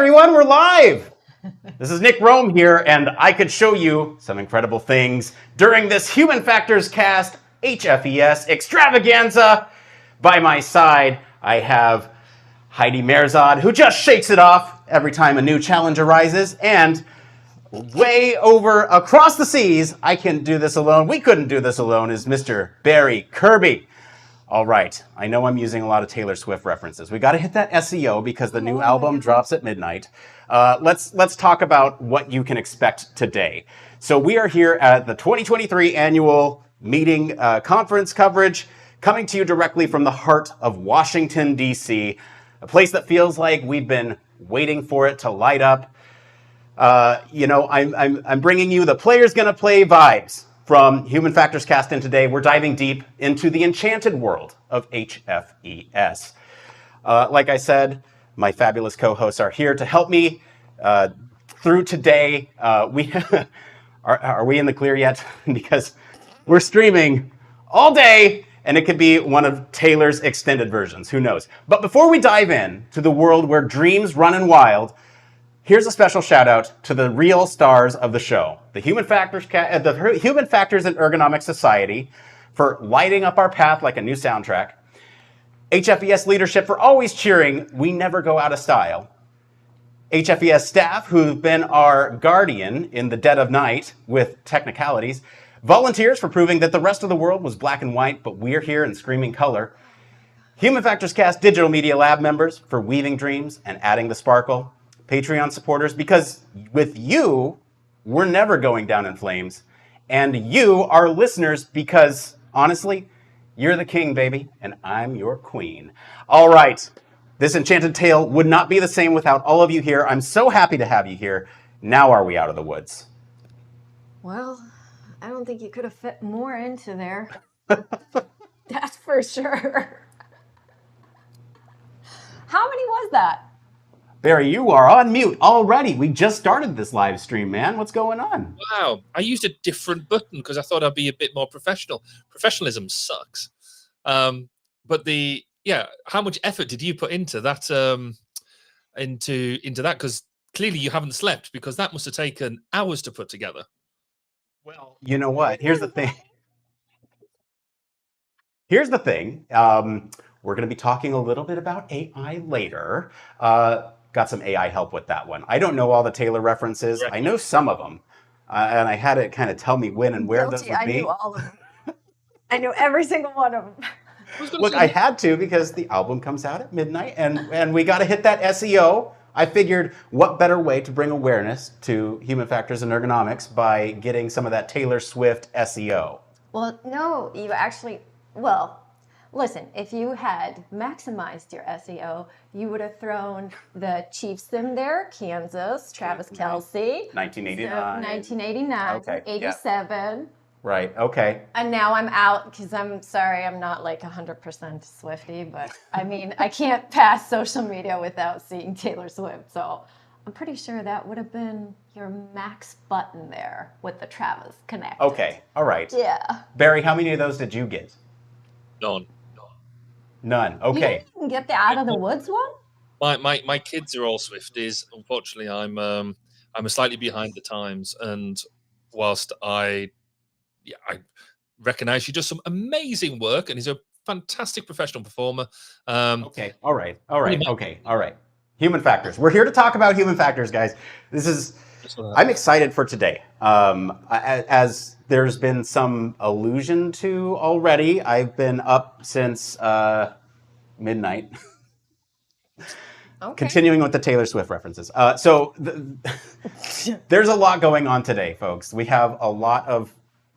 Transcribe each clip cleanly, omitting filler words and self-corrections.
everyone, we're live! This is Nick Roome here, and I could show you some incredible things during this Human Factors Cast HFES extravaganza. By my side, I have Heidi Mehrzad, who just shakes it off every time a new challenge arises, and way over across the seas, I can do this alone, we couldn't do this alone, is Mr. Barry Kirby. All right, I know I'm using a lot of Taylor Swift references. We got to hit that SEO because the new album drops at midnight. Let's talk about what you can expect today. So we are here at the 2023 annual meeting conference coverage, coming to you directly from the heart of Washington, D.C., a place that feels like we've been waiting for it to light up. I'm bringing you the Players Gonna Play vibes from Human Factors Cast, and today we're diving deep into the enchanted world of HFES. Like I said, my fabulous co-hosts are here to help me through today. Are we in the clear yet? Because we're streaming all day, and it could be one of Taylor's extended versions. Who knows? But before we dive in to the world where dreams run wild, here's a special shout out to the real stars of the show, the Human Factors and Ergonomics Society for lighting up our path like a new soundtrack, HFES leadership for always cheering we never go out of style, HFES staff who've been our guardian in the dead of night with technicalities, volunteers for proving that the rest of the world was black and white, but we're here in screaming color, Human Factors Cast Digital Media Lab members for weaving dreams and adding the sparkle, Patreon supporters, because with you, we're never going down in flames. And you, our listeners, because honestly, you're the king, baby, and I'm your queen. All right, this enchanted tale would not be the same without all of you here. I'm so happy to have you here. Now are we out of the woods? Well, I don't think you could have fit more into there. That's for sure. How many was that? Barry, you are on mute already. We just started this live stream, man. What's going on? Wow. I used a different button because I thought I'd be a bit more professional. Professionalism sucks. But how much effort did you put into that? Into that? Because clearly you haven't slept, because that must have taken hours to put together. Well, you know what? Here's the thing. We're going to be talking a little bit about AI later. Got some AI help with that one. I don't know all the Taylor references. Right. I know some of them. And I had it kind of tell me when and where those would be. I knew all of them. I knew every single one of them. Look, I had to because the album comes out at midnight and we got to hit that SEO. I figured what better way to bring awareness to Human Factors and Ergonomics by getting some of that Taylor Swift SEO. Well, no, you actually, listen, if you had maximized your SEO, you would have thrown the Chiefs in there, Kansas, Travis Kelce. 1989. So 1989, okay, 87. Yeah. Right, okay. And now I'm out because I'm sorry, I'm not like 100% Swiftie, but I mean, I can't pass social media without seeing Taylor Swift. So I'm pretty sure that would have been your max button there with the Travis Connect. Okay, all right. Yeah. Barry, how many of those did you get? None. Okay. You didn't even get the Out of the Woods one? My kids are all Swifties. Unfortunately, I'm slightly behind the times, and whilst I recognize she does some amazing work and is a fantastic professional performer. Okay. All right. Human Factors. We're here to talk about Human Factors, guys. I'm excited for today. As there's been some allusion to already, I've been up since midnight. Okay. Continuing with the Taylor Swift references. There's a lot going on today, folks. We have a lot of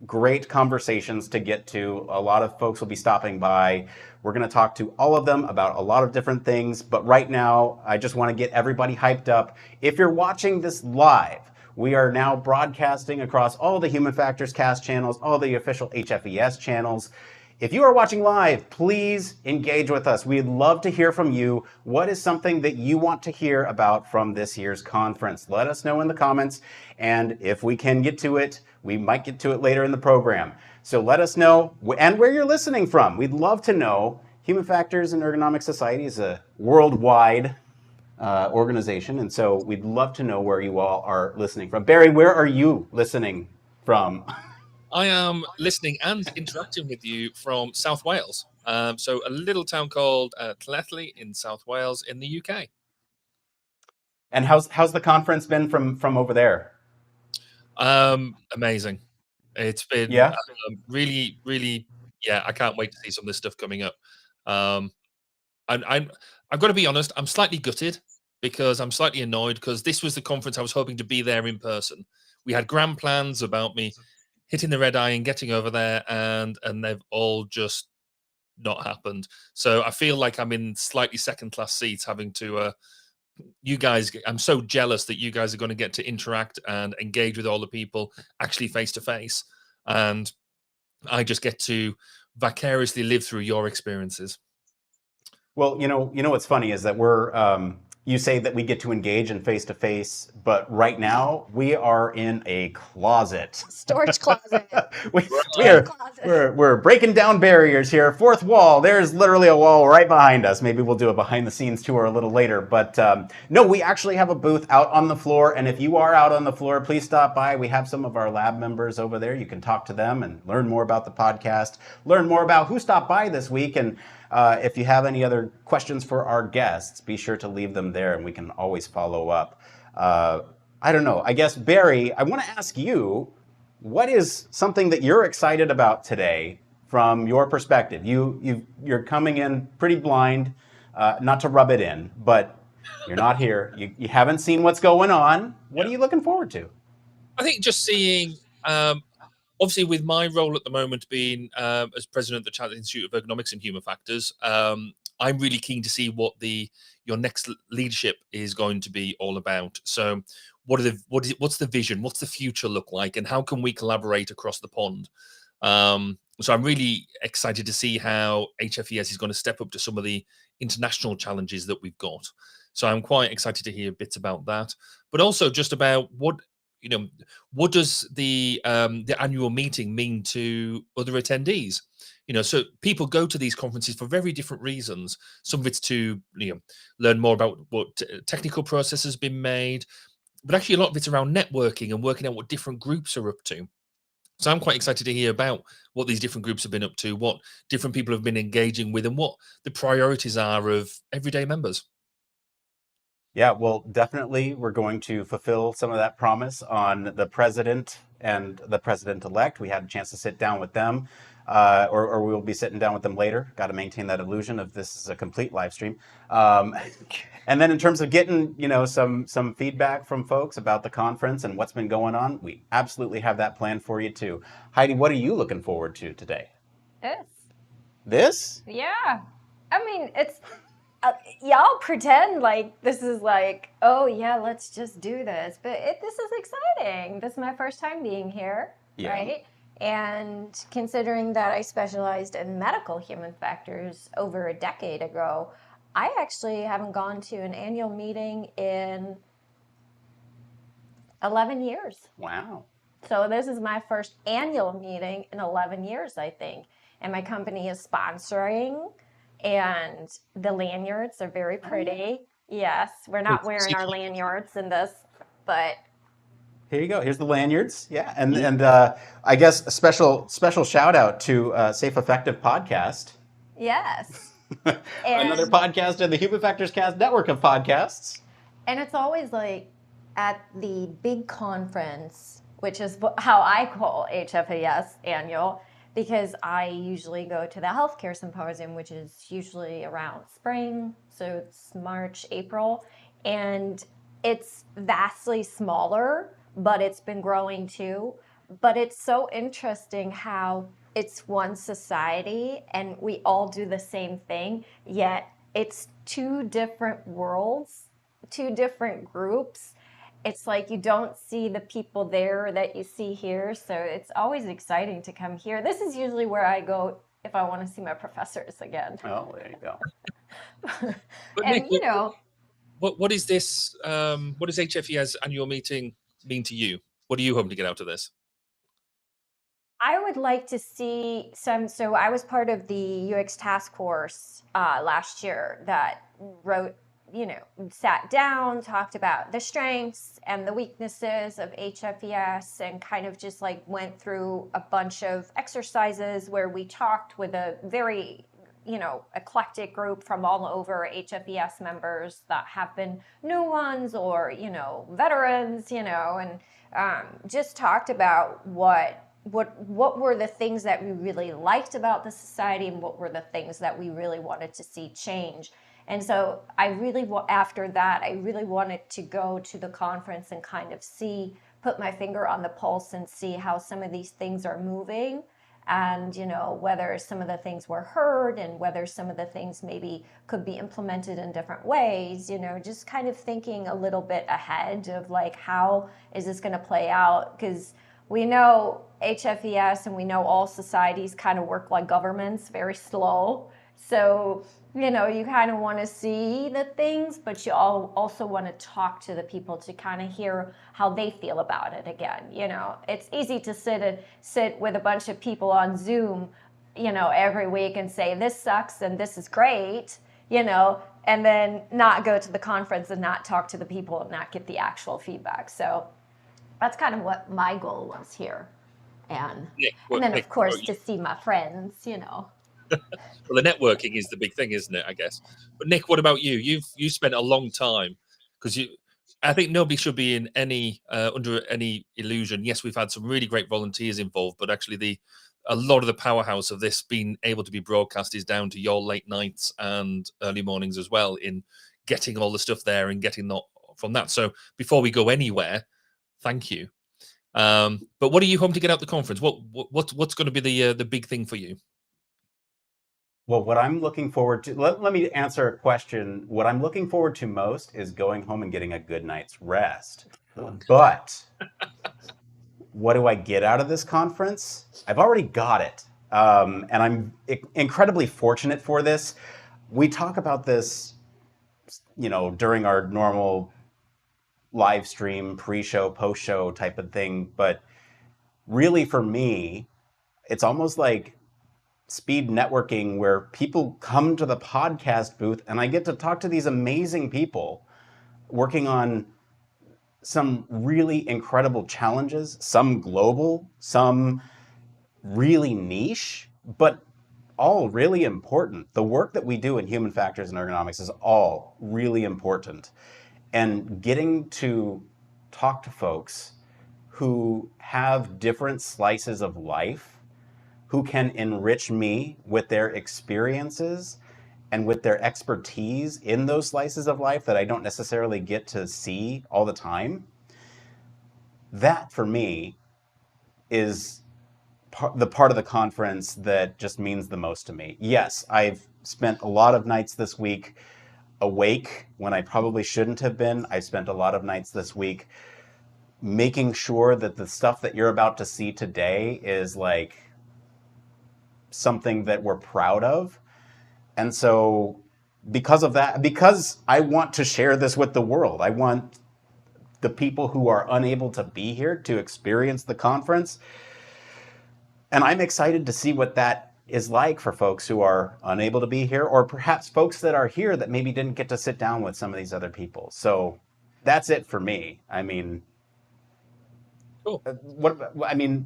great conversations to get to. A lot of folks will be stopping by. We're going to talk to all of them about a lot of different things. But right now, I just want to get everybody hyped up. If you're watching this live, we are now broadcasting across all the Human Factors Cast channels, all the official HFES channels. If you are watching live, please engage with us. We'd love to hear from you. What is something that you want to hear about from this year's conference? Let us know in the comments, and if we can get to it, we might get to it later in the program. So let us know, and where you're listening from. We'd love to know. Human Factors and Ergonomics Society is a worldwide organization. And so we'd love to know where you all are listening from. Barry, where are you listening from? I am listening and interacting with you from South Wales. So a little town called Llanelli in South Wales in the UK. And how's the conference been from over there? Amazing. It's been Yeah. really, really, yeah. I can't wait to see some of this stuff coming up. Um, I've got to be honest. I'm slightly gutted because I'm slightly annoyed because this was the conference I was hoping to be there in person. We had grand plans about me hitting the red eye and getting over there, and they've all just not happened. So I feel like I'm in slightly second class seats having to you guys, I'm so jealous that you guys are going to get to interact and engage with all the people actually face to face, and I just get to vicariously live through your experiences. Well, what's funny is that you say that we get to engage in face to face, but right now we are in a closet. Storage closet. We're breaking down barriers here. Fourth wall. There's literally a wall right behind us. Maybe we'll do a behind the scenes tour a little later. But no, we actually have a booth out on the floor. And if you are out on the floor, please stop by. We have some of our lab members over there. You can talk to them and learn more about the podcast, learn more about who stopped by this week. And if you have any other questions for our guests, be sure to leave them there and we can always follow up. I don't know. I guess, Barry, I want to ask you, what is something that you're excited about today from your perspective? You're coming in pretty blind, not to rub it in, but you're not here. You haven't seen what's going on. What are you looking forward to? I think just seeing, obviously with my role at the moment being as president of the Chandler Institute of Ergonomics and Human Factors, I'm really keen to see what your next leadership is going to be all about. So what's the vision? What's the future look like? And how can we collaborate across the pond? So I'm really excited to see how HFES is going to step up to some of the international challenges that we've got. So I'm quite excited to hear bits about that, but also just about what does the annual meeting mean to other attendees? So people go to these conferences for very different reasons. Some of it's to learn more about what technical process has been made, but actually a lot of it's around networking and working out what different groups are up to. So I'm quite excited to hear about what these different groups have been up to, what different people have been engaging with, and what the priorities are of everyday members. Yeah, well, definitely we're going to fulfill some of that promise on the president and the president-elect. We had a chance to sit down with them, or we will be sitting down with them later. Got to maintain that illusion of this is a complete live stream. And then in terms of getting, some feedback from folks about the conference and what's been going on, we absolutely have that planned for you too. Heidi, what are you looking forward to today? This? Yeah. I mean, it's... y'all pretend like this is like, oh yeah, let's just do this. But this is exciting. This is my first time being here, right? And considering that I specialized in medical human factors over a decade ago, I actually haven't gone to an annual meeting in 11 years. Wow. So this is my first annual meeting in 11 years, I think. And my company is sponsoring. And the lanyards are very pretty. Yes, we're not wearing our lanyards in this, but here you go. Here's the lanyards. Yeah, and I guess a special shout out to Safe Effective Podcast. Yes, another podcast in the Human Factors Cast network of podcasts. And it's always like at the big conference, which is how I call HFES annual. Because I usually go to the healthcare symposium, which is usually around spring, so it's March, April, and it's vastly smaller, but it's been growing too. But it's so interesting how it's one society and we all do the same thing, yet it's two different worlds, two different groups. It's like you don't see the people there that you see here. So it's always exciting to come here. This is usually where I go if I want to see my professors again. Oh, there you go. And Nick, what is this? What does HFES annual meeting mean to you? What are you hoping to get out of this? I would like to see so I was part of the UX task force last year that wrote, sat down, talked about the strengths and the weaknesses of HFES, and kind of just like went through a bunch of exercises where we talked with a very eclectic group from all over, HFES members that have been new ones or, veterans, and just talked about what were the things that we really liked about the society and what were the things that we really wanted to see change. And so after that, I really wanted to go to the conference and kind of put my finger on the pulse and see how some of these things are moving, and whether some of the things were heard and whether some of the things maybe could be implemented in different ways, just kind of thinking a little bit ahead of like, how is this going to play out? Because we know HFES and we know all societies kind of work like governments, very slow. So you kind of want to see the things, but you also want to talk to the people to kind of hear how they feel about it again. It's easy to sit with a bunch of people on Zoom, every week and say, this sucks and this is great, and then not go to the conference and not talk to the people and not get the actual feedback. So that's kind of what my goal was here. And then, of course, to see my friends, Well, the networking is the big thing, isn't it? I guess. But Nick, what about you? You spent a long time, because I think nobody should be in any under any illusion. Yes, we've had some really great volunteers involved, but actually a lot of the powerhouse of this being able to be broadcast is down to your late nights and early mornings as well in getting all the stuff there and getting that from that. So before we go anywhere, thank you. But what are you hoping to get out the conference? What's going to be the big thing for you? Well, what I'm looking forward to, let me answer a question. What I'm looking forward to most is going home and getting a good night's rest. But what do I get out of this conference? I've already got it. And I'm incredibly fortunate for this. We talk about this, during our normal live stream, pre-show, post-show type of thing. But really for me, it's almost like speed networking, where people come to the podcast booth and I get to talk to these amazing people working on some really incredible challenges, some global, some really niche, but all really important. The work that we do in human factors and ergonomics is all really important. And getting to talk to folks who have different slices of life, who can enrich me with their experiences and with their expertise in those slices of life that I don't necessarily get to see all the time. That, for me, is the part of the conference that just means the most to me. Yes, I've spent a lot of nights this week awake when I probably shouldn't have been. I've spent a lot of nights this week making sure that the stuff that you're about to see today is like something that we're proud of. And so because of that, because I want to share this with the world, I want the people who are unable to be here to experience the conference. And I'm excited to see what that is like for folks who are unable to be here, or perhaps folks that are here that maybe didn't get to sit down with some of these other people. So that's it for me. I mean, cool.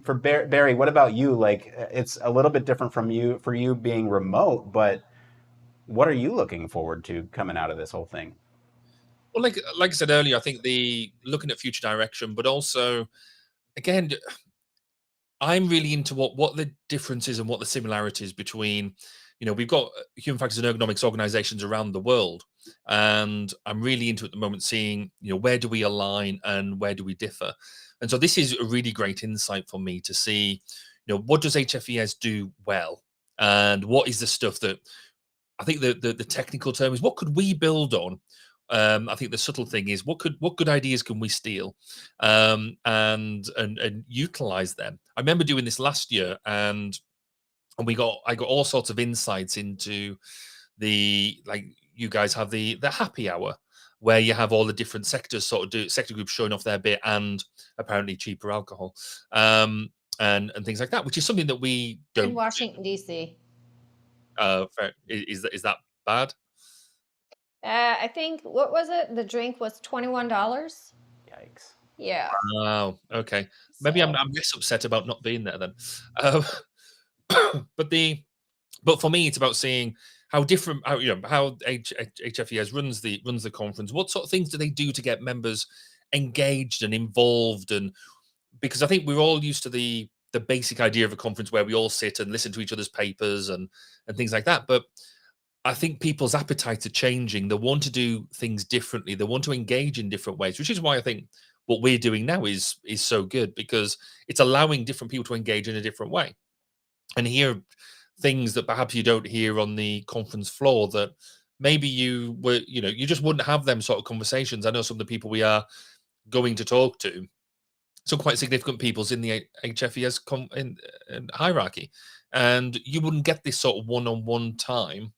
For Barry, what about you? Like, it's a little bit different for you being remote, but what are you looking forward to coming out of this whole thing? Well, like I said earlier, I think looking at future direction, but also, again, I'm really into what the differences and what the similarities between, we've got human factors and ergonomics organizations around the world. And I'm really into at the moment seeing, where do we align and where do we differ? And so this is a really great insight for me to see, what does HFES do well? And what is the stuff that, I think the technical term is, what could we build on? I think the subtle thing is, what good ideas can we steal and utilize them? I remember doing this last year, and I got all sorts of insights into you guys have the happy hour, where you have all the different sectors sector groups showing off their bit, and apparently cheaper alcohol and things like that, which is something that we don't in Washington D.C. Is that bad? I think, what was it? The drink was $21. Yikes. Yeah. Oh, okay. Maybe I'm So, less upset about not being there then. Um, but for me, it's about seeing how different, how HFES runs the conference. What sort of things do they do to get members engaged and involved? And because I think we're all used to the basic idea of a conference where we all sit and listen to each other's papers and things like that. But I think people's appetites are changing. They want to do things differently. They want to engage in different ways, which is why I think what we're doing now is so good, because it's allowing different people to engage in a different way and hear things that perhaps you don't hear on the conference floor, that maybe you just wouldn't have them sort of conversations. I know some of the people we are going to talk to, some quite significant peoples in the HFES in hierarchy, and you wouldn't get this sort of one-on-one time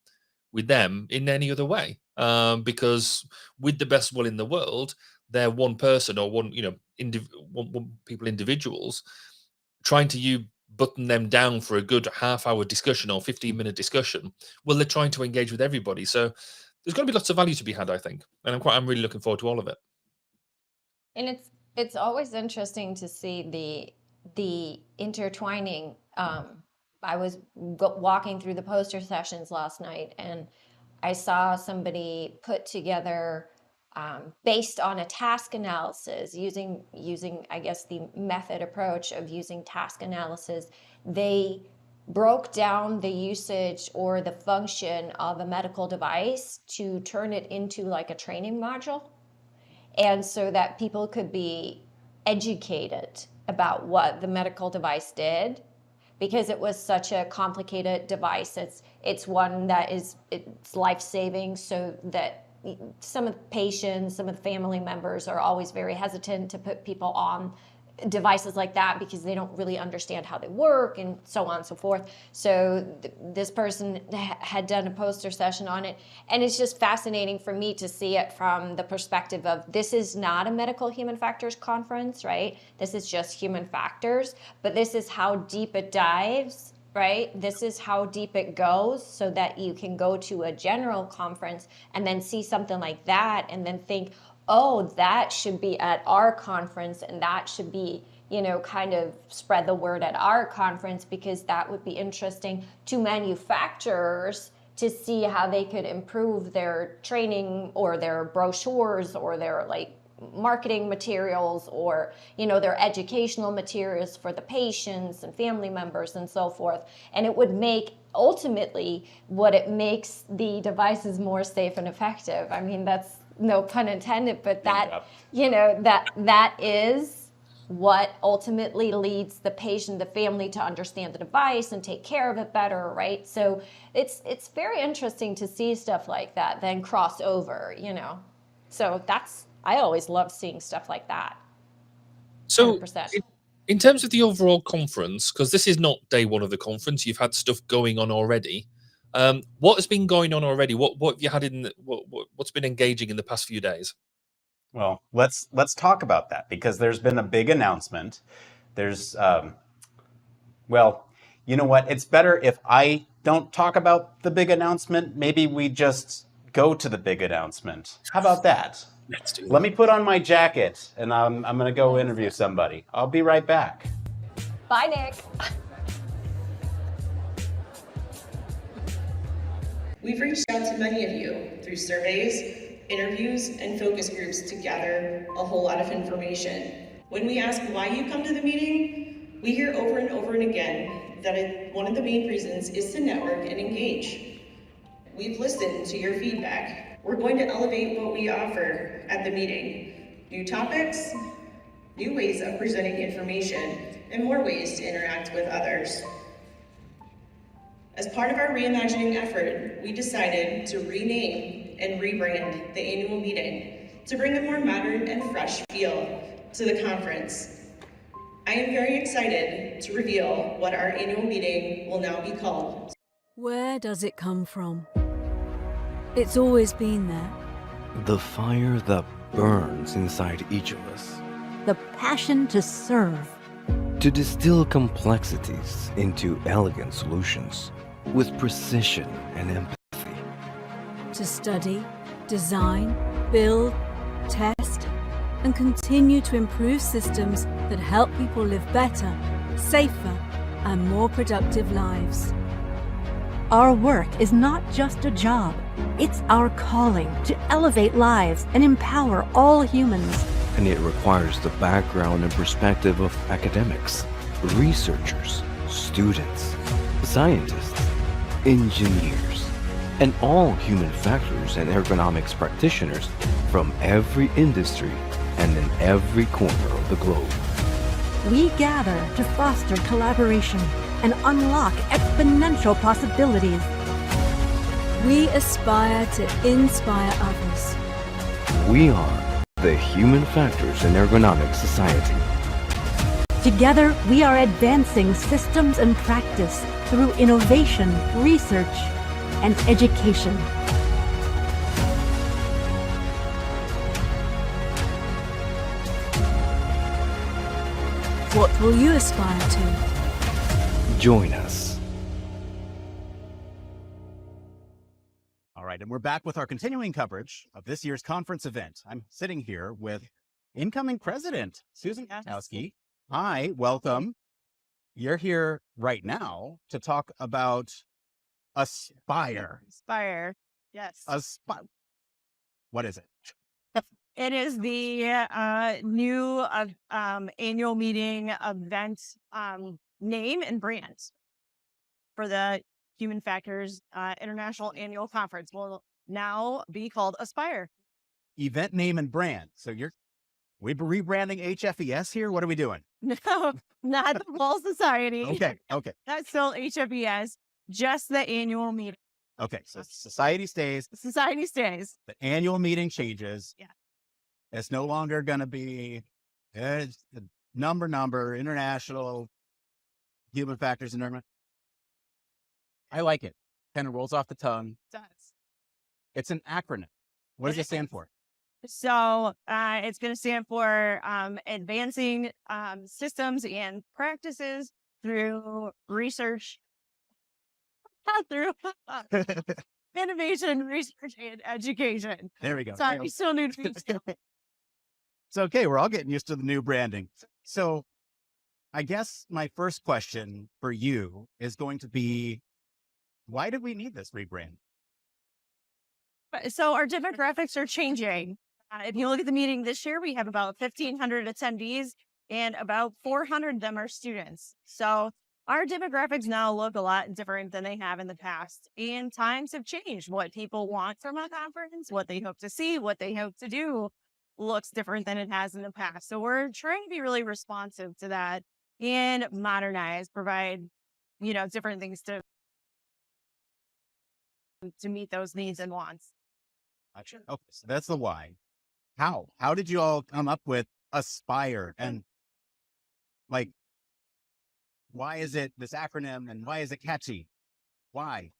with them in any other way, because with the best will in the world, they're one person or one people, individuals, trying to button them down for a good half-hour discussion or 15-minute discussion. Well, they're trying to engage with everybody, so there's going to be lots of value to be had, I think, and I'm really looking forward to all of it. and it's always interesting to see the intertwining. I was walking through the poster sessions last night, and I saw somebody put together, based on a task analysis, using I guess the method approach of using task analysis. They broke down the usage or the function of a medical device to turn it into like a training module, and so that people could be educated about what the medical device did, because it was such a complicated device. It's one that it's life-saving, so that some of the patients, some of the family members are always very hesitant to put people on devices like that because they don't really understand how they work and so on and so forth. So this person had done a poster session on it, and it's just fascinating for me to see it from the perspective of, this is not a medical human factors conference, right? This is just human factors, but this is how deep it dives, right? This is how deep it goes, so that you can go to a general conference and then see something like that and then think, oh, that should be at our conference, and that should be, kind of spread the word at our conference, because that would be interesting to manufacturers to see how they could improve their training or their brochures or their marketing materials, or their educational materials for the patients and family members and so forth. And it would make, ultimately, what it makes the devices more safe and effective. I mean, that's no pun intended, but that, that is what ultimately leads the patient, the family, to understand the device and take care of it better, right? So it's very interesting to see stuff like that then cross over, So I always love seeing stuff like that. So 100%. in terms of the overall conference, because this is not day one of the conference, you've had stuff going on already. What has been going on already? What have you had what's been engaging in the past few days? Well, let's talk about that, because there's been a big announcement. There's well, you know what? It's better if I don't talk about the big announcement. Maybe we just go to the big announcement. How about that? Let's do Let me put on my jacket, and I'm going to go interview somebody. I'll be right back. Bye, Nick. We've reached out to many of you through surveys, interviews, and focus groups to gather a whole lot of information. When we ask why you come to the meeting, we hear over and over and again that one of the main reasons is to network and engage. We've listened to your feedback. We're going to elevate what we offer at the meeting. New topics, new ways of presenting information, and more ways to interact with others. As part of our reimagining effort, we decided to rename and rebrand the annual meeting to bring a more modern and fresh feel to the conference. I am very excited to reveal what our annual meeting will now be called. Where does it come from? It's always been there. The fire that burns inside each of us. The passion to serve. To distill complexities into elegant solutions with precision and empathy. To study, design, build, test, and continue to improve systems that help people live better, safer, and more productive lives. Our work is not just a job, it's our calling to elevate lives and empower all humans. And it requires the background and perspective of academics, researchers, students, scientists, engineers, and all human factors and ergonomics practitioners from every industry and in every corner of the globe. We gather to foster collaboration and unlock exponential possibilities. We aspire to inspire others. We are the Human Factors in Ergonomics Society. Together, we are advancing systems and practice through innovation, research, and education. What will you aspire to? Join us. All right, and we're back with our continuing coverage of this year's conference event. I'm sitting here with incoming president, Susan Katowski. Hi, welcome. You're here right now to talk about Aspire. Aspire, yes. What is it? It is the new annual meeting event name and brand for the Human Factors International Annual Conference. Will now be called Aspire. Event name and brand. So we're rebranding HFES here? What are we doing? No, not the whole society. Okay. That's still HFES, just the annual meeting. Okay, so society stays. Society stays. The annual meeting changes. Yeah. It's no longer going to be the number, international human factors and everything. I like it. Kind of rolls off the tongue. It does. It's an acronym. What does it stand for? So it's going to stand for advancing systems and practices through research, through innovation, research, and education. There we go. Sorry, we still need to It's okay. We're all getting used to the new branding. So I guess my first question for you is going to be, why did we need this rebrand? So our demographics are changing. If you look at the meeting this year, we have about 1,500 attendees and about 400 of them are students. So our demographics now look a lot different than they have in the past. And times have changed. What people want from a conference, what they hope to see, what they hope to do looks different than it has in the past. So we're trying to be really responsive to that and modernize, provide, different things to meet those needs and wants. Okay, so that's the why. How did you all come up with Aspire? And why is it this acronym and why is it catchy? Why?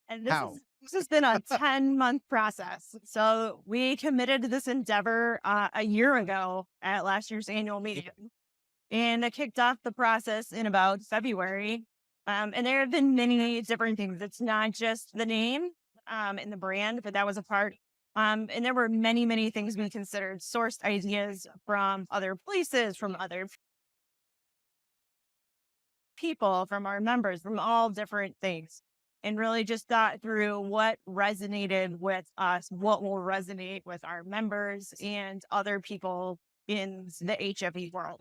And this has been a 10-month process. So we committed to this endeavor a year ago at last year's annual meeting. And I kicked off the process in about February. And there have been many different things. It's not just the name and the brand, but that was a part. And there were many, many things we considered, sourced ideas from other places, from other people, from our members, from all different things. And really just thought through what resonated with us, what will resonate with our members and other people in the HFE world.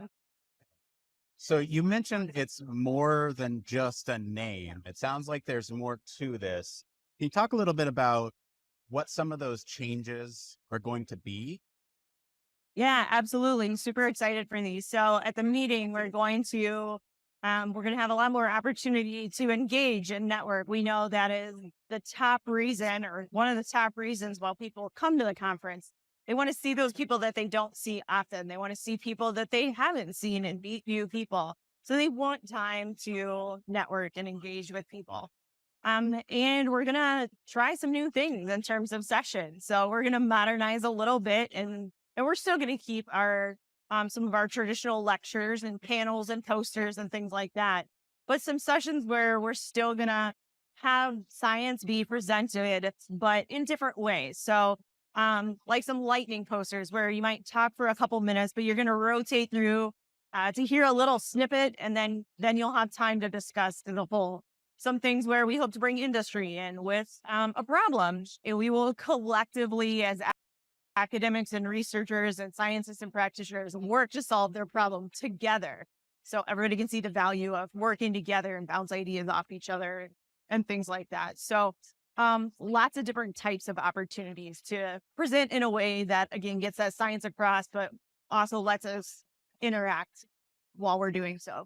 So you mentioned it's more than just a name. It sounds like there's more to this. Can you talk a little bit about what some of those changes are going to be? Yeah, absolutely. I'm super excited for these. So at the meeting, we're going to have a lot more opportunity to engage and network. We know that is the top reason, or one of the top reasons why people come to the conference. They want to see those people that they don't see often. They want to see people that they haven't seen and meet new people. So they want time to network and engage with people. And we're going to try some new things in terms of sessions. So we're going to modernize a little bit and we're still going to keep our some of our traditional lectures and panels and posters and things like that. But some sessions where we're still going to have science be presented, but in different ways. So like some lightning posters where you might talk for a couple minutes, but you're going to rotate through to hear a little snippet, and then you'll have time to discuss the whole. Some things where we hope to bring industry in with a problem, and we will collectively, as academics and researchers and scientists and practitioners, work to solve their problem together. So everybody can see the value of working together and bounce ideas off each other and things like that. So lots of different types of opportunities to present in a way that, again, gets that science across, but also lets us interact while we're doing so.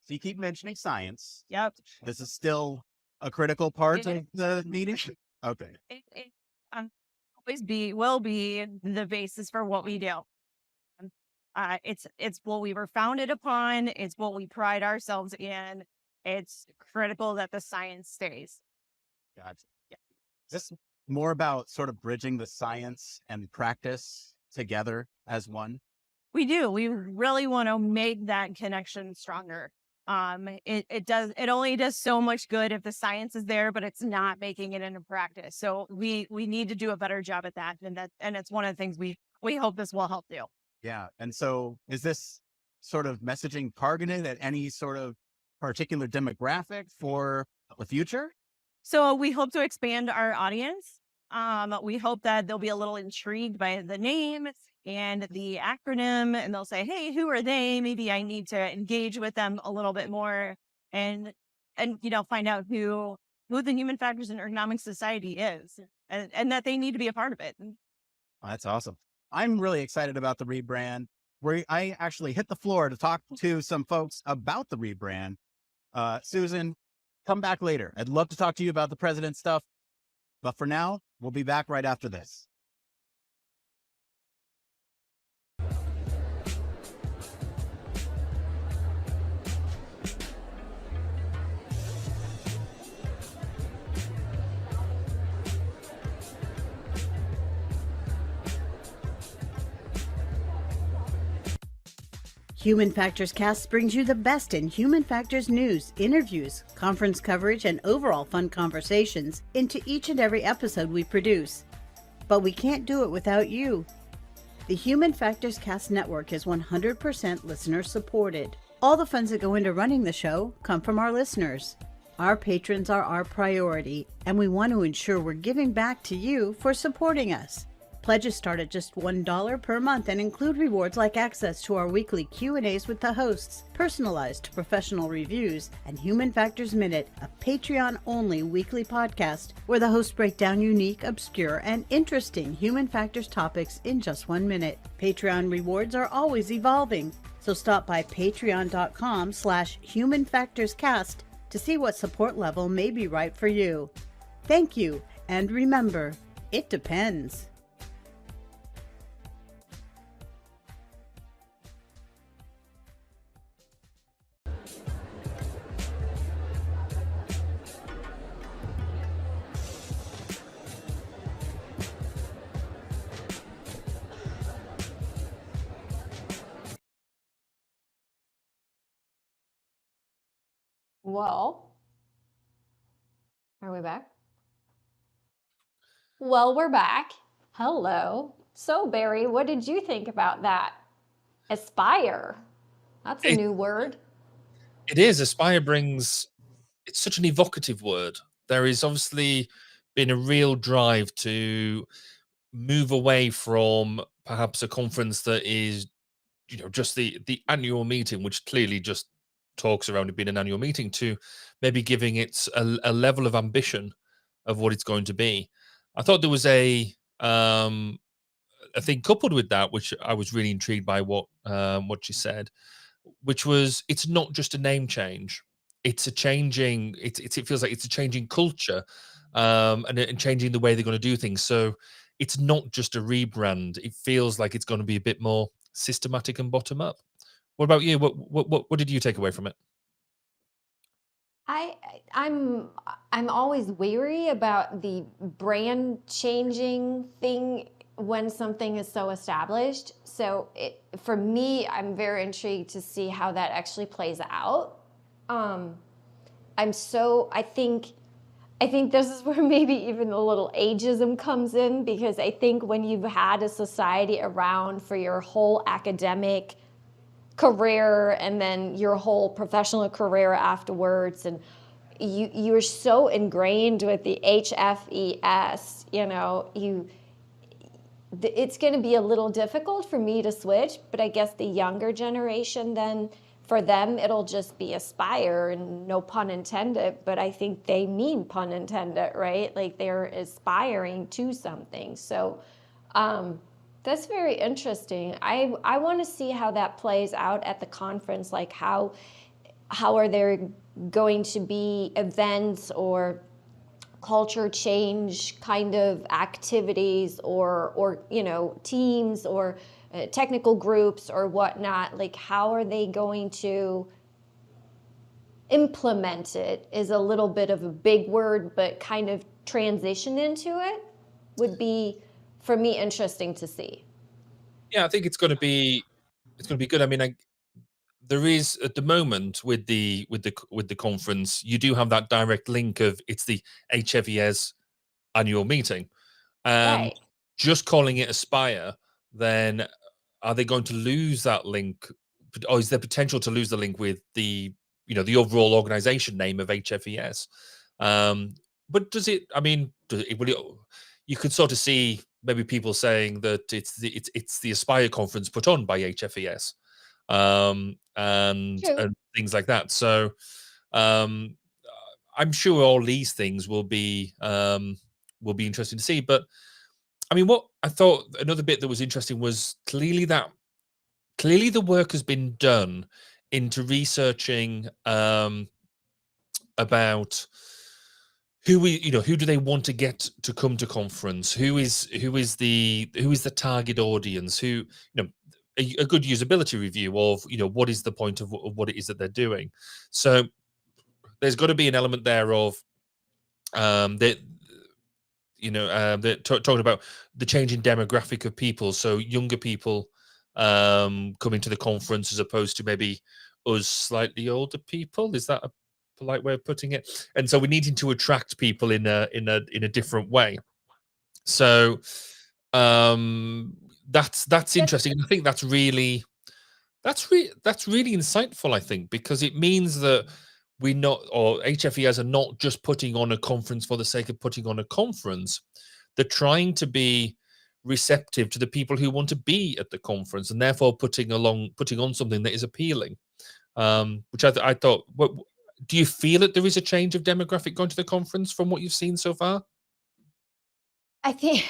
So you keep mentioning science. Yep. This is still a critical part of the meeting? Okay. It will be the basis for what we do. It's what we were founded upon. It's what we pride ourselves in. It's critical that the science stays. Gotcha. Yeah. Is this more about sort of bridging the science and practice together as one? We do. We really want to make that connection stronger. It only does so much good if the science is there, but it's not making it into practice. So we need to do a better job at that. And it's one of the things we hope this will help do. Yeah. And so is this sort of messaging targeted at any sort of particular demographic for the future? So we hope to expand our audience. We hope that they'll be a little intrigued by the name and the acronym, and they'll say, hey, who are they? Maybe I need to engage with them a little bit more and find out who the Human Factors and Ergonomics Society is, and that they need to be a part of it. Oh, that's awesome. I'm really excited about the rebrand. I actually hit the floor to talk to some folks about the rebrand. Susan, come back later. I'd love to talk to you about the president stuff. But for now, we'll be back right after this. Human Factors Cast brings you the best in human factors news, interviews, conference coverage, and overall fun conversations into each and every episode we produce. But we can't do it without you. The Human Factors Cast network is 100% listener supported. All the funds that go into running the show come from our listeners. Our patrons are our priority, and we want to ensure we're giving back to you for supporting us. Pledges start at just $1 per month and include rewards like access to our weekly Q&As with the hosts, personalized professional reviews, and Human Factors Minute, a Patreon-only weekly podcast where the hosts break down unique, obscure, and interesting human factors topics in just 1 minute. Patreon rewards are always evolving, so stop by patreon.com/humanfactorscast to see what support level may be right for you. Thank you, and remember, it depends. Well, are we back? Well, we're back. Hello. So, Barry, what did you think about that? Aspire. That's a new word. It is. Aspire brings, it's such an evocative word. There is obviously been a real drive to move away from perhaps a conference that is, just the annual meeting, which clearly just talks around it being an annual meeting, to maybe giving it a level of ambition of what it's going to be. I thought there was a thing coupled with that, which I was really intrigued by what she said, which was, it's not just a name change. It's a changing, it feels like it's a changing culture and changing the way they're going to do things. So it's not just a rebrand. It feels like it's going to be a bit more systematic and bottom up. What about you? What did you take away from it? I'm always weary about the brand changing thing when something is so established. So for me, I'm very intrigued to see how that actually plays out. I think I think this is where maybe even a little ageism comes in, because I think when you've had a society around for your whole academic career and then your whole professional career afterwards, and you're so ingrained with the HFES, it's going to be a little difficult for me to switch. But I guess the younger generation, then for them it'll just be aspire, and no pun intended, but I think they mean pun intended, right? Like they're aspiring to something. So that's very interesting. I want to see how that plays out at the conference. Like how are there going to be events or culture change kind of activities, or teams or technical groups or whatnot? Like how are they going to implement it is a little bit of a big word, but kind of transition into it would be, for me, interesting to see. Yeah, I think it's going to be good. I mean, there is at the moment with the conference, you do have that direct link of it's the HFES annual meeting, and Right. just calling it Aspire, then are they going to lose that link, or is there potential to lose the link with the the overall organization name of HFES? But does it? I mean, you could sort of see maybe people saying that it's the Aspire conference put on by HFES, and things like that. So I'm sure all these things will be interesting to see. But I mean, what I thought another bit that was interesting was clearly the work has been done into researching about who do they want to get to come to conference, who is the target audience, who a good usability review of what is the point of what it is that they're doing. So there's got to be an element there of that talking about the change in demographic of people, so younger people coming to the conference as opposed to maybe us slightly older people. Is that a polite way of putting it? And so we're needing to attract people in a different way. So that's interesting, and I think that's really insightful, I think, because it means that HFES are not just putting on a conference for the sake of putting on a conference. They're trying to be receptive to the people who want to be at the conference, and therefore putting on something that is appealing. Which I thought. What do you feel that there is a change of demographic going to the conference from what you've seen so far? I think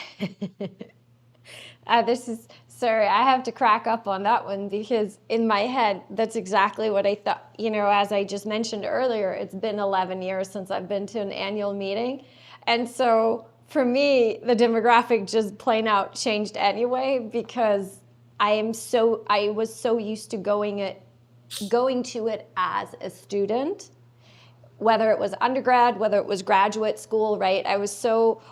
sorry, I have to crack up on that one, because in my head, that's exactly what I thought. As I just mentioned earlier, it's been 11 years since I've been to an annual meeting. And so for me, the demographic just plain out changed anyway, because I was so used to going to it as a student, whether it was undergrad, whether it was graduate school, right?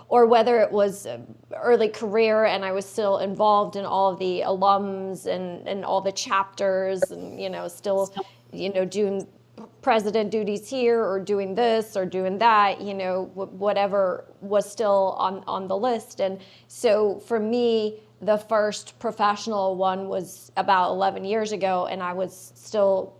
Or whether it was early career and I was still involved in all of the alums and all the chapters, and, still, doing president duties here or doing this or doing that, whatever was still on the list. And so for me, the first professional one was about 11 years ago, and I was still,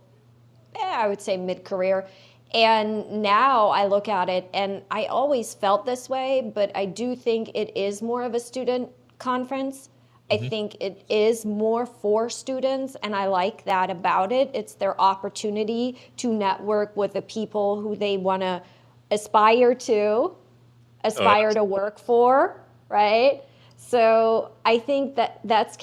I would say mid-career. And now I look at it, and I always felt this way, but I do think it is more of a student conference. I think it is more for students, and I like that about it. It's their opportunity to network with the people who they want to aspire to work for, right? So I think that's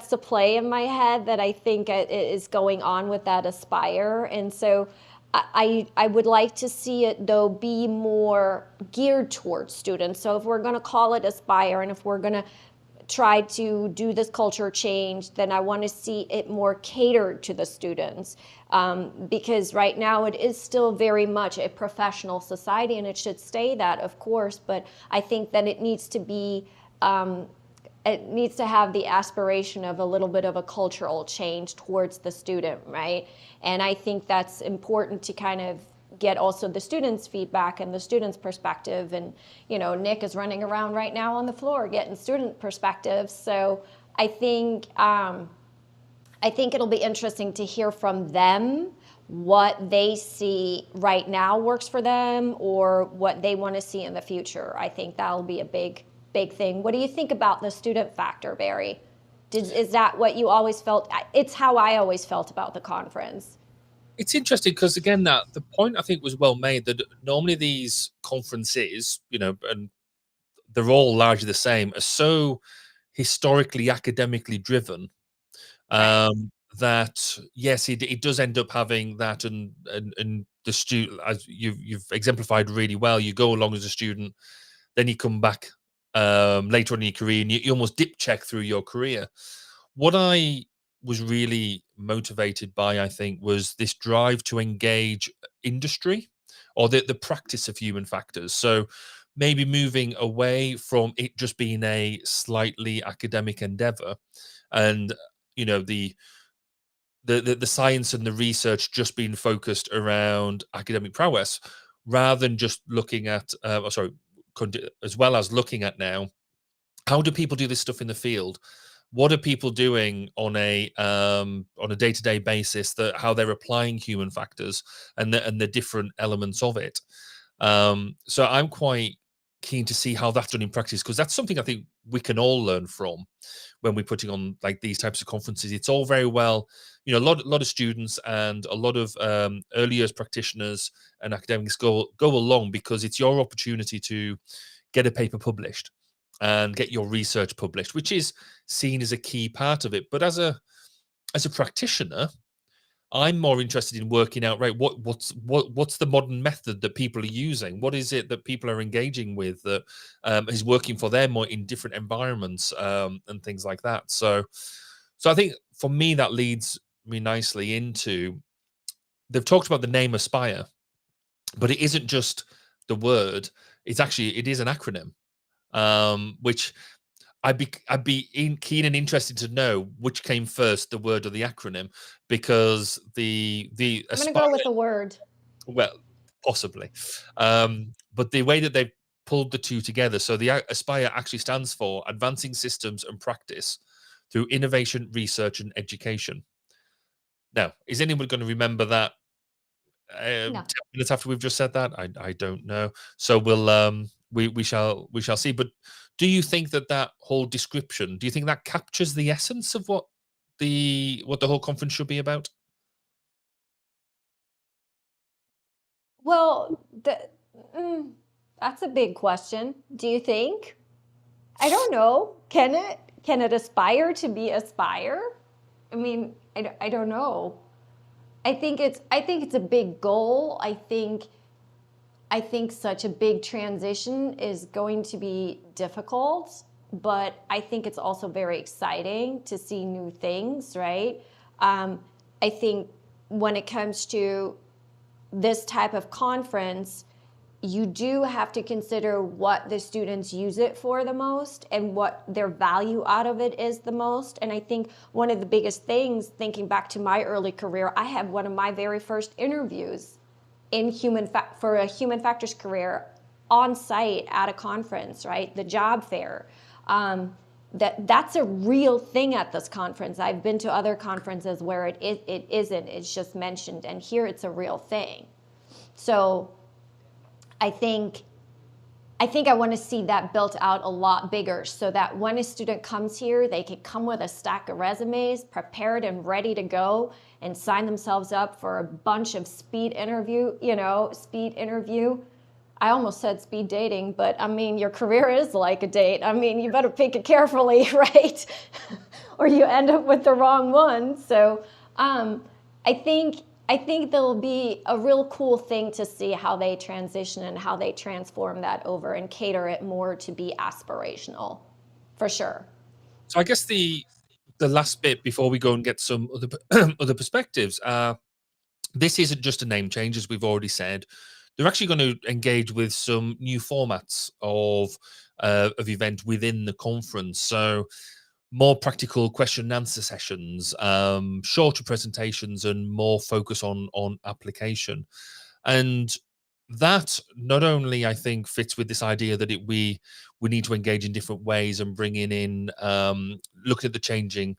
the play in my head that I think is going on with that Aspire. And so I would like to see it, though, be more geared towards students. So if we're going to call it Aspire, and if we're going to try to do this culture change, then I want to see it more catered to the students. Because right now it is still very much a professional society, and it should stay that, of course. But I think that it needs to be it needs to have the aspiration of a little bit of a cultural change towards the student, right? And I think that's important to kind of get also the students' feedback and the students' perspective. And, you know, Nick is running around right now on the floor getting student perspectives. So I think it'll be interesting to hear from them what they see right now works for them or what they want to see in the future. I think that'll be a big thing. What do you think about the student factor, Barry? Is that what you always felt? It's how I always felt about the conference. It's interesting because, again, that the point I think was well made that normally these conferences, you know, and they're all largely the same, are so historically academically driven that yes, it does end up having that, and the student, as you've exemplified really well, you go along as a student, then you come back later on in your career, and you almost dip check through your career. What I was really motivated by, I think, was this drive to engage industry or the practice of human factors. So maybe moving away from it just being a slightly academic endeavor, and you know the science and the research just being focused around academic prowess, rather than just looking at as well as looking at now, how do people do this stuff in the field? What are people doing on a day-to-day basis, that how they're applying human factors and the different elements of it. So I'm quite keen to see how that's done in practice, because that's something I think we can all learn from when we're putting on like these types of conferences. It's all very well, you know, a lot of students and a lot of early years practitioners and academics go along because it's your opportunity to get a paper published and get your research published, which is seen as a key part of it. But as a practitioner, I'm more interested in working out, right, what's the modern method that people are using? What is it that people are engaging with that is working for them or in different environments and things like that? So I think for me, that leads me nicely into, they've talked about the name Aspire, but it isn't just the word. It is an acronym, which I'd be keen and interested to know which came first, the word or the acronym, because the I'm going to go with the word. Well, possibly, but the way that they pulled the two together. So the Aspire actually stands for Advancing Systems and Practice through Innovation, Research, and Education. Now, is anyone going to remember that? No. 10 minutes after we've just said that, I don't know. So we'll we shall see. But do you think that whole description, do you think that captures the essence of what the whole conference should be about? Well, that's a big question. Do you think? I don't know. Can it aspire to be Aspire? I mean, I don't know. I think it's a big goal. I think such a big transition is going to be difficult, but I think it's also very exciting to see new things, right? I think when it comes to this type of conference, you do have to consider what the students use it for the most and what their value out of it is the most. And I think one of the biggest things, thinking back to my early career, I had one of my very first interviews for a human factors career on site at a conference, right? The job fair. That's a real thing at this conference. I've been to other conferences where it isn't. It's just mentioned, and here it's a real thing. So I think I want to see that built out a lot bigger, so that when a student comes here, they can come with a stack of resumes, prepared and ready to go, and sign themselves up for a bunch of speed interview. I almost said speed dating, but I mean, your career is like a date. I mean, you better pick it carefully, right? Or you end up with the wrong one. So I think there'll be a real cool thing to see how they transition and how they transform that over and cater it more to be aspirational, for sure. So I guess the last bit before we go and get some other perspectives, this isn't just a name change, as we've already said. They're actually going to engage with some new formats of event within the conference. So more practical question and answer sessions, shorter presentations, and more focus on application. And that not only, I think, fits with this idea that we need to engage in different ways and bringing in, looking at the changing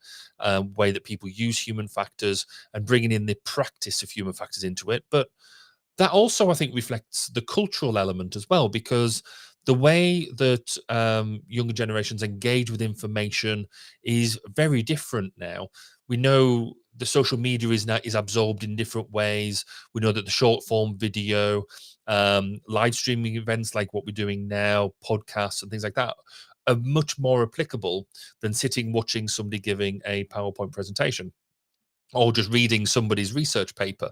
way that people use human factors and bringing in the practice of human factors into it, but that also, I think, reflects the cultural element as well, because the way that younger generations engage with information is very different now. We know the social media is absorbed in different ways. We know that the short form video, live streaming events like what we're doing now, podcasts and things like that, are much more applicable than sitting watching somebody giving a PowerPoint presentation or just reading somebody's research paper.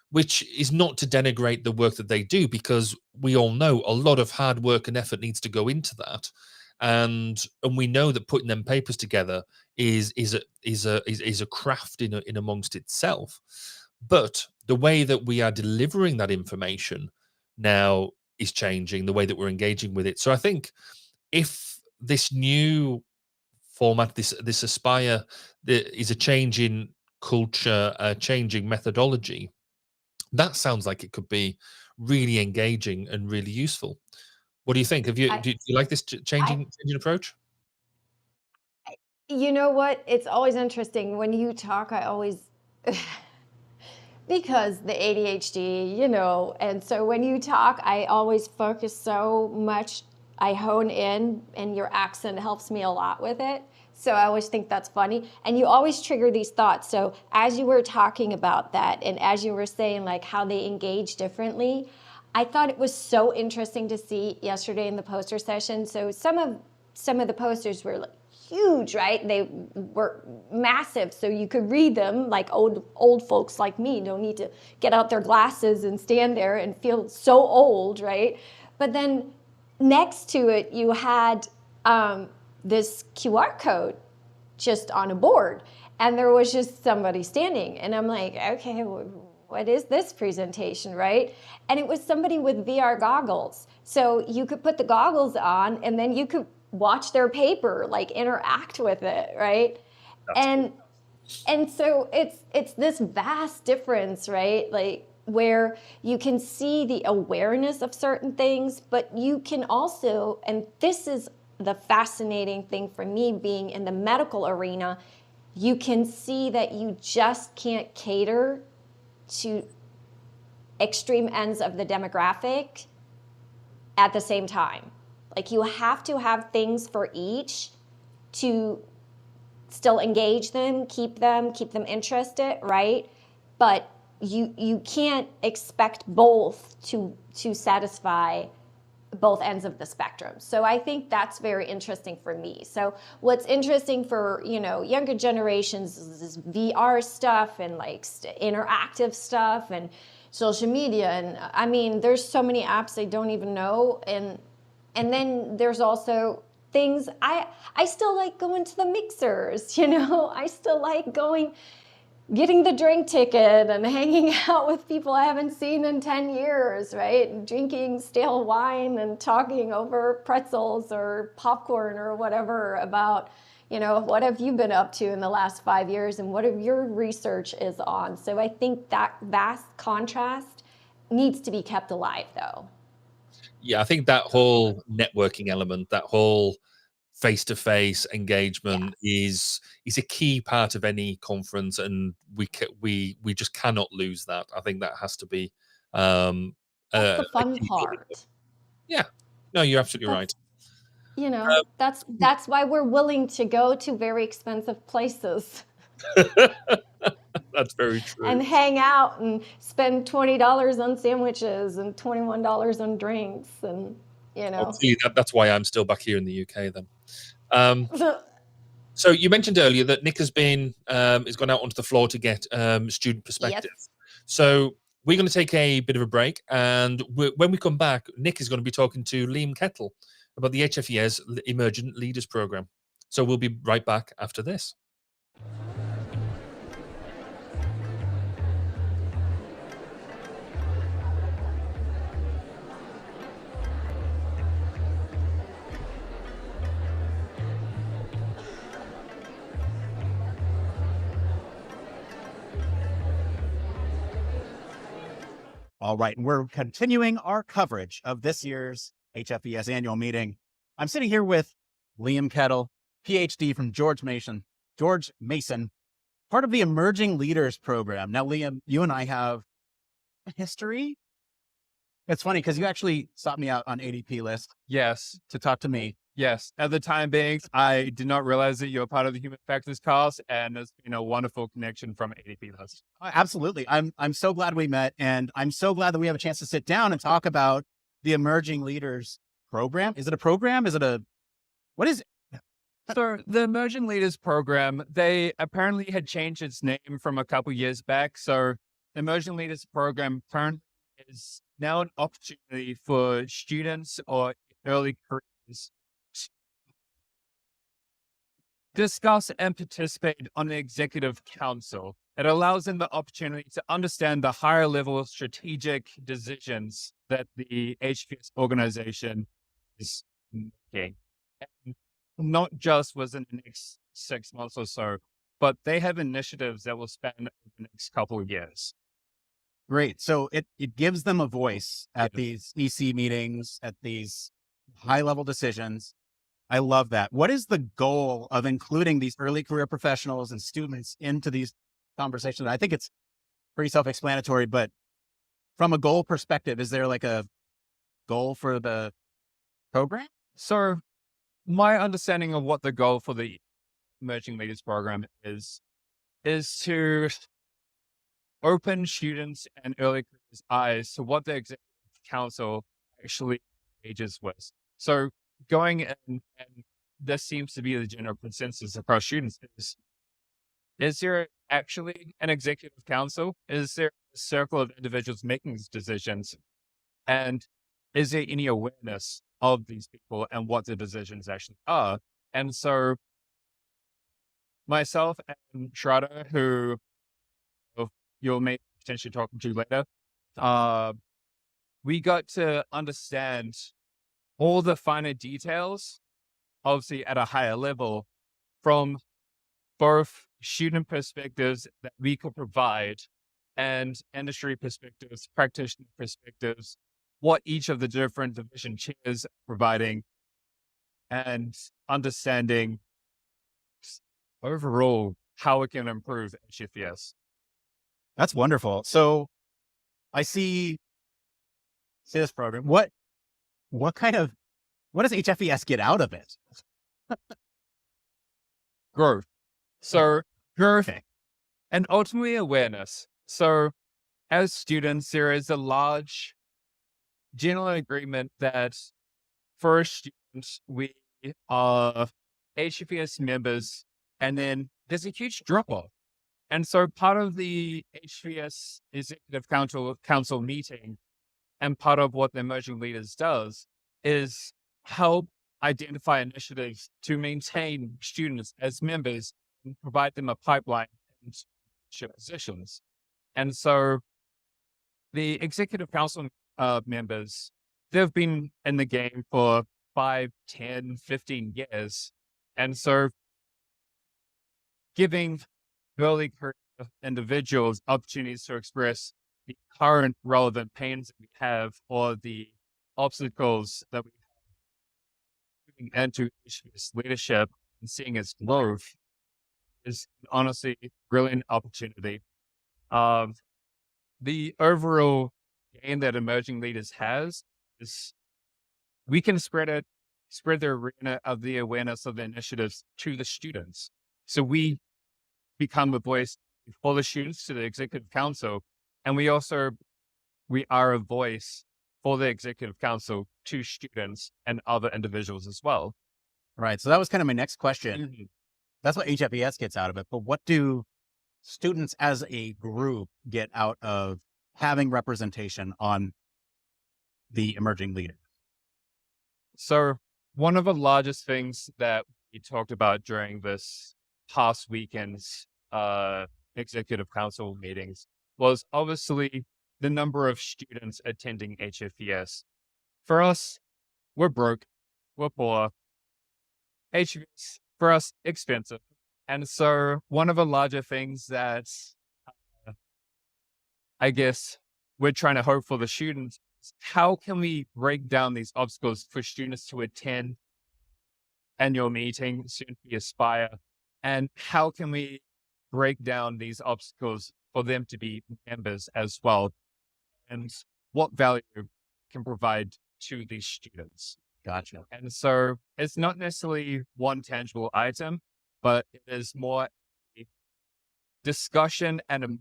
Which is not to denigrate the work that they do, because we all know a lot of hard work and effort needs to go into that, and we know that putting them papers together is a craft in amongst itself. But the way that we are delivering that information now is changing, the way that we're engaging with it. So I think if this new format, this Aspire, there is a change in culture, a changing methodology, that sounds like it could be really engaging and really useful. What do you think? Do you like this changing approach? You know what? It's always interesting when you talk. I always because the ADHD, and so when you talk, I always focus so much. I hone in, and your accent helps me a lot with it. So I always think that's funny. And you always trigger these thoughts. So as you were talking about that, and as you were saying like how they engage differently, I thought it was so interesting to see yesterday in the poster session. So some of the posters were like huge, right? They were massive, so you could read them like old folks like me don't need to get out their glasses and stand there and feel so old, right? But then next to it, you had this QR code just on a board, and there was just somebody standing, and I'm like, okay, what is this presentation, right? And it was somebody with VR goggles, so you could put the goggles on, and then you could watch their paper, like interact with it, right? That's cool. And so it's this vast difference, right? Like where you can see the awareness of certain things, but you can also, and this is the fascinating thing for me being in the medical arena, you can see that you just can't cater to extreme ends of the demographic at the same time. Like you have to have things for each to still engage them, keep them interested, right? But you can't expect both to satisfy both ends of the spectrum. So I think that's very interesting for me. So what's interesting for, younger generations is VR stuff and like interactive stuff and social media. And I mean, there's so many apps I don't even know. And then there's also things, I still like going to the mixers, I still like getting the drink ticket and hanging out with people I haven't seen in 10 years, right? And drinking stale wine and talking over pretzels or popcorn or whatever about, what have you been up to in the last 5 years and what of your research is on. So I think that vast contrast needs to be kept alive though. Yeah, I think that whole networking element, that whole face-to-face engagement is a key part of any conference, and we just cannot lose that. I think that has to be that's the fun part. Yeah, no, you're absolutely right. That's why we're willing to go to very expensive places. That's very true. And hang out and spend $20 on sandwiches and $21 on drinks, and that's why I'm still back here in the UK then. So you mentioned earlier that Nick has gone out onto the floor to get student perspective. Yes. So we're going to take a bit of a break, and when we come back, Nick is going to be talking to Liam Kettle about the HFES Emergent Leaders Program. So we'll be right back after this. All right, and we're continuing our coverage of this year's HFES annual meeting. I'm sitting here with Liam Kettle, PhD from George Mason, part of the Emerging Leaders Program. Now, Liam, you and I have a history. It's funny because you actually sought me out on ADP list. Yes. To talk to me. Yes. At the time being, I did not realize that you were part of the human factors cast, and it's been a wonderful connection from ADP list. Absolutely. I'm so glad we met, and I'm so glad that we have a chance to sit down and talk about the Emerging Leaders Program. Is it a program? What is it? So the Emerging Leaders Program, they apparently had changed its name from a couple years back. So the Emerging Leaders Program currently is now an opportunity for students or early careers to discuss and participate on the executive council. It allows them the opportunity to understand the higher level strategic decisions that the HFES organization is making. And not just within the next 6 months or so, but they have initiatives that will span over the next couple of years. Great. So it gives them a voice at these EC meetings, at these high level decisions. I love that. What is the goal of including these early career professionals and students into these conversations? I think it's pretty self-explanatory, but from a goal perspective, is there like a goal for the program? So my understanding of what the goal for the Emerging Leaders Program is to open students and early careers' eyes to what the executive council actually engages with. So going in, and this seems to be the general consensus across students, is there actually an executive council? Is there a circle of individuals making these decisions? And is there any awareness of these people and what the decisions actually are? And so myself and Shraddha, who you'll may potentially talk to later, we got to understand all the finer details, obviously at a higher level, from both student perspectives that we could provide and industry perspectives, practitioner perspectives, what each of the different division chairs are providing, and understanding overall how it can improve HFES. That's wonderful. So I see this program. What does HFES get out of it? Growth. So growth and ultimately awareness. So as students, there is a large general agreement that for students, we are HFES members, and then there's a huge drop-off. And so part of the HFES Executive Council meeting and part of what the Emerging Leaders does is help identify initiatives to maintain students as members and provide them a pipeline and positions. And so the Executive Council members, they've been in the game for 5, 10, 15 years. And so giving early career individuals opportunities to express the current relevant pains that we have or the obstacles that we have moving into HFES leadership and seeing its growth is honestly a brilliant opportunity. The overall gain that Emerging Leaders has is we can spread the arena of the awareness of the initiatives to the students. So we become a voice for the students to the Executive Council, and we are a voice for the Executive Council to students and other individuals as well. Right. So that was kind of my next question. Mm-hmm. That's what HFES gets out of it. But what do students as a group get out of having representation on the Emerging Leaders? So one of the largest things that we talked about during this past weekend's Executive Council meetings was obviously the number of students attending HFES. For us, we're broke, we're poor. HFES, for us, expensive. And so one of the larger things that I guess we're trying to hope for the students. How can we break down these obstacles for students to attend annual meeting, soon to be Aspire? And how can we break down these obstacles for them to be members as well? And what value can provide to these students? Gotcha. And so it's not necessarily one tangible item, but it is more a discussion and a move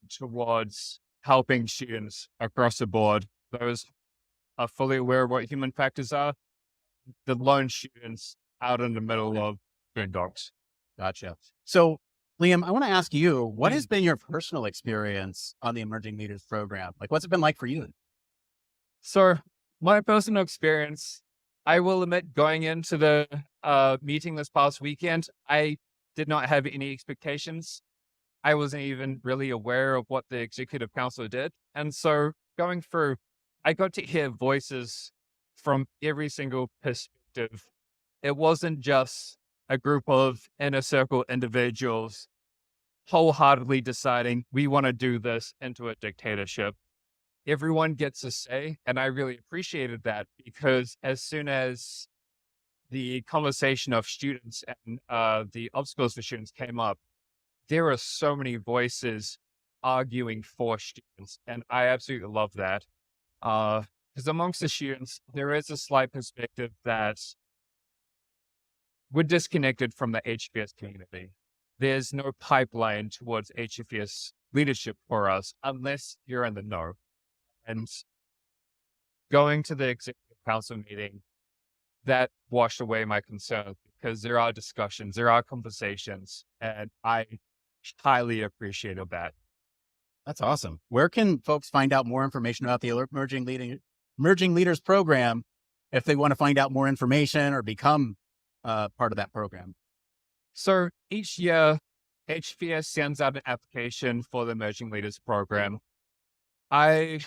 towards helping students across the board. Those are fully aware of what human factors are. The lone students out in the middle of boondocks. Gotcha. So, Liam, I want to ask you, what has been your personal experience on the Emerging Leaders Program? Like, what's it been like for you? So, my personal experience, I will admit, going into the meeting this past weekend, I did not have any expectations. I wasn't even really aware of what the executive council did. And so going through, I got to hear voices from every single perspective. It wasn't just a group of inner circle individuals wholeheartedly deciding we want to do this into a dictatorship. Everyone gets a say, and I really appreciated that, because as soon as the conversation of students and the obstacles for students came up, there are so many voices arguing for students, and I absolutely love that. Because amongst the students, there is a slight perspective that we're disconnected from the HFES community. There's no pipeline towards HFES leadership for us unless you're in the know. And going to the executive council meeting, that washed away my concerns, because there are discussions, there are conversations, and I highly appreciated that. That's awesome. Where can folks find out more information about the Emerging Leaders Program if they want to find out more information or become part of that program? So each year, HFES sends out an application for the Emerging Leaders Program. I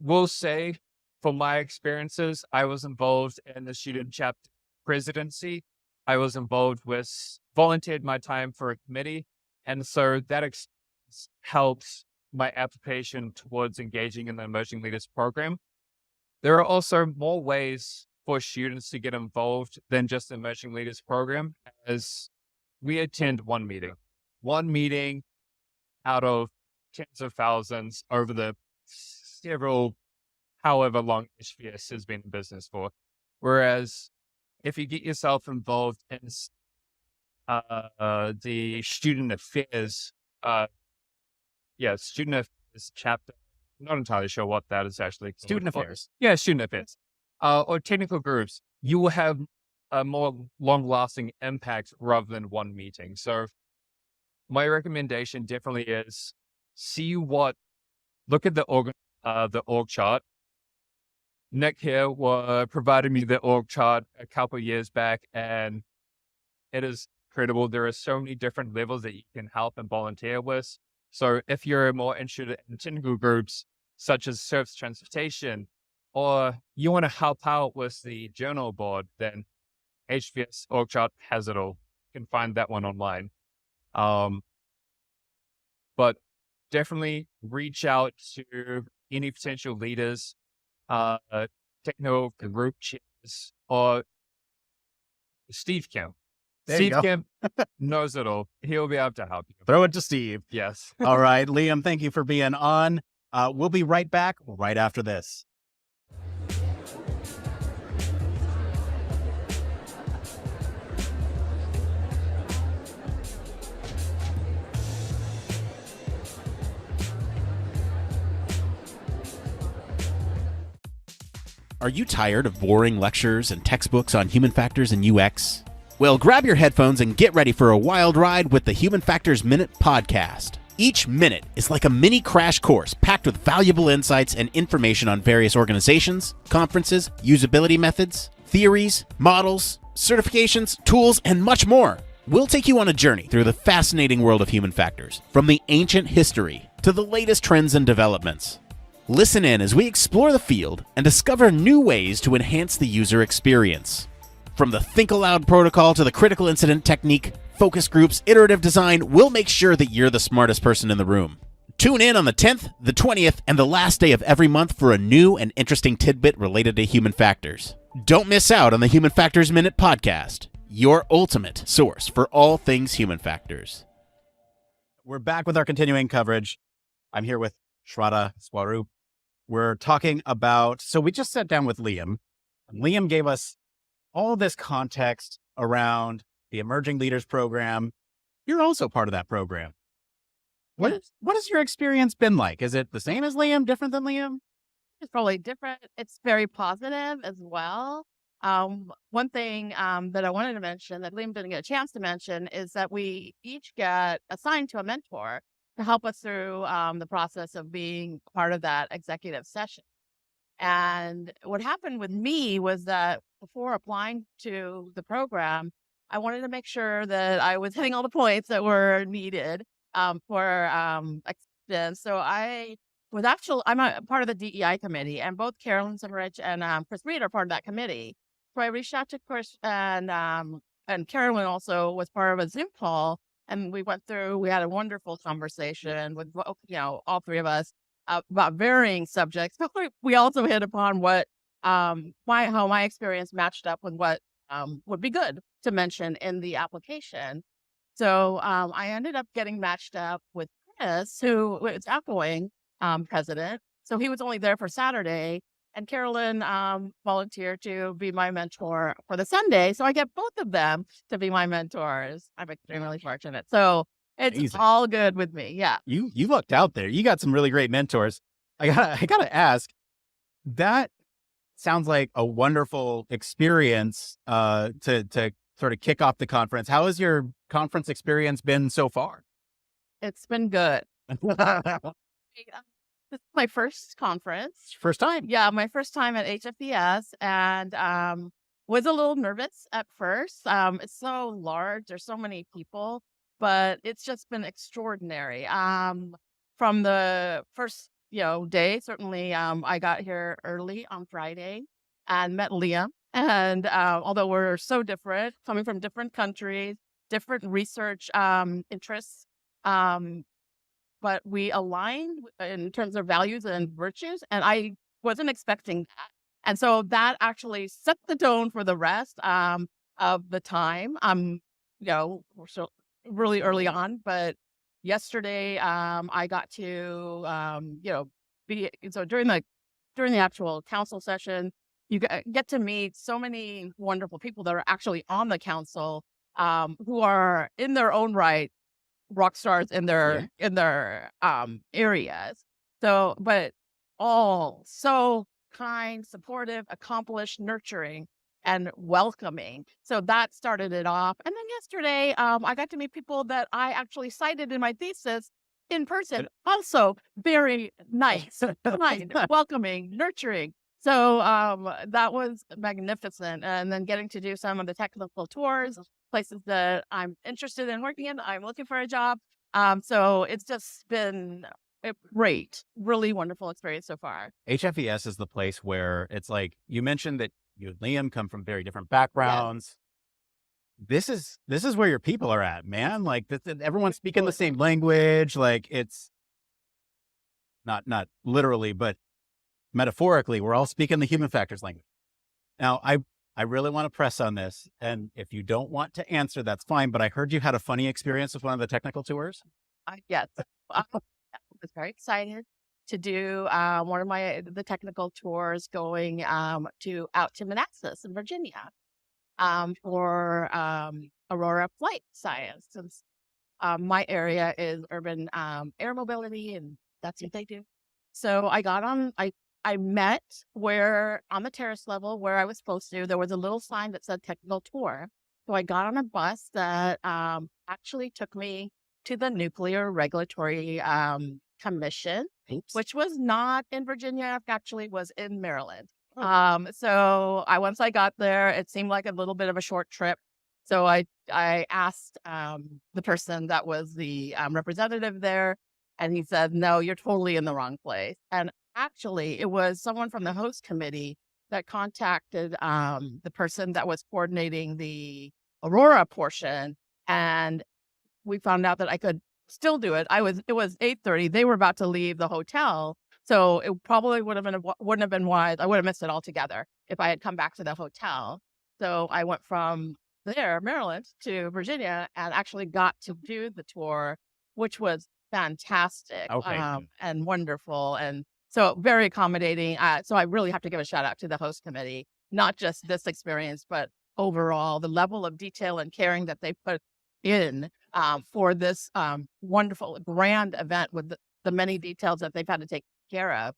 will say, from my experiences, I was involved in the student chapter presidency. I was involved with, volunteered my time for a committee. And so that experience helps my application towards engaging in the Emerging Leaders Program. There are also more ways for students to get involved than just the Emerging Leaders Program, as we attend one meeting out of tens of thousands over the several, however long HFES has been in business for. Whereas if you get yourself involved in the student affairs, student affairs chapter, I'm not entirely sure what that is actually. Student affairs. Yeah, student affairs. Or technical groups, you will have a more long-lasting impact rather than one meeting. So my recommendation definitely is look at the org chart. Nick here provided me the org chart a couple of years back, and it is incredible. There are so many different levels that you can help and volunteer with. So if you're more interested in technical groups such as service transportation, or you want to help out with the journal board, then HFES org chart has it all. You can find that one online. But definitely reach out to any potential leaders, technical group chairs, or Steve Kemp. Steve Kemp knows it all. He'll be able to help you. Throw it to Steve. Yes. All right, Liam, thank you for being on. We'll be right back right after this. Are you tired of boring lectures and textbooks on human factors and UX? Well, grab your headphones and get ready for a wild ride with the Human Factors Minute podcast. Each minute is like a mini crash course packed with valuable insights and information on various organizations, conferences, usability methods, theories, models, certifications, tools, and much more. We'll take you on a journey through the fascinating world of human factors, from the ancient history to the latest trends and developments. Listen in as we explore the field and discover new ways to enhance the user experience. From the Think Aloud protocol to the critical incident technique, focus groups, iterative design, we'll make sure that you're the smartest person in the room. Tune in on the 10th, the 20th, and the last day of every month for a new and interesting tidbit related to human factors. Don't miss out on the Human Factors Minute podcast, your ultimate source for all things human factors. We're back with our continuing coverage. I'm here with Shraddha Swaroop. We're talking about, so we just sat down with Liam. Liam gave us all this context around the Emerging Leaders Program. You're also part of that program. What has your experience been like? Is it the same as Liam, different than Liam? It's probably different. It's very positive as well. One thing that I wanted to mention that Liam didn't get a chance to mention is that we each get assigned to a mentor to help us through the process of being part of that executive session. And what happened with me was that before applying to the program, I wanted to make sure that I was hitting all the points that were needed for acceptance. So I'm a part of the DEI committee, and both Carolyn Simmerich and Chris Reed are part of that committee. So I reached out to Chris, and Carolyn also was part of a Zoom call, and we had a wonderful conversation with, all three of us about varying subjects. But we also hit upon how my experience matched up with what would be good to mention in the application. So I ended up getting matched up with Chris, who was outgoing president. So he was only there for Saturday, and Carolyn volunteered to be my mentor for the Sunday. So I get both of them to be my mentors. I'm extremely fortunate. So it's Amazing. all good with me. Yeah. You looked out there. You got some really great mentors. I gotta ask, that sounds like a wonderful experience to sort of kick off the conference. How has your conference experience been so far? It's been good. This is my first conference. First time? Yeah, my first time at HFES, and was a little nervous at first. It's so large. There's so many people, but it's just been extraordinary. From the first day, certainly I got here early on Friday and met Liam. And although we're so different, coming from different countries, different research interests, but we aligned in terms of values and virtues, and I wasn't expecting that. And so that actually set the tone for the rest of the time. We're still really early on, but yesterday I got to during the actual council session, you get to meet so many wonderful people that are actually on the council who are in their own right rock stars in their areas. So, but all so kind, supportive, accomplished, nurturing, and welcoming. So that started it off. And then yesterday, I got to meet people that I actually cited in my thesis in person. Also very nice, kind, welcoming, nurturing. So that was magnificent. And then getting to do some of the technical tours, places that I'm interested in working in. I'm looking for a job. So it's just been a great, really wonderful experience so far. HFES is the place where it's like, you mentioned that you and Liam come from very different backgrounds. Yes. This is where your people are at, man. Like everyone's speaking the same language. Like it's not literally, but metaphorically, we're all speaking the human factors language. Now, I really want to press on this, and if you don't want to answer, that's fine, but I heard you had a funny experience with one of the technical tours? Yes. I was very excited to do one of the technical tours going out to Manassas in Virginia for Aurora Flight Science. Since my area is urban air mobility, and that's what they do. So I met where on the terrace level where I was supposed to, there was a little sign that said technical tour. So I got on a bus that actually took me to the Nuclear Regulatory Commission, which was not in Virginia, actually was in Maryland. So once I got there, it seemed like a little bit of a short trip. So I asked the person that was the representative there, and he said, "No, you're totally in the wrong place." And actually, it was someone from the host committee that contacted the person that was coordinating the Aurora portion, and we found out that I could still do it. It was 8:30. They were about to leave the hotel. So it probably wouldn't have been wise. I would have missed it altogether if I had come back to the hotel. So I went from there, Maryland, to Virginia, and actually got to do the tour, which was fantastic. Okay. And wonderful. And so very accommodating. So I really have to give a shout out to the host committee, not just this experience, but overall, the level of detail and caring that they put in for this wonderful, grand event with the many details that they've had to take care of.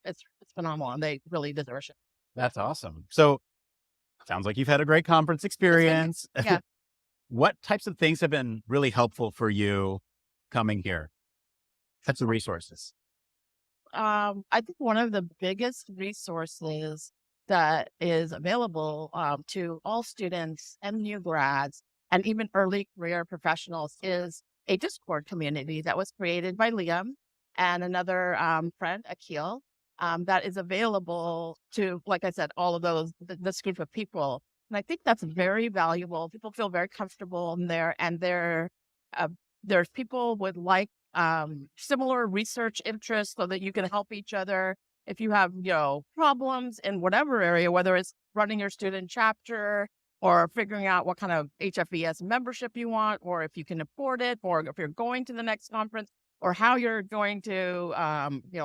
It's phenomenal, and they really deserve it. That's awesome. So sounds like you've had a great conference experience. Yeah. What types of things have been really helpful for you coming here? Types of resources. I think one of the biggest resources that is available to all students and new grads and even early career professionals is a Discord community that was created by Liam and another friend, Akil, that is available to, like I said, all of this group of people. And I think that's very valuable. People feel very comfortable in there, and there's people with similar research interests so that you can help each other. If you have, problems in whatever area, whether it's running your student chapter or figuring out what kind of HFES membership you want, or if you can afford it, or if you're going to the next conference, or how you're going to,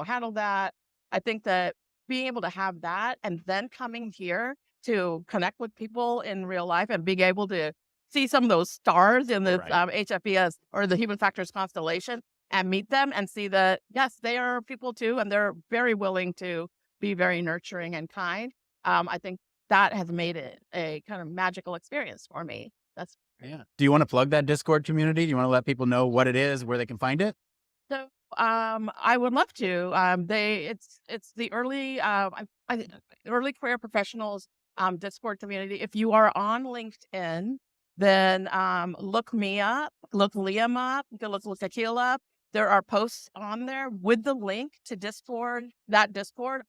handle that. I think that being able to have that and then coming here to connect with people in real life and being able to see some of those stars in this HFES or the human factors constellation and meet them and see that, yes, they are people too, and they're very willing to be very nurturing and kind. I think that has made it a kind of magical experience for me. Do you want to plug that Discord community? Do you want to let people know what it is, where they can find it? So I would love to. It's the early career professionals Discord community. If you are on LinkedIn, then look me up, look Liam up, you can look Akil up. There are posts on there with the link to Discord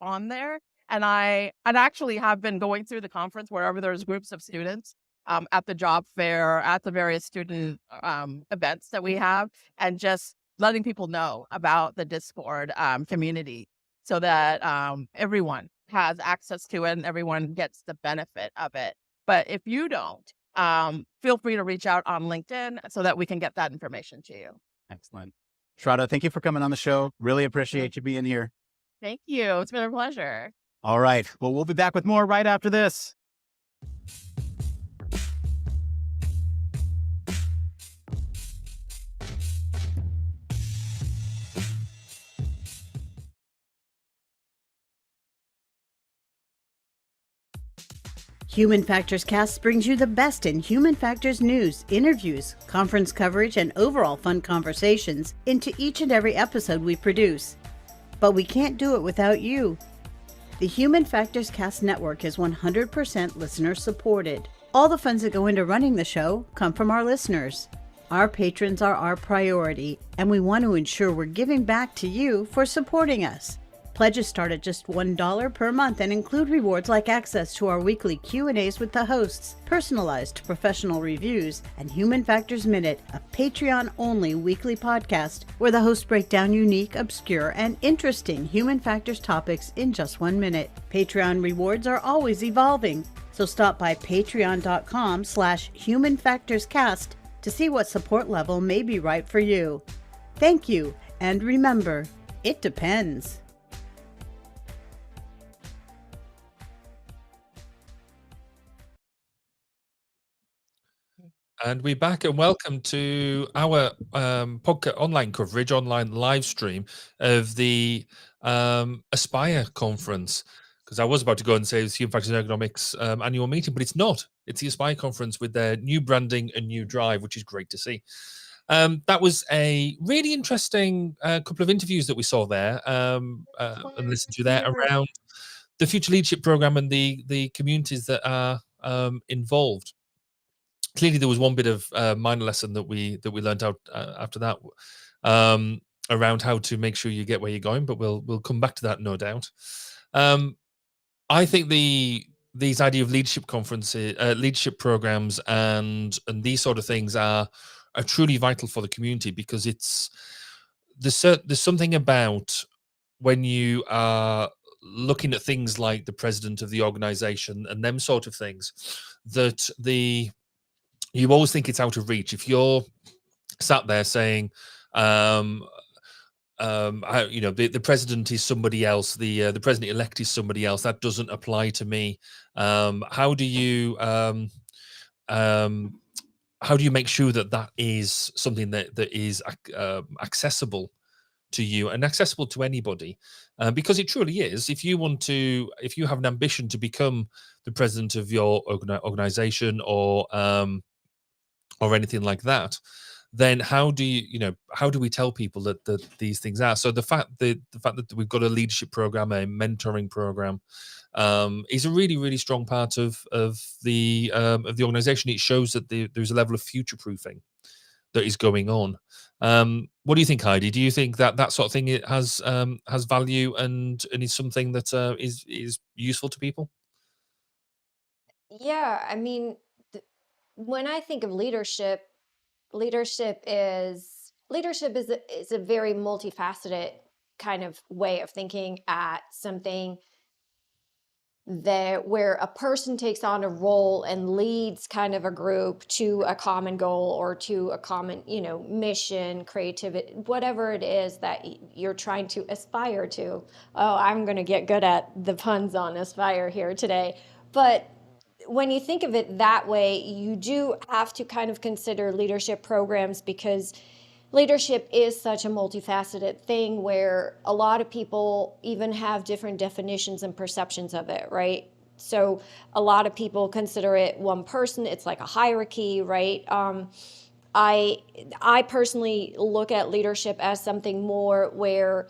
on there. And I actually have been going through the conference wherever there's groups of students at the job fair, at the various student events that we have, and just letting people know about the Discord community so that everyone has access to it and everyone gets the benefit of it. But if you don't, feel free to reach out on LinkedIn so that we can get that information to you. Excellent. Shraddha, thank you for coming on the show. Really appreciate you being here. Thank you. It's been a pleasure. All right. Well, we'll be back with more right after this. Human Factors Cast brings you the best in human factors news, interviews, conference coverage, and overall fun conversations into each and every episode we produce. But we can't do it without you. The Human Factors Cast network is 100% listener supported. All the funds that go into running the show come from our listeners. Our patrons are our priority, and we want to ensure we're giving back to you for supporting us. Pledges start at just $1 per month and include rewards like access to our weekly Q&As with the hosts, personalized professional reviews, and Human Factors Minute, a Patreon-only weekly podcast where the hosts break down unique, obscure, and interesting human factors topics in just 1 minute. Patreon rewards are always evolving, so stop by patreon.com/humanfactorscast to see what support level may be right for you. Thank you, and remember, it depends. And we're back, and welcome to our podcast online live stream of the Aspire conference. Because I was about to go and say it's Human Factors and Ergonomics annual meeting, but it's not. It's the Aspire conference with their new branding and new drive, which is great to see. That was a really interesting couple of interviews that we saw there and listened to there around the Future Leadership Program and the communities that are involved. Clearly, there was one bit of minor lesson that we learned out after that around how to make sure you get where you're going, but we'll come back to that, no doubt. I think these idea of leadership conferences, leadership programs, and these sort of things are are truly vital for the community, because there's something about when you are looking at things like the president of the organization and them sort of things, that you always think it's out of reach. If you're sat there saying, the president is somebody else, the president elect is somebody else, that doesn't apply to me. How do you make sure that that is something that is accessible to you and accessible to anybody? Because it truly is. If you have an ambition to become the president of your organization or anything like that, then how do we tell people that these things are? So the fact that we've got a leadership program, a mentoring program, is a really, really strong part of the organization. It shows that there's a level of future proofing that is going on. What do you think, Heidi? Do you think that sort of thing has value and is something that is useful to people? Yeah, I mean, when I think of leadership, leadership is a very multifaceted kind of way of thinking at something where a person takes on a role and leads kind of a group to a common goal or to a common, mission, creativity, whatever it is that you're trying to aspire to. Oh, I'm going to get good at the puns on aspire here today. But when you think of it that way, you do have to kind of consider leadership programs, because leadership is such a multifaceted thing where a lot of people even have different definitions and perceptions of it, right? So a lot of people consider it one person. It's like a hierarchy, right? I personally look at leadership as something more where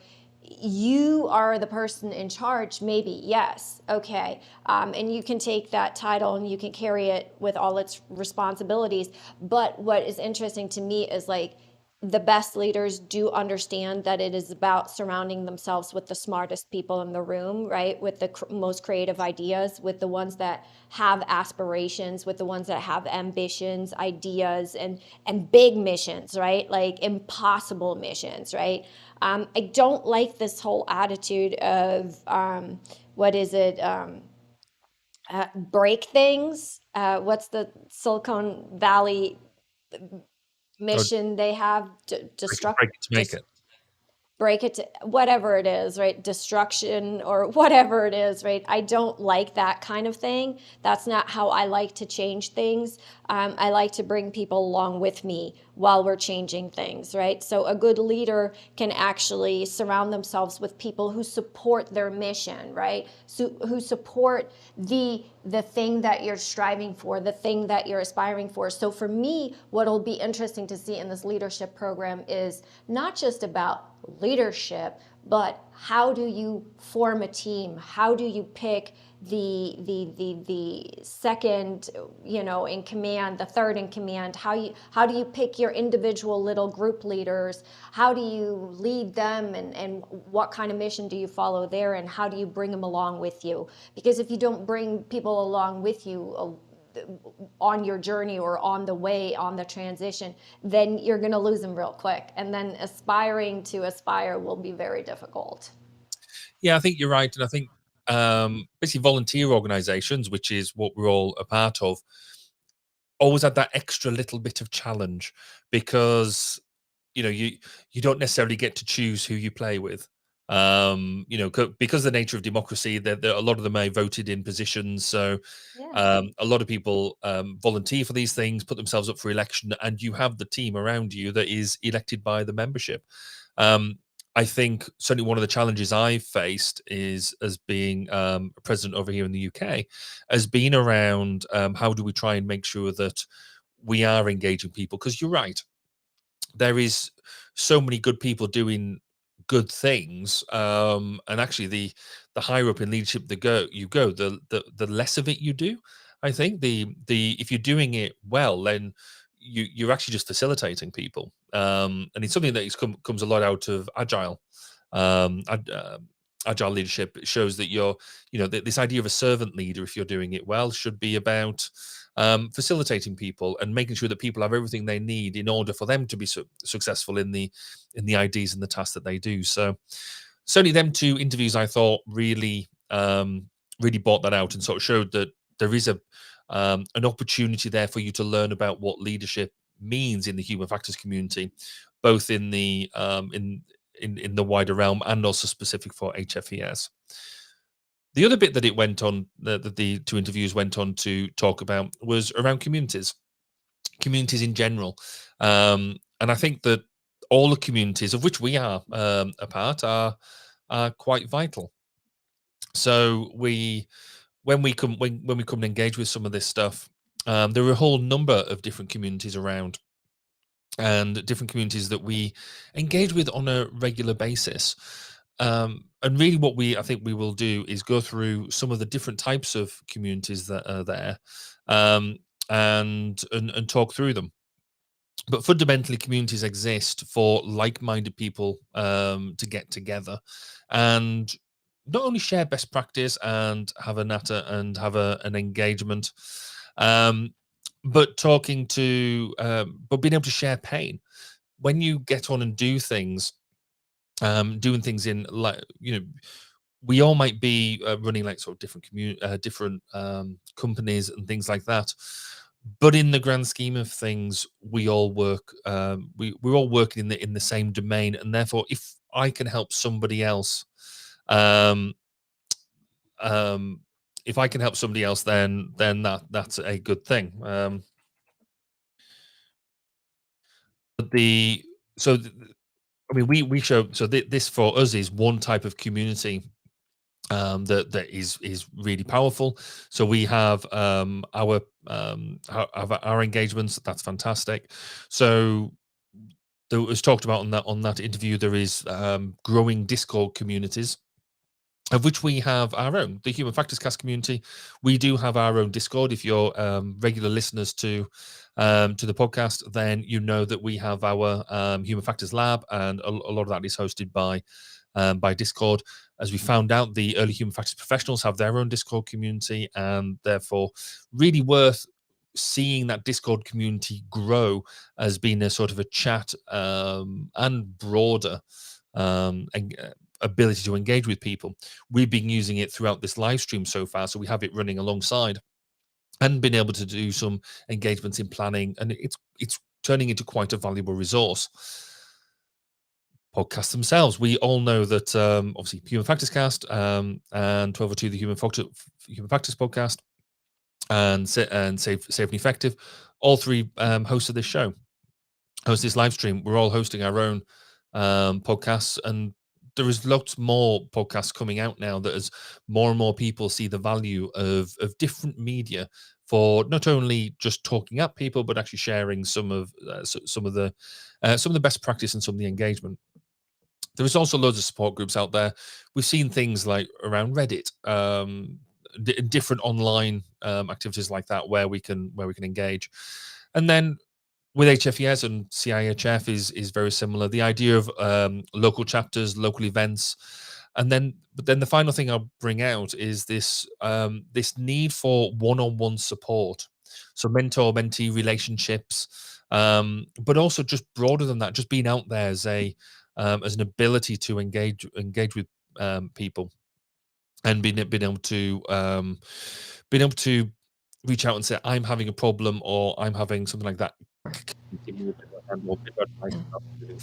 you are the person in charge, maybe, yes, okay, and you can take that title and you can carry it with all its responsibilities. But what is interesting to me is like, the best leaders do understand that it is about surrounding themselves with the smartest people in the room, right? With the most creative ideas, with the ones that have aspirations, with the ones that have ambitions, ideas, and big missions, right? Like impossible missions, right? I don't like this whole attitude of, break things. What's the Silicon Valley mission they have? Break it to whatever it is, right? Destruction or whatever it is, right? I don't like that kind of thing. That's not how I like to change things. I like to bring people along with me while we're changing things, right? So a good leader can actually surround themselves with people who support their mission, right? So who support the thing that you're striving for, the thing that you're aspiring for. So for me, what'll be interesting to see in this leadership program is not just about leadership, but how do you form a team? How do you pick the second, in command, the third in command? How do you pick your individual little group leaders? How do you lead them, and what kind of mission do you follow there, and how do you bring them along with you? Because if you don't bring people along with you on your journey or on the way, on the transition, then you're going to lose them real quick. And then aspiring to aspire will be very difficult. Yeah, I think you're right. And I think basically volunteer organizations, which is what we're all a part of, always had that extra little bit of challenge, because you don't necessarily get to choose who you play with. Because of the nature of democracy, that a lot of them are voted in positions. So a lot of people volunteer for these things, put themselves up for election, and you have the team around you that is elected by the membership. I think certainly one of the challenges I've faced is, as being a president over here in the UK, has been around how do we try and make sure that we are engaging people? Because you're right, there is so many good people doing good things, and actually the higher up in leadership you go, the less of it you do. I think if you're doing it well, then you're actually just facilitating people, and it's something that comes a lot out of agile. agile leadership. It shows that you're, this idea of a servant leader, if you're doing it well, should be about facilitating people and making sure that people have everything they need in order for them to be successful in the ideas and the tasks that they do. So certainly them two interviews, I thought, really brought that out and sort of showed that there is an opportunity there for you to learn about what leadership means in the human factors community, both in the in the wider realm and also specific for HFES. The other bit that it went on, that the two interviews went on to talk about, was around communities in general. And I think that all the communities of which we are a part are quite vital. So when we come and engage with some of this stuff, there are a whole number of different communities around, and different communities that we engage with on a regular basis. And really what I think we will do is go through some of the different types of communities that are there, and talk through them. But fundamentally, communities exist for like-minded people to get together and not only share best practice and have a natter and have an engagement, but being able to share pain. When you get on and do things, doing things in, like, we all might be running like sort of different companies and things like that, but in the grand scheme of things, we all work. We're all working in the same domain, and therefore, if I can help somebody else, if I can help somebody else, then that's a good thing. We show, so this for us is one type of community that is really powerful. So we have our engagements. That's fantastic. So there was talked about on that interview, there is growing Discord communities, of which we have our own, the Human Factors Cast community. We do have our own Discord. If you're regular listeners to the podcast, then you know that we have our Human Factors Lab, and a lot of that is hosted by Discord. As we found out, the early human factors professionals have their own Discord community, and therefore really worth seeing that Discord community grow as being a sort of a chat and broader ability to engage with people. We've been using it throughout this live stream so far, so we have it running alongside and been able to do some engagements in planning, and it's turning into quite a valuable resource. Podcasts themselves, we all know that obviously Human Factors Cast and 1202, the Human Factors podcast, and Safe and Effective, all three hosts of this show, host this live stream. We're all hosting our own podcasts, and there is lots more podcasts coming out now, that as more and more people see the value of different media for not only just talking at people, but actually sharing some of the best practice and some of the engagement. There is also loads of support groups out there. We've seen things like around Reddit, different online activities like that where we can engage. And then with HFES and CIHF is very similar. The idea of local chapters, local events, but then the final thing I'll bring out is this need for one-on-one support, so mentor-mentee relationships, but also just broader than that, just being out there as an ability to engage with people, and being able to reach out and say, I'm having a problem, or I'm having something like that. Moving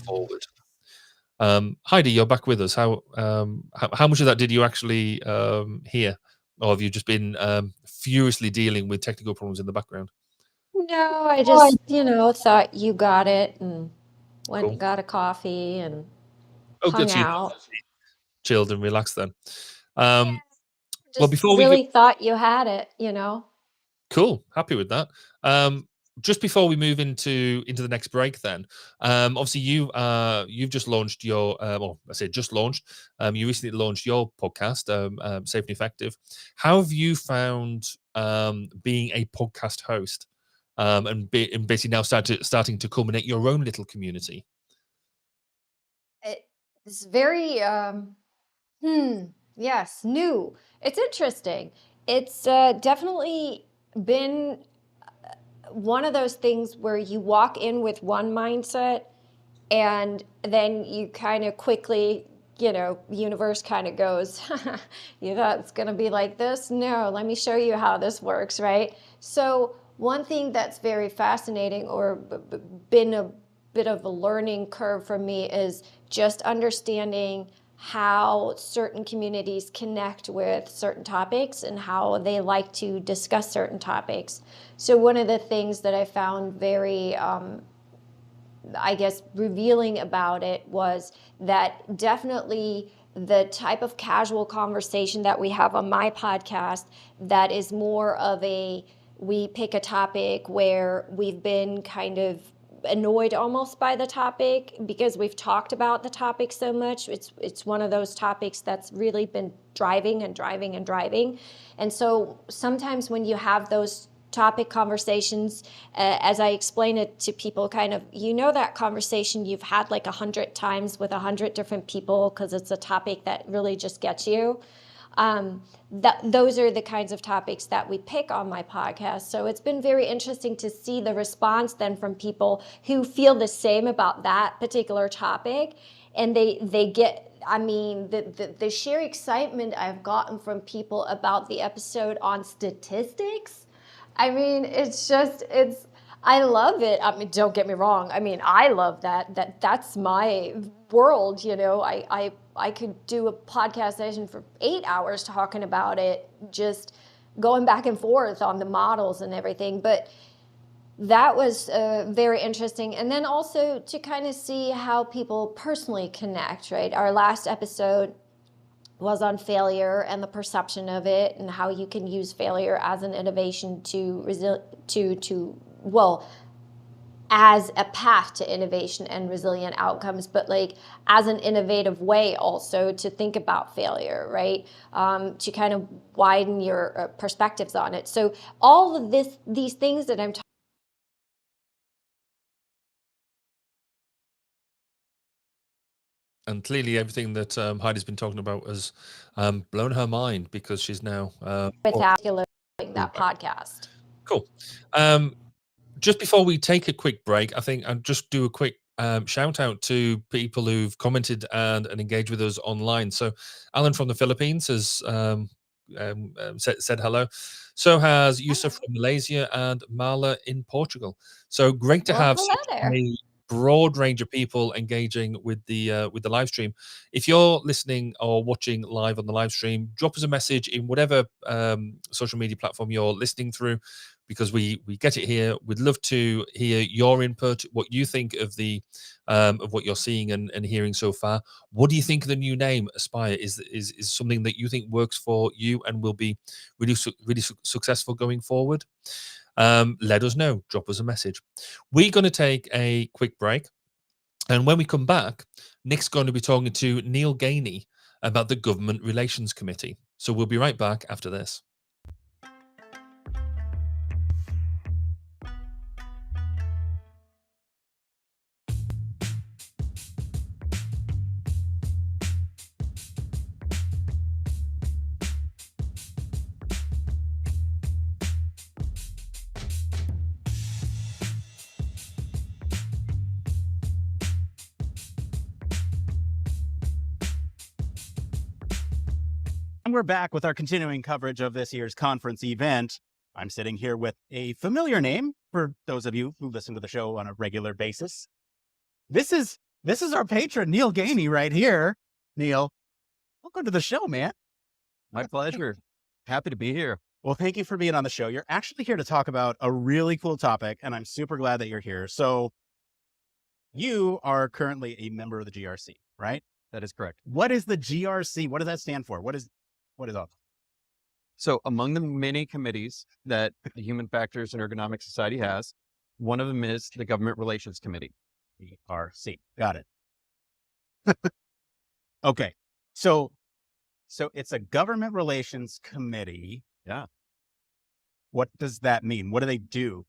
forward. Heidi, you're back with us. How much of that did you actually hear, or have you just been furiously dealing with technical problems in the background? No, I just, thought you got it and went Cool. and got a coffee and Oh, hung good. So out. Chilled and relaxed then. Just before really we thought you had it, Cool. Happy with that. Just before we move into the next break, then, obviously you've just launched your, well, I say just launched. You recently launched your podcast, Safe and Effective. How have you found being a podcast host, and basically now starting to culminate your own little community? It's very Yes, new. It's interesting. It's definitely been one of those things where you walk in with one mindset and then you kind of quickly, universe kind of goes, you thought it's going to be like this? No, let me show you how this works, right? So one thing that's very fascinating or been a bit of a learning curve for me is just understanding how certain communities connect with certain topics and how they like to discuss certain topics. So one of the things that I found very I guess, revealing about it was that definitely the type of casual conversation that we have on my podcast that is more of we pick a topic where we've been kind of annoyed almost by the topic because we've talked about the topic so much. It's one of those topics that's really been driving and driving and driving. And so sometimes when you have those topic conversations, as I explain it to people, kind of, that conversation you've had like 100 times with 100 different people because it's a topic that really just gets you. Those are the kinds of topics that we pick on my podcast. So it's been very interesting to see the response then from people who feel the same about that particular topic. And they get, the sheer excitement I've gotten from people about the episode on statistics. I love it. Don't get me wrong. I love that's my world, I could do a podcast session for 8 hours talking about it, just going back and forth on the models and everything. But that was very interesting. And then also to kind of see how people personally connect, right? Our last episode was on failure and the perception of it and how you can use failure as an innovation as a path to innovation and resilient outcomes, but like as an innovative way also to think about failure, right? To kind of widen your perspectives on it. So all of these things that I'm talking And clearly, everything that Heidi's been talking about has blown her mind because she's now without that podcast. Cool. Just before we take a quick break, I think I'll just do a quick shout out to people who've commented and engaged with us online. So Alan from the Philippines has said hello. So has Yusuf from Malaysia and Marla in Portugal. So great to have such a broad range of people engaging with the live stream. If you're listening or watching live on the live stream, drop us a message in whatever social media platform you're listening through, because we get it here. We'd love to hear your input, what you think of the of what you're seeing and hearing so far. What do you think of the new name Aspire? Is something that you think works for you and will be really successful going forward? Let us know. Drop us a message. We're going to take a quick break, and when we come back, Nick's going to be talking to Neil Gainey about the Government Relations Committee. So we'll be right back after this. And we're back with our continuing coverage of this year's conference event. I'm sitting here with a familiar name for those of you who listen to the show on a regular basis. This is our patron, Neil Gainey, right here. Neil, welcome to the show, man. My pleasure. Happy to be here. Well, thank you for being on the show. You're actually here to talk about a really cool topic, and I'm super glad that you're here. So you are currently a member of the GRC, right? That is correct. What is the GRC? What does that stand for? What is up? So among the many committees that the Human Factors and Ergonomics Society has, one of them is the Government Relations Committee. GRC. Got it. Okay. So it's a Government Relations Committee. Yeah. What does that mean? What do they do?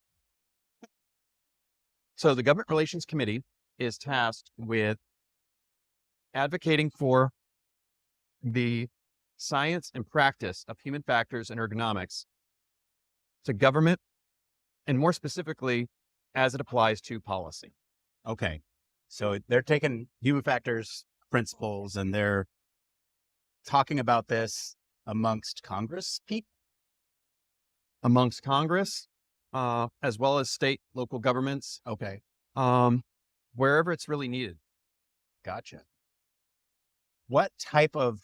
So the Government Relations Committee is tasked with advocating for the science and practice of human factors and ergonomics to government, and more specifically, as it applies to policy. Okay. So they're taking human factors principles and they're talking about this amongst Congress people? Amongst Congress, as well as state, local governments. Okay. Wherever it's really needed. Gotcha. What type of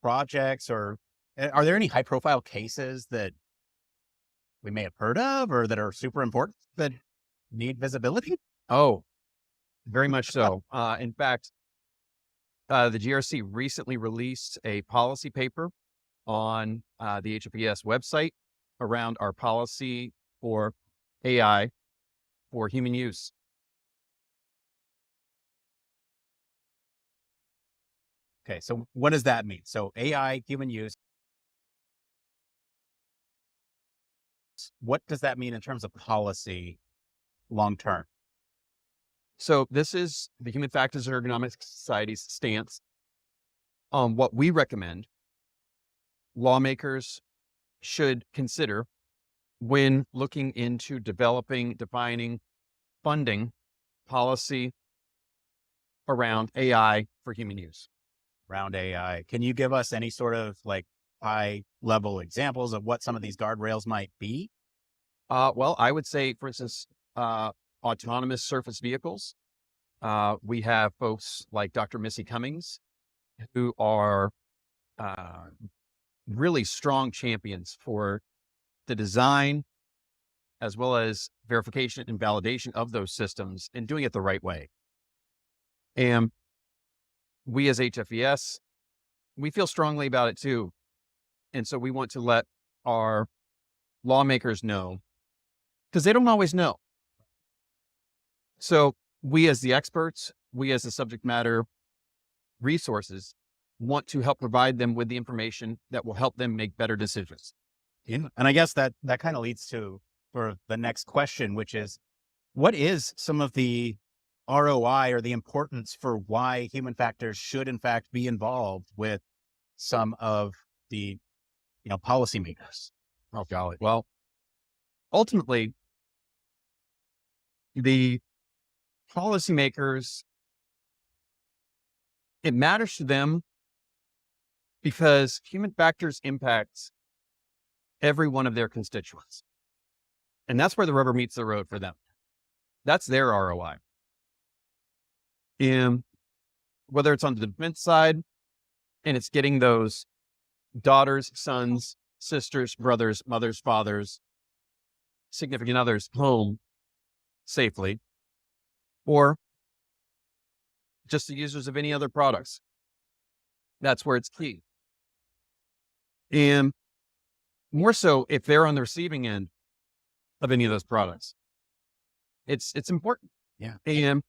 projects, or are there any high profile cases that we may have heard of or that are super important that need visibility? Oh, very much so. In fact, the GRC recently released a policy paper on the HFES website around our policy for AI for human use. Okay, so what does that mean? So AI, human use. What does that mean in terms of policy long term? So this is the Human Factors and Ergonomics Society's stance on what we recommend lawmakers should consider when looking into developing, defining, funding policy around AI for human use. Around AI. Can you give us any sort of like high level examples of what some of these guardrails might be? Well, I would say, for instance, autonomous surface vehicles. We have folks like Dr. Missy Cummings, who are really strong champions for the design as well as verification and validation of those systems and doing it the right way. And we as HFES, we feel strongly about it too. And so we want to let our lawmakers know, because they don't always know. So we as the experts, we as the subject matter resources, want to help provide them with the information that will help them make better decisions. Yeah. And I guess that kind of leads to for the next question, which is, what is some of the ROI or the importance for why human factors should in fact be involved with some of the, policymakers? Oh, golly. Well, ultimately, the policymakers, it matters to them because human factors impacts every one of their constituents. And that's where the rubber meets the road for them. That's their ROI. And whether it's on the defense side and it's getting those daughters, sons, sisters, brothers, mothers, fathers, significant others home safely, or just the users of any other products. That's where it's key. And more so if they're on the receiving end of any of those products. It's important. Yeah. And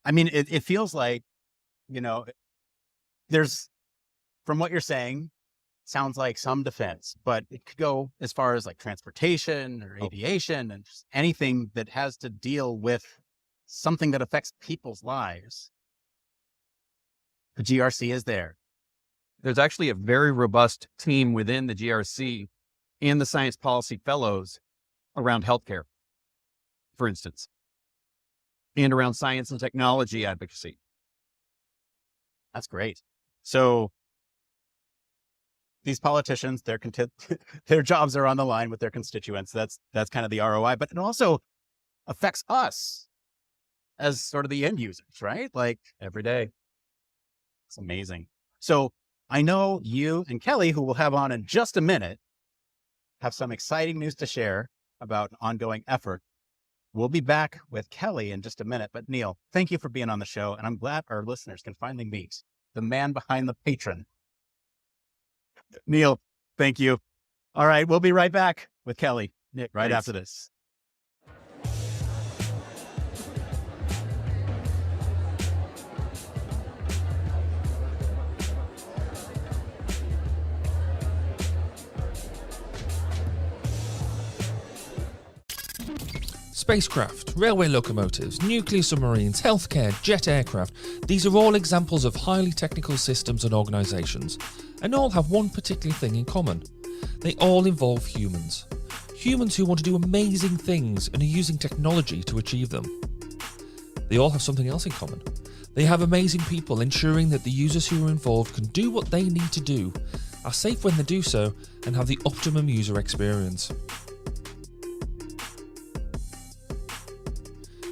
I mean, it feels like, there's, from what you're saying, sounds like some defense, but it could go as far as like transportation or aviation and just anything that has to deal with something that affects people's lives. The GRC is there. There's actually a very robust team within the GRC and the Science Policy Fellows around healthcare, for instance, and around science and technology advocacy. That's great. So these politicians, their jobs are on the line with their constituents. That's kind of the ROI, but it also affects us as sort of the end users, right? Like every day. It's amazing. So I know you and Kelly, who we'll have on in just a minute, have some exciting news to share about an ongoing effort. We'll be back with Kelly in just a minute, but Neil, thank you for being on the show. And I'm glad our listeners can finally meet the man behind the patron. Neil, thank you. All right, we'll be right back with Kelly right after this. Spacecraft, railway locomotives, nuclear submarines, healthcare, jet aircraft. These are all examples of highly technical systems and organisations, and all have one particular thing in common. They all involve humans. Humans who want to do amazing things and are using technology to achieve them. They all have something else in common. They have amazing people ensuring that the users who are involved can do what they need to do, are safe when they do so, and have the optimum user experience.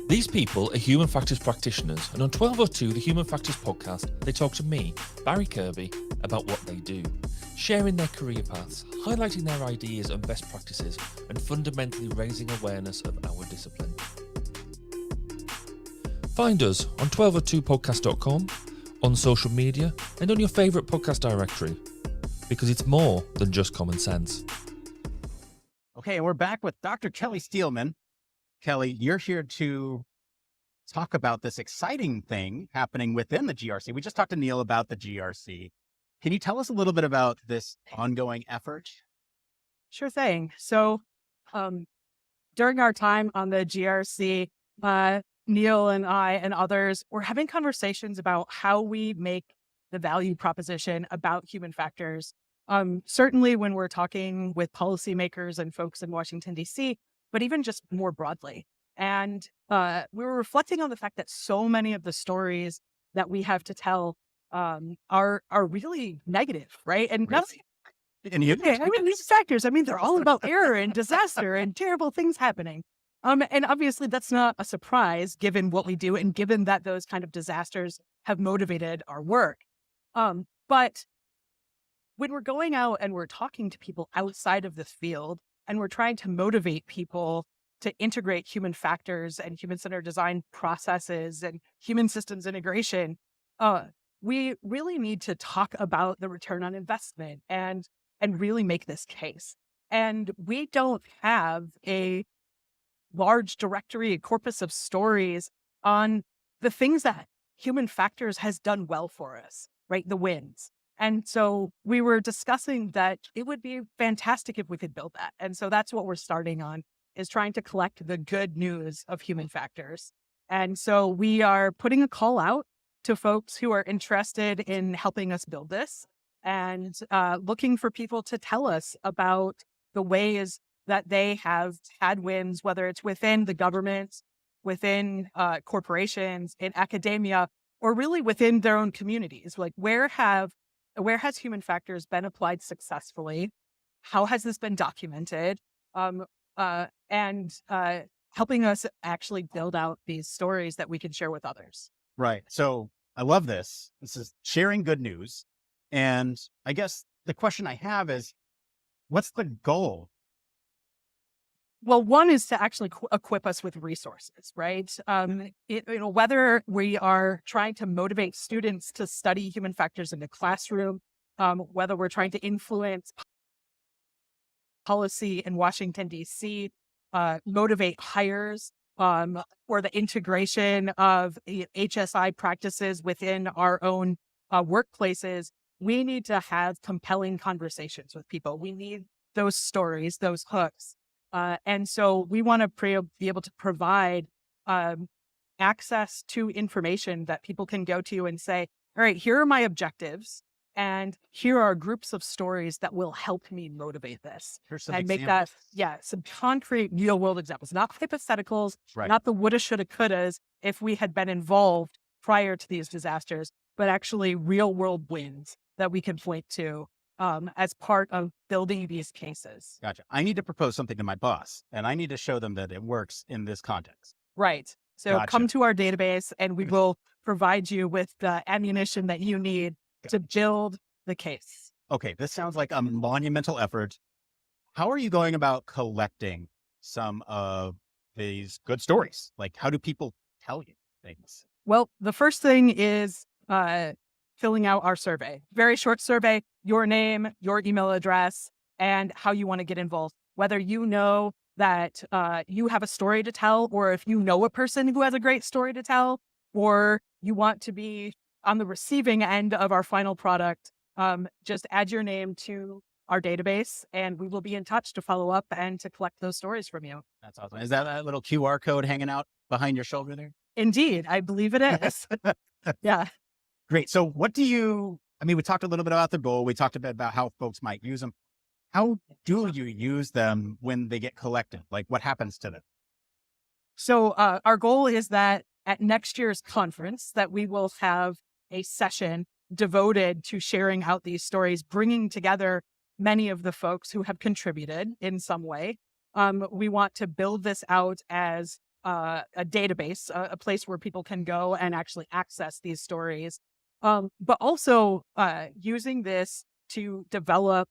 These people are human factors practitioners, and on 1202, the Human Factors podcast, they talk to me, Barry Kirby, about what they do, sharing their career paths, highlighting their ideas and best practices, and fundamentally raising awareness of our discipline. Find us on 1202podcast.com, on social media, and on your favourite podcast directory, because it's more than just common sense. Okay, and we're back with Dr. Kelly Steelman. Kelly, you're here to talk about this exciting thing happening within the GRC. We just talked to Neil about the GRC. Can you tell us a little bit about this ongoing effort? Sure thing. So during our time on the GRC, Neil and I and others were having conversations about how we make the value proposition about human factors. Certainly when we're talking with policymakers and folks in Washington, D.C., but even just more broadly. And we were reflecting on the fact that so many of the stories that we have to tell are really negative, right? And really? These factors, they're all about error and disaster and terrible things happening. And obviously that's not a surprise given what we do and given that those kind of disasters have motivated our work. But when we're going out and we're talking to people outside of this field, and we're trying to motivate people to integrate human factors and human-centered design processes and human systems integration, we really need to talk about the return on investment and really make this case. And we don't have a large directory, a corpus of stories on the things that human factors has done well for us, right? The wins. And so we were discussing that it would be fantastic if we could build that. And so that's what we're starting on, is trying to collect the good news of human factors. And so we are putting a call out to folks who are interested in helping us build this and looking for people to tell us about the ways that they have had wins, whether it's within the government, within corporations, in academia, or really within their own communities. Like where has human factors been applied successfully? How has this been documented? And helping us actually build out these stories that we can share with others. Right. So I love this. This is sharing good news. And I guess the question I have is, what's the goal? Well, one is to actually equip us with resources, right? Whether we are trying to motivate students to study human factors in the classroom, whether we're trying to influence policy in Washington, D.C., motivate hires, or the integration of HSI practices within our own workplaces, we need to have compelling conversations with people. We need those stories, those hooks. And so we want to be able to provide access to information that people can go to and say, all right, here are my objectives. And here are groups of stories that will help me motivate this. Here's some and examples. make that, some concrete real world examples, not hypotheticals, Right. not the woulda, shoulda, couldas if we had been involved prior to these disasters, but actually real world wins that we can point to as part of building these cases. Gotcha. I need to propose something to my boss, and I need to show them that it works in this context. Right. So Gotcha. come to our database and we will provide you with the ammunition that you need to build the case. Okay, this sounds like a monumental effort. How are you going about collecting some of these good stories? Like, how do people tell you things? Well, the first thing is filling out our survey. Very short survey, your name, your email address, and how you want to get involved. Whether you know that you have a story to tell, or if you know a person who has a great story to tell, or you want to be on the receiving end of our final product, just add your name to our database and we will be in touch to follow up and to collect those stories from you. That's awesome. Is that little QR code hanging out behind your shoulder there? Indeed, I believe it is. Yeah. Great. So what do you, I mean, we talked a little bit about the goal. We talked a bit about how folks might use them. How do you use them when they get collected? Like what happens to them? So our goal is that at next year's conference that we will have a session devoted to sharing out these stories, bringing together many of the folks who have contributed in some way. We want to build this out as a database, a place where people can go and actually access these stories, but also using this to develop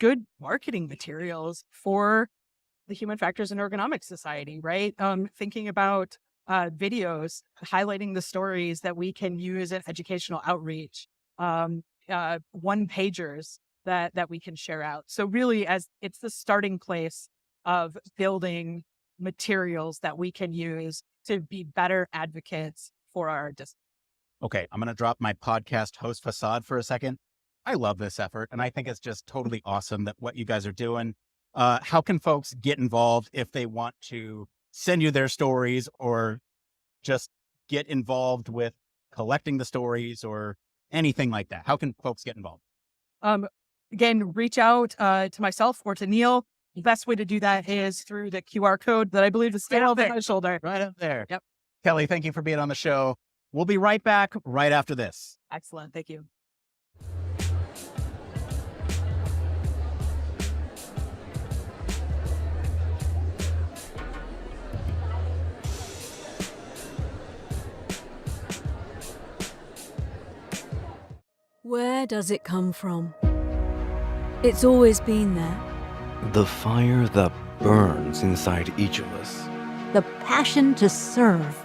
good marketing materials for the Human Factors and Ergonomics Society, right? Thinking about videos highlighting the stories that we can use in educational outreach, one-pagers that we can share out. So really, as it's the starting place of building materials that we can use to be better advocates for our discipline. Okay, I'm going to drop my podcast host facade for a second. I love this effort, and I think it's just totally awesome that what you guys are doing. How can folks get involved if they want to send you their stories or just get involved with collecting the stories or anything like that? How can folks get involved? Again, reach out to myself or to Neil. The best way to do that is through the QR code that I believe is still over my shoulder. Right up there. Yep. Kelly, thank you for being on the show. We'll be right back right after this. Excellent. Thank you. Where does it come from? It's always been there. The fire that burns inside each of us. The passion to serve.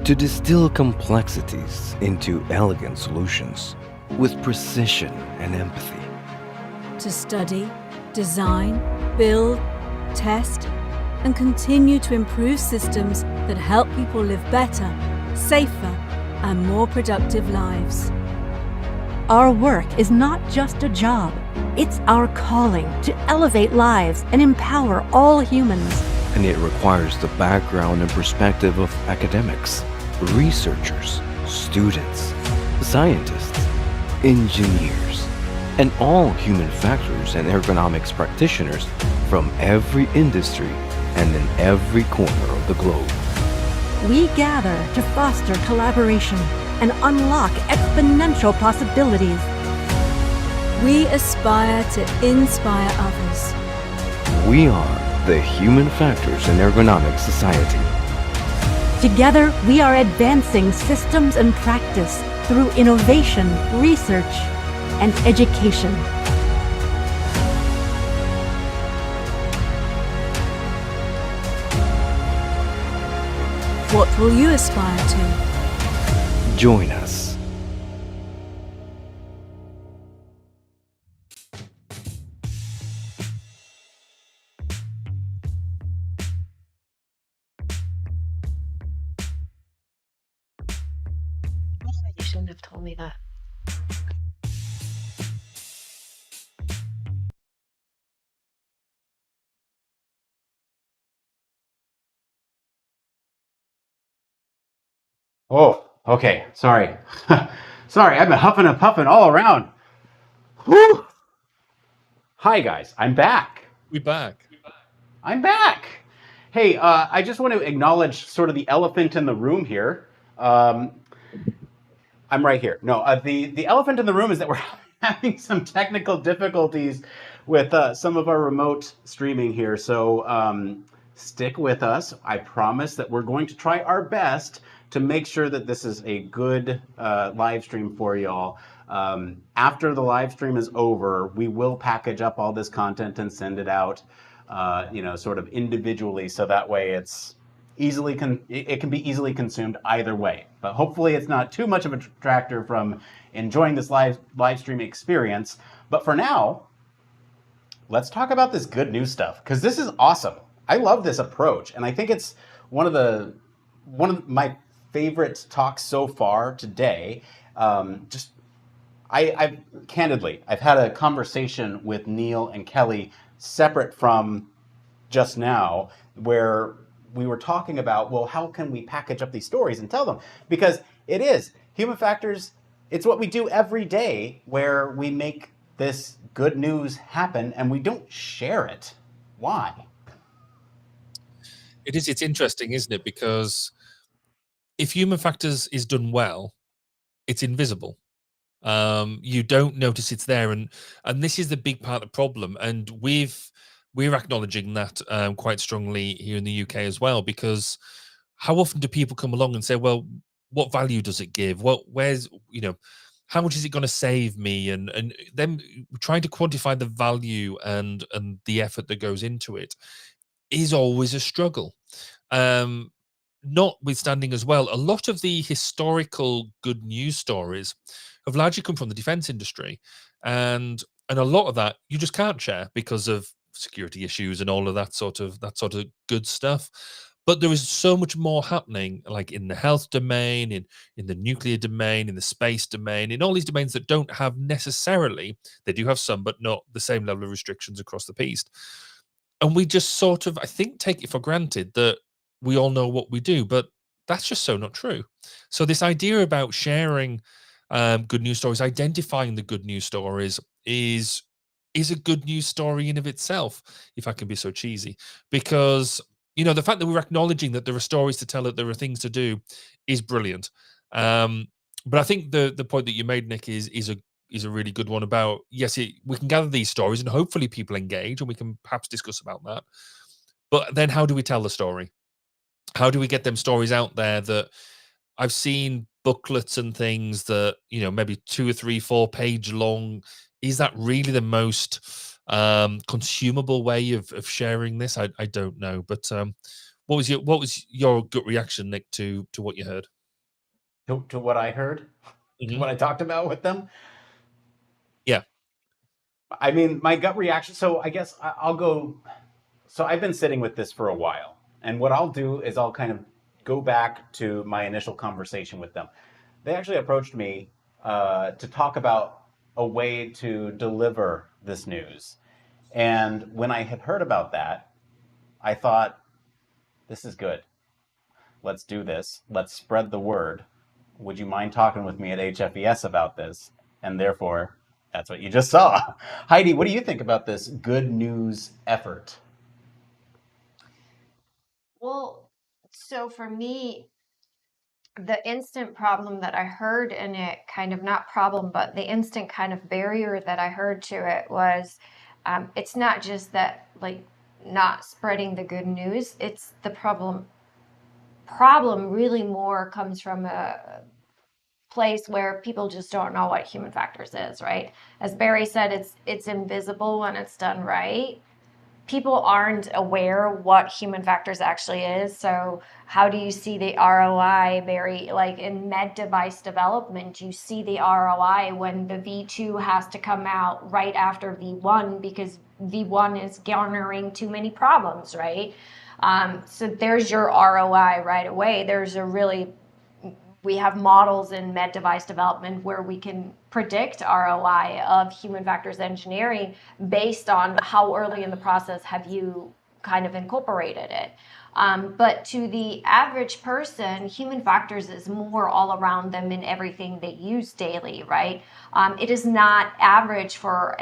To distill complexities into elegant solutions with precision and empathy. To study, design, build, test, and continue to improve systems that help people live better, safer, and more productive lives. Our work is not just a job, it's our calling to elevate lives and empower all humans. And it requires the background and perspective of academics, researchers, students, scientists, engineers, and all human factors and ergonomics practitioners from every industry and in every corner of the globe. We gather to foster collaboration and unlock exponential possibilities. We aspire to inspire others. We are the Human Factors and Ergonomics Society. Together, we are advancing systems and practice through innovation, research, and education. What will you aspire to? Join us. You shouldn't have told me that. Oh, okay. Sorry. Sorry, I've been huffing and puffing all around. Whew. Hi, guys. I'm back. We back. I'm back. Hey, I just want to acknowledge sort of the elephant in the room here. I'm right here. No, the elephant in the room is that we're having some technical difficulties with some of our remote streaming here. So stick with us. I promise that we're going to try our best to make sure that this is a good live stream for y'all. After the live stream is over, we will package up all this content and send it out, sort of individually, so that way it's easily it can be easily consumed either way. But hopefully it's not too much of a detractor from enjoying this live stream experience. But for now, let's talk about this good news stuff, because this is awesome. I love this approach, and I think it's one of my favorite talks so far today. I've candidly, I've had a conversation with Neil and Kelly separate from just now, where we were talking about, well, how can we package up these stories and tell them? Because it is, Human factors, it's what we do every day where we make this good news happen and we don't share it. Why? It's interesting, isn't it? Because if human factors is done well, it's invisible. You don't notice it's there, and this is the big part of the problem. And we're acknowledging that quite strongly here in the UK as well, because how often do people come along and say, well, what value does it give? Where's, how much is it going to save me? And then trying to quantify the value and the effort that goes into it is always a struggle. Notwithstanding as well, a lot of the historical good news stories have largely come from the defense industry, and a lot of that you just can't share because of security issues and all of that sort of good stuff. But there is so much more happening, like in the health domain, in the nuclear domain, in the space domain, in all these domains that don't have necessarily, they do have some, but not the same level of restrictions across the piece. And we just sort of, I think, take it for granted that we all know what we do, but that's just so not true. So this idea about sharing good news stories, identifying the good news stories is a good news story in of itself, if I can be so cheesy, because the fact that we're acknowledging that there are stories to tell, that there are things to do, is brilliant. But I think the point that you made, Nick, is a really good one about, yes, we can gather these stories and hopefully people engage and we can perhaps discuss about that. But then how do we tell the story? How do we get them stories out there? That I've seen booklets and things that, maybe 2 or 3, 4 page long. Is that really the most consumable way of sharing this? I don't know. But what was your gut reaction, Nick, to what you heard? To what I heard? Mm-hmm. What I talked about with them? Yeah. I mean, my gut reaction, so I guess I'll go. So I've been sitting with this for a while. And what I'll do is I'll kind of go back to my initial conversation with them. They actually approached me to talk about a way to deliver this news. And when I had heard about that, I thought, this is good. Let's do this. Let's spread the word. Would you mind talking with me at HFES about this? And therefore, that's what you just saw. Heidi, what do you think about this good news effort? Well, so for me, the instant problem that I heard in it, kind of not problem, but the instant kind of barrier that I heard to it was, it's not just that, like, not spreading the good news. It's the problem really more comes from a place where people just don't know what human factors is, right? As Barry said, it's invisible when it's done right. People aren't aware what human factors actually is. So how do you see the ROI, Barry? Like in med device development, you see the ROI when the V2 has to come out right after V1 because V1 is garnering too many problems, right? So there's your ROI right away. We have models in med device development where we can predict ROI of human factors engineering based on how early in the process have you kind of incorporated it. But to the average person, human factors is more all around them in everything they use daily, right? It is not average for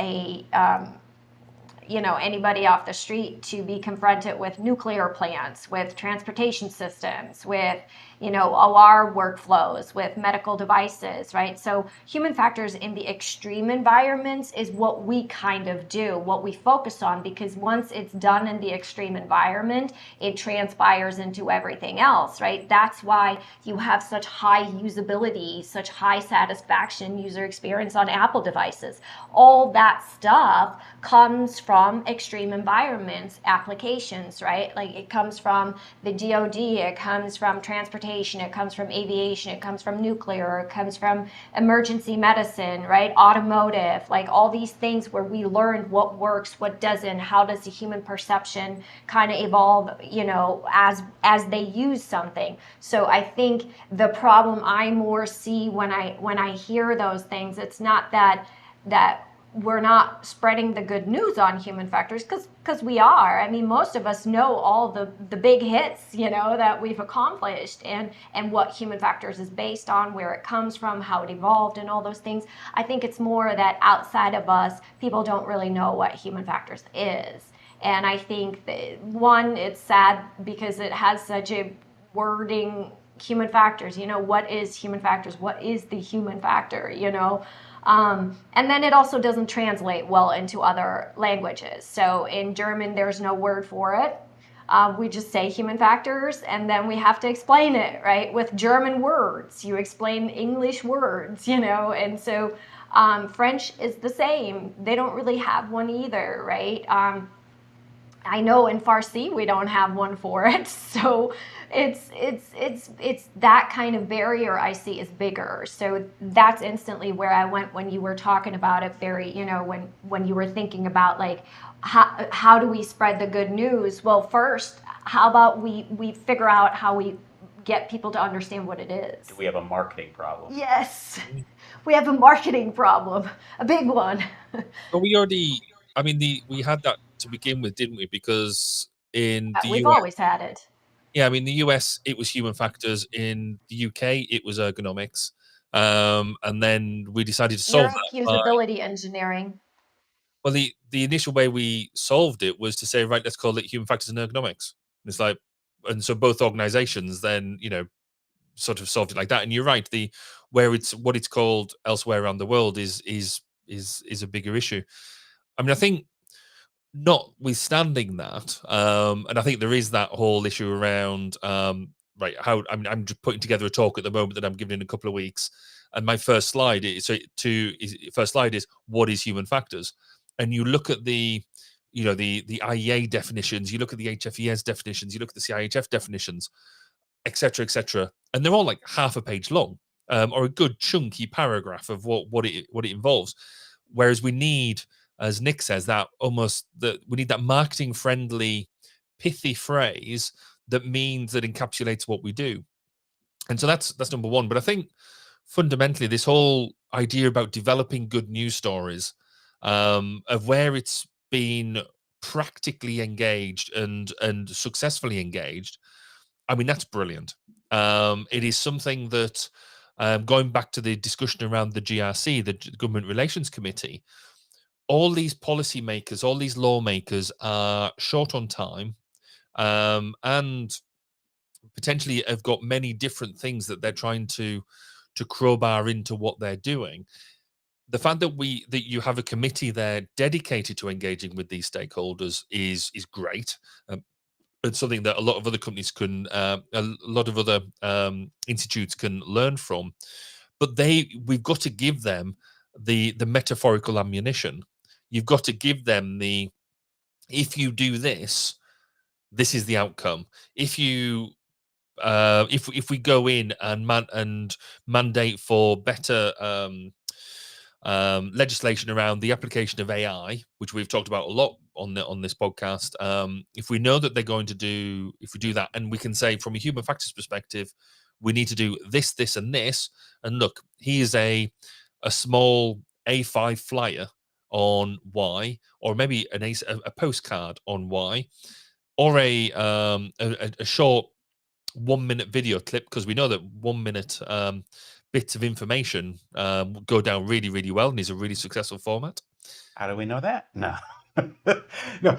anybody off the street to be confronted with nuclear plants, with transportation systems, with, OR workflows, with medical devices, right? So human factors in the extreme environments is what we kind of do, what we focus on, because once it's done in the extreme environment, it transpires into everything else, right? That's why you have such high usability, such high satisfaction user experience on Apple devices. All that stuff comes from extreme environments, applications, right? Like it comes from the DoD, it comes from transportation, it comes from aviation, it comes from nuclear, it comes from emergency medicine, right? Automotive, like all these things where we learned what works, what doesn't, how does the human perception kind of evolve, as they use something. So I think the problem I more see when I hear those things, it's not that we're not spreading the good news on human factors, because we are. I mean, most of us know all the big hits, you know, that we've accomplished, and what human factors is based on, where it comes from, how it evolved, and all those things. I think it's more that outside of us, people don't really know what human factors is. And I think that, one, it's sad because it has such a wording, human factors, you know, what is human factors? What is the human factor, you know? And then it also doesn't translate well into other languages. So in German, there's no word for it. We just say human factors, and then we have to explain it, right? With German words, you explain English words, you know, and so French is the same. They don't really have one either, right? I know in Farsi we don't have one for it, so it's that kind of barrier I see is bigger. So that's instantly where I went when you were talking about it, Barry. You know, when you were thinking about like how do we spread the good news? Well, first, how about we figure out how we get people to understand what it is? Do we have a marketing problem? Yes, we have a marketing problem, a big one. But we already, I mean, we had that to begin with, didn't we? Because in the We've US, always had it. yeah, I mean, the US, it was human factors. In the UK, it was ergonomics. And then we decided to solve Europe, that by, usability engineering. well, the initial way we solved it was to say, right, let's call it human factors and ergonomics. It's like, and so both organizations then, you know, sort of solved it like that. And you're right, where it's what it's called elsewhere around the world is a bigger issue. I mean, I think, notwithstanding that, and I think there is that whole issue around right, how I'm just putting together a talk at the moment that I'm giving in a couple of weeks, and my first slide is what is human factors, and you look at the IEA definitions, you look at the HFES definitions, you look at the CIHF definitions, etc., and they're all like half a page long, or a good chunky paragraph of what it involves, whereas we need, as Nick says, we need that marketing friendly, pithy phrase that encapsulates what we do. And so that's number one. But I think fundamentally, this whole idea about developing good news stories, of where it's been practically engaged and successfully engaged, I mean, that's brilliant. It is something that, going back to the discussion around the GRC, the Government Relations Committee, all these policymakers, all these lawmakers are short on time, and potentially have got many different things that they're trying to crowbar into what they're doing. The fact that you have a committee there dedicated to engaging with these stakeholders is great. It's something that a lot of other companies can, a lot of other institutes can learn from. But we've got to give them the metaphorical ammunition. You've got to give them if you do this, this is the outcome. If you if we go in and mandate for better legislation around the application of AI, which we've talked about a lot on this podcast, if we know that they're going to do, if we do that, and we can say from a human factors perspective, we need to do this, this, and this, and look, here's a small A5 flyer on why, or maybe a postcard on why, or a short 1 minute video clip, because we know that 1 minute bits of information go down really, really well and is a really successful format. How do we know that? No. No,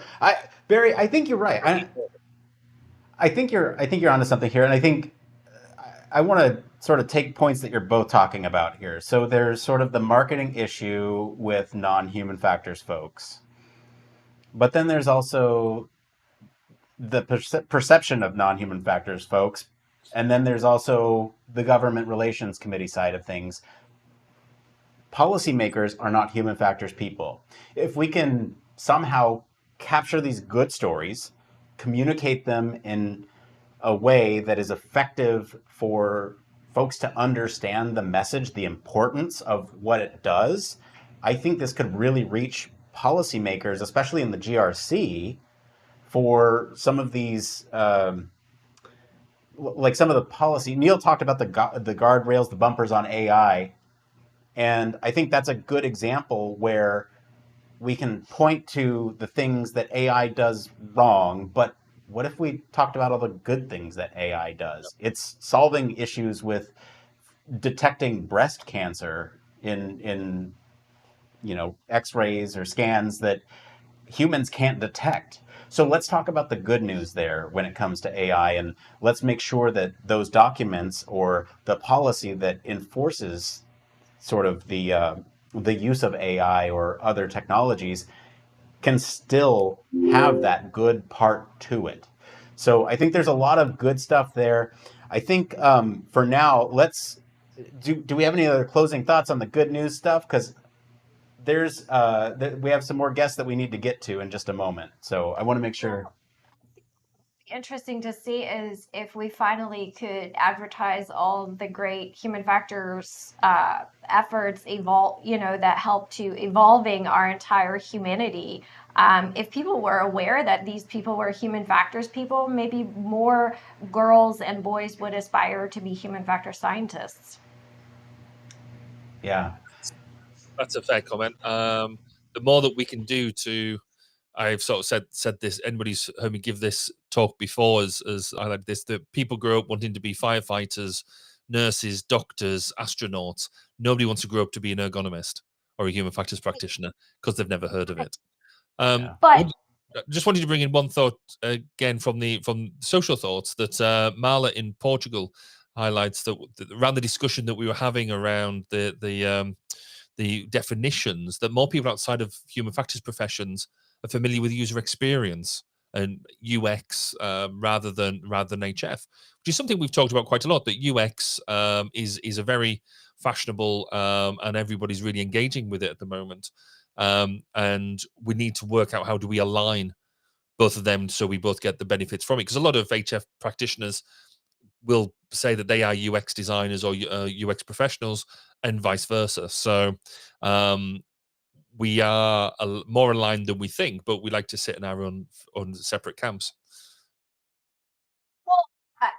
Barry, I think you're right. I think you're onto something here, and I think I want to sort of take points that you're both talking about here. So there's sort of the marketing issue with non-human factors folks, but then there's also the perception of non-human factors folks, and then there's also the government relations committee side of things. Policymakers are not human factors people. If we can somehow capture these good stories, communicate them in a way that is effective for folks to understand the message, the importance of what it does, I think this could really reach policymakers, especially in the GRC, for some of these, like some of the policy. Neil talked about the guardrails, the bumpers on AI, and I think that's a good example where we can point to the things that AI does wrong, but what if we talked about all the good things that AI does? It's solving issues with detecting breast cancer in X-rays or scans that humans can't detect. So let's talk about the good news there when it comes to AI, and let's make sure that those documents or the policy that enforces sort of the use of AI or other technologies can still have that good part to it. So I think there's a lot of good stuff there. I think for now, let's do we have any other closing thoughts on the good news stuff? Because we have some more guests that we need to get to in just a moment. So I want to make sure. Interesting to see is if we finally could advertise all the great human factors efforts that help to evolving our entire humanity. If people were aware that these people were human factors people, maybe more girls and boys would aspire to be human factor scientists. Yeah. That's a fair comment. The more that we can do to, I've sort of said this, anybody's heard me give this talk before as I like this, that people grow up wanting to be firefighters, nurses, doctors, astronauts. Nobody wants to grow up to be an ergonomist or a human factors practitioner because they've never heard of it. But just wanted to bring in one thought again from social thoughts that Marla in Portugal highlights that around the discussion that we were having around the definitions, that more people outside of human factors professions are familiar with user experience and UX rather than HF, which is something we've talked about quite a lot. That UX is a very fashionable and everybody's really engaging with it at the moment. And we need to work out how do we align both of them so we both get the benefits from it. Because a lot of HF practitioners will say that they are UX designers or UX professionals and vice versa. So we are more aligned than we think, but we like to sit in our own separate camps. Well,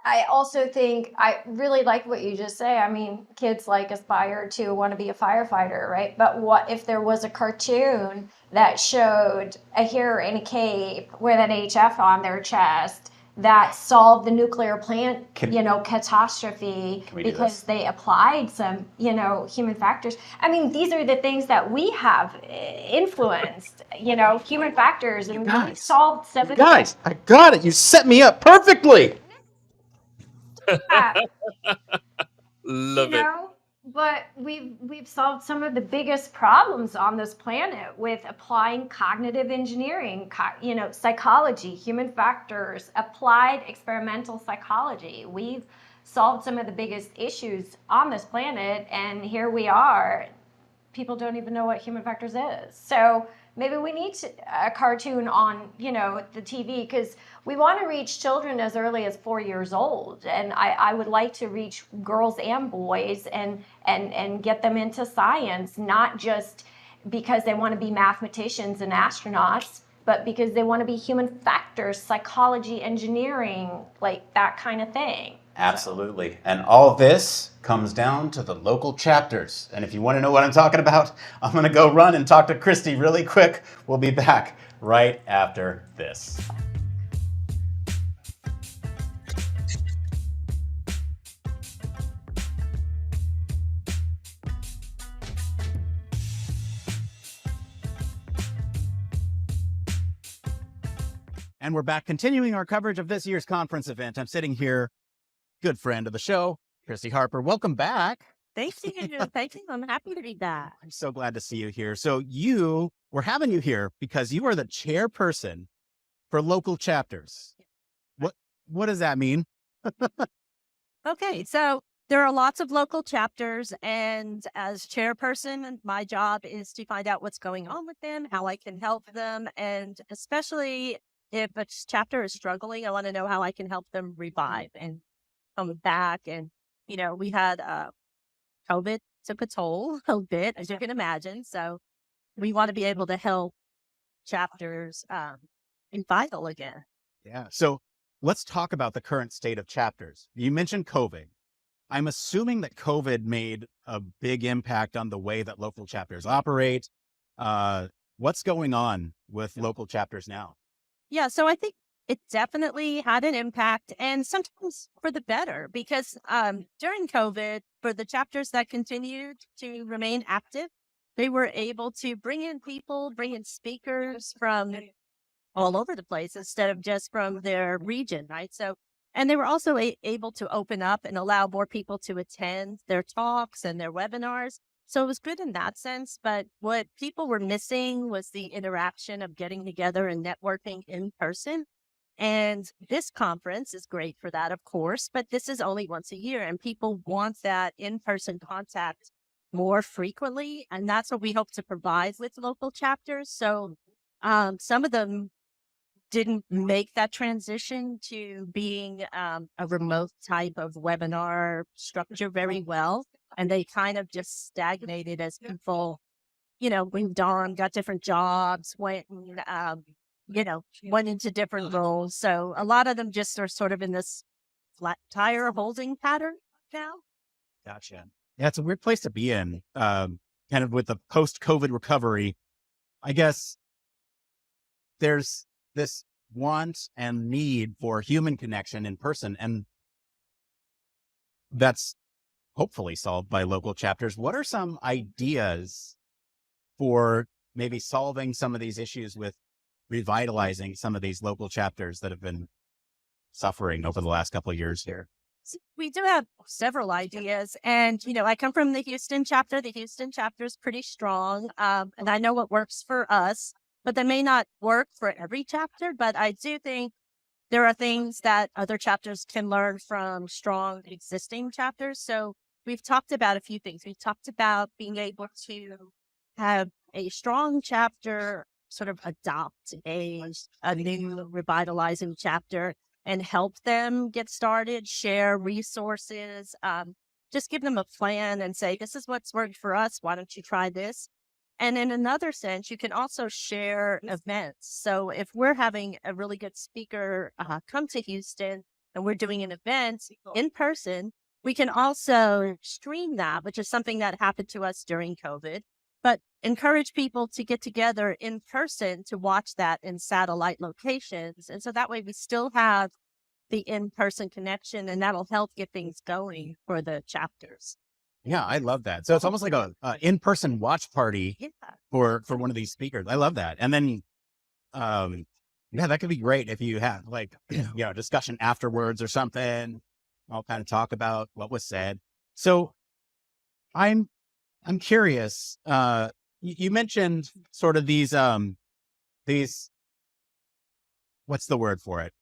I also think I really like what you just say. I mean, kids aspire to want to be a firefighter, right? But what if there was a cartoon that showed a hero in a cape with an HF on their chest that solved the nuclear plant, catastrophe because they applied some, human factors. I mean, these are the things that we have influenced, human factors, and we solved some of the Guys, I got it. You set me up perfectly. Love it. But we've solved some of the biggest problems on this planet with applying cognitive engineering, psychology, human factors, applied experimental psychology. We've solved some of the biggest issues on this planet, and here we are. People don't even know what human factors is. So maybe we need a cartoon on, the TV, because we want to reach children as early as 4 years old. And I would like to reach girls and boys and get them into science, not just because they want to be mathematicians and astronauts, but because they want to be human factors, psychology, engineering, that kind of thing. Absolutely. And all this comes down to the local chapters. And if you want to know what I'm talking about, I'm going to go run and talk to Christy really quick. We'll be back right after this. And we're back continuing our coverage of this year's conference event. I'm sitting here, good friend of the show, Christy Harper. Welcome back. Thank you. Thank you. I'm happy to be back. I'm so glad to see you here. So we're having you here because you are the chairperson for local chapters. What does that mean? Okay, so there are lots of local chapters, and as chairperson, my job is to find out what's going on with them, how I can help them, and especially if a chapter is struggling, I want to know how I can help them revive and come back. And, we had COVID took a toll a bit, as you can imagine. So we want to be able to help chapters be vital again. Yeah. So let's talk about the current state of chapters. You mentioned COVID. I'm assuming that COVID made a big impact on the way that local chapters operate. What's going on with local chapters now? Yeah, so I think it definitely had an impact, and sometimes for the better, because during COVID, for the chapters that continued to remain active, they were able to bring in people, bring in speakers from all over the place instead of just from their region, right? So, and they were also able to open up and allow more people to attend their talks and their webinars. So it was good in that sense. But what people were missing was the interaction of getting together and networking in person. And this conference is great for that, of course, but this is only once a year, and people want that in-person contact more frequently. And that's what we hope to provide with local chapters. So some of them didn't make that transition to being a remote type of webinar structure very well. And they kind of just stagnated as people, moved on, got different jobs, went into different roles. So a lot of them just are sort of in this flat tire holding pattern now. Gotcha. Yeah, it's a weird place to be in, kind of with the post-COVID recovery. I guess there's this want and need for human connection in person, and that's hopefully solved by local chapters. What are some ideas for maybe solving some of these issues with revitalizing some of these local chapters that have been suffering over the last couple of years here? We do have several ideas, and I come from the Houston chapter. The Houston chapter is pretty strong, and I know what works for us, but that may not work for every chapter. But I do think there are things that other chapters can learn from strong existing chapters. So we've talked about a few things. We've talked about being able to have a strong chapter sort of adopt a new revitalizing chapter and help them get started, share resources, just give them a plan and say, this is what's worked for us. Why don't you try this? And in another sense, you can also share events. So if we're having a really good speaker come to Houston and we're doing an event in person, we can also stream that, which is something that happened to us during COVID, but encourage people to get together in person to watch that in satellite locations. And so that way we still have the in-person connection, and that'll help get things going for the chapters. Yeah, I love that. So it's almost like a in-person watch party for one of these speakers. I love that. And then, yeah, that could be great if you have like, discussion afterwards or something. I'll kind of talk about what was said. So I'm curious. You mentioned sort of these, what's the word for it?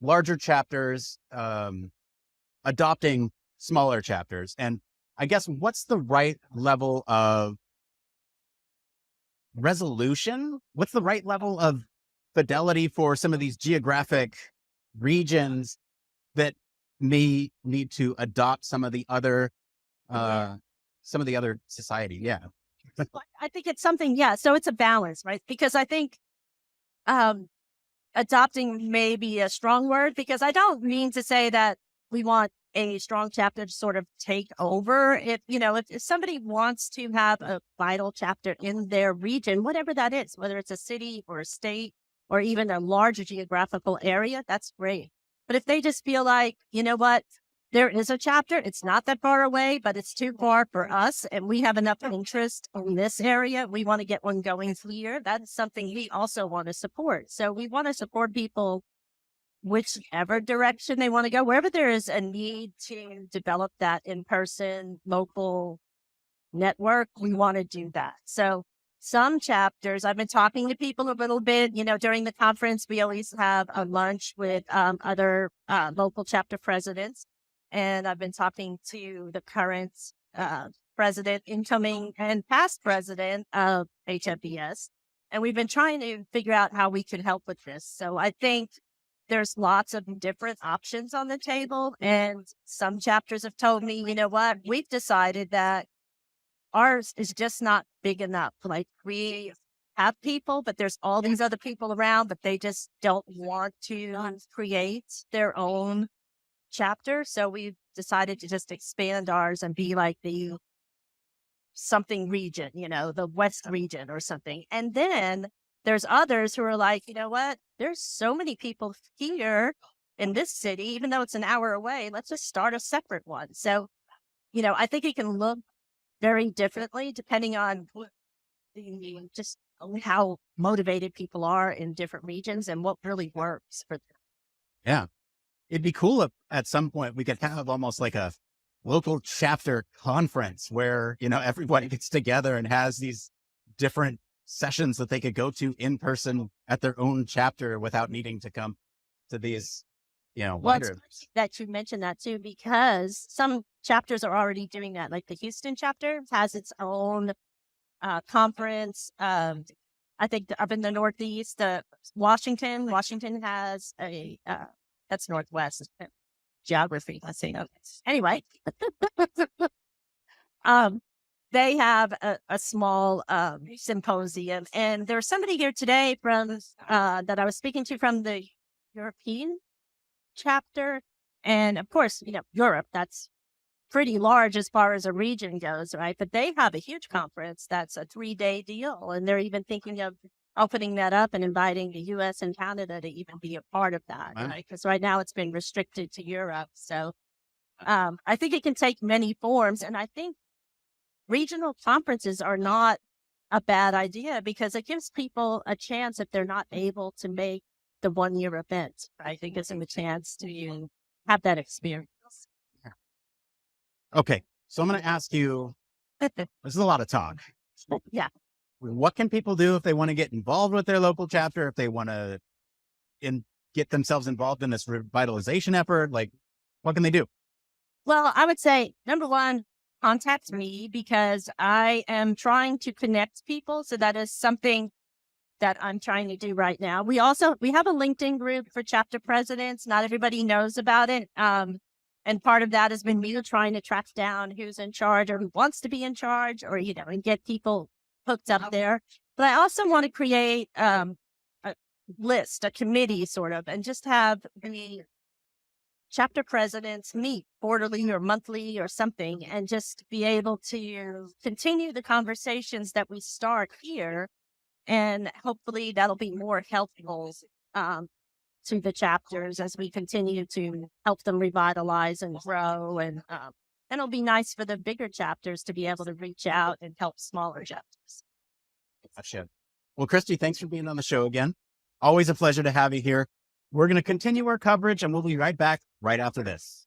Larger chapters, adopting smaller chapters. And I guess what's the right level of resolution? What's the right level of fidelity for some of these geographic regions that may need to adopt some of the other society? Yeah. I think it's something, so it's a balance, right? Because I think adopting may be a strong word, because I don't mean to say that we want a strong chapter to sort of take over. If somebody wants to have a vital chapter in their region, whatever that is, whether it's a city or a state or even a larger geographical area, that's great. But if they just feel like, there is a chapter, it's not that far away, but it's too far for us, and we have enough interest in this area, we want to get one going here, that's something we also want to support. So we want to support people whichever direction they want to go, wherever there is a need to develop that in-person local network, we want to do that. So some chapters, I've been talking to people a little bit, during the conference, we always have a lunch with other local chapter presidents. And I've been talking to the current president, incoming and past president of HFES. And we've been trying to figure out how we can help with this. So I think there's lots of different options on the table. And some chapters have told me, we've decided that ours is just not big enough. Like, we have people, but there's all these other people around, but they just don't want to create their own chapter. So we've decided to just expand ours and be like the something region, the West region or something. And then there's others who are like, you know what? There's so many people here in this city, even though it's an hour away, let's just start a separate one. So, I think it can look very differently depending on just how motivated people are in different regions and what really works for them. Yeah. It'd be cool if at some point we could have almost like a local chapter conference where, everybody gets together and has these different sessions that they could go to in person at their own chapter without needing to come to these, Well, wider. it's nice that you mentioned that too, because some chapters are already doing that. Like the Houston chapter has its own conference. I think up in the Northeast, Washington has a, that's Northwest geography. Let's see. Okay. Anyway, they have a small symposium, and there's somebody here today from that I was speaking to from the European chapter, and of course, Europe. That's pretty large as far as a region goes, right? But they have a huge conference that's a 3-day deal, and they're even thinking of opening that up and inviting the U.S. and Canada to even be a part of that, right? Because right now it's been restricted to Europe. So I think it can take many forms, and I think regional conferences are not a bad idea because it gives people a chance if they're not able to make the 1-year event, right? It gives them a chance to have that experience. Okay. So I'm going to ask you, this is a lot of talk. Yeah. What can people do if they want to get involved with their local chapter, if they want to get themselves involved in this revitalization effort? Like, what can they do? Well, I would say, number one, contact me because I am trying to connect people. So that is something that I'm trying to do right now. We have a LinkedIn group for chapter presidents. Not everybody knows about it. And part of that has been me trying to track down who's in charge or who wants to be in charge or, and get people hooked up there. But I also want to create a list, a committee sort of, and just have the chapter presidents meet quarterly or monthly or something and just be able to continue the conversations that we start here. And hopefully that'll be more helpful to the chapters as we continue to help them revitalize and grow. And it'll be nice for the bigger chapters to be able to reach out and help smaller chapters. Gotcha. Well, Christy, thanks for being on the show again. Always a pleasure to have you here. We're going to continue our coverage and we'll be right back right after this.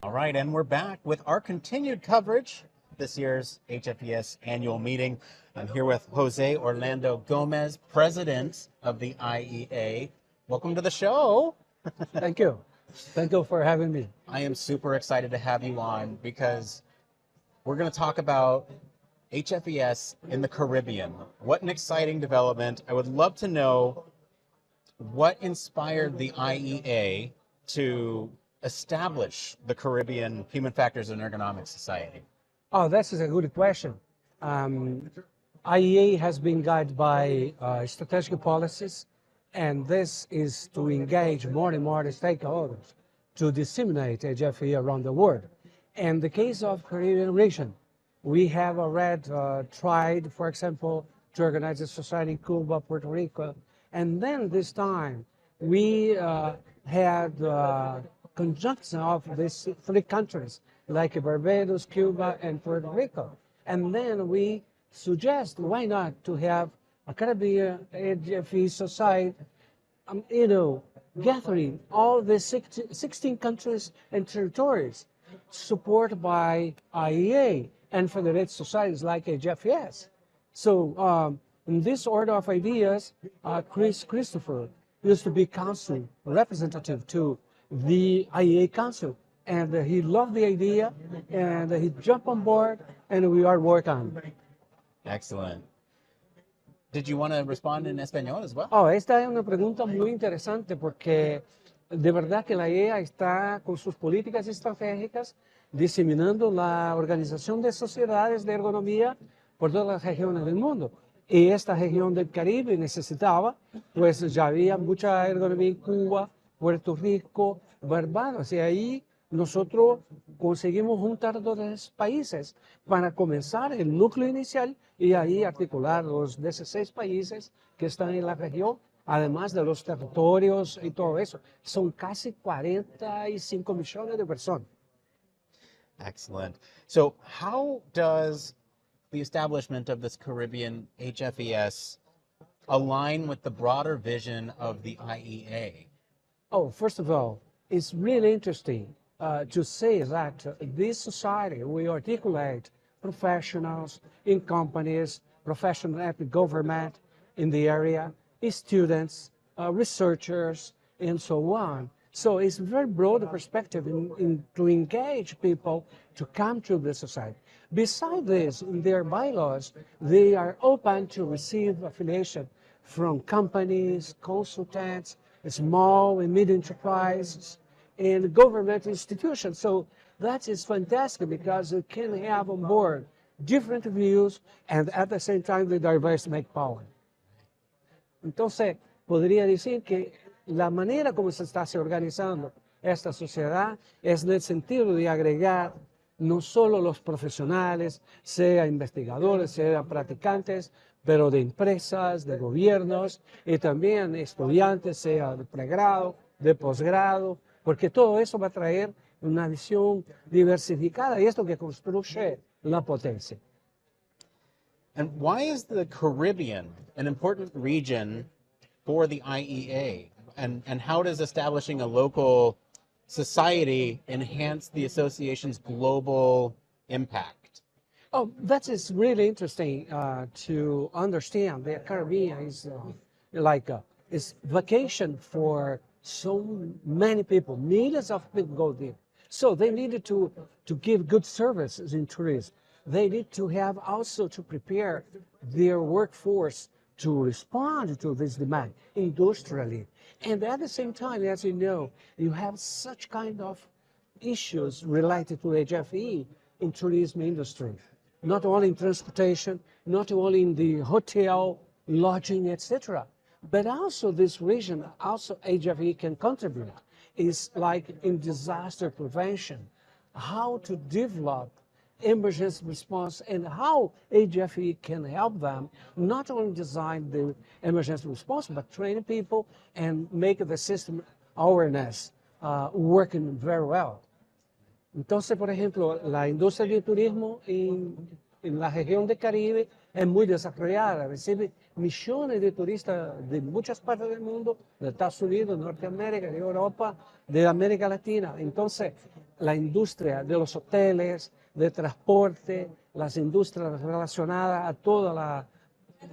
All right, and we're back with our continued coverage of this year's HFES annual meeting. I'm here with Jose Orlando Gomez, president of the IEA. Welcome to the show. Thank you. Thank you for having me. I am super excited to have you on because we're going to talk about HFES in the Caribbean. What an exciting development. I would love to know what inspired the IEA to establish the Caribbean Human Factors and Ergonomics Society? Oh, that's a good question. IEA has been guided by strategic policies, and this is to engage more and more the stakeholders to disseminate HFE around the world. In the case of Caribbean region, we have already tried, for example, to organize a society in Cuba, Puerto Rico, and then this time we had conjunction of these 3 countries, like Barbados, Cuba, and Puerto Rico. And then we suggest, why not to have a Caribbean HFE society, gathering all the 16 countries and territories, supported by IEA and federated societies like HFES. So In this order of ideas, Christopher used to be council representative to the IEA Council, and he loved the idea, and he jumped on board, and we are working on it. Excellent. Did you want to respond in español as well? Oh, esta es una pregunta muy interesante porque de verdad que la IEA está con sus políticas estratégicas diseminando la organización de sociedades de ergonomía por todas las regiones del mundo. Y esta región del Caribe necesitaba, pues ya había mucha ergonomía en Cuba, Puerto Rico, Barbados, y ahí nosotros conseguimos juntar dos países para comenzar el núcleo inicial y ahí articular los 16 países que están en la región, además de los territorios y todo eso. Son casi 45 millones de personas. Excellent. So how does the establishment of this Caribbean HFES align with the broader vision of the IEA? Oh, first of all, it's really interesting to say that this society, we articulate professionals in companies, professionals at the government in the area, students, researchers, and so on. So it's a very broad perspective to engage people to come to the society. Besides this, in their bylaws, they are open to receive affiliation from companies, consultants, small and medium enterprises, and government institutions. So that is fantastic because you can have on board different views and at the same time the diverse make power. Entonces, podría decir que la manera como se está organizando esta sociedad es en el sentido de agregar no solo los profesionales, sea investigadores, sea practicantes, pero de empresas, de gobiernos y también estudiantes, sea de pregrado, de posgrado, porque todo eso va a traer una visión diversificada y esto que construye la potencia. And why is the Caribbean an important region for the IEA? And how does establishing a local society enhance the association's global impact? Oh, that is really interesting to understand. The Caribbean is is vacation for so many people. Millions of people go there. So they needed to give good services in tourism. They need to have also to prepare their workforce to respond to this demand industrially. And at the same time, as you know, you have such kind of issues related to HFE in tourism industry, not only in transportation, not only in the hotel, lodging, etc. But also this region, also HFE can contribute, is like in disaster prevention, how to develop emergency response and how HFE can help them not only design the emergency response, but train people and make the system awareness working very well. Entonces, por ejemplo, la industria del turismo en la región del Caribe es muy desarrollada, recibe millones de turistas de muchas partes del mundo, de Estados Unidos, de Norteamérica, de Europa, de América Latina. Entonces, la industria de los hoteles, de transporte, las industrias relacionadas a toda la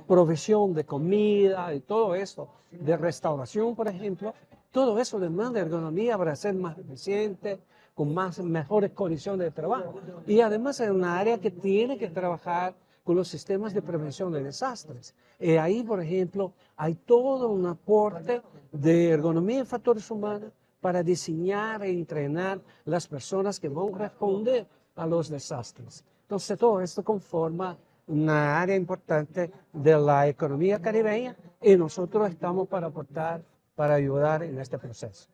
provisión de comida y todo eso, de restauración, por ejemplo, todo eso demanda ergonomía para ser más eficiente, con mejores condiciones de trabajo. Y además es una área que tiene que trabajar con los sistemas de prevención de desastres. Y ahí, por ejemplo, hay todo un aporte de ergonomía en factores humanos para diseñar e entrenar las personas que van a responder a los desastres. Entonces, todo esto conforma una área importante de la economía caribeña y nosotros estamos para aportar, para ayudar en este proceso.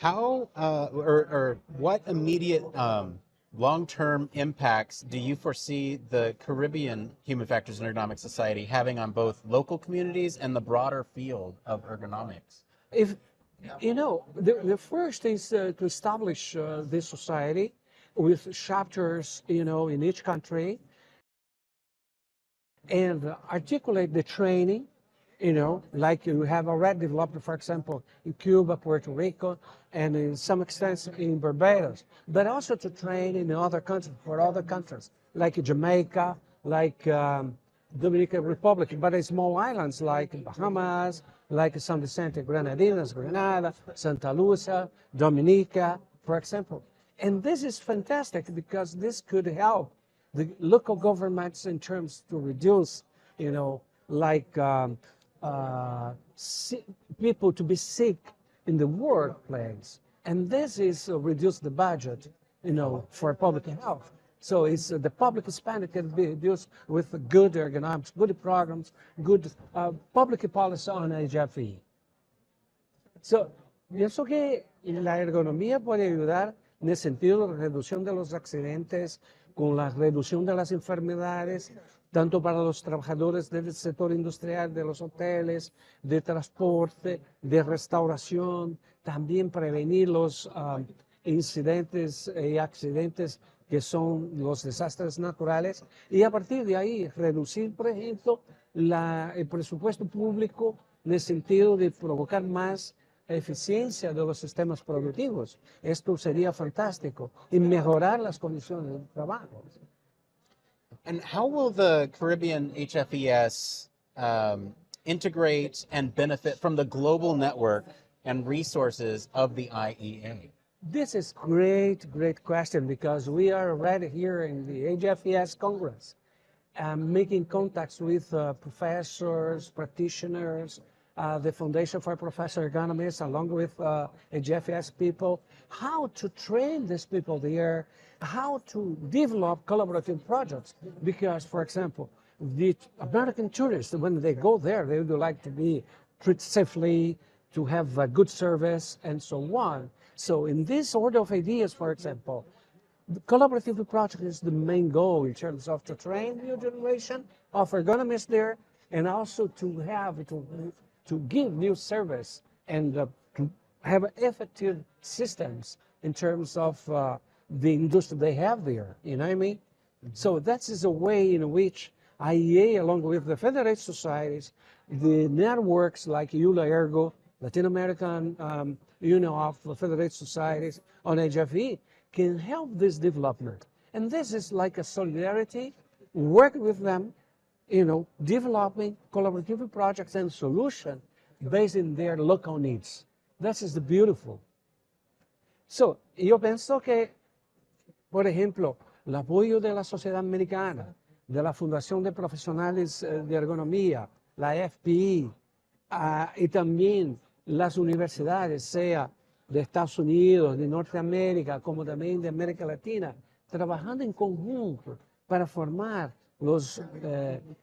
How or what immediate long-term impacts do you foresee the Caribbean Human Factors and Ergonomics Society having on both local communities and the broader field of ergonomics? If you know, the first is to establish this society with chapters, you know, in each country and articulate the training, you know, like you have already developed, for example, in Cuba, Puerto Rico, and in some extent in Barbados, but also to train in other countries, for other countries, like Jamaica, like Dominican Republic, but it's small islands like Bahamas, like San Vicente, Grenadines, Grenada, Santa Lucia, Dominica, for example. And this is fantastic because this could help the local governments in terms to reduce, you know, like people to be sick in the workplace. And this is reduce the budget, you know, for public health. So it's the public spending can be reduced with good ergonomics, good programs, good public policy on HFE. So, pienso que la ergonomía puede ayudar en el sentido de la reducción de los accidentes, con la reducción de las enfermedades, tanto para los trabajadores del sector industrial, de los hoteles, de transporte, de restauración, también prevenir los incidentes y accidentes que son los desastres naturales, y a partir de ahí reducir, por ejemplo, el presupuesto público en el sentido de provocar más eficiencia de los sistemas productivos. Esto sería fantástico, y mejorar las condiciones de trabajo. And how will the Caribbean HFES integrate and benefit from the global network and resources of the IEA? This is great question, because we are already here in the HFES Congress, making contacts with professors, practitioners, the Foundation for Professional Ergonomists, along with HFES people, how to train these people there, how to develop collaborative projects. Because, for example, the American tourists, when they go there, they would like to be treated safely, to have a good service, and so on. So in this order of ideas, for example, the collaborative project is the main goal in terms of to train new generation of ergonomists there, and also to have to give new service and to have effective systems in terms of the industry they have there. You know what I mean? So that is a way in which IEA, along with the federated societies, the networks like EULA Ergo, Latin American Union of Federated Societies on HFE, can help this development. And this is like a solidarity, work with them, you know, developing collaborative projects and solutions based in their local needs. This is the beautiful. So, yo pienso que, por ejemplo, el apoyo de la sociedad americana, de la Fundación de Profesionales de Ergonomía, la FPI, y también las universidades, sea de Estados Unidos, de Norteamérica, como también de América Latina, trabajando en conjunto para formar los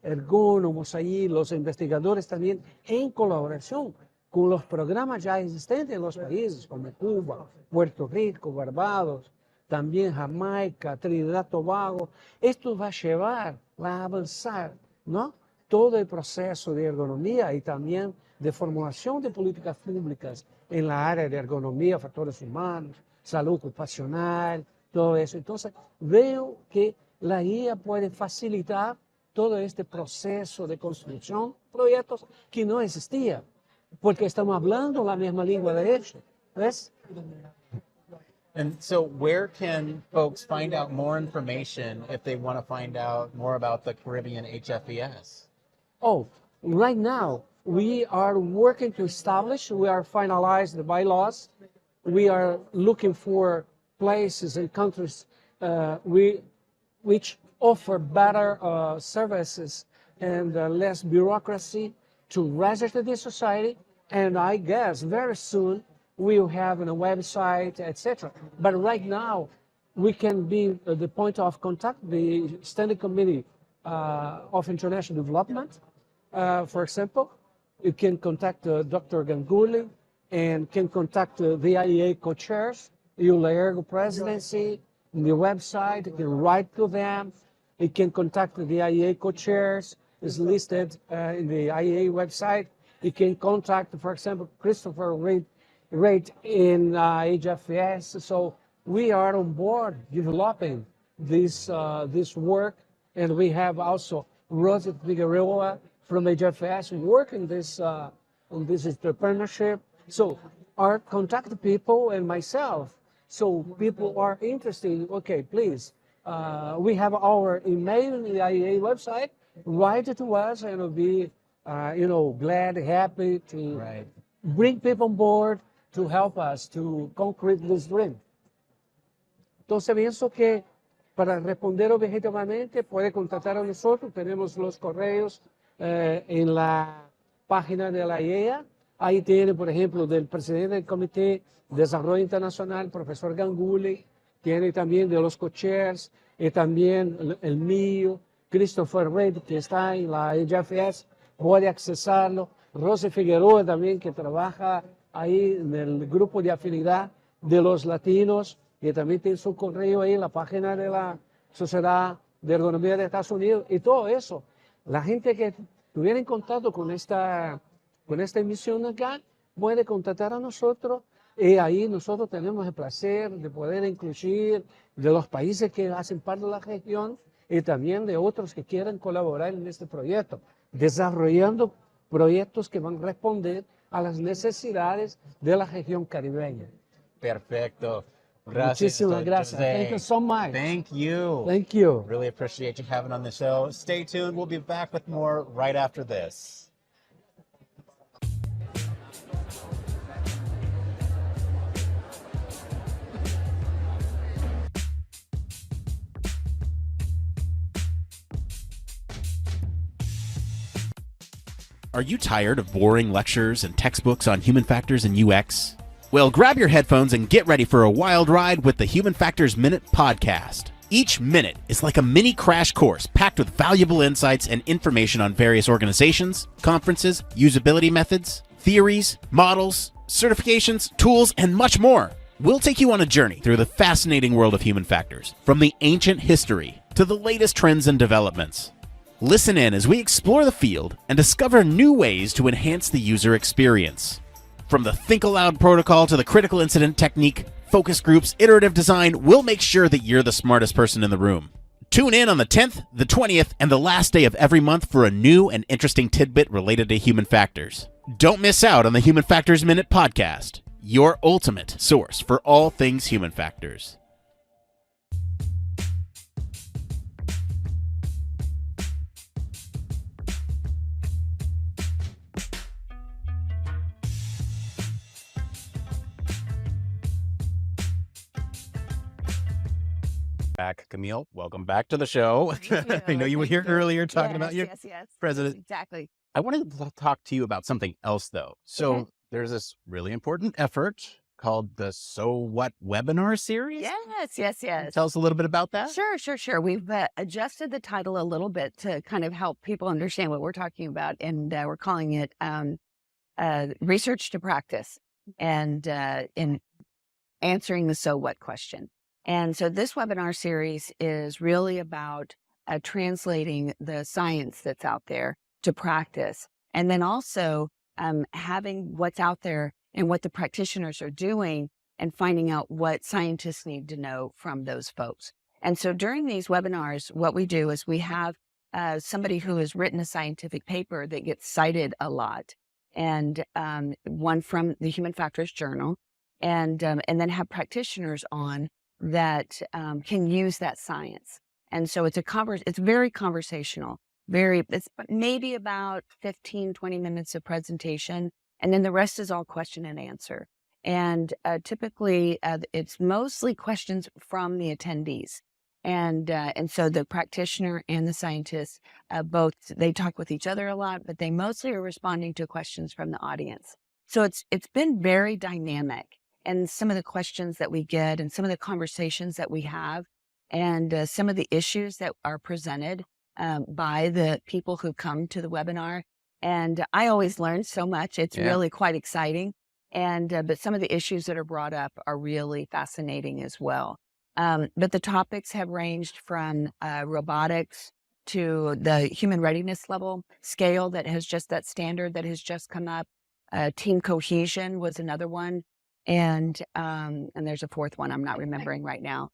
ergónomos ahí, los investigadores también, en colaboración con los programas ya existentes en los países como Cuba, Puerto Rico, Barbados, también Jamaica, Trinidad, Tobago. Esto va a llevar, va a avanzar, ¿no?, todo el proceso de ergonomía y también de formulación de políticas públicas en la área de ergonomía, factores humanos, salud ocupacional, todo eso. Entonces, veo que la guía puede facilitar todo este proceso de construcción, proyectos que no existían, porque estamos hablando la misma lengua de hecho. ¿Ves? And so where can folks find out more information if they want to find out more about the Caribbean HFES? Oh, right now, we are working to establish, we are finalizing the bylaws. We are looking for places and countries which offer better services and less bureaucracy to register the society. And I guess very soon we'll have a website, etc. But right now, we can be the point of contact, the Standing Committee of International Development. For example, you can contact Dr. Ganguly and can contact the IEA co-chairs, EULA Ergo presidency, the website, you can write to them. You can contact the IEA co-chairs, is listed in the IEA website. You can contact, for example, Christopher Reid in HFES. So we are on board developing this work, and we have also Rosa Figueroa from HFES working on this partnership. So our contact people and myself, so people are interested, okay, please, we have our email in the IEA website, write it to us, and we'll be, glad, happy to bring people on board to help us to concrete this dream. Entonces pienso que para responder objetivamente puede contactar a nosotros, tenemos los correos en la página de la IEA. Ahí tiene, por ejemplo, del presidente del Comité de Desarrollo Internacional, profesor Ganguly, tiene también de los co-chairs, y también el mío, Christopher Reid, que está en la HFES, puede accesarlo. Rosy Figueroa también, que trabaja ahí en el grupo de afinidad de los latinos, y también tiene su correo ahí en la página de la Sociedad de Ergonomía de Estados Unidos. Y todo eso, la gente que estuviera en contacto con esta emisión acá, puede contactar a nosotros, y ahí nosotros tenemos el placer de poder incluir de los países que hacen parte de la región y también de otros que quieran colaborar en este proyecto, desarrollando proyectos que van a responder a las necesidades de la región caribeña. Perfecto. Gracias. Muchísimas gracias. Jose. Thank you so much. Thank you. Thank you. Really appreciate you having on the show. Stay tuned. We'll be back with more right after this. Are you tired of boring lectures and textbooks on human factors and UX? Well, grab your headphones and get ready for a wild ride with the Human Factors Minute podcast. Each minute is like a mini crash course packed with valuable insights and information on various organizations, conferences, usability methods, theories, models, certifications, tools, and much more. We'll take you on a journey through the fascinating world of human factors, from the ancient history to the latest trends and developments. Listen in as we explore the field and discover new ways to enhance the user experience. From the Think Aloud protocol to the critical incident technique, focus groups, iterative design, we'll make sure that you're the smartest person in the room. Tune in on the 10th, the 20th, and the last day of every month for a new and interesting tidbit related to human factors. Don't miss out on the Human Factors Minute podcast, your ultimate source for all things human factors. Back, Camille. Welcome back to the show. I know you were here earlier talking about your president. Exactly. I wanted to talk to you about something else, though. So there's this really important effort called the So What webinar series. Yes. Tell us a little bit about that. Sure. We've adjusted the title a little bit to kind of help people understand what we're talking about, and we're calling it Research to Practice, and in answering the so what question. And so this webinar series is really about translating the science that's out there to practice, and then also having what's out there and what the practitioners are doing and finding out what scientists need to know from those folks. And so during these webinars, what we do is we have somebody who has written a scientific paper that gets cited a lot, and one from the Human Factors Journal, and then have practitioners on that can use that science. And so it's it's very conversational, it's maybe about 15, 20 minutes of presentation, and then the rest is all question and answer. And typically it's mostly questions from the attendees. And so the practitioner and the scientist, both, they talk with each other a lot, but they mostly are responding to questions from the audience. So it's been very dynamic. And some of the questions that we get and some of the conversations that we have and some of the issues that are presented by the people who come to the webinar. And I always learn so much. It's really quite exciting. And but some of the issues that are brought up are really fascinating as well. But the topics have ranged from robotics to the human readiness level scale that standard that has just come up. Team cohesion was another one. And there's a fourth one I'm not remembering right now.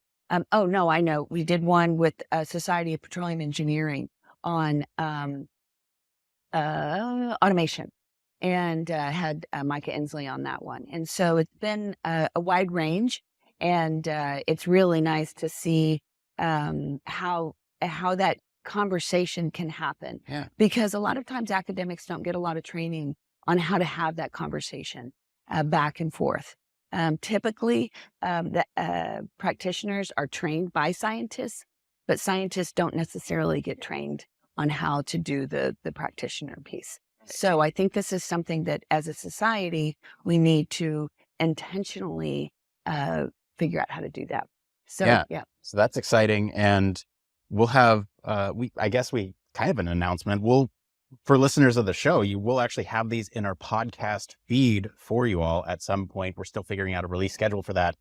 Oh, no, I know. We did one with Society of Petroleum Engineering on automation, and had Micah Inslee on that one. And so it's been a wide range, and it's really nice to see how that conversation can happen. Yeah. Because a lot of times academics don't get a lot of training on how to have that conversation back and forth. Typically, the practitioners are trained by scientists, but scientists don't necessarily get trained on how to do the practitioner piece. So I think this is something that as a society, we need to intentionally figure out how to do that. So, yeah. So that's exciting. And we'll have, I guess we kind of an announcement. For listeners of the show, you will actually have these in our podcast feed for you all at some point. We're still figuring out a release schedule for that,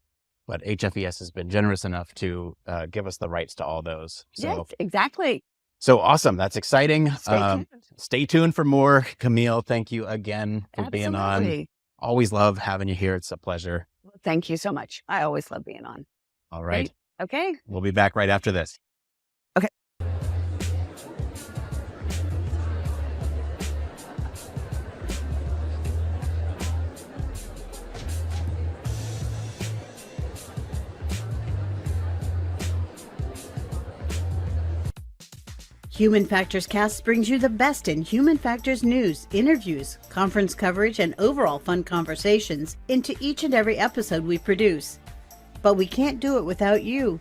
but HFES has been generous enough to give us the rights to all those. So, yes, exactly. So awesome. That's exciting. Stay tuned. Stay tuned for more. Camille, thank you again for being on. Absolutely. Always love having you here. It's a pleasure. Thank you so much. I always love being on. All right. Great. Okay. We'll be back right after this. Okay. Human Factors Cast brings you the best in human factors news, interviews, conference coverage, and overall fun conversations into each and every episode we produce. But we can't do it without you.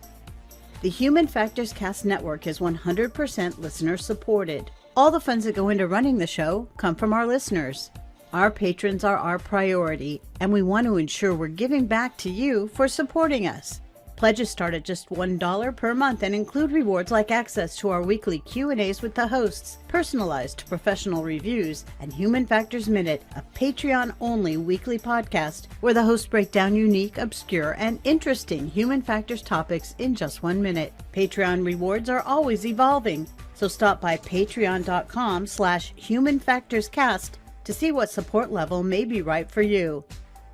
The Human Factors Cast network is 100% listener supported. All the funds that go into running the show come from our listeners. Our patrons are our priority, and we want to ensure we're giving back to you for supporting us. Pledges start at just $1 per month and include rewards like access to our weekly Q&As with the hosts, personalized professional reviews, and Human Factors Minute, a Patreon-only weekly podcast where the hosts break down unique, obscure, and interesting human factors topics in just 1 minute. Patreon rewards are always evolving, so stop by patreon.com/humanfactorscast to see what support level may be right for you.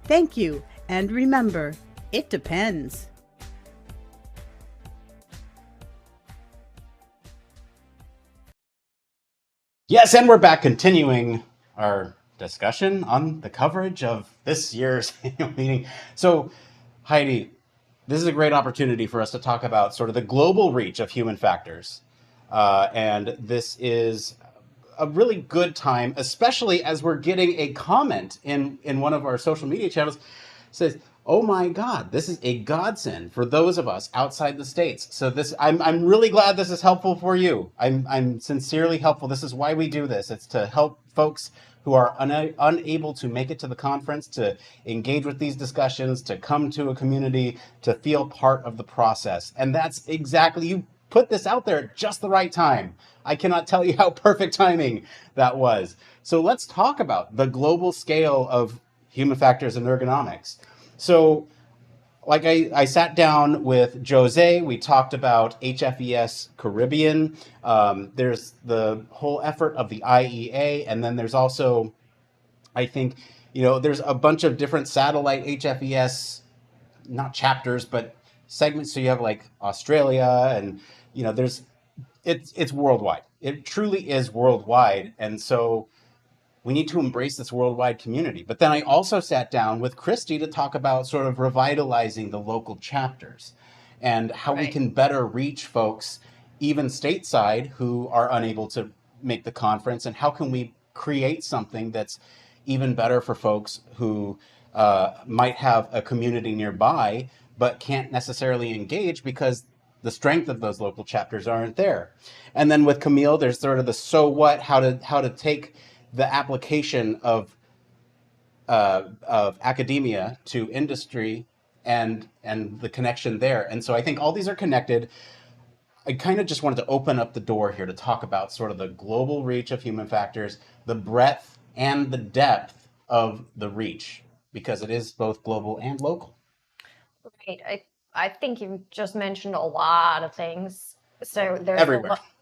Thank you, and remember, it depends. Yes, and we're back continuing our discussion on the coverage of this year's annual meeting. So, Heidi, this is a great opportunity for us to talk about sort of the global reach of human factors. And this is a really good time, especially as we're getting a comment in one of our social media channels says, oh my God, this is a godsend for those of us outside the States. So I'm really glad this is helpful for you. I'm sincerely helpful. This is why we do this. It's to help folks who are unable to make it to the conference, to engage with these discussions, to come to a community, to feel part of the process. And that's exactly, you put this out there at just the right time. I cannot tell you how perfect timing that was. So let's talk about the global scale of human factors and ergonomics. So like I sat down with Jose, we talked about HFES Caribbean. There's the whole effort of the IEA. And then there's also, I think, there's a bunch of different satellite HFES, not chapters, but segments. So you have like Australia and, it's worldwide. It truly is worldwide. And so we need to embrace this worldwide community. But then I also sat down with Christy to talk about sort of revitalizing the local chapters and how we can better reach folks, even stateside, who are unable to make the conference, and how can we create something that's even better for folks who might have a community nearby but can't necessarily engage because the strength of those local chapters aren't there. And then with Camille, there's sort of the so what, how to take the application of academia to industry and the connection there. And so I think all these are connected. I kind of just wanted to open up the door here to talk about sort of the global reach of human factors, the breadth and the depth of the reach, because it is both global and local. Right. I think you just mentioned a lot of things. So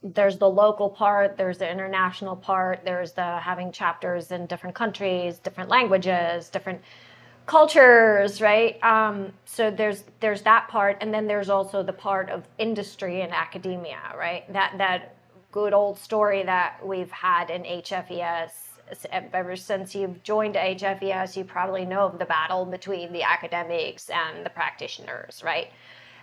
there's the local part, there's the international part, there's the having chapters in different countries, different languages, different cultures, right? So there's that part, and then there's also the part of industry and academia, right? That good old story that we've had in HFES. Ever since you've joined HFES, you probably know of the battle between the academics and the practitioners, right?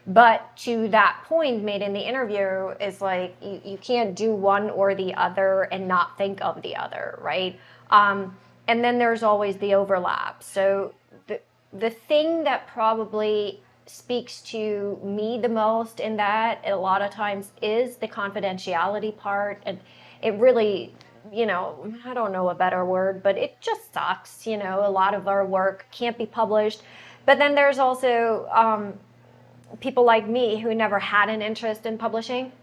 But to that point made in the interview is like, you can't do one or the other and not think of the other, right? And then there's always the overlap. So the thing that probably speaks to me the most in that a lot of times is the confidentiality part. And it really, I don't know a better word, but it just sucks. A lot of our work can't be published. But then there's also people like me who never had an interest in publishing.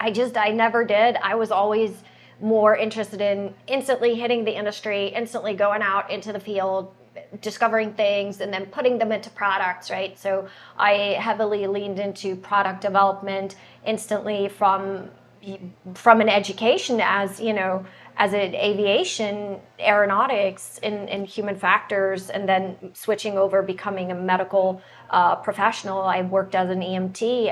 I never did. I was always more interested in instantly hitting the industry, instantly going out into the field, discovering things, and then putting them into products, right? So I heavily leaned into product development instantly from an education as an aviation, aeronautics, and human factors, and then switching over, becoming a medical professional. I worked as an EMT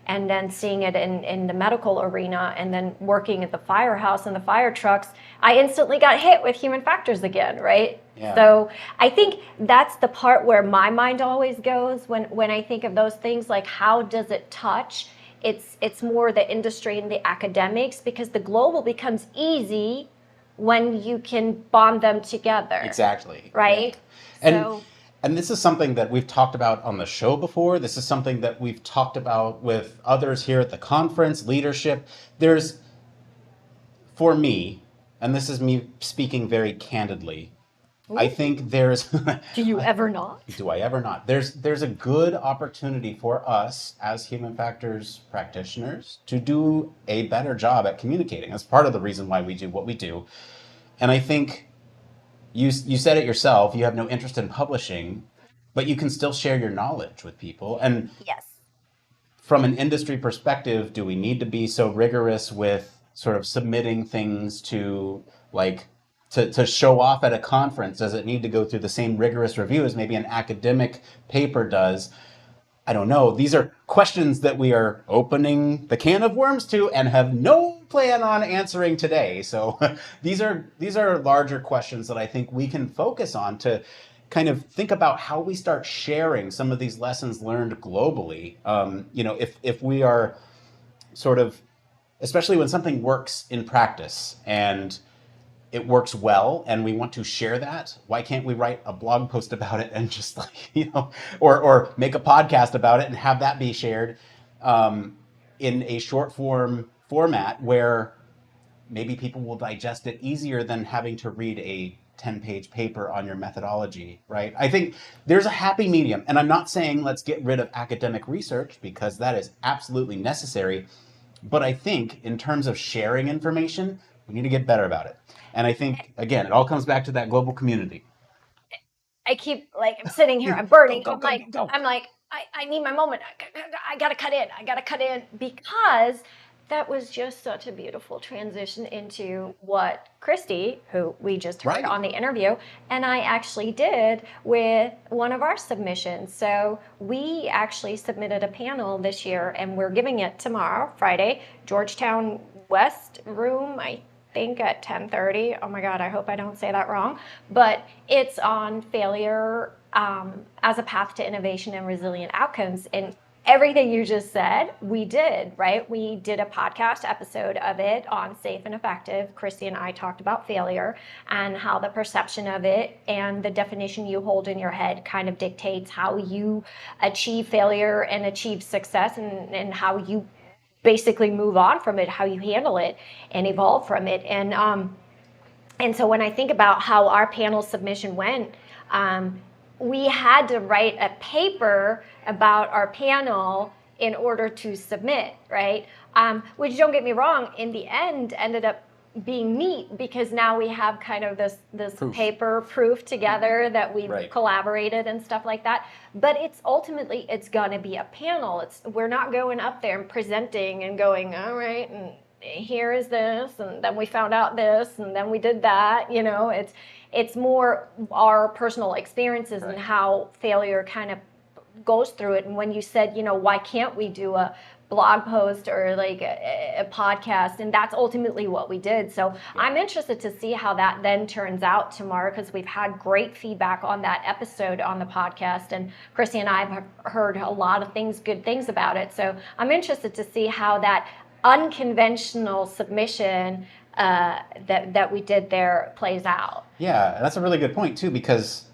and then seeing it in the medical arena, and then working at the firehouse and the fire trucks, I instantly got hit with human factors again, right? Yeah. So I think that's the part where my mind always goes when I think of those things, like how does it touch? It's more the industry and the academics, because the global becomes easy when you can bond them together. Exactly. Right? Yeah. And this is something that we've talked about on the show before. This is something that we've talked about with others here at the conference, leadership. There's, for me, and this is me speaking very candidly, ooh. I think there's... Do you ever not? Do I ever not? There's a good opportunity for us as human factors practitioners to do a better job at communicating. That's part of the reason why we do what we do. And I think you said it yourself, you have no interest in publishing, but you can still share your knowledge with people. And yes. From an industry perspective, do we need to be so rigorous with sort of submitting things to to show off at a conference? Does it need to go through the same rigorous review as maybe an academic paper does? I don't know. These are questions that we are opening the can of worms to and have no plan on answering today. So these are larger questions that I think we can focus on to kind of think about how we start sharing some of these lessons learned globally. If we are sort of, especially when something works in practice and it works well and we want to share that, why can't we write a blog post about it and just or make a podcast about it and have that be shared in a short form format where maybe people will digest it easier than having to read a 10-page paper on your methodology, right? I think there's a happy medium, and I'm not saying let's get rid of academic research, because that is absolutely necessary. But I think in terms of sharing information, we need to get better about it. And I think, again, it all comes back to that global community. I keep I'm sitting here, I'm burning. I'm like, I need my moment. I gotta cut in because that was just such a beautiful transition into what Christy, who we just heard on the interview, and I actually did with one of our submissions. So we actually submitted a panel this year, and we're giving it tomorrow, Friday, Georgetown West Room, I think at 10:30. Oh my God, I hope I don't say that wrong. But it's on failure as a path to innovation and resilient outcomes. And everything you just said, we did, right? We did a podcast episode of it on Safe and Effective. Christy and I talked about failure and how the perception of it and the definition you hold in your head kind of dictates how you achieve failure and achieve success, and how you basically move on from it, how you handle it and evolve from it. And so when I think about how our panel submission went, we had to write a paper about our panel in order to submit, right? Which, don't get me wrong, in the end ended up being neat, because now we have kind of this paper proof together that we collaborated and stuff like that. But it's ultimately, it's gonna be a panel. We're not going up there and presenting and going, all right, and here is this, and then we found out this, and then we did that. It's more our personal experiences and how failure kind of goes through it. And when you said, why can't we do a blog post or like a podcast, and that's ultimately what we did. So I'm interested to see how that then turns out tomorrow, because we've had great feedback on that episode on the podcast, and Chrissy and I have heard a lot of good things about it. So I'm interested to see how that unconventional submission that we did there plays out. Yeah, that's a really good point too, because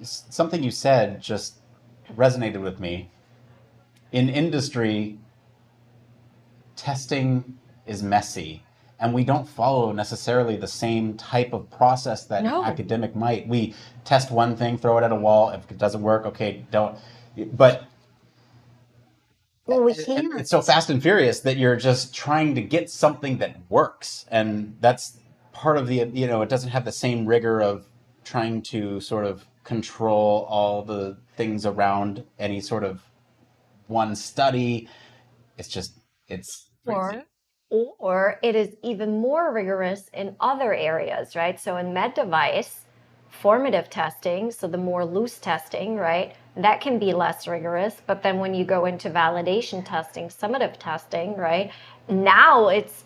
something you said just resonated with me. In industry, testing is messy, and we don't follow necessarily the same type of process that academic might. We test one thing, throw it at a wall. If it doesn't work, okay, don't. But we can't. It's so fast and furious that you're just trying to get something that works, and that's part of the, it doesn't have the same rigor of trying to sort of control all the things around any sort of one study. It's or it is even more rigorous in other areas, right? So in med device, formative testing, so the more loose testing, right, that can be less rigorous. But then when you go into validation testing, summative testing, right, now it's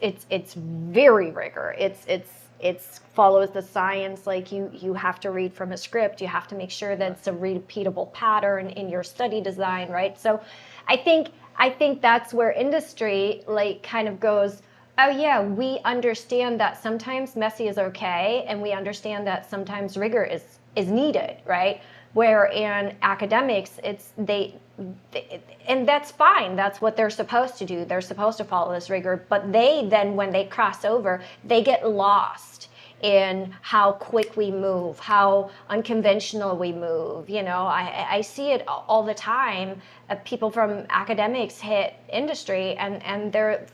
very rigor. It follows the science. Like you have to read from a script. You have to make sure that it's a repeatable pattern in your study design, right? So I think that's where industry like kind of goes, oh yeah, we understand that sometimes messy is okay, and we understand that sometimes rigor is needed, right? Where in academics, and that's fine. That's what they're supposed to do. They're supposed to follow this rigor, but they then, when they cross over, they get lost in how quick we move, how unconventional we move. I see it all the time. People from academics hit industry, and they're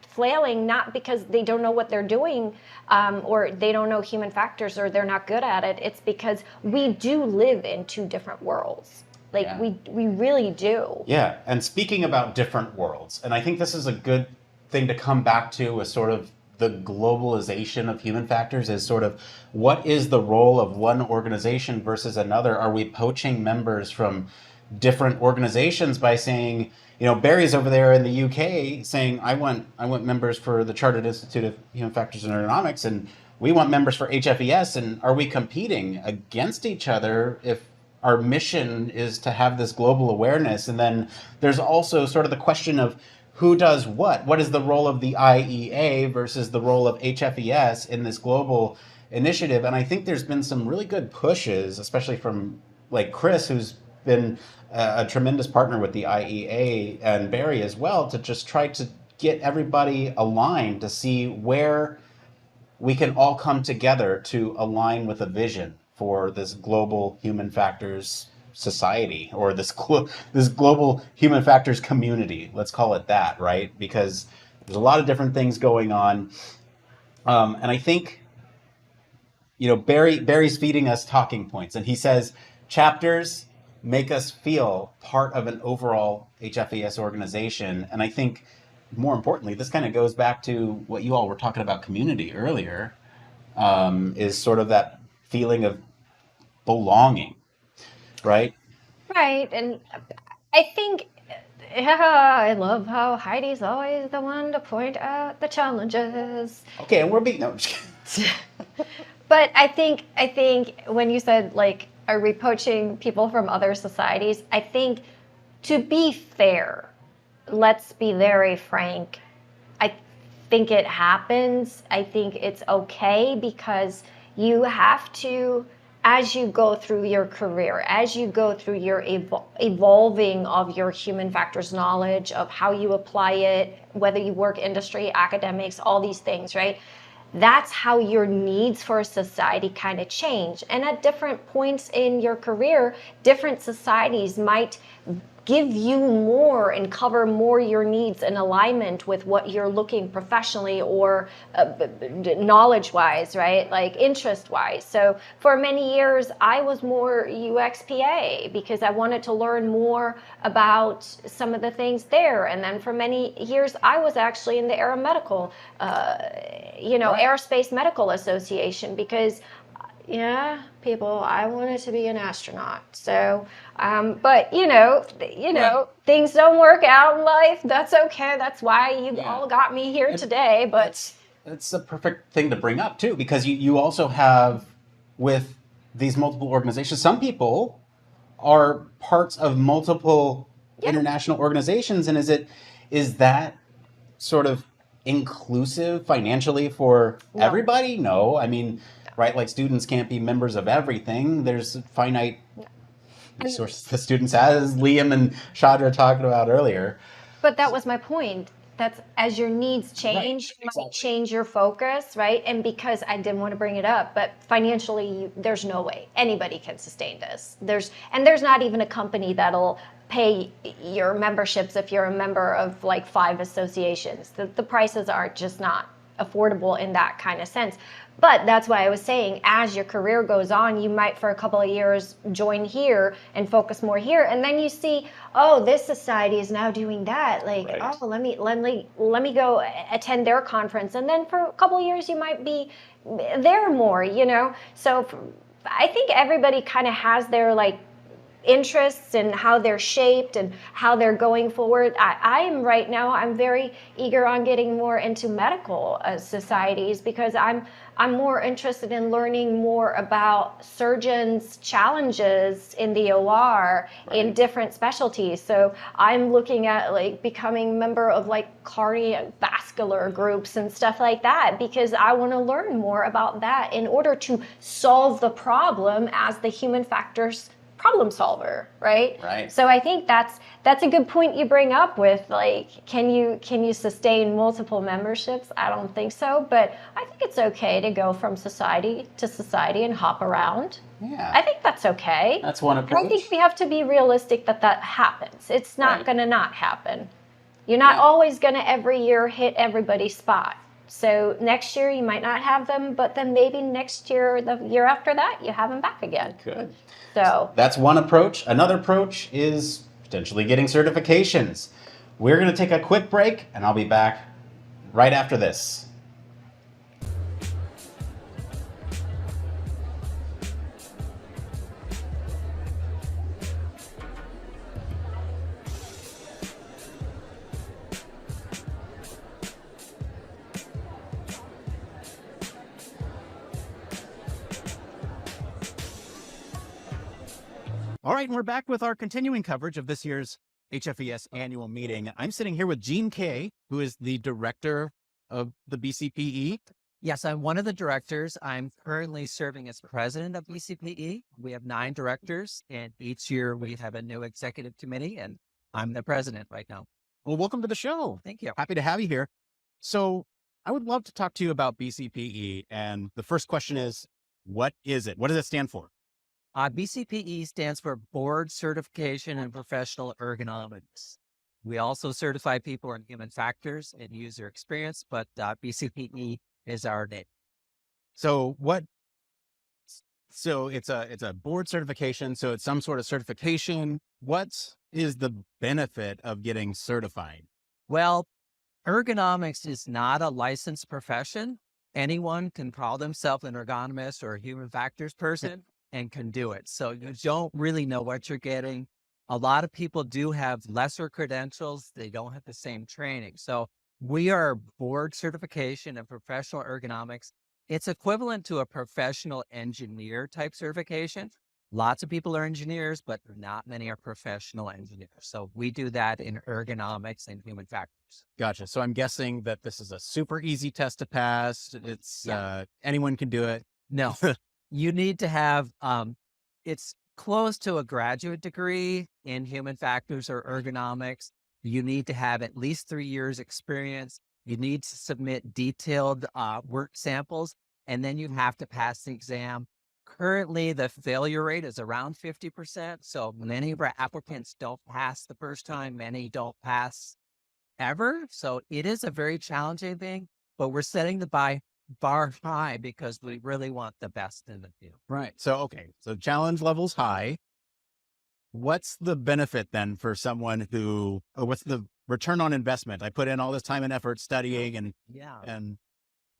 flailing, not because they don't know what they're doing, or they don't know human factors, or they're not good at it. It's because we do live in two different worlds. We really do. Yeah, and speaking about different worlds, and I think this is a good thing to come back to, as sort of the globalization of human factors, is sort of what is the role of one organization versus another? Are we poaching members from different organizations by saying, Barry's over there in the UK saying, I want members for the Chartered Institute of Human Factors and Ergonomics, and we want members for HFES, and are we competing against each other if our mission is to have this global awareness? And then there's also sort of the question of who does what? What is the role of the IEA versus the role of HFES in this global initiative? And I think there's been some really good pushes, especially from like Chris, who's been a tremendous partner with the IEA, and Barry as well, to just try to get everybody aligned to see where we can all come together to align with a vision for this global human factors society, or this global human factors community. Let's call it that, right? Because there's a lot of different things going on. And I think, Barry's feeding us talking points, and he says chapters make us feel part of an overall HFES organization. And I think, more importantly, this kind of goes back to what you all were talking about community earlier, is sort of that feeling of belonging, right? Right, and I think, I love how Heidi's always the one to point out the challenges. Okay, and we're beating them. But I think when you said, like, are we poaching people from other societies? I think, to be fair, let's be very frank, I think it happens. I think it's okay, because you have to, as you go through your career, as you go through your evolving of your human factors knowledge, of how you apply it, whether you work industry, academics, all these things, right? That's how your needs for a society kind of change. And at different points in your career, different societies might give you more and cover more your needs in alignment with what you're looking professionally or knowledge-wise, right? Like interest-wise. So for many years, I was more UXPA because I wanted to learn more about some of the things there. And then for many years, I was actually in the aeromedical, Aerospace Medical Association, because Yeah, people, I wanted to be an astronaut. So, but you know, things don't work out in life. That's okay. That's why you all got me here today. But It's a perfect thing to bring up too, because you also have, with these multiple organizations, some people are parts of multiple international organizations, and is that sort of inclusive financially for everybody? No, I mean, right? Like students can't be members of everything. There's finite resources the students, as Liam and Shadra talked about earlier. But that was my point. That's as your needs change, you might change your focus, right? And because I didn't want to bring it up, but financially, there's no way anybody can sustain this. There's not even a company that'll pay your memberships if you're a member of like 5 associations. The prices are just not affordable in that kind of sense. But that's why I was saying, as your career goes on, you might for a couple of years join here and focus more here, and then you see, oh, this society is now doing that. Like, oh, let me go attend their conference, and then for a couple of years you might be there more, you know. So I think everybody kind of has their like interests and how they're shaped and how they're going forward. I am right now, I'm very eager on getting more into medical societies, because I'm more interested in learning more about surgeons' challenges in the OR in different specialties. So I'm looking at like becoming a member of like cardiovascular groups and stuff like that, because I want to learn more about that in order to solve the problem as the human factors problem solver, right? Right. So I think that's a good point you bring up with like, can you sustain multiple memberships? I don't think so, but I think it's okay to go from society to society and hop around. Yeah. I think that's okay. That's one approach. I think we have to be realistic that happens. It's not going to not happen. You're not always going to every year hit everybody's spot. So next year you might not have them, but then maybe next year, the year after that, you have them back again. Good. So that's one approach. Another approach is potentially getting certifications. We're going to take a quick break, and I'll be back right after this. All right, and we're back with our continuing coverage of this year's HFES annual meeting. I'm sitting here with Jean Kay, who is the director of the BCPE. Yes, I'm one of the directors. I'm currently serving as president of BCPE. We have 9 directors, and each year we have a new executive committee, and I'm the president right now. Well, welcome to the show. Thank you. Happy to have you here. So I would love to talk to you about BCPE. And the first question is, what is it? What does it stand for? BCPE stands for Board Certification in Professional Ergonomics. We also certify people in human factors and user experience, but BCPE is our name. So it's a board certification. So it's some sort of certification. What is the benefit of getting certified? Well, ergonomics is not a licensed profession. Anyone can call themselves an ergonomist or a human factors person and can do it. So you don't really know what you're getting. A lot of people do have lesser credentials. They don't have the same training. So we are board certification in professional ergonomics. It's equivalent to a professional engineer type certification. Lots of people are engineers, but not many are professional engineers. So we do that in ergonomics and human factors. Gotcha. So I'm guessing that this is a super easy test to pass. It's anyone can do it. No, you need to have, it's close to a graduate degree in human factors or ergonomics. You need to have at least 3 years experience. You need to submit detailed work samples, and then you have to pass the exam. Currently, the failure rate is around 50%. So many of our applicants don't pass the first time. Many don't pass ever. So it is a very challenging thing, but we're setting the bar high because we really want the best in the field. Right. So, okay. So challenge level's high. What's the benefit then for someone what's the return on investment? I put in all this time and effort studying and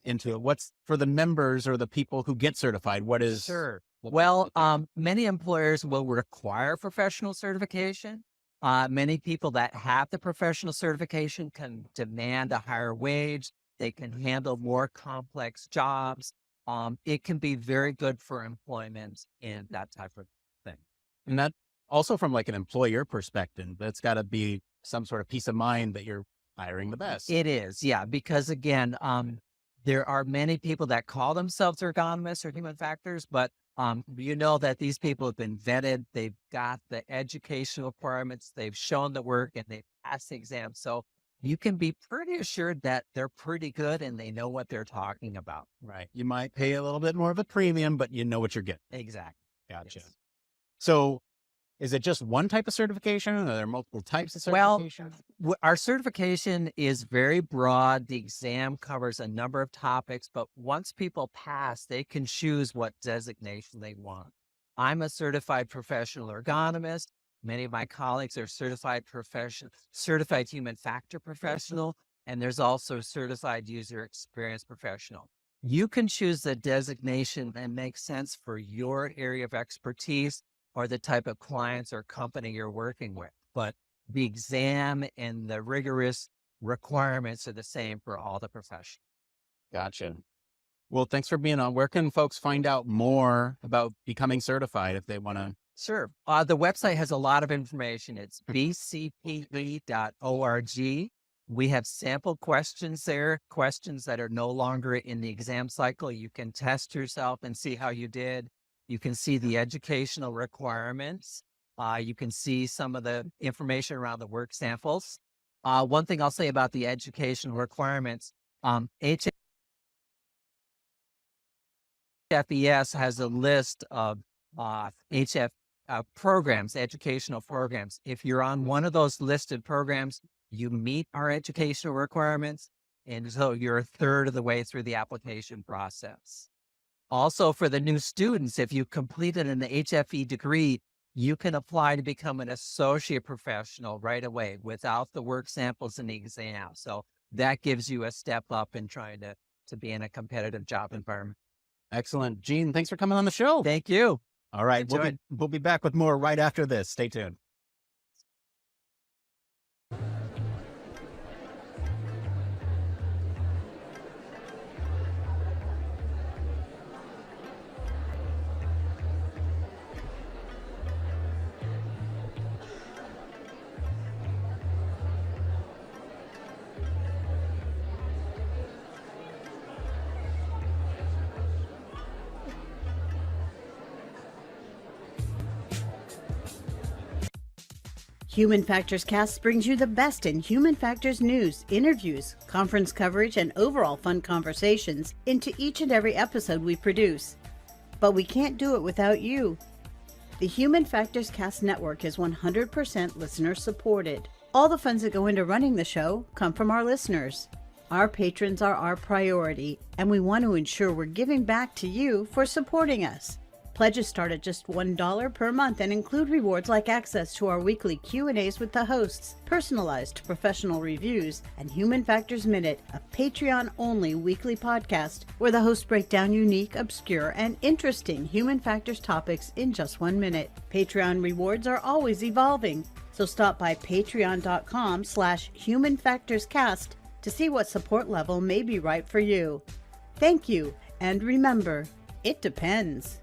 into it? What's for the members or the people who get certified? What is? Sure. Well, many employers will require professional certification. Many people that have the professional certification can demand a higher wage. They can handle more complex jobs. It can be very good for employment and that type of thing. And that also from like an employer perspective, that's got to be some sort of peace of mind that you're hiring the best. It is, yeah, because again, there are many people that call themselves ergonomists or human factors, but you know that these people have been vetted. They've got the educational requirements. They've shown the work and they've passed the exam. So you can be pretty assured that they're pretty good and they know what they're talking about. Right. You might pay a little bit more of a premium, but you know what you're getting. Exactly. Gotcha. Yes. So is it just one type of certification? Or are there multiple types of certification? Well, our certification is very broad. The exam covers a number of topics, but once people pass, they can choose what designation they want. I'm a certified professional ergonomist. Many of my colleagues are certified human factor professional, and there's also certified user experience professional. You can choose the designation that makes sense for your area of expertise or the type of clients or company you're working with. But the exam and the rigorous requirements are the same for all the professions. Gotcha. Well, thanks for being on. Where can folks find out more about becoming certified if they want to? Sure. The website has a lot of information. It's bcpe.org. We have sample questions there, questions that are no longer in the exam cycle. You can test yourself and see how you did. You can see the educational requirements. You can see some of the information around the work samples. One thing I'll say about the educational requirements, HFES has a list of programs, educational programs. If you're on one of those listed programs, you meet our educational requirements, and so you're a third of the way through the application process. Also, for the new students, if you completed an HFE degree, you can apply to become an associate professional right away without the work samples and the exam. So that gives you a step up in trying to be in a competitive job environment. Excellent. Gene, thanks for coming on the show. Thank you. All right. We'll be back with more right after this. Stay tuned. Human Factors Cast brings you the best in human factors news, interviews, conference coverage, and overall fun conversations into each and every episode we produce. But we can't do it without you. The Human Factors Cast network is 100% listener supported. All the funds that go into running the show come from our listeners. Our patrons are our priority, and we want to ensure we're giving back to you for supporting us. Pledges start at just $1 per month and include rewards like access to our weekly Q&As with the hosts, personalized professional reviews, and Human Factors Minute, a Patreon-only weekly podcast where the hosts break down unique, obscure, and interesting human factors topics in just 1 minute. Patreon rewards are always evolving, so stop by patreon.com/humanfactorscast to see what support level may be right for you. Thank you, and remember, it depends.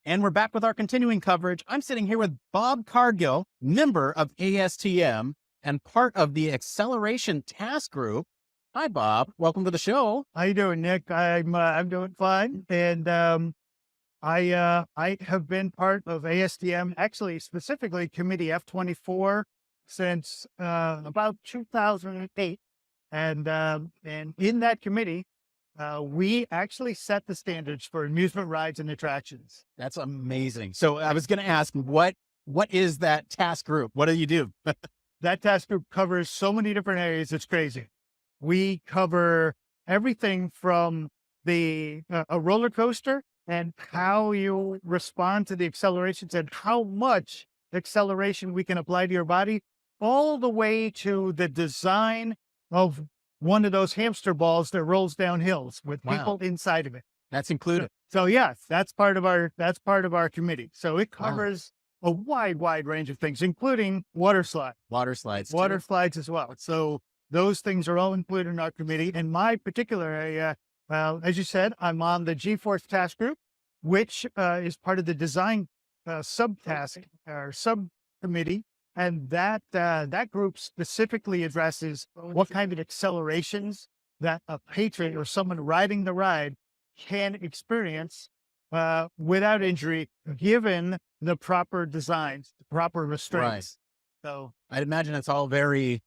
And we're back with our continuing coverage. I'm sitting here with Bob Cargill, member of ASTM and part of the Acceleration Task Group. Hi, Bob. Welcome to the show. How you doing, Nick? I'm doing fine, and I have been part of ASTM, actually specifically Committee F24, since about 2008, and in that committee, we actually set the standards for amusement rides and attractions. That's amazing. So I was going to ask, what is that task group? What do you do? that task group covers so many different areas. It's crazy. We cover everything from a roller coaster and how you respond to the accelerations and how much acceleration we can apply to your body, all the way to the design of one of those hamster balls that rolls down hills with people inside of it. That's included. So yes, that's part of our committee. So it covers a wide range of things, including water slides as well. So those things are all included in our committee. In my particular area, well, as you said, I'm on the G-Force task group, which is part of the design subtask or subcommittee. And that group specifically addresses what kind of accelerations that a patron or someone riding the ride can experience without injury, given the proper designs, the proper restraints. Right. So I'd imagine it's all very.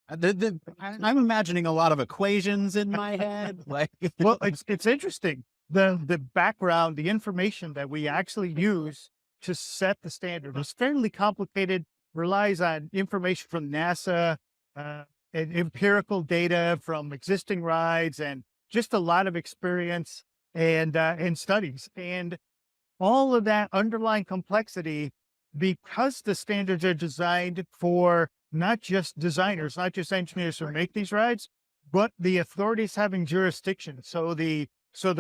I'm imagining a lot of equations in my head. Well, it's interesting. The background, the information that we actually use to set the standard is fairly complicated, relies on information from NASA, and empirical data from existing rides, and just a lot of experience and studies. And all of that underlying complexity, because the standards are designed for not just designers, not just engineers who make these rides, but the authorities having jurisdiction. So the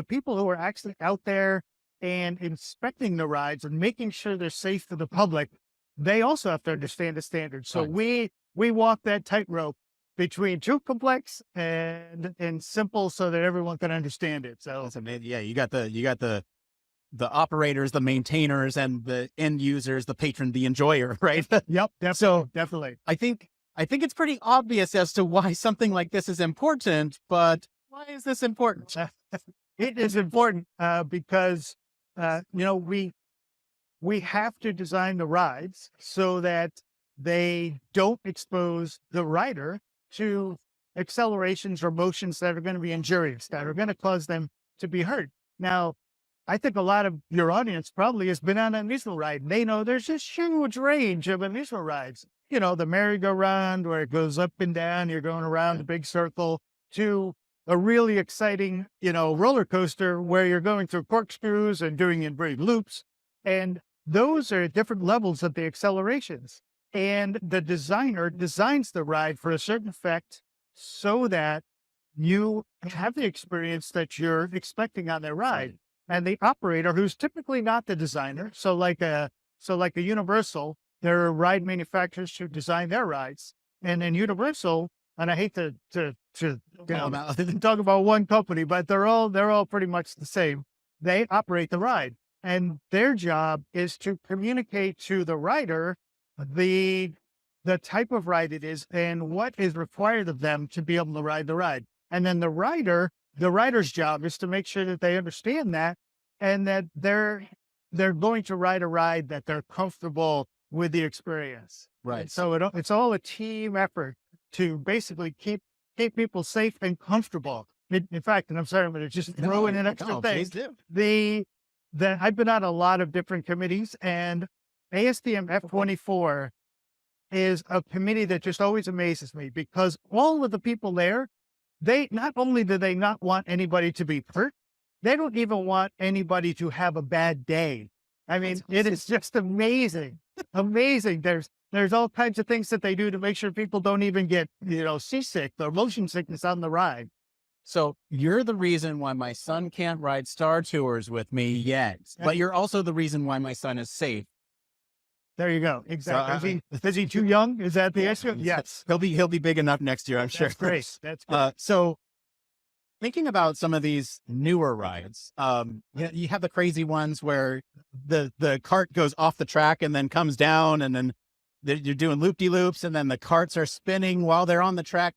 people who are actually out there and inspecting the rides and making sure they're safe for the public, they also have to understand the standards. So we walk that tightrope between too complex and simple so that everyone can understand it. So that's amazing. Yeah, you got the operators, the maintainers, and the end users, the patron, the enjoyer, right? Yep, definitely. I think it's pretty obvious as to why something like this is important, but why is this important? It is important because we have to design the rides so that they don't expose the rider to accelerations or motions that are going to be injurious, that are going to cause them to be hurt. Now, I think a lot of your audience probably has been on an amusement ride. They know there's this huge range of amusement rides. You know, the merry-go-round where it goes up and down, you're going around a big circle, to a really exciting, roller coaster where you're going through corkscrews and doing inverted loops. And those are different levels of the accelerations. And the designer designs the ride for a certain effect so that you have the experience that you're expecting on their ride. And the operator, who's typically not the designer, so like a Universal, there are ride manufacturers who design their rides. And in Universal, and I hate to talk about one company, but they're all pretty much the same. They operate the ride, and their job is to communicate to the rider the type of ride it is and what is required of them to be able to ride the ride. And then the rider's job is to make sure that they understand that and that they're going to ride a ride that they're comfortable with the experience. Right. And so it's all a team effort to basically keep people safe and comfortable. In fact, and I'm sorry, I'm going to just throw in an extra thing. Please do. I've been on a lot of different committees, and ASTM F24 is a committee that just always amazes me, because all of the people there, they not only do they not want anybody to be hurt, they don't even want anybody to have a bad day. I mean, it is just amazing. Amazing. There's all kinds of things that they do to make sure people don't even get, seasick or motion sickness on the ride. So you're the reason why my son can't ride Star Tours with me yet, but you're also the reason why my son is safe. There you go. Exactly. Is he too young? Is that the issue? Yes. He'll be big enough next year, I'm sure. That's great. That's great. So thinking about some of these newer rides, you have the crazy ones where the cart goes off the track and then comes down, and then you're doing loop-de-loops, and then the carts are spinning while they're on the track.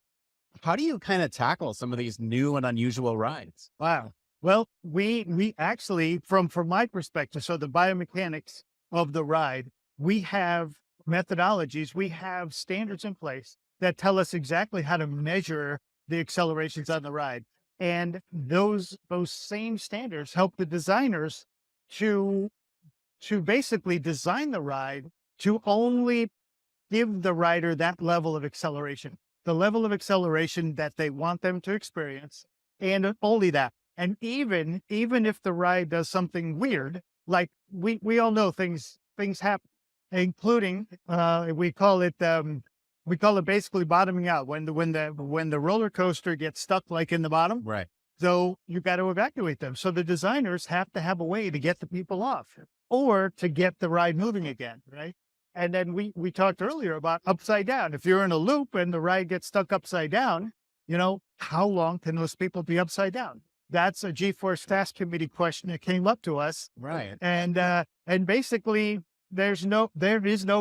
How do you kind of tackle some of these new and unusual rides? Wow. Well, we actually, from my perspective, so the biomechanics of the ride, we have methodologies, we have standards in place that tell us exactly how to measure the accelerations on the ride. And those same standards help the designers to basically design the ride to only, give the rider that level of acceleration, the level of acceleration that they want them to experience, and only that. And even if the ride does something weird, like we all know things happen, including we call it basically bottoming out when the roller coaster gets stuck like in the bottom. Right. So you got to evacuate them. So the designers have to have a way to get the people off or to get the ride moving again, right? And then we talked earlier about upside down. If you're in a loop and the ride gets stuck upside down, how long can those people be upside down? That's a G-Force Task Committee question that came up to us. Right. And basically there is no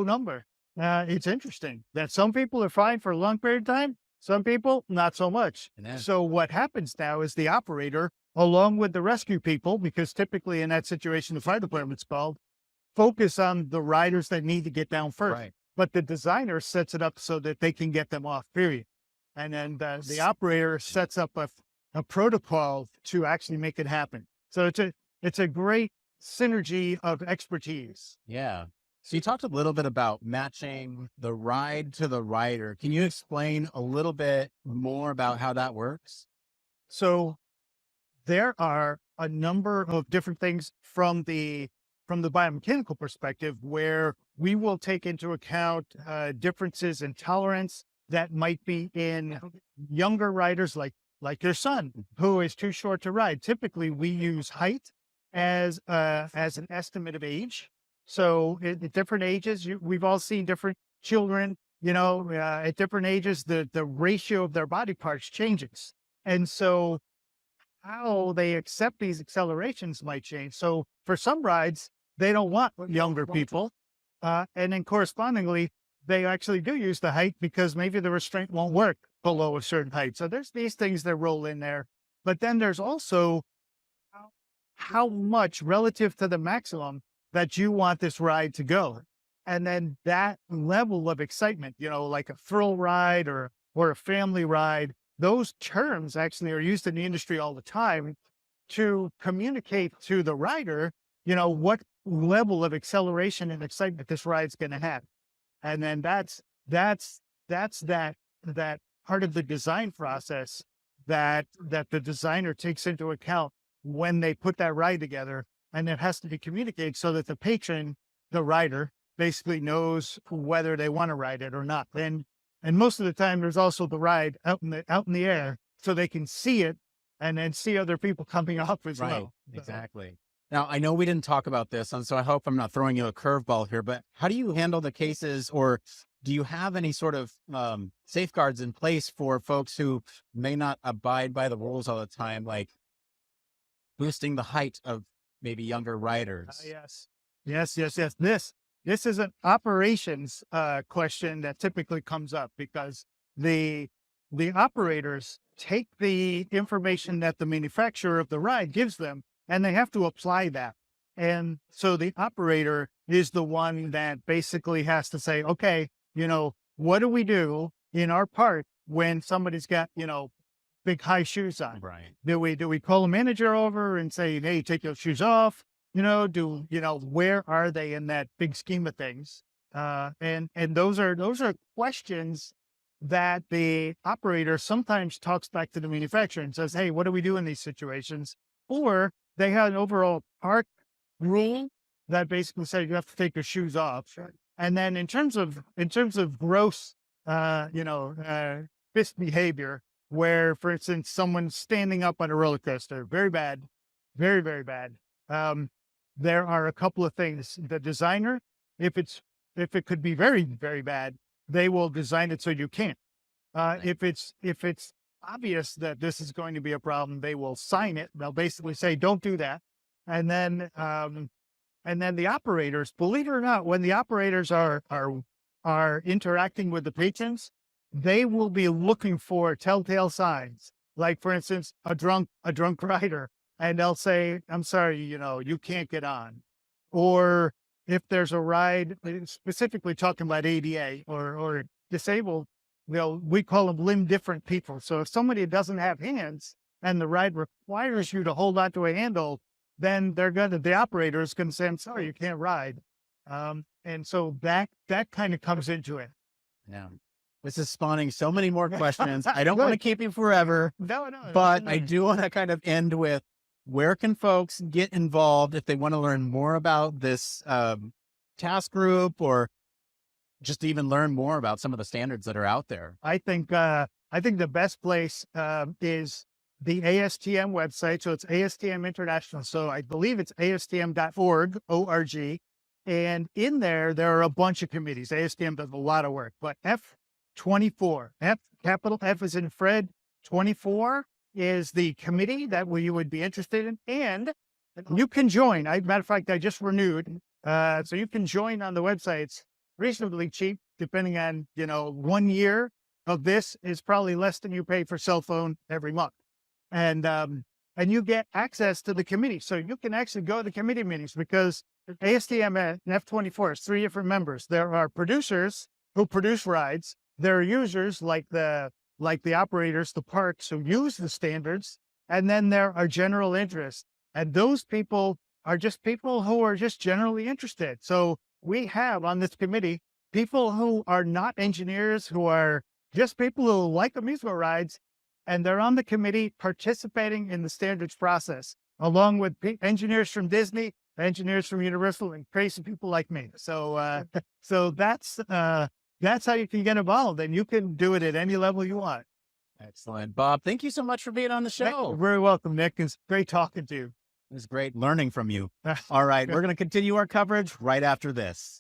number. It's interesting that some people are fine for a long period of time. Some people, not so much. So what happens now is the operator, along with the rescue people, because typically in that situation, the fire department's called, focus on the riders that need to get down first. Right. But the designer sets it up so that they can get them off, period. And then the operator sets up a protocol to actually make it happen. So it's a great synergy of expertise. Yeah. So you talked a little bit about matching the ride to the rider. Can you explain a little bit more about how that works? So there are a number of different things from the biomechanical perspective where we will take into account differences in tolerance that might be in younger riders like your son, who is too short to ride. Typically, we use height as an estimate of age. So at different ages, we've all seen different children, at different ages, the ratio of their body parts changes. And so how they accept these accelerations might change. So for some rides, they don't want younger people. And then correspondingly, they actually do use the height because maybe the restraint won't work below a certain height. So there's these things that roll in there. But then there's also how much relative to the maximum that you want this ride to go. And then that level of excitement, like a thrill ride or a family ride, those terms actually are used in the industry all the time to communicate to the rider, what level of acceleration and excitement this ride's going to have. And then that's that part of the design process that the designer takes into account when they put that ride together. And it has to be communicated so that the patron, the rider, basically knows whether they want to ride it or not. And most of the time, there's also the ride out in the air, so they can see it and then see other people coming off as well. Exactly. Now, I know we didn't talk about this, and so I hope I'm not throwing you a curveball here, but how do you handle the cases, or do you have any sort of safeguards in place for folks who may not abide by the rules all the time, like boosting the height of maybe younger riders? Yes. This is an operations question that typically comes up because the operators take the information that the manufacturer of the ride gives them and they have to apply that. And so the operator is the one that basically has to say, okay, what do we do in our part when somebody's got, big high shoes on? Right. Do we call a manager over and say, hey, take those shoes off? Where are they in that big scheme of things? And those are questions that the operator sometimes talks back to the manufacturer and says, hey, what do we do in these situations? Or they have an overall park rule that basically says you have to take your shoes off. And then in terms of gross, fist behavior, where, for instance, someone's standing up on a roller coaster, very bad, very, very bad. There are a couple of things. The designer, if it could be very, very bad, they will design it so you can't. If it's obvious that this is going to be a problem, they will sign it. They'll basically say, don't do that. And then the operators, believe it or not, when the operators are interacting with the patrons, they will be looking for telltale signs. Like, for instance, a drunk rider, and they'll say, I'm sorry, you can't get on. Or if there's a ride, specifically talking about ADA or disabled, we call them limb different people. So if somebody doesn't have hands and the ride requires you to hold onto a handle, then the operator is going to say, I'm sorry, you can't ride. And so that kind of comes into it. Yeah. This is spawning so many more questions. I don't want to keep you forever, No. but I do want to kind of end with, where can folks get involved if they want to learn more about this task group, or just even learn more about some of the standards that are out there? I think the best place is the ASTM website. So it's ASTM International. So I believe it's ASTM.org, O-R-G. And in there are a bunch of committees. ASTM does a lot of work, but F24, capital F is in Fred, 24 is the committee that you would be interested in. And you can join. Matter of fact, I just renewed. So you can join on the website. It's reasonably cheap, depending on, 1 year of this is probably less than you pay for cell phone every month. And you get access to the committee. So you can actually go to the committee meetings, because ASTM and F24 is 3 different members. There are producers who produce rides. There are users like the operators, the parks, who use the standards. And then there are general interests. And those people are just people who are just generally interested. So we have on this committee people who are not engineers, who are just people who like amusement rides, and they're on the committee participating in the standards process, along with engineers from Disney, engineers from Universal, and crazy people like me. So, so that's how you can get involved, and you can do it at any level you want. Excellent. Bob, thank you so much for being on the show. You're very welcome, Nick. It's great talking to you. It was great learning from you. All right, we're going to continue our coverage right after this.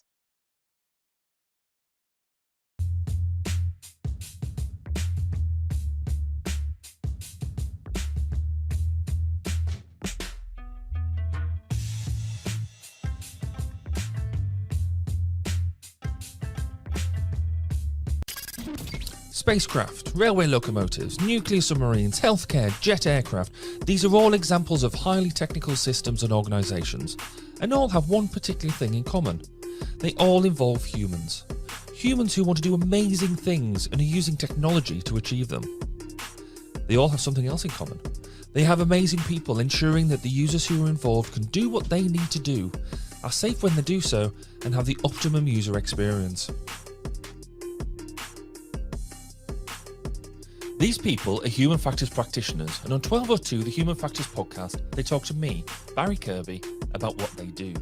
Spacecraft, railway locomotives, nuclear submarines, healthcare, jet aircraft, these are all examples of highly technical systems and organisations, and all have one particular thing in common. They all involve humans. Humans who want to do amazing things and are using technology to achieve them. They all have something else in common. They have amazing people ensuring that the users who are involved can do what they need to do, are safe when they do so, and have the optimum user experience. These people are human factors practitioners, and on 1202, the Human Factors podcast, they talk to me, Barry Kirby, about what they do,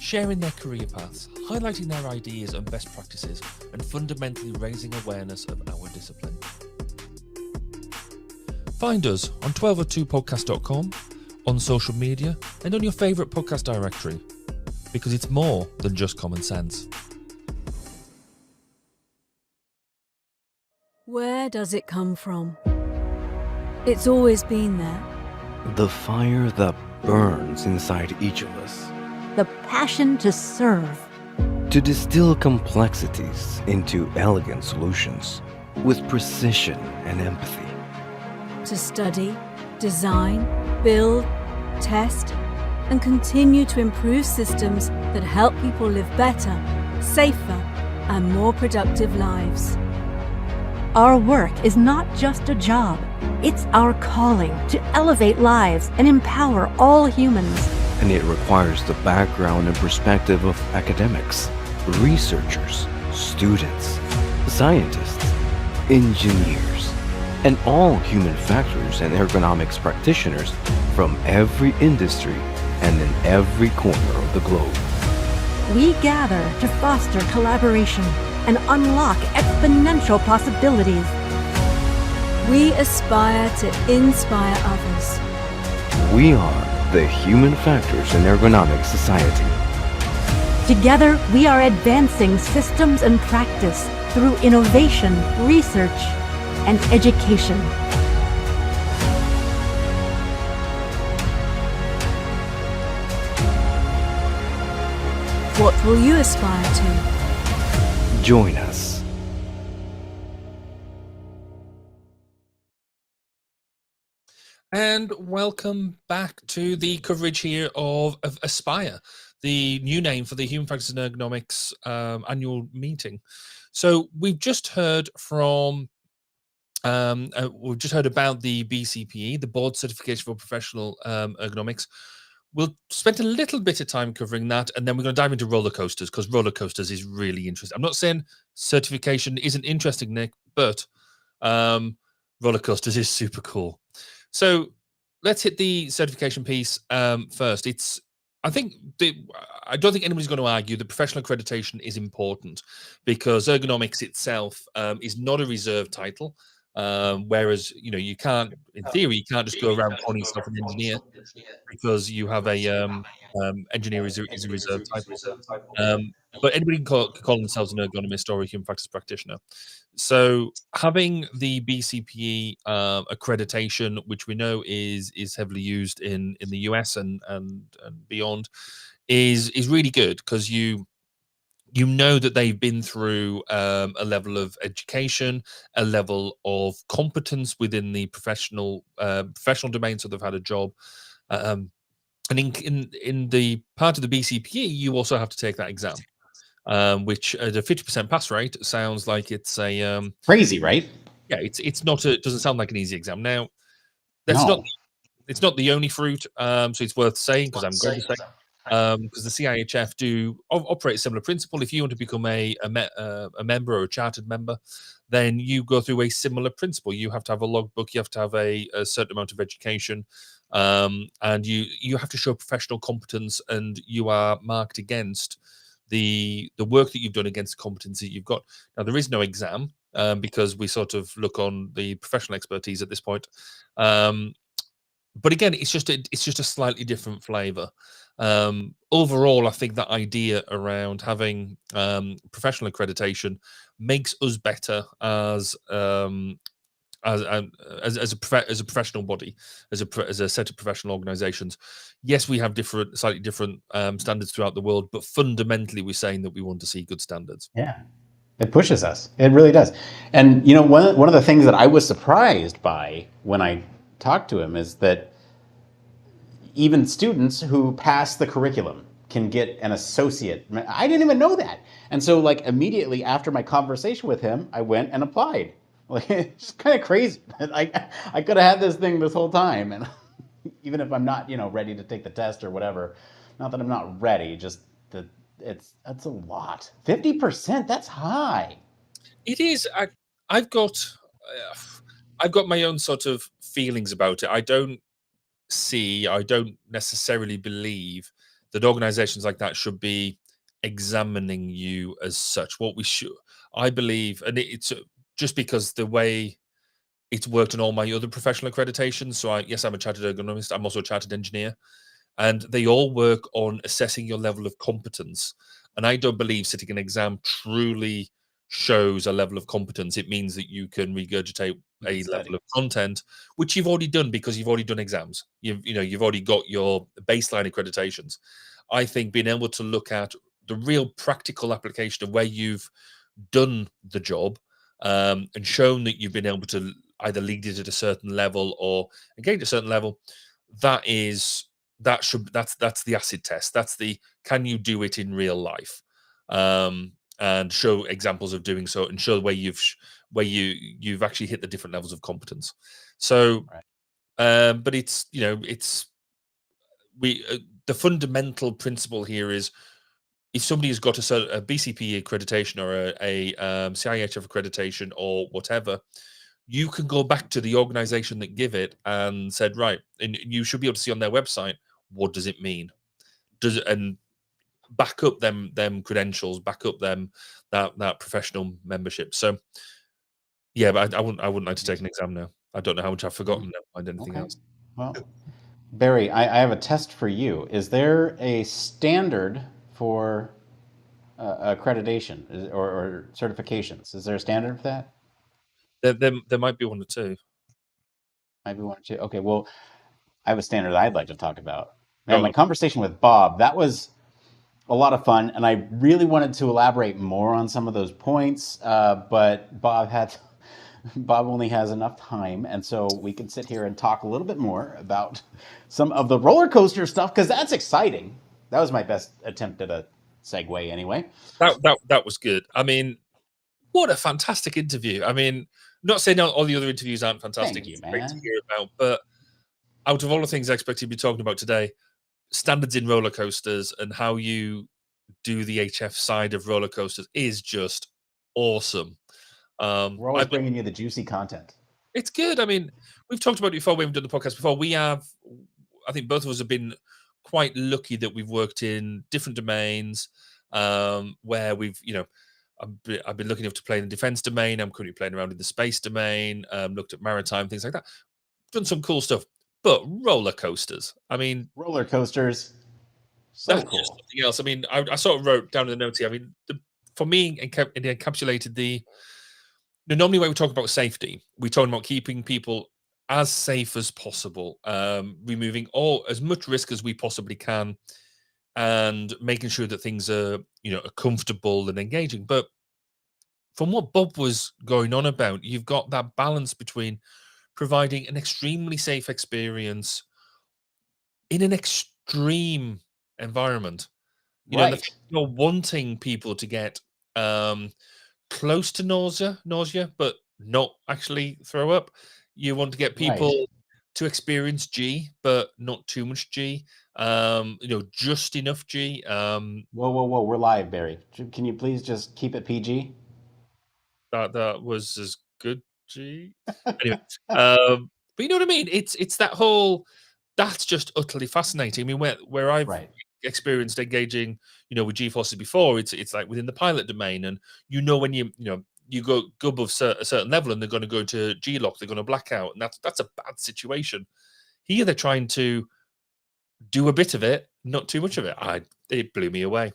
sharing their career paths, highlighting their ideas and best practices, and fundamentally raising awareness of our discipline. Find us on 1202podcast.com, on social media, and on your favourite podcast directory, because it's more than just common sense. Where does it come from? It's always been there. The fire that burns inside each of us. The passion to serve. To distill complexities into elegant solutions with precision and empathy. To study, design, build, test, and continue to improve systems that help people live better, safer, and more productive lives. Our work is not just a job. It's our calling to elevate lives and empower all humans. And it requires the background and perspective of academics, researchers, students, scientists, engineers, and all human factors and ergonomics practitioners from every industry and in every corner of the globe. We gather to foster collaboration and unlock exponential possibilities. We aspire to inspire others. We are the Human Factors and Ergonomics Society. Together, we are advancing systems and practice through innovation, research, and education. What will you aspire to? Join us. And welcome back to the coverage here of Aspire, the new name for the Human Factors and Ergonomics annual meeting. So we've just heard from, we've just heard about the BCPE, the Board Certification for Professional Ergonomics. we'll spend a little bit of time covering that, and then we're going to dive into roller coasters, because roller coasters is really interesting. I'm not saying certification isn't interesting, Nick, but roller coasters is super cool. So let's hit the certification piece first. I don't think anybody's going to argue that professional accreditation is important, because ergonomics itself is not a reserved title. Whereas, you can't, in theory, you can't just go around calling yourself an engineer, because you have a engineer is a reserved title. But anybody can call themselves an ergonomist or a human factors practitioner. So having the BCPE accreditation, which we know is heavily used in the US and beyond, is really good, because you know that they've been through a level of education, a level of competence within the professional domain, so they've had a job. And in the part of the BCPE, you also have to take that exam, which at a 50% pass rate sounds like it's a crazy, right? Yeah, it doesn't sound like an easy exam. Now, it's not the only fruit, so it's worth saying, because I'm going to say, because the CIHF do operate a similar principle. If you want to become a member or a chartered member, then you go through a similar principle. You have to have a logbook, you have to have a certain amount of education, and you have to show professional competence, and you are marked against the work that you've done against the competency you've got. Now, there is no exam, because we sort of look on the professional expertise at this point. But again, it's just a slightly different flavor. Overall, I think that idea around having professional accreditation makes us better as a professional body, as a set of professional organizations. Yes, we have slightly different standards throughout the world, but fundamentally, we're saying that we want to see good standards. Yeah. It pushes us. It really does. And one of the things that I was surprised by when I talked to him is that even students who pass the curriculum can get an associate. I didn't even know that. And so immediately after my conversation with him, I went and applied. It's kind of crazy. I could have had this thing this whole time, and even if I'm not, ready to take the test or whatever, not that I'm not ready, just that that's a lot. 50%, that's high. It is. I've got my own sort of feelings about it. I don't necessarily believe that organizations like that should be examining you as such. What we should, I believe, and it's just because the way it's worked on all my other professional accreditations. So yes, I'm a chartered ergonomist. I'm also a chartered engineer, and they all work on assessing your level of competence. And I don't believe sitting an exam truly shows a level of competence. It means that you can regurgitate a level of content, which you've already done, because you've already done exams. You've already got your baseline accreditations. I think being able to look at the real practical application of where you've done the job, and shown that you've been able to either lead it at a certain level or engage at a certain level, that's the acid test. That's the, can you do it in real life, and show examples of doing so, and show where you've actually hit the different levels of competence. So, but it's the fundamental principle here is, if somebody has got a BCP accreditation or a CIHF accreditation or whatever, you can go back to the organization that give it and said, right, and you should be able to see on their website, what does it mean? And back up them credentials, back up them that professional membership. So yeah, but I wouldn't like to take an exam now. I don't know how much I've forgotten. Never mind anything else. Well, Barry, I have a test for you. Is there a standard for accreditation or certifications? Is there a standard for that? There might be one or two. Might be one or two. Okay, well, I have a standard I'd like to talk about. Man, my conversation with Bob, that was a lot of fun, and I really wanted to elaborate more on some of those points, but Bob only has enough time, and so we can sit here and talk a little bit more about some of the roller coaster stuff, because that's exciting. That was my best attempt at a segue, anyway. That was good. I mean, what a fantastic interview. I mean, not saying all the other interviews aren't fantastic. Thank you, it's great to man. hear about, but out of all the things I expected to be talking about today, standards in roller coasters and how you do the HF side of roller coasters is just awesome. We're always bringing you the juicy content. It's good. I mean, we've talked about it before. We haven't done the podcast before. I think both of us have been quite lucky that we've worked in different domains where we've, I've been lucky enough to play in the defense domain. I'm currently playing around in the space domain, looked at maritime, things like that. Done some cool stuff. But roller coasters, I mean... Roller coasters, so that's cool. just something else. I mean, I sort of wrote down in the notes here, I mean, for me, it encapsulated normally when we talk about safety, we talk about keeping people as safe as possible, removing as much risk as we possibly can, and making sure that things are, are comfortable and engaging. But from what Bob was going on about, you've got that balance between providing an extremely safe experience in an extreme environment. Right. You're wanting people to get close to nausea, but not actually throw up. You want to get people to experience G, but not too much G. Just enough G. Whoa! We're live, Barry. Can you please just keep it PG? That was as good G. Anyway, but you know what I mean. It's that whole. That's just utterly fascinating. I mean, where I've experienced engaging, with G forces before, it's like within the pilot domain, and when you go above a certain level, and they're going to go to G lock, they're going to black out, and that's a bad situation. Here, they're trying to do a bit of it, not too much of it. It blew me away.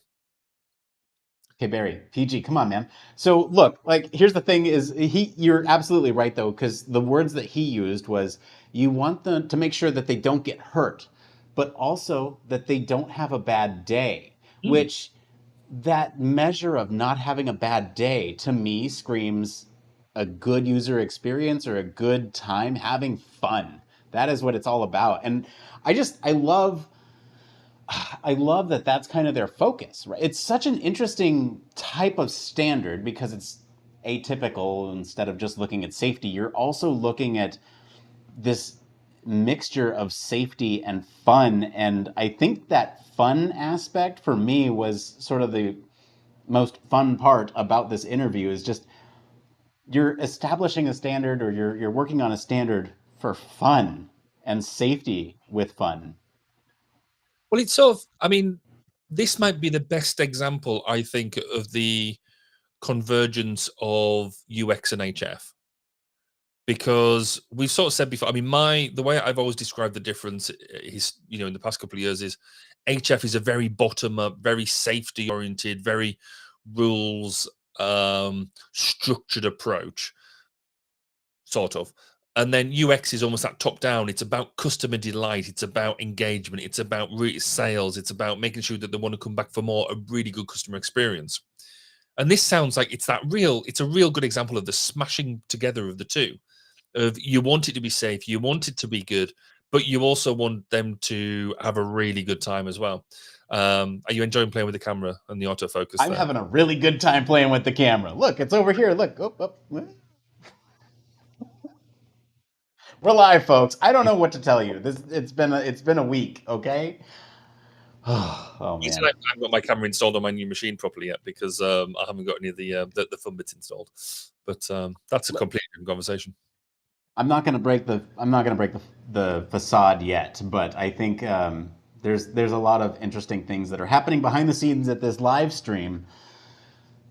Okay, Barry, PG, come on, man. So look, here's the thing is you're absolutely right though, because the words that he used was you want them to make sure that they don't get hurt, but also that they don't have a bad day, which that measure of not having a bad day to me screams a good user experience or a good time having fun. That is what it's all about. And I love that that's kind of their focus, right? It's such an interesting type of standard because it's atypical. Instead of just looking at safety, you're also looking at this mixture of safety and fun. And I think that fun aspect for me was sort of the most fun part about this interview is just you're establishing a standard, or you're working on a standard for fun and safety with fun. Well, it's sort of, I mean, this might be the best example, I think, of the convergence of UX and HF. Because we've sort of said before, I mean, the way I've always described the difference is, in the past couple of years is HF is a very bottom-up, very safety-oriented, very rules structured approach, sort of. And then UX is almost that top down. It's about customer delight. It's about engagement. It's about sales. It's about making sure that they want to come back for more, a really good customer experience. And this sounds like it's a real good example of the smashing together of the two. Of you want it to be safe, you want it to be good, but you also want them to have a really good time as well. Are you enjoying playing with the camera and the autofocus? I'm having a really good time playing with the camera. Look, it's over here. Look, We're live, folks. I don't know what to tell you. It's been a week, okay? Oh man. I haven't got my camera installed on my new machine properly yet because I haven't got any of the fun bits installed. But that's a completely different conversation. I'm not going to break the facade yet, but I think there's a lot of interesting things that are happening behind the scenes at this live stream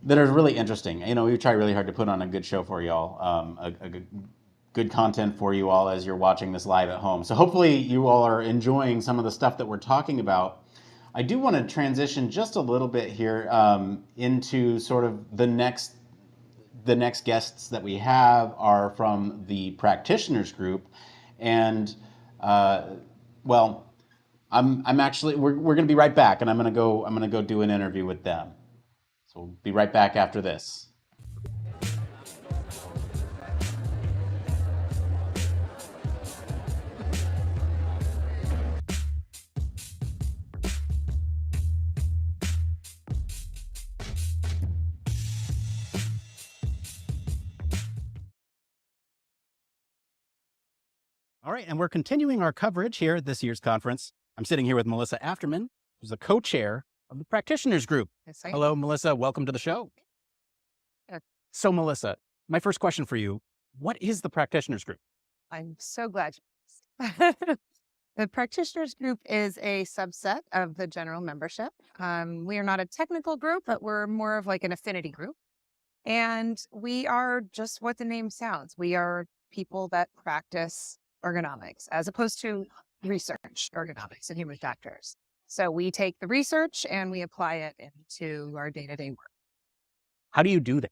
that are really interesting. We try really hard to put on a good show for y'all, a good content for you all as you're watching this live at home. So hopefully you all are enjoying some of the stuff that we're talking about. I do want to transition just a little bit here into sort of the next guests that we have are from the practitioners group, and we're going to be right back, and I'm going to go do an interview with them. So we'll be right back after this. All right, and we're continuing our coverage here at this year's conference. I'm sitting here with Melissa Afterman, who's the co-chair of the practitioners group. Yes, I am. Hello, Melissa. Welcome to the show. So, Melissa, my first question for you, what is the practitioners group? I'm so glad you asked. The practitioners group is a subset of the general membership. We are not a technical group, but we're more of like an affinity group. And we are just what the name sounds. We are people that practice ergonomics as opposed to research ergonomics and human factors. So we take the research and we apply it into our day-to-day work. How do you do that?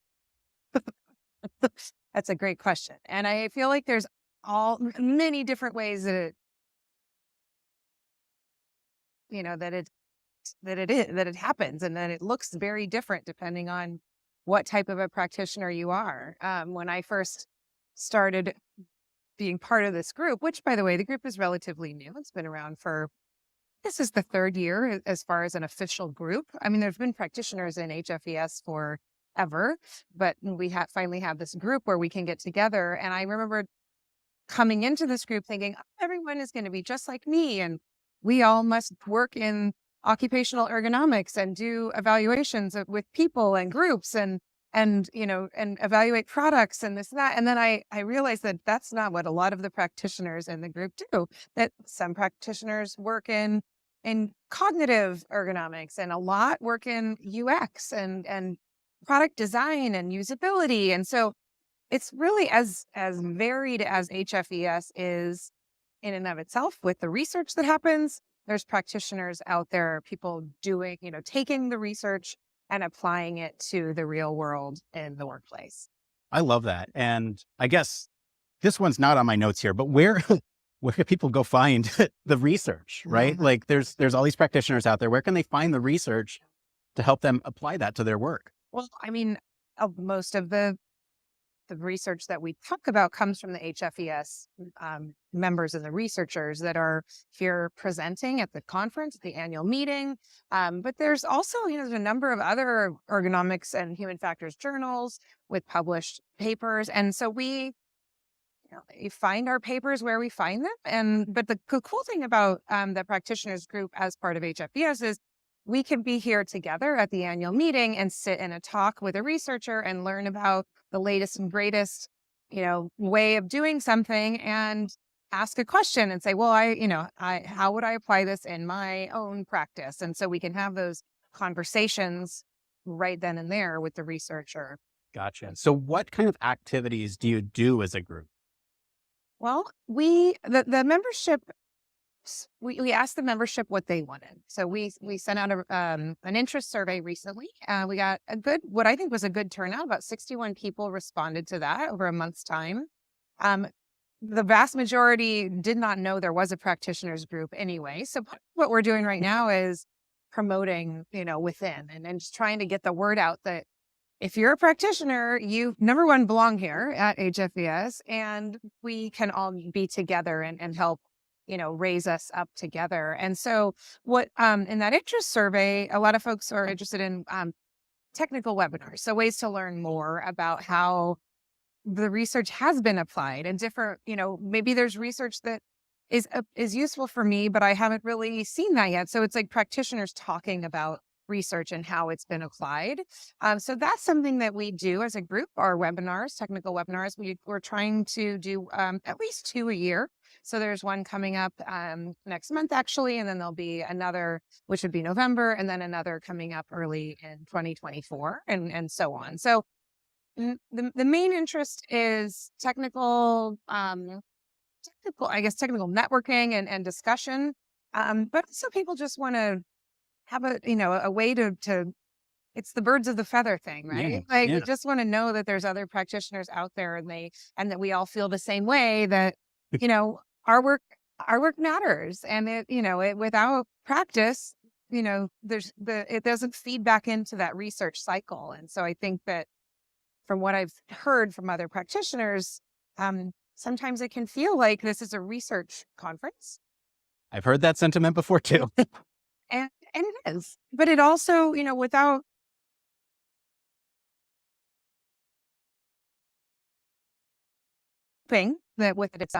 That's a great question. And I feel like there's many different ways that it, you know, that it happens, and that it looks very different depending on what type of a practitioner you are. When I first started being part of this group, which by the way, the group is relatively new. It's been around this is the third year as far as an official group. I mean, there's been practitioners in HFES forever, but we finally have this group where we can get together. And I remember coming into this group thinking, everyone is going to be just like me, and we all must work in occupational ergonomics and do evaluations with people and groups and evaluate products and this and that. And then I realized that that's not what a lot of the practitioners in the group do, that some practitioners work in cognitive ergonomics, and a lot work in UX and product design and usability. And so it's really as varied as HFES is in and of itself with the research that happens. There's practitioners out there, people doing, taking the research and applying it to the real world in the workplace. I love that. And I guess this one's not on my notes here, but where can people go find the research, right? Mm-hmm. Like there's all these practitioners out there. Where can they find the research to help them apply that to their work? Well, I mean, most of the research that we talk about comes from the HFES members and the researchers that are here presenting at the conference, at the annual meeting. But there's also, there's a number of other ergonomics and human factors journals with published papers. And so we find our papers where we find them. But the cool thing about the practitioners group as part of HFES is we can be here together at the annual meeting and sit in a talk with a researcher and learn about the latest and greatest, way of doing something, and ask a question and say, well, how would I apply this in my own practice? And so we can have those conversations right then and there with the researcher. Gotcha. So what kind of activities do you do as a group? Well, the membership, we asked the membership what they wanted. So we sent out an interest survey recently. We got what I think was a good turnout. About 61 people responded to that over a month's time. The vast majority did not know there was a practitioners group anyway. So what we're doing right now is promoting, within and just trying to get the word out that if you're a practitioner, you, number one, belong here at HFES, and we can all be together and help raise us up together. And so what, in that interest survey, a lot of folks are interested in technical webinars. So ways to learn more about how the research has been applied and different, maybe there's research that is useful for me, but I haven't really seen that yet. So it's like practitioners talking about research and how it's been applied. So that's something that we do as a group, our webinars, technical webinars. We're trying to do at least 2 a year. So there's one coming up next month, actually, and then there'll be another, which would be November, and then another coming up early in 2024, and so on. So the main interest is technical networking and discussion. But some people just want to have a way to it's the birds of the feather thing, right? We just want to know that there's other practitioners out there and that we all feel the same way, that, our work matters. And it without practice, it doesn't feed back into that research cycle. And so I think that from what I've heard from other practitioners, sometimes it can feel like this is a research conference. I've heard that sentiment before too. And it is, but it also, without that with it,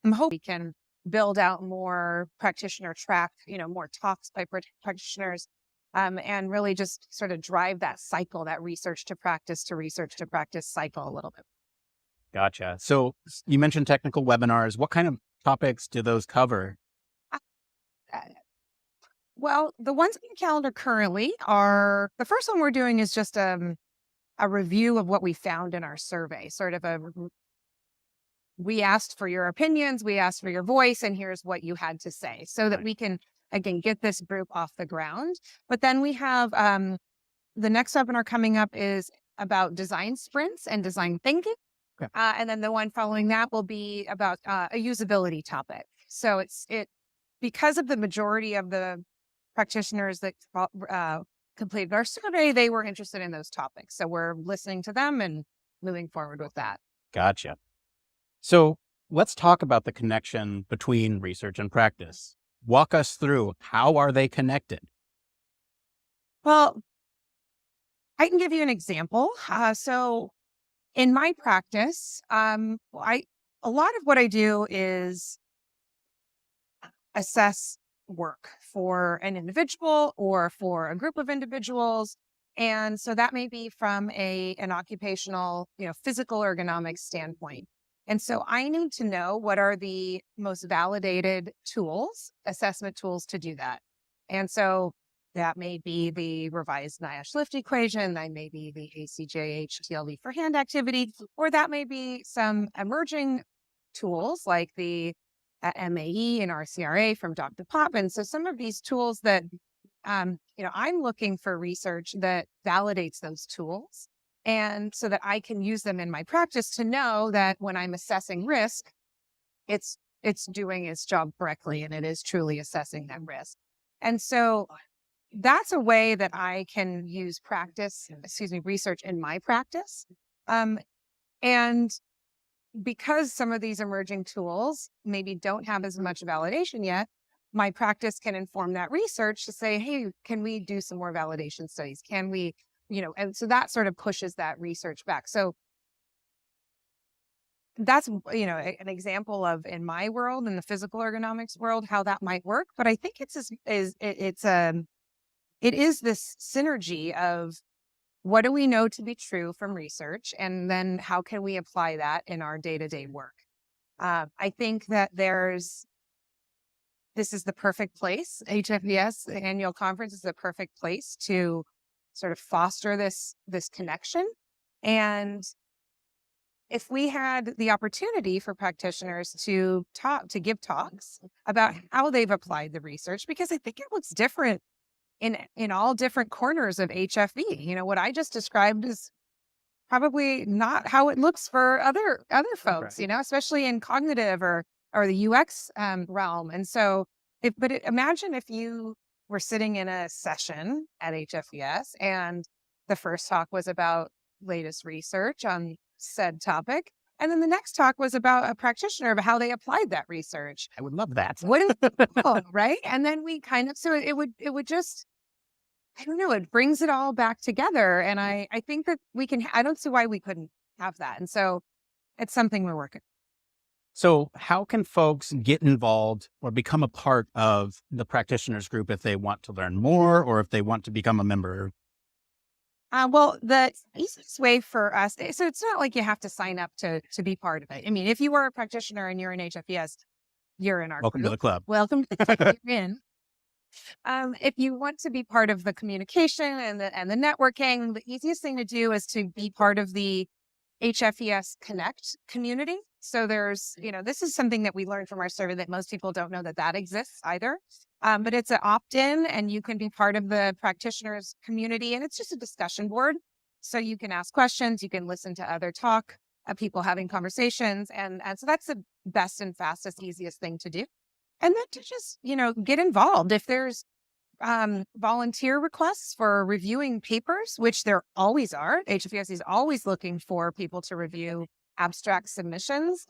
I'm hoping we can build out more practitioner track, more talks by practitioners, and really just sort of drive that cycle, that research to practice cycle a little bit. Gotcha. So you mentioned technical webinars. What kind of topics do those cover? Well, the ones on the calendar currently are, the first one we're doing is just a review of what we found in our survey, sort of we asked for your opinions, we asked for your voice, and here's what you had to say, so that we can, again, get this group off the ground. But then we have the next webinar coming up is about design sprints and design thinking. Okay. And then the one following that will be about a usability topic. So because of the majority of the practitioners that completed our survey, they were interested in those topics. So we're listening to them and moving forward with that. Gotcha. So let's talk about the connection between research and practice. Walk us through, how are they connected? Well, I can give you an example. So in my practice, a lot of what I do is assess work for an individual or for a group of individuals. And so that may be from an occupational, physical ergonomics standpoint. And so I need to know what are the most validated tools, assessment tools to do that. And so that may be the revised NIOSH lift equation, that may be the ACJH TLV for hand activity, or that may be some emerging tools like the MAE and RCRA from Dr. Poppins. So some of these tools that, I'm looking for research that validates those tools, and so that I can use them in my practice to know that when I'm assessing risk, it's doing its job correctly and it is truly assessing that risk. And so that's a way that I can use research in my practice. And because some of these emerging tools maybe don't have as much validation yet, my practice can inform that research to say, hey, can we do some more validation studies? Can we, and so that sort of pushes that research back. So that's, an example of, in my world, in the physical ergonomics world, how that might work. But I think it is this synergy of, what do we know to be true from research? And then how can we apply that in our day-to-day work? I think that this is the perfect place. HFES, the annual conference, is the perfect place to sort of foster this connection. And if we had the opportunity for practitioners to give talks about how they've applied the research, because I think it looks different in all different corners of HFE. What I just described is probably not how it looks for other folks, right. Especially in cognitive or the UX realm. And so, imagine if you were sitting in a session at HFES and the first talk was about latest research on said topic, and then the next talk was about a practitioner, about how they applied that research. I would love that. What is cool, right? And then we so it would just, I don't know, it brings it all back together. And I think that I don't see why we couldn't have that. And so it's something we're working. So how can folks get involved or become a part of the practitioners group if they want to learn more or if they want to become a member? Well, the easiest way for us, so it's not like you have to sign up to be part of it. I mean, if you are a practitioner and you're in HFES, you're in our Welcome group. to the club. Welcome to the club. You're in. If you want to be part of the communication and the networking, the easiest thing to do is to be part of the HFES Connect community. So there's, this is something that we learned from our survey that most people don't know that exists either. But it's an opt-in and you can be part of the practitioners community, and it's just a discussion board. So you can ask questions, you can listen to other people having conversations. And so that's the best and fastest, easiest thing to do. And then to just, get involved. If there's volunteer requests for reviewing papers, which there always are, HFES is always looking for people to review abstract submissions.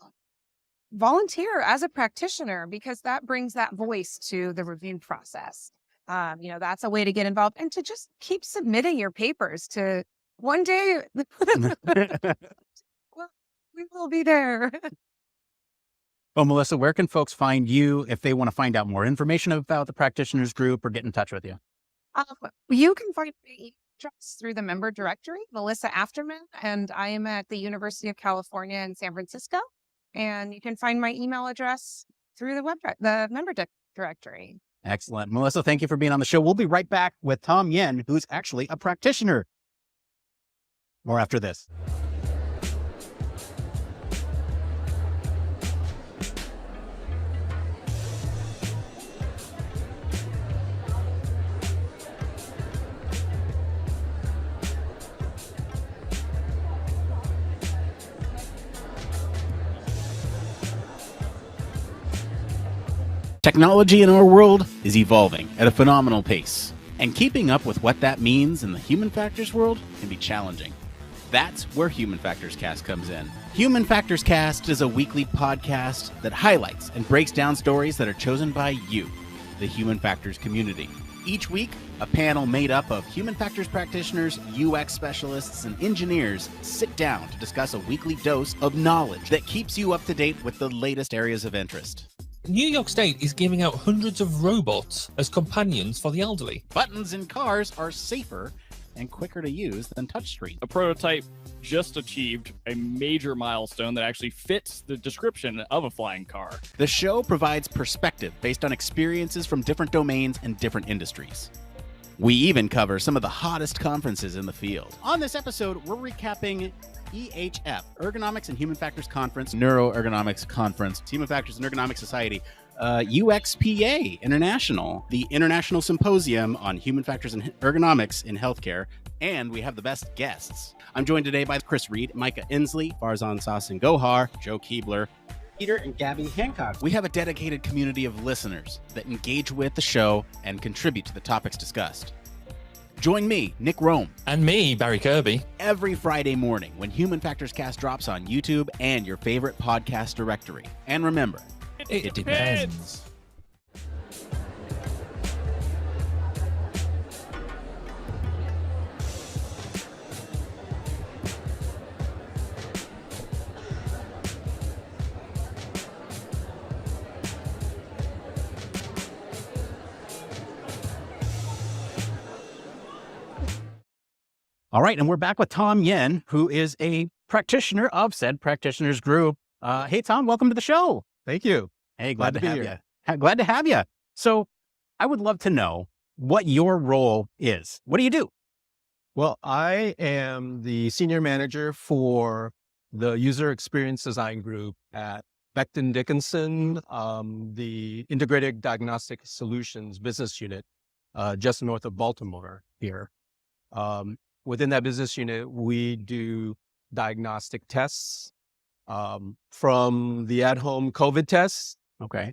Volunteer as a practitioner, because that brings that voice to the review process. That's a way to get involved, and to just keep submitting your papers to one day. Well, we will be there. Well, Melissa, where can folks find you if they want to find out more information about the practitioners group or get in touch with you? You can find me through the member directory, Melissa Afterman, and I am at the University of California in San Francisco. And you can find my email address through the member directory. Excellent. Melissa, thank you for being on the show. We'll be right back with Tom Yen, who's actually a practitioner. More after this. Technology in our world is evolving at a phenomenal pace, and keeping up with what that means in the human factors world can be challenging. That's where Human Factors Cast comes in. Human Factors Cast is a weekly podcast that highlights and breaks down stories that are chosen by you, the Human Factors community. Each week, a panel made up of human factors practitioners, UX specialists, and engineers sit down to discuss a weekly dose of knowledge that keeps you up to date with the latest areas of interest. New York State is giving out hundreds of robots as companions for the elderly. Buttons in cars are safer and quicker to use than touchscreen. A prototype just achieved a major milestone that actually fits the description of a flying car. The show provides perspective based on experiences from different domains and different industries. We even cover some of the hottest conferences in the field. On this episode, we're recapping EHF, Ergonomics and Human Factors Conference, Neuroergonomics Conference, Human Factors and Ergonomics Society, UXPA International, the International Symposium on Human Factors and Ergonomics in Healthcare, and we have the best guests. I'm joined today by Chris Reed, Micah Inslee, Farzan Sassin Gohar, Joe Keebler, Peter and Gabby Hancock. We have a dedicated community of listeners that engage with the show and contribute to the topics discussed. Join me, Nick Roome. And me, Barry Kirby. Every Friday morning when Human Factors Cast drops on YouTube and your favorite podcast directory. And remember, it depends. All right, and we're back with Tom Yen, who is a practitioner of said practitioners group. Hey, Tom, welcome to the show. Thank you. Hey, glad to have here. you. Glad to have you. So I would love to know what your role is. What do you do? Well, I am the senior manager for the user experience design group at Becton Dickinson, the Integrated Diagnostic Solutions business unit, just north of Baltimore here. Within that business unit, we do diagnostic tests, from the at-home COVID tests,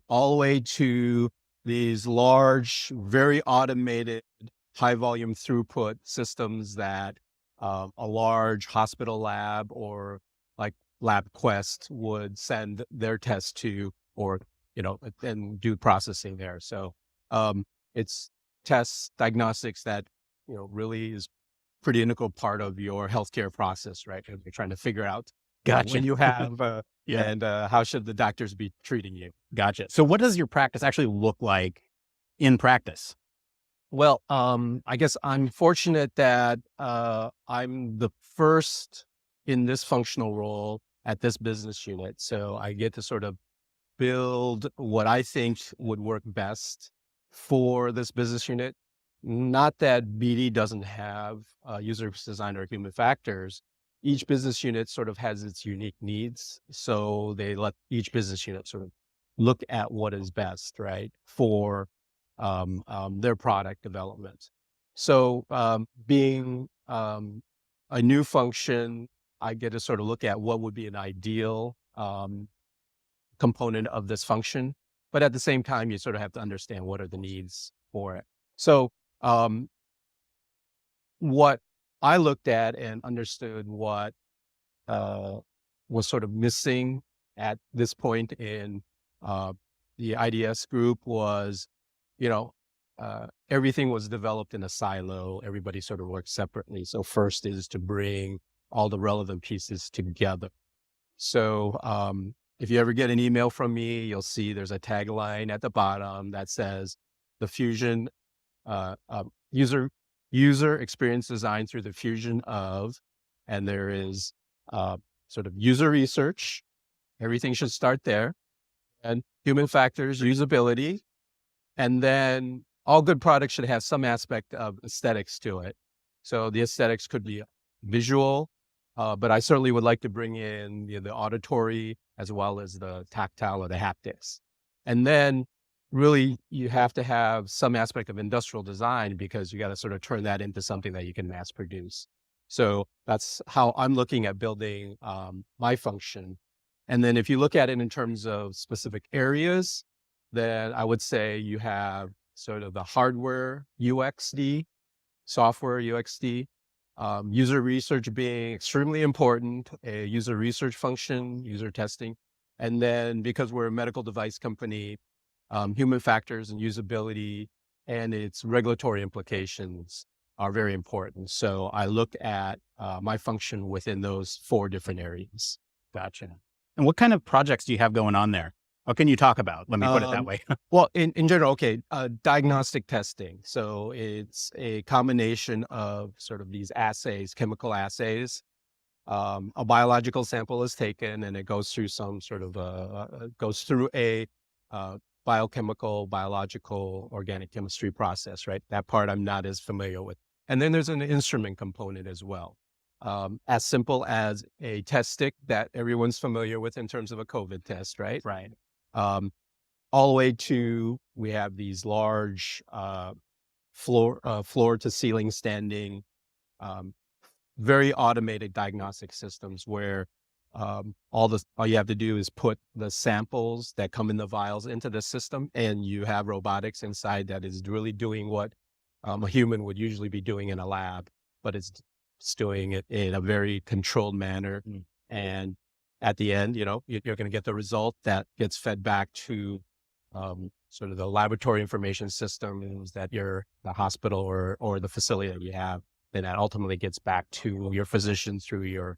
all the way to these large, very automated, high-volume throughput systems that a large hospital lab or like LabQuest would send their tests to, or and do processing there. So it's tests, diagnostics that really is pretty integral part of your healthcare process, right? You're trying to figure out when you have, and how should the doctors be treating you? Gotcha. So what does your practice actually look like in practice? Well, I guess I'm fortunate that I'm the first in this functional role at this business unit. So I get to sort of build what I think would work best for this business unit. Not that BD doesn't have user design or human factors. Each business unit sort of has its unique needs. So they let each business unit sort of look at what is best, right, for their product development. So being a new function, I get to sort of look at what would be an ideal component of this function. But at the same time, you sort of have to understand what are the needs for it. So what I looked at and understood what was sort of missing at this point in the IDS group was, everything was developed in a silo. Everybody sort of worked separately. So first is to bring all the relevant pieces together. So if you ever get an email from me, you'll see there's a tagline at the bottom that says the fusion user experience design through the fusion of, and there is sort of user research. Everything should start there, and human factors, usability, and then all good products should have some aspect of aesthetics to it. So the aesthetics could be visual, but I certainly would like to bring in the auditory as well as the tactile or the haptics. And then really you have to have some aspect of industrial design because you got to sort of turn that into something that you can mass produce. So that's how I'm looking at building my function. And then if you look at it in terms of specific areas, then I would say you have sort of the hardware UXD, software UXD, user research being extremely important, a user research function, user testing. And then because we're a medical device company, human factors and usability and its regulatory implications are very important. So I look at my function within those 4 different areas. Gotcha. And what kind of projects do you have going on there? What can you talk about? Let me put it that way. Well, in general, okay, diagnostic testing. So it's a combination of sort of these assays, chemical assays. A biological sample is taken and it goes through some sort of a biochemical, biological, organic chemistry process, right? That part I'm not as familiar with. And then there's an instrument component as well. As simple as a test stick that everyone's familiar with in terms of a COVID test, right? Right. All the way to, we have these large floor to ceiling standing, very automated diagnostic systems where all you have to do is put the samples that come in the vials into the system, and you have robotics inside that is really doing what a human would usually be doing in a lab, but it's doing it in a very controlled manner. And at the end, you're going to get the result that gets fed back to sort of the laboratory information systems that the hospital or the facility that you have. Then that ultimately gets back to your physician through your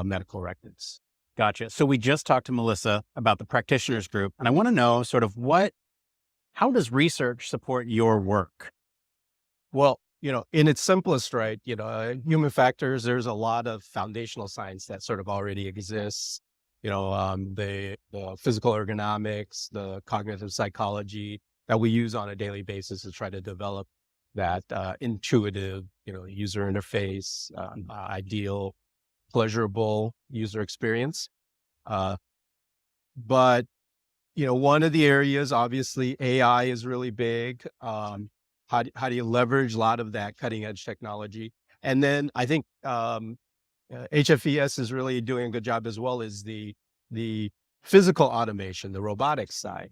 medical records. Gotcha. So we just talked to Melissa about the practitioners group, and I want to know sort of how does research support your work? Well, in its simplest, right, human factors, there's a lot of foundational science that sort of already exists. The physical ergonomics, the cognitive psychology that we use on a daily basis to try to develop that intuitive, user interface, ideal, pleasurable user experience. But, one of the areas, obviously, AI is really big. How do you leverage a lot of that cutting edge technology? And then I think HFES is really doing a good job as well as the physical automation, the robotics side.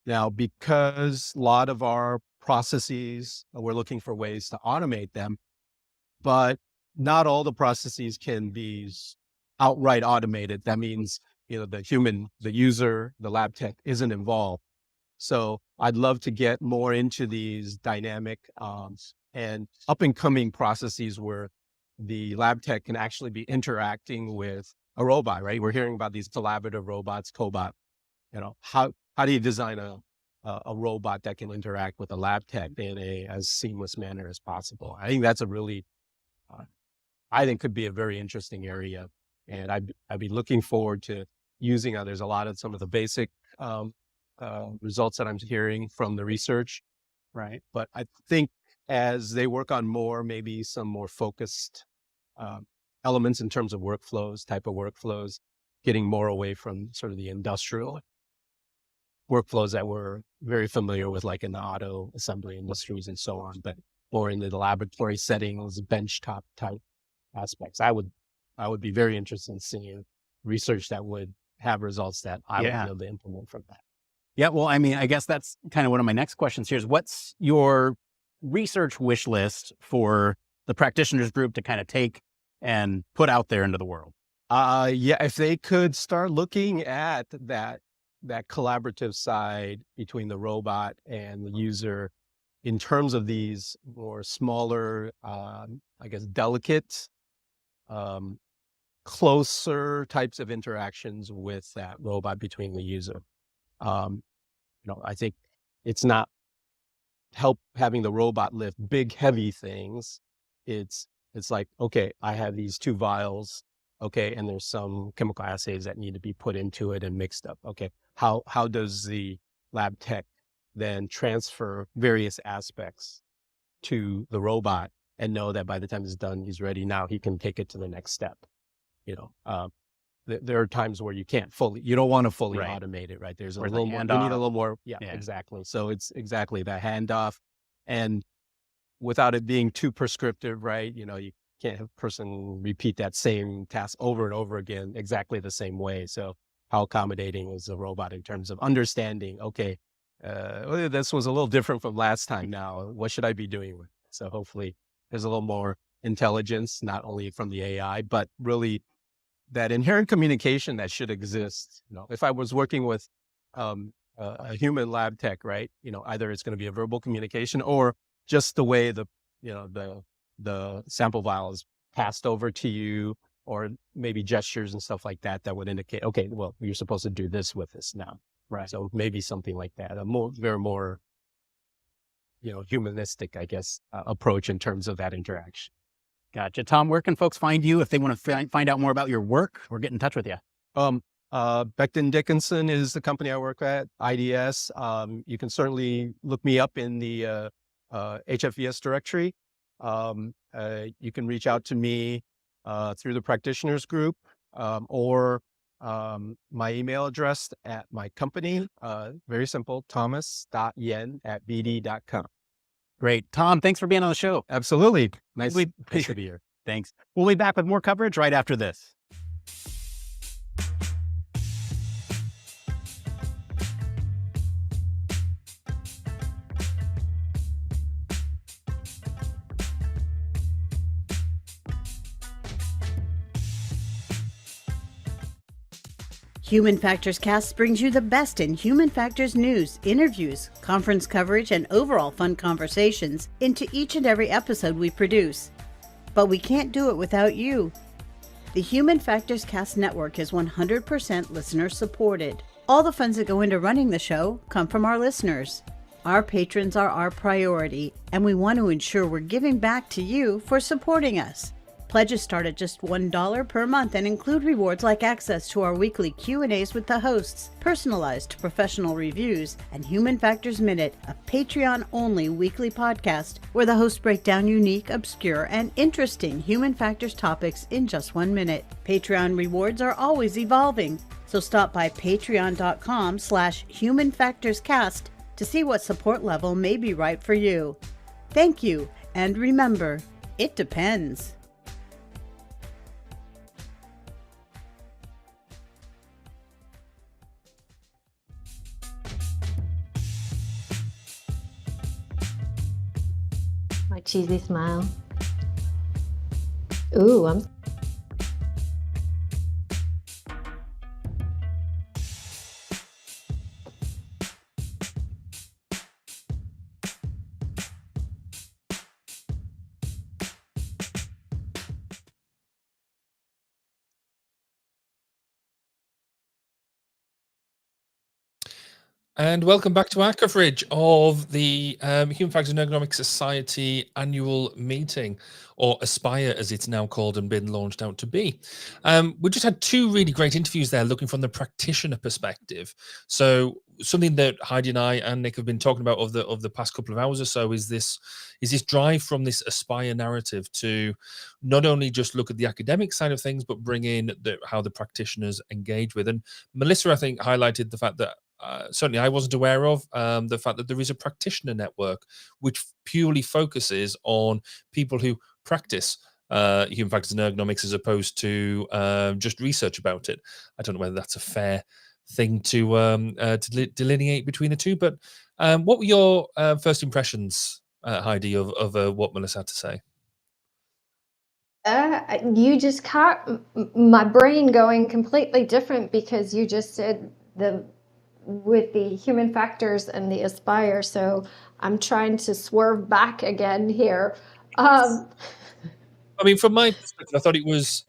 Now, because a lot of our processes, we're looking for ways to automate them, but not all the processes can be outright automated. That means, the user, the lab tech isn't involved. So I'd love to get more into these dynamic and up and coming processes where the lab tech can actually be interacting with a robot, right? We're hearing about these collaborative robots, cobot. How do you design a robot that can interact with a lab tech in as seamless manner as possible? I think that's could be a very interesting area. And I'd be looking forward to using there's a lot of some of the basic results that I'm hearing from the research. Right. But I think as they work on maybe some more focused elements in terms of type of workflows, getting more away from sort of the industrial workflows that we're very familiar with, like in the auto assembly industries and so on, but more into the laboratory settings, benchtop type aspects. I would be very interested in seeing research that would have results that I would be able to implement from that. Yeah, well, I mean, I guess that's kind of one of my next questions here is what's your research wish list for the practitioners group to kind of take and put out there into the world? If they could start looking at that collaborative side between the robot and the user in terms of these more smaller, delicate closer types of interactions with that robot between the user. I think it's not having the robot lift big, heavy things. It's like, okay, I have these 2 vials, okay, and there's some chemical assays that need to be put into it and mixed up. Okay, how does the lab tech then transfer various aspects to the robot and know that by the time it's done, he's ready. Now he can take it to the next step. There are times where you don't want to fully automate it, right? There's a little more, you need a little more. Yeah, exactly. So it's exactly that handoff, and without it being too prescriptive, right? You can't have a person repeat that same task over and over again, exactly the same way. So how accommodating is the robot in terms of understanding, okay, this was a little different from last time. Now, what should I be doing with it? So hopefully there's a little more intelligence, not only from the AI, but really that inherent communication that should exist. If I was working with a human lab tech, right? Either it's going to be a verbal communication or just the way the sample vial is passed over to you, or maybe gestures and stuff like that would indicate, okay, well, you're supposed to do this with this now. Right. So maybe something like that, very more, humanistic, I guess, approach in terms of that interaction. Gotcha. Tom, where can folks find you if they want to find out more about your work or get in touch with you? Becton Dickinson is the company I work at, IDS. You can certainly look me up in the HFES directory. You can reach out to me through the practitioners group, or my email address at my company. Very simple, thomas.yen@bd.com. Great. Tom, thanks for being on the show. Absolutely. Nice to be here. Thanks. We'll be back with more coverage right after this. Human Factors Cast brings you the best in human factors news, interviews, conference coverage, and overall fun conversations into each and every episode we produce. But we can't do it without you. The Human Factors Cast network is 100% listener supported. All the funds that go into running the show come from our listeners. Our patrons are our priority, and we want to ensure we're giving back to you for supporting us. Pledges start at just $1 per month and include rewards like access to our weekly Q&As with the hosts, personalized professional reviews, and Human Factors Minute, a Patreon-only weekly podcast where the hosts break down unique, obscure, and interesting human factors topics in just 1 minute. Patreon rewards are always evolving, so stop by patreon.com/humanfactorscast to see what support level may be right for you. Thank you, and remember, it depends. My cheesy smile. Ooh, I'm. And welcome back to our coverage of the Human Factors and Ergonomics Society annual meeting, or Aspire as it's now called and been launched out to be. We just had 2 really great interviews there looking from the practitioner perspective. So something that Heidi and I and Nick have been talking about of the past couple of hours or so is this drive from this Aspire narrative to not only just look at the academic side of things, but bring in how the practitioners engage with. And Melissa, I think, highlighted the fact that certainly I wasn't aware of, the fact that there is a practitioner network which purely focuses on people who practice human factors and ergonomics as opposed to just research about it. I don't know whether that's a fair thing to delineate between the two, but what were your first impressions, Heidi, of what Melissa had to say? You just caught my brain going completely different, because you just said with the human factors and the Aspire, so I'm trying to swerve back again here. I mean, from my perspective, I thought it was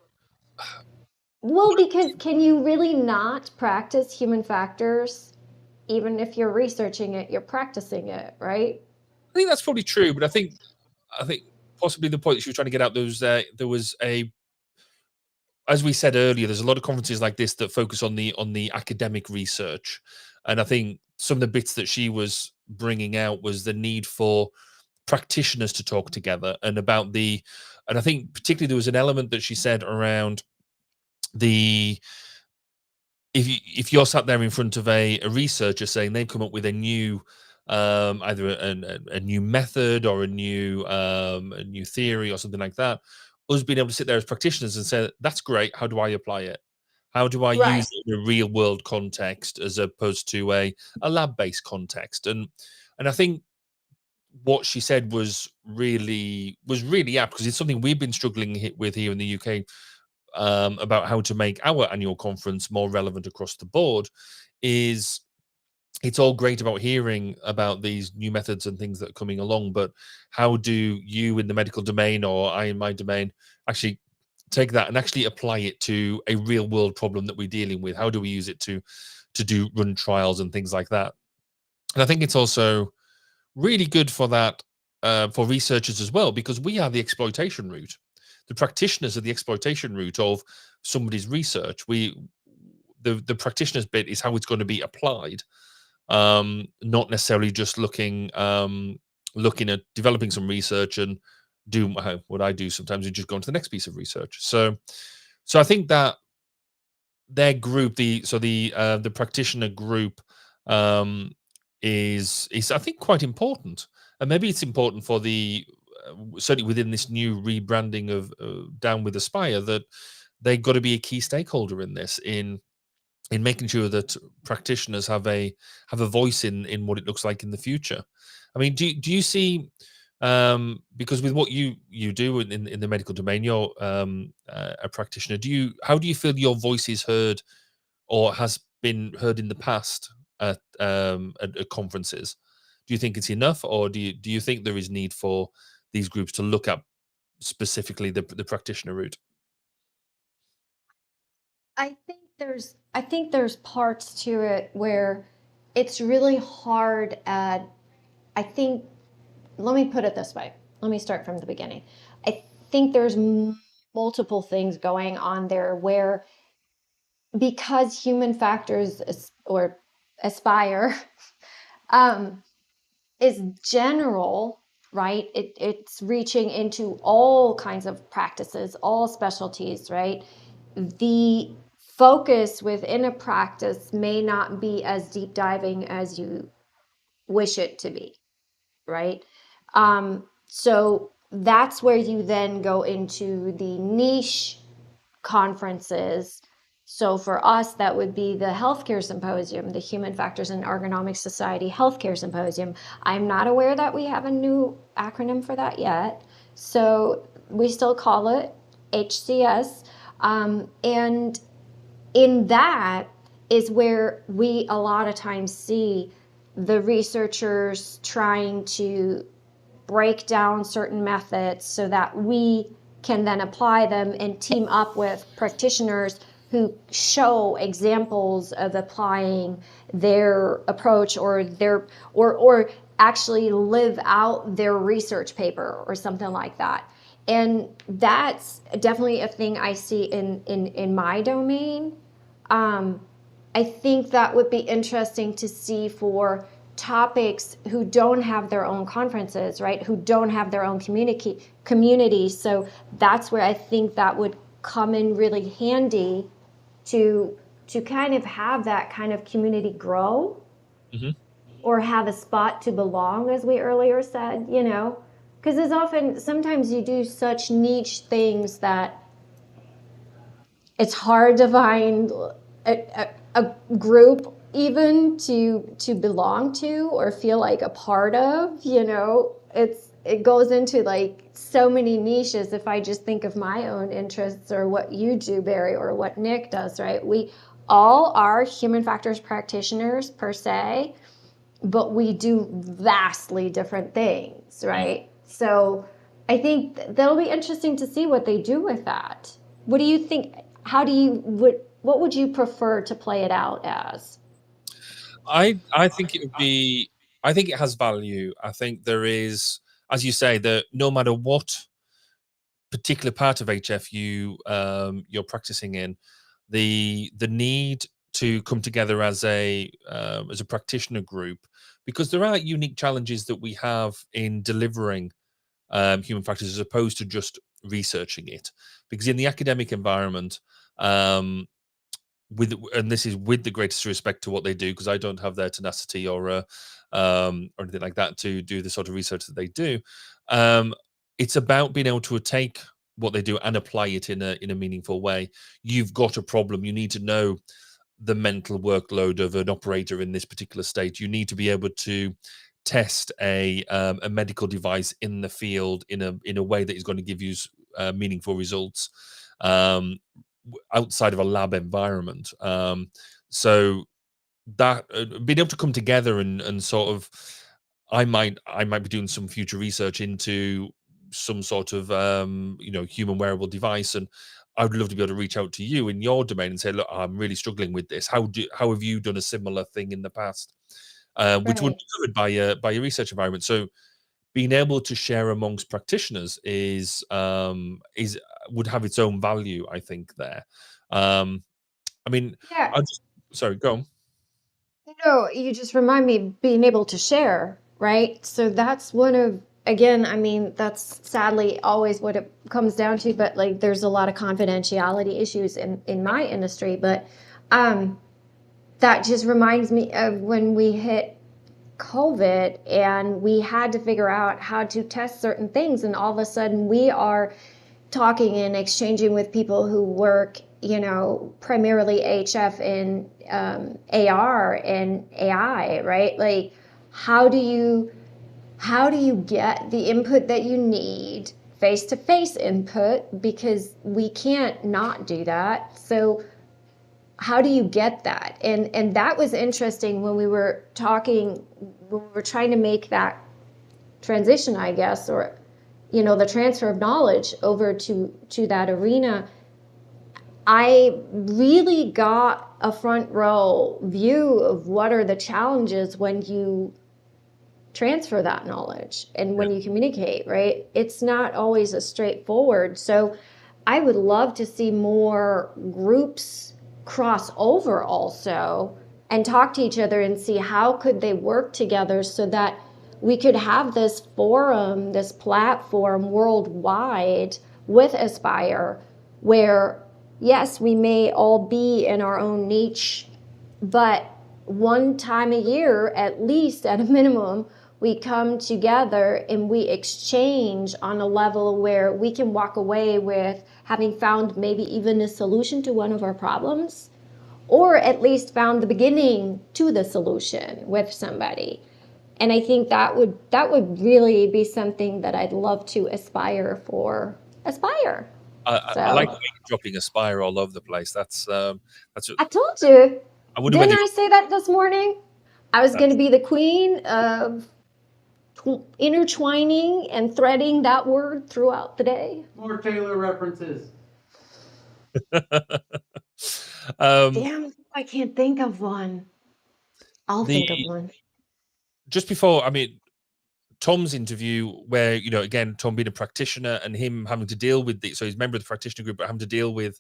Well, because can you really not practice human factors? Even if you're researching it, you're practicing it, right? I think that's probably true, but I think possibly the point that she was trying to get out, there was a, as we said earlier, there's a lot of conferences like this that focus on the academic research, and I think some of the bits that she was bringing out was the need for practitioners to talk together and about and I think particularly there was an element that she said around if you're sat there in front of a researcher saying they've come up with a new either a new method or a new theory or something like that, us being able to sit there as practitioners and say, that's great, how do I apply it? How do I use it in a real world context as opposed to a lab-based context? And I think what she said was really apt, because it's something we've been struggling with here in the UK, about how to make our annual conference more relevant across the board. Is it's all great about hearing about these new methods and things that are coming along, but how do you in the medical domain or I in my domain actually take that and actually apply it to a real world problem that we're dealing with? How do we use it to run trials and things like that? And I think it's also really good for that, for researchers as well, because we are the exploitation route. The practitioners are the exploitation route of somebody's research. The practitioner's bit is how it's going to be applied, not necessarily just looking at developing some research and do what I do sometimes and just go on to the next piece of research. So I think that their group, the practitioner group, is I think quite important, and maybe it's important for the certainly within this new rebranding of Down with Aspire, that they've got to be a key stakeholder in this, in making sure that practitioners have a voice in what it looks like in the future. I mean, do you see, because with what you do in the medical domain, you're a practitioner. How do you feel your voice is heard or has been heard in the past at conferences? Do you think it's enough, or do you think there is need for these groups to look at specifically the practitioner route? I think there's parts to it where it's really hard at, let me put it this way. Let me start from the beginning. I think there's multiple things going on there where, because human factors or Aspire is general, right? It's reaching into all kinds of practices, all specialties, right? The focus within a practice may not be as deep diving as you wish it to be, right? So that's where you then go into the niche conferences. So for us, that would be the Healthcare Symposium, the Human Factors and Ergonomics Society Healthcare Symposium. I'm not aware that we have a new acronym for that yet. So we still call it HCS. And in that is where we a lot of times see the researchers trying to break down certain methods so that we can then apply them and team up with practitioners who show examples of applying their approach or actually live out their research paper or something like that. And that's definitely a thing I see in my domain. I think that would be interesting to see for topics who don't have their own conferences, right? Who don't have their own community. So that's where I think that would come in really handy to kind of have that kind of community grow, or have a spot to belong, as we earlier said, you know, because sometimes you do such niche things that it's hard to find a group even to belong to or feel like a part of, you know. It goes into like so many niches. If I just think of my own interests or what you do, Barry, or what Nick does, right? We all are human factors practitioners per se, but we do vastly different things, right? So I think that'll be interesting to see what they do with that. What do you think? how do you what would you prefer to play it out as? I think it would be. I think it has value. I think there is, as you say, that no matter what particular part of HF you're practicing in, the need to come together as a practitioner group, because there are unique challenges that we have in delivering human factors as opposed to just researching it. Because in the academic environment, and this is with the greatest respect to what they do, because I don't have their tenacity or anything like that to do the sort of research that they do. It's about being able to take what they do and apply it in a meaningful way. You've got a problem. You need to know the mental workload of an operator in this particular state. You need to be able to test a medical device in the field in a way that is going to give you meaningful results outside of a lab environment. So that being able to come together and sort of, I might be doing some future research into some sort of human wearable device, and I would love to be able to reach out to you in your domain and say, look, I'm really struggling with this. How have you done a similar thing in the past? Which would be covered by a research environment. So being able to share amongst practitioners is would have its own value, I think, there. I mean, Yeah. Sorry, go on. No, you just remind me of being able to share, right? So that's one of, again, I mean, that's sadly always what it comes down to, but like there's a lot of confidentiality issues in my industry, but that just reminds me of when we hit COVID and we had to figure out how to test certain things, and all of a sudden we are talking and exchanging with people who work, primarily HF and AR and AI, right? Like, how do you get the input that you need, face-to-face input, because we can't not do that. So how do you get that? And that was interesting when we were talking, when we were trying to make that transition, I guess, or the transfer of knowledge over to that arena. I really got a front row view of what are the challenges when you transfer that knowledge and when you communicate, right? It's not always as straightforward. So I would love to see more groups cross over also and talk to each other and see how could they work together so that we could have this forum, this platform worldwide with Aspire, where yes, we may all be in our own niche, but one time a year, at least at a minimum, we come together and we exchange on a level where we can walk away with having found maybe even a solution to one of our problems, or at least found the beginning to the solution with somebody. And I think that would really be something that I'd love to aspire for. Aspire. I like dropping Aspire all over the place. That's I told you. Didn't I say that this morning? I was going to be the queen of intertwining and threading that word throughout the day. More Taylor references. Damn, I can't think of one. I'll think of one. Just before, Tom's interview, where again, Tom being a practitioner and him having to deal with so he's a member of the practitioner group, but having to deal with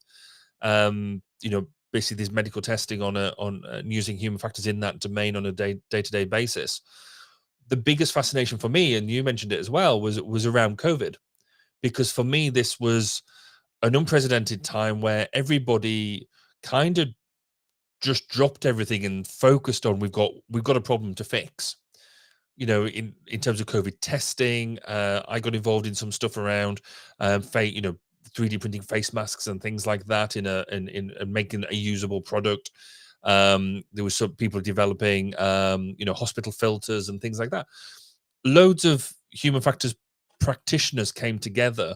basically this medical testing on using human factors in that domain on a day-to-day basis. The biggest fascination for me, and you mentioned it as well, was around COVID, because for me this was an unprecedented time where everybody kind of just dropped everything and focused on we've got a problem to fix. In terms of COVID testing, I got involved in some stuff around 3D printing face masks and things like that in making a usable product. There was some people developing hospital filters and things like that. Loads of human factors practitioners came together,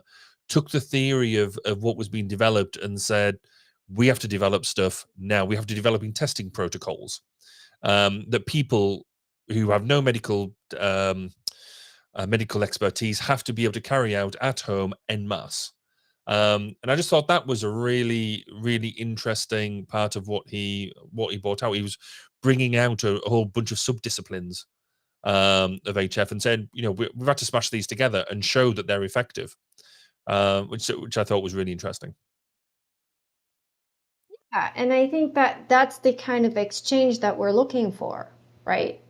took the theory of what was being developed and said, we have to develop stuff now. We have to develop testing protocols that people who have no medical expertise have to be able to carry out at home en masse. And I just thought that was a really, really interesting part of what he brought out. He was bringing out a whole bunch of sub-disciplines of HF and saying, we've had to smash these together and show that they're effective, which I thought was really interesting. Yeah, and I think that that's the kind of exchange that we're looking for, right?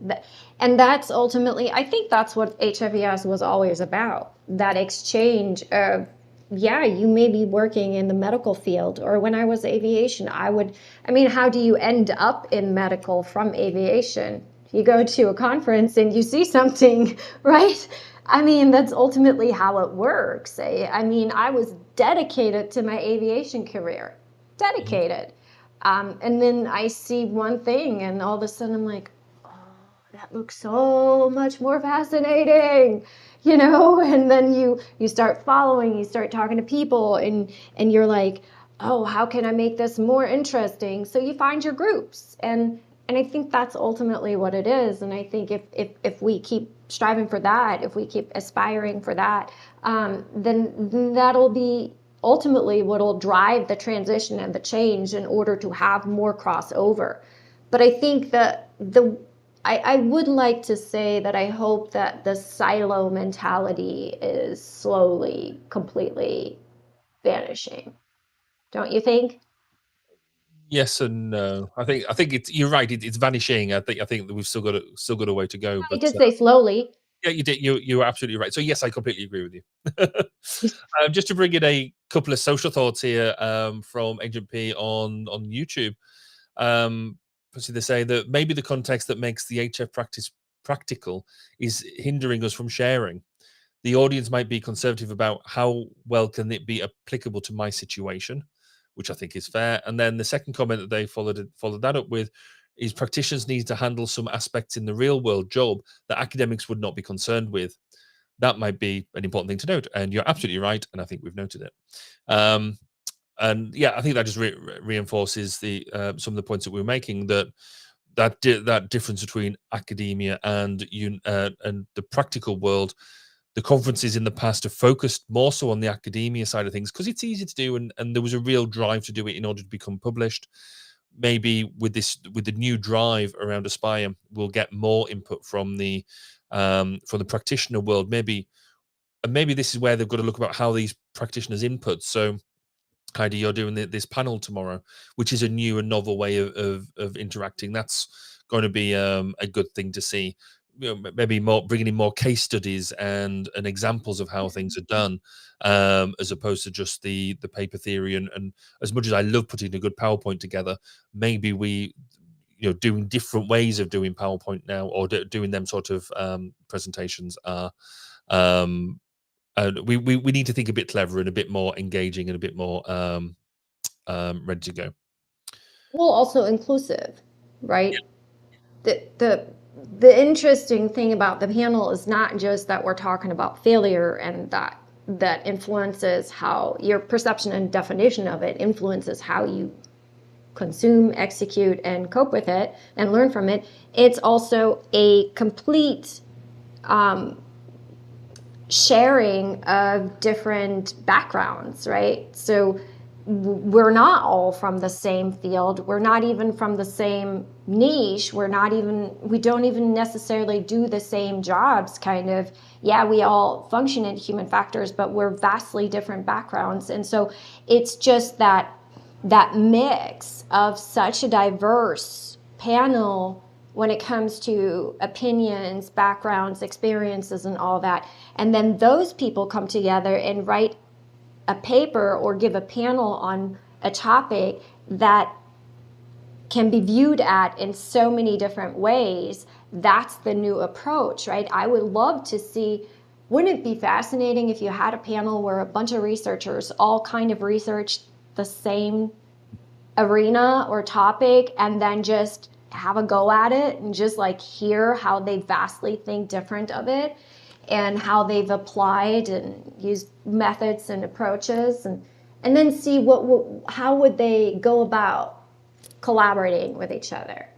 And that's ultimately, I think that's what HFES was always about, that exchange of, yeah, you may be working in the medical field, or when I was aviation, how do you end up in medical from aviation? You go to a conference and you see something, right? That's ultimately how it works. I was dedicated to my aviation career. Dedicated. And then I see one thing and all of a sudden I'm like, oh, that looks so much more fascinating, and then you start following, you start talking to people and you're like, oh, how can I make this more interesting? So you find your groups and I think that's ultimately what it is. And I think if we keep striving for that, if we keep aspiring for that, then that'll be ultimately what'll drive the transition and the change in order to have more crossover. But I think that I would like to say that I hope that the silo mentality is slowly, completely vanishing. Don't you think? Yes and no. I think you're right. It's vanishing. I think that we've still got a way to go. I But did say slowly. yeah, you did. You were absolutely right. So yes, I completely agree with you. Just to bring in a couple of social thoughts here from Agent P on YouTube. They say that maybe the context that makes the HF practice practical is hindering us from sharing. The audience might be conservative about how well can it be applicable to my situation, which I think is fair. And then the second comment that they followed that up with is practitioners need to handle some aspects in the real world job that academics would not be concerned with. That might be an important thing to note. And you're absolutely right. And I think we've noted it. And yeah, I think that just reinforces the some of the points that we were making, that difference between academia and the practical world. The conferences in the past have focused more so on the academia side of things because it's easy to do, and there was a real drive to do it in order to become published. Maybe with the new drive around Aspire, we'll get more input from the practitioner world. Maybe this is where they've got to look about how these practitioners input. So Heidi, you're doing this panel tomorrow, which is a new and novel way of interacting. That's going to be a good thing to see. Maybe bringing in more case studies and examples of how things are done, as opposed to just the paper theory. And as much as I love putting a good PowerPoint together, maybe we doing different ways of doing PowerPoint now, or doing them sort of presentations are. We need to think a bit clever and a bit more engaging and a bit more ready to go. Well, also inclusive, right? The interesting thing about the panel is not just that we're talking about failure and that influences how your perception and definition of it influences how you consume, execute, and cope with it and learn from it. It's also a complete sharing of different backgrounds, right? So we're not all from the same field. We're not even from the same niche. We don't even necessarily do the same jobs, kind of. Yeah, we all function in human factors, but we're vastly different backgrounds. And so it's just that mix of such a diverse panel when it comes to opinions, backgrounds, experiences, and all that. And then those people come together and write a paper or give a panel on a topic that can be viewed at in so many different ways. That's the new approach, right? I would love to see, wouldn't it be fascinating if you had a panel where a bunch of researchers all kind of researched the same arena or topic and then just have a go at it and just like hear how they vastly think different of it and how they've applied and used methods and approaches, and then see how would they go about collaborating with each other.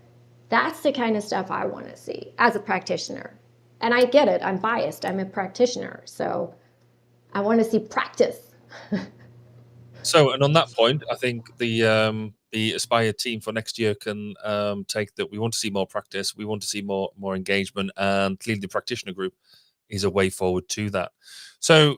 That's the kind of stuff I want to see as a practitioner. And I get it, I'm biased, I'm a practitioner, so I want to see practice. So, and on that point, I think the Aspire team for next year can take that. We want to see more practice. We want to see more engagement, and clearly the practitioner group is a way forward to that. So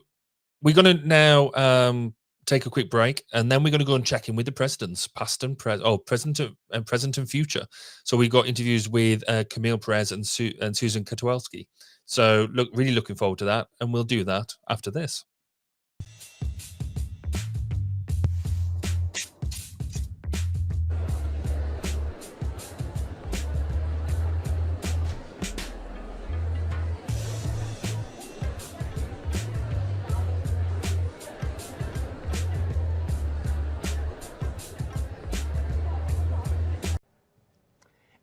we're going to now take a quick break, and then we're going to go and check in with the presidents, past and present and future. So we got interviews with Camille Perez and Susan Katowalski. So really looking forward to that, and we'll do that after this.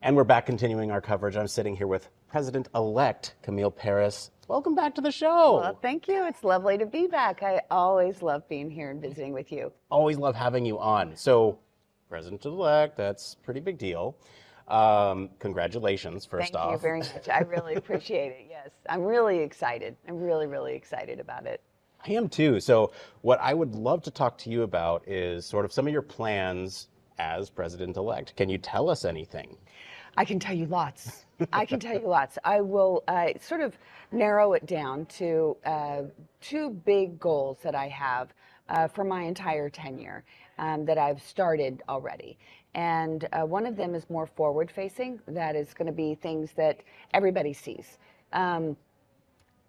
And we're back continuing our coverage. I'm sitting here with President-elect Camille Perez. Welcome back to the show. Well, thank you. It's lovely to be back. I always love being here and visiting with you. Always love having you on. So, President-elect, that's a pretty big deal. Congratulations, first off. Thank you very much. I really appreciate it. Yes, I'm really excited. I'm really, really excited about it. I am too. So what I would love to talk to you about is sort of some of your plans as President-elect. Can you tell us anything? I can tell you lots. I can tell you lots. I will sort of narrow it down to two big goals that I have for my entire tenure that I've started already. And one of them is more forward-facing. That is going to be things that everybody sees.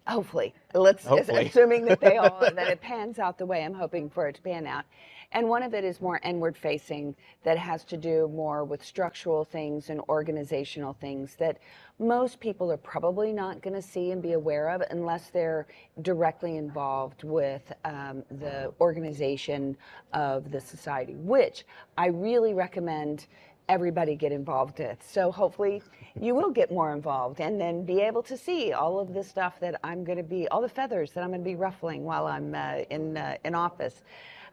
Hopefully, assuming that that it pans out the way I'm hoping for it to pan out. And one of it is more inward-facing, that has to do more with structural things and organizational things that most people are probably not going to see and be aware of unless they're directly involved with the organization of the society, which I really recommend everybody get involved with. So hopefully you will get more involved and then be able to see all of the stuff that I'm going to be, all the feathers that I'm going to be ruffling while I'm in office.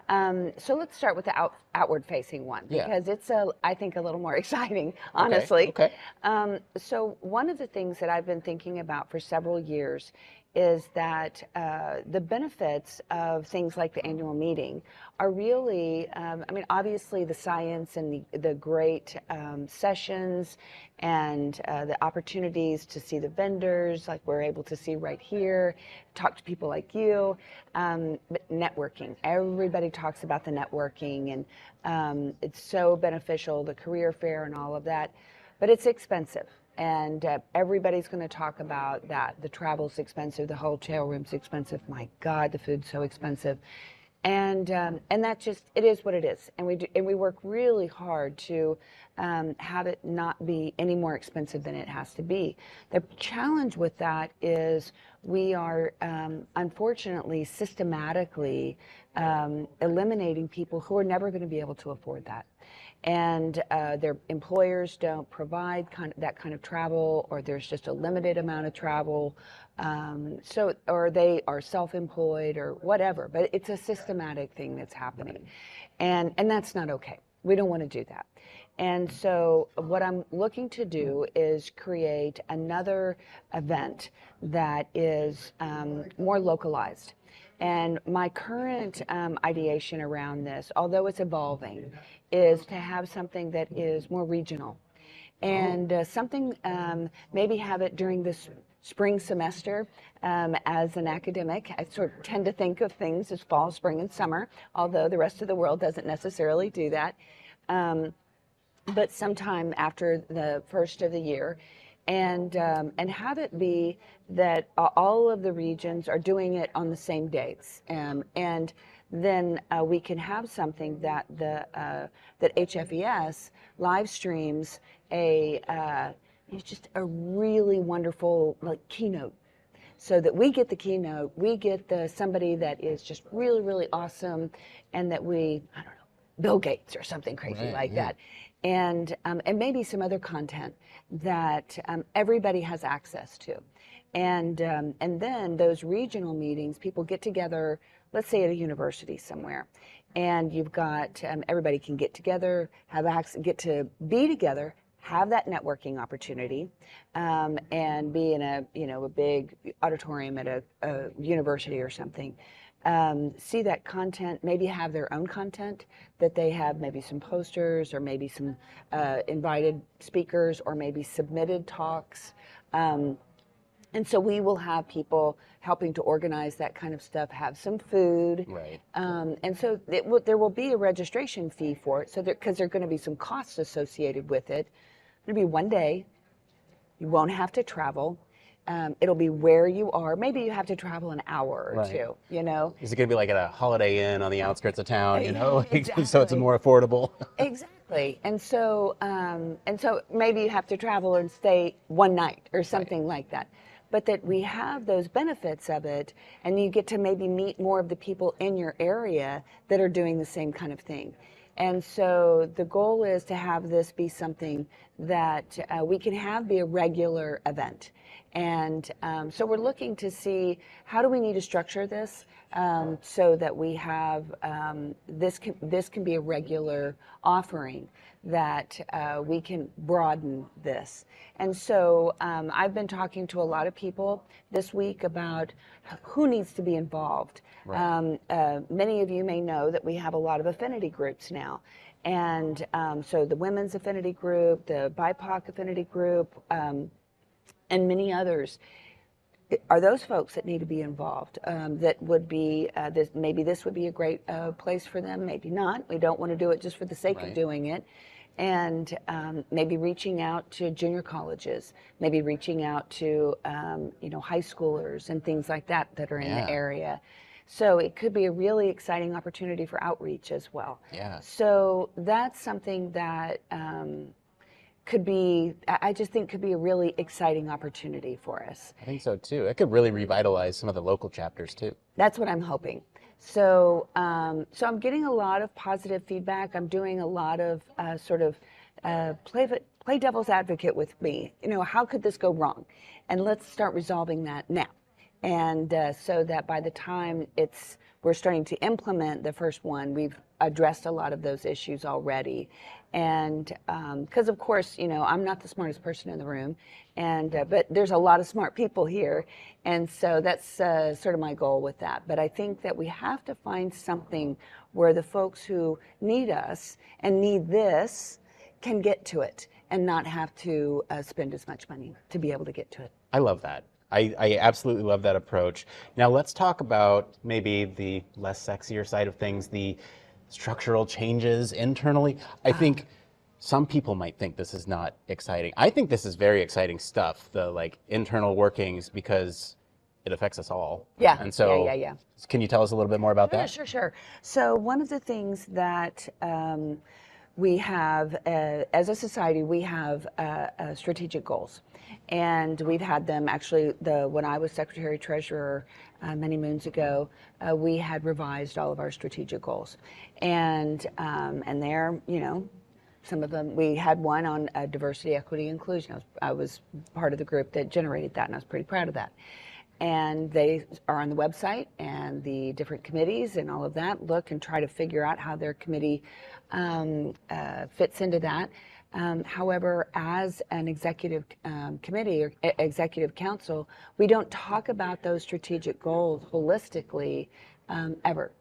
So let's start with the outward-facing one, because it's, I think, a little more exciting, honestly. Okay. So one of the things that I've been thinking about for several years is that the benefits of things like the annual meeting are really, I mean, obviously the science and the great sessions and the opportunities to see the vendors, like we're able to see right here, talk to people like you, but networking. Everybody talks about the networking, and it's so beneficial, the career fair and all of that, but it's expensive. And everybody's going to talk about that. The travel's expensive, the hotel room's expensive. My God, the food's so expensive. And that just, it is what it is. And we work really hard to have it not be any more expensive than it has to be. The challenge with that is we are unfortunately systematically eliminating people who are never going to be able to afford that. And their employers don't provide that kind of travel, or there's just a limited amount of travel, or they are self-employed or whatever, but it's a systematic thing that's happening, and that's not okay. We don't want to do that. And so what I'm looking to do is create another event that is more localized. And my current ideation around this, although it's evolving, is to have something that is more regional. And something, maybe have it during this spring semester. As an academic, I sort of tend to think of things as fall, spring, and summer, although the rest of the world doesn't necessarily do that. But sometime after the first of the year, and have it be that all of the regions are doing it on the same dates, and then we can have something that that HFES live streams it's just a really wonderful keynote, so that we get the keynote, we get somebody that is just really, really awesome, and that I don't know, Bill Gates or something crazy that. And maybe some other content that everybody has access to. And then those regional meetings, people get together, let's say at a university somewhere, and you've got, everybody can get together, get to be together, have that networking opportunity, and be in a big auditorium at a university or something. See that content, maybe have their own content that they have, maybe some posters or maybe some invited speakers or maybe submitted talks. And so we will have people helping to organize that kind of stuff, have some food. Right. And so there will be a registration fee for it, so because there are going to be some costs associated with it. It'll be one day. You won't have to travel. It'll be where you are. Maybe you have to travel an hour or two, Is it going to be like at a Holiday Inn on the outskirts of town, Exactly. so it's more affordable? Exactly. And so maybe you have to travel and stay one night or something like that. But that we have those benefits of it, and you get to maybe meet more of the people in your area that are doing the same kind of thing. And so the goal is to have this be something that we can have be a regular event. And so we're looking to see how do we need to structure this so that we have this can be a regular offering, that we can broaden this. And so I've been talking to a lot of people this week about who needs to be involved. Right. Many of you may know that we have a lot of affinity groups now. And so the women's affinity group, the BIPOC affinity group, and many others are those folks that need to be involved. That would be, maybe this would be a great place for them, maybe not. We don't want to do it just for the sake of doing it. And maybe reaching out to junior colleges, maybe reaching out to high schoolers and things like that are in the area. So it could be a really exciting opportunity for outreach as well. Yeah. So that's something that could be, I just think could be a really exciting opportunity for us. I think so too. It could really revitalize some of the local chapters too. That's what I'm hoping. So, so I'm getting a lot of positive feedback. I'm doing a lot of play devil's advocate with me. How could this go wrong? And let's start resolving that now. And so that by the time we're starting to implement the first one, we've addressed a lot of those issues already. And because of course, I'm not the smartest person in the room, but there's a lot of smart people here. And so that's sort of my goal with that. But I think that we have to find something where the folks who need us and need this can get to it and not have to spend as much money to be able to get to it. I love that. I absolutely love that approach. Now let's talk about maybe the less sexier side of things, the structural changes internally. I think some people might think this is not exciting. I think this is very exciting stuff, the internal workings, because it affects us all. Yeah. And so can you tell us a little bit more about that? Sure. So one of the things that we have, as a society, we have strategic goals. And we've had them actually, when I was Secretary Treasurer many moons ago, we had revised all of our strategic goals. And there, some of them, we had one on diversity, equity, inclusion. I was part of the group that generated that, and I was pretty proud of that. And they are on the website, and the different committees and all of that look and try to figure out how their committee fits into that. However, as an executive committee or executive council, we don't talk about those strategic goals holistically ever,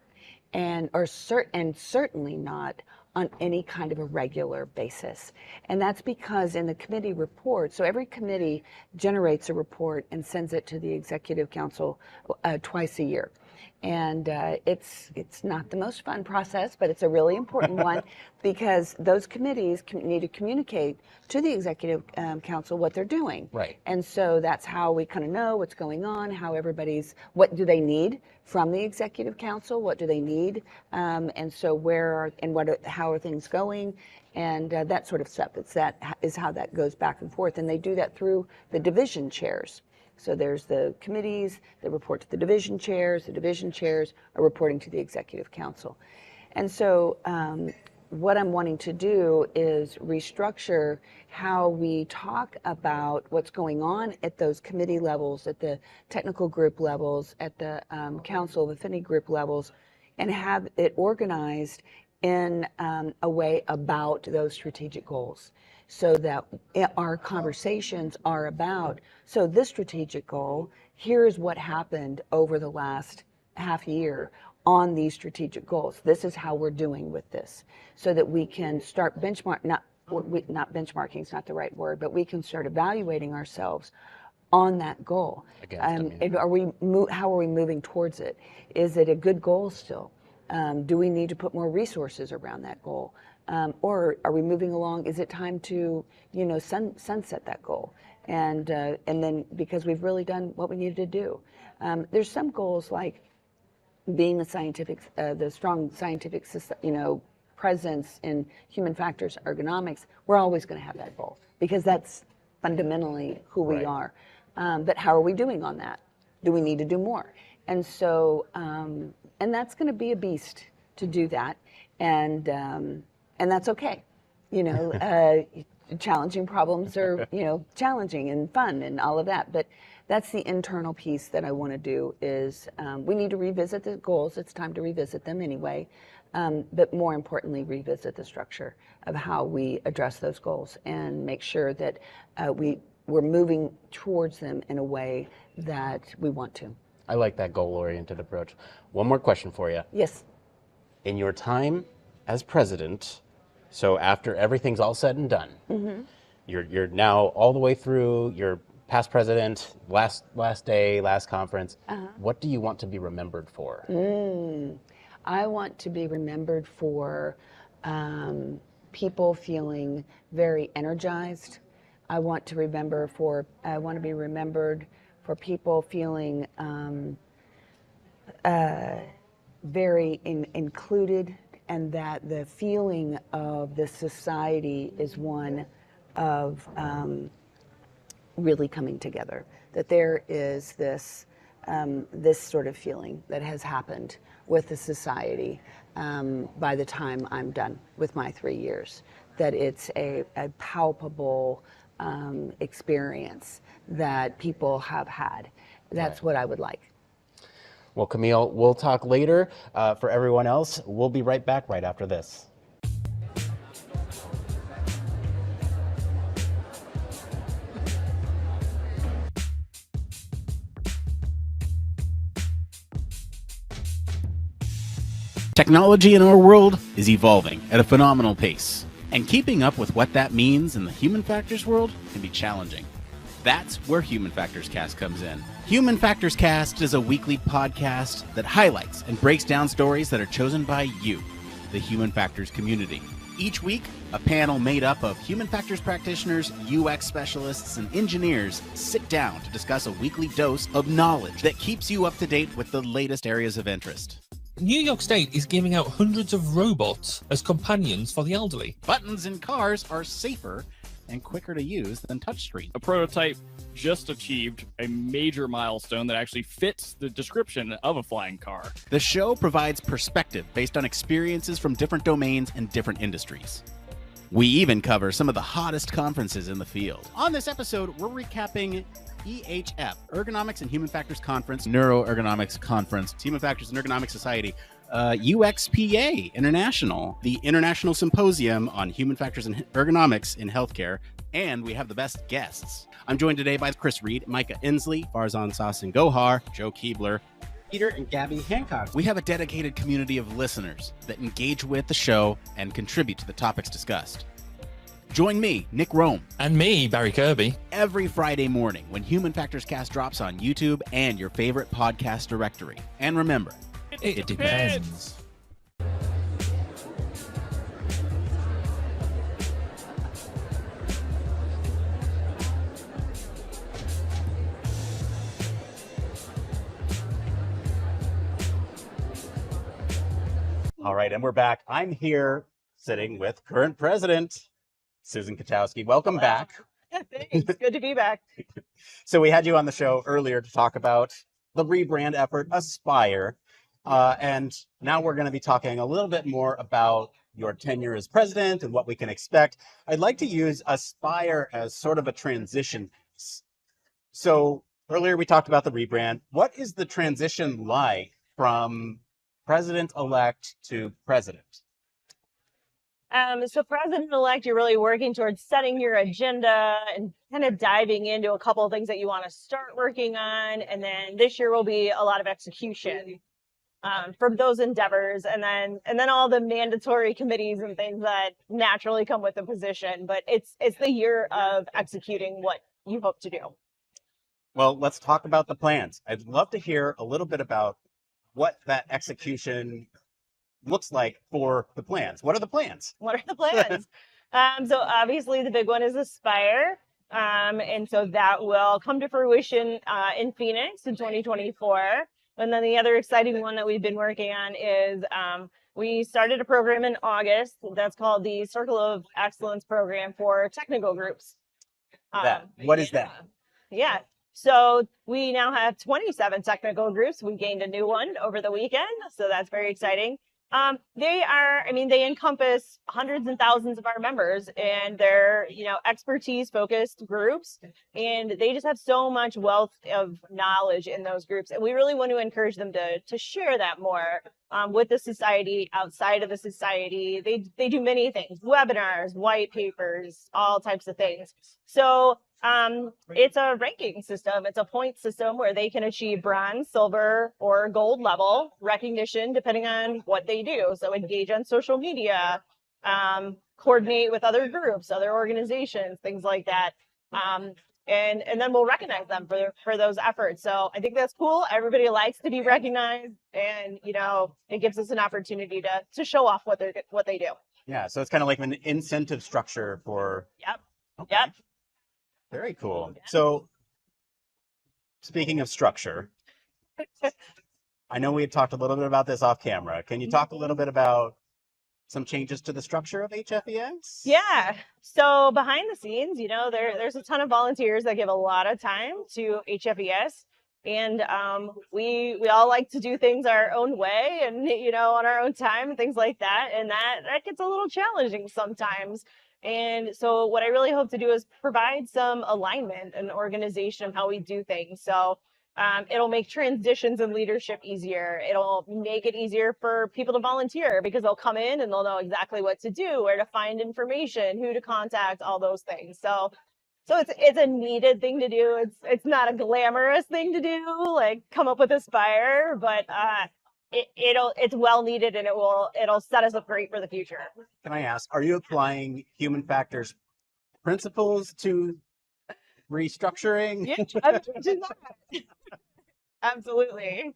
and certainly not on any kind of a regular basis. And that's because in the committee report, so every committee generates a report and sends it to the executive council twice a year. And it's not the most fun process, but it's a really important one, because those committees need to communicate to the executive council what they're doing. Right. And so that's how we kind of know what's going on, what do they need from the executive council, what do they need, and so how are things going, and that sort of stuff. That is how that goes back and forth, and they do that through the division chairs. So there's the committees that report to the division chairs are reporting to the executive council. And so what I'm wanting to do is restructure how we talk about what's going on at those committee levels, at the technical group levels, at the Council of Affinity group levels, and have it organized in a way about those strategic goals. so that our conversations are about, so this strategic goal, here's what happened over the last half year on these strategic goals. This is how we're doing with this, so that we can start not benchmarking is not the right word, but we can start evaluating ourselves on that goal. How are we moving towards it? Is it a good goal still? Do we need to put more resources around that goal? Or are we moving along? Is it time to, sunset that goal? And then, because we've really done what we needed to do. There's some goals like being the strong scientific, presence in human factors ergonomics. We're always going to have that goal because that's fundamentally who we are. But how are we doing on that? Do we need to do more? And so, and that's going to be a beast to do that, and that's okay. Challenging problems are challenging and fun and all of that. But that's the internal piece that I want to do. Is we need to revisit the goals. It's time to revisit them anyway. But more importantly, revisit the structure of how we address those goals and make sure that we're moving towards them in a way that we want to. I like that goal-oriented approach. One more question for you. Yes. In your time as president, so after everything's all said and done, you're now all the way through, you're past president, last day, last conference. What do you want to be remembered for? I want to be remembered for people feeling very energized. I want to be remembered for people feeling very included, and that the feeling of the society is one of really coming together. That there is this sort of feeling that has happened with the society by the time I'm done with my 3 years. That it's a palpable experience that people have had. That's what I would like. Well, Camille, we'll talk later. For everyone else, we'll be right back right after this. Technology in our world is evolving at a phenomenal pace, and keeping up with what that means in the human factors world can be challenging. That's where Human Factors Cast comes in. Human Factors Cast is a weekly podcast that highlights and breaks down stories that are chosen by you, the Human Factors community. Each week, a panel made up of human factors practitioners, UX specialists, and engineers sit down to discuss a weekly dose of knowledge that keeps you up to date with the latest areas of interest. New York State is giving out hundreds of robots as companions for the elderly. Buttons in cars are safer and quicker to use than touchscreen. A prototype just achieved a major milestone that actually fits the description of a flying car. The show provides perspective based on experiences from different domains and different industries. We even cover some of the hottest conferences in the field. On this episode, we're recapping EHF, Ergonomics and Human Factors Conference, Neuroergonomics Conference, Human Factors and Ergonomics Society, UXPA International, the International Symposium on Human Factors and Ergonomics in Healthcare, and we have the best guests. I'm joined today by Chris Reed, Micah Inslee, Farzan Sassin Gohar, Joe Keebler, Peter and Gabby Hancock. We have a dedicated community of listeners that engage with the show and contribute to the topics discussed. Join me, Nick Roome. And me, Barry Kirby. Every Friday morning when Human Factors Cast drops on YouTube and your favorite podcast directory. And remember, it depends. All right, and we're back. I'm here sitting with current president, Susan Kotowski. Welcome back. Thanks. Good to be back. So we had you on the show earlier to talk about the rebrand effort, Aspire. And now we're going to be talking a little bit more about your tenure as president and what we can expect. I'd like to use Aspire as sort of a transition. So earlier we talked about the rebrand. What is the transition like from president-elect to president? So President-elect, you're really working towards setting your agenda and kind of diving into a couple of things that you want to start working on. And then this year will be a lot of execution from those endeavors. And then all the mandatory committees and things that naturally come with the position. But it's the year of executing what you hope to do. Well, let's talk about the plans. I'd love to hear a little bit about what that execution looks like for the plans. What are the plans? What are the plans? So obviously the big one is Aspire. And so that will come to fruition in Phoenix in 2024. And then the other exciting one that we've been working on is we started a program in August that's called the Circle of Excellence program for technical groups. What is that? Yeah. So we now have 27 technical groups. We gained a new one over the weekend. So that's very exciting. They encompass hundreds and thousands of our members, and they're, expertise focused groups, and they just have so much wealth of knowledge in those groups. And we really want to encourage them to share that more with the society, outside of the society. They do many things, webinars, white papers, all types of things. So it's a ranking system. It's a point system where they can achieve bronze, silver, or gold level recognition depending on what they do. So engage on social media, coordinate with other groups, other organizations, things like that. And then we'll recognize them for those efforts. So I think that's cool. Everybody likes to be recognized, and it gives us an opportunity to show off what they do. Yeah, so it's kind of like an incentive structure for. Yep. Okay. Yep. Very cool. So, speaking of structure, I know we had talked a little bit about this off camera. Can you talk a little bit about some changes to the structure of HFES? Yeah. So behind the scenes, there's a ton of volunteers that give a lot of time to HFES. And we all like to do things our own way and, on our own time and things like that. And that gets a little challenging sometimes. And so what I really hope to do is provide some alignment and organization of how we do things. So it'll make transitions in leadership easier. It'll make it easier for people to volunteer because they'll come in and they'll know exactly what to do, where to find information, who to contact, all those things. So it's a needed thing to do. It's not a glamorous thing to do, like come up with Aspire, but it's well needed, and it'll set us up great for the future. Can I ask, are you applying human factors principles to restructuring? Yeah, absolutely.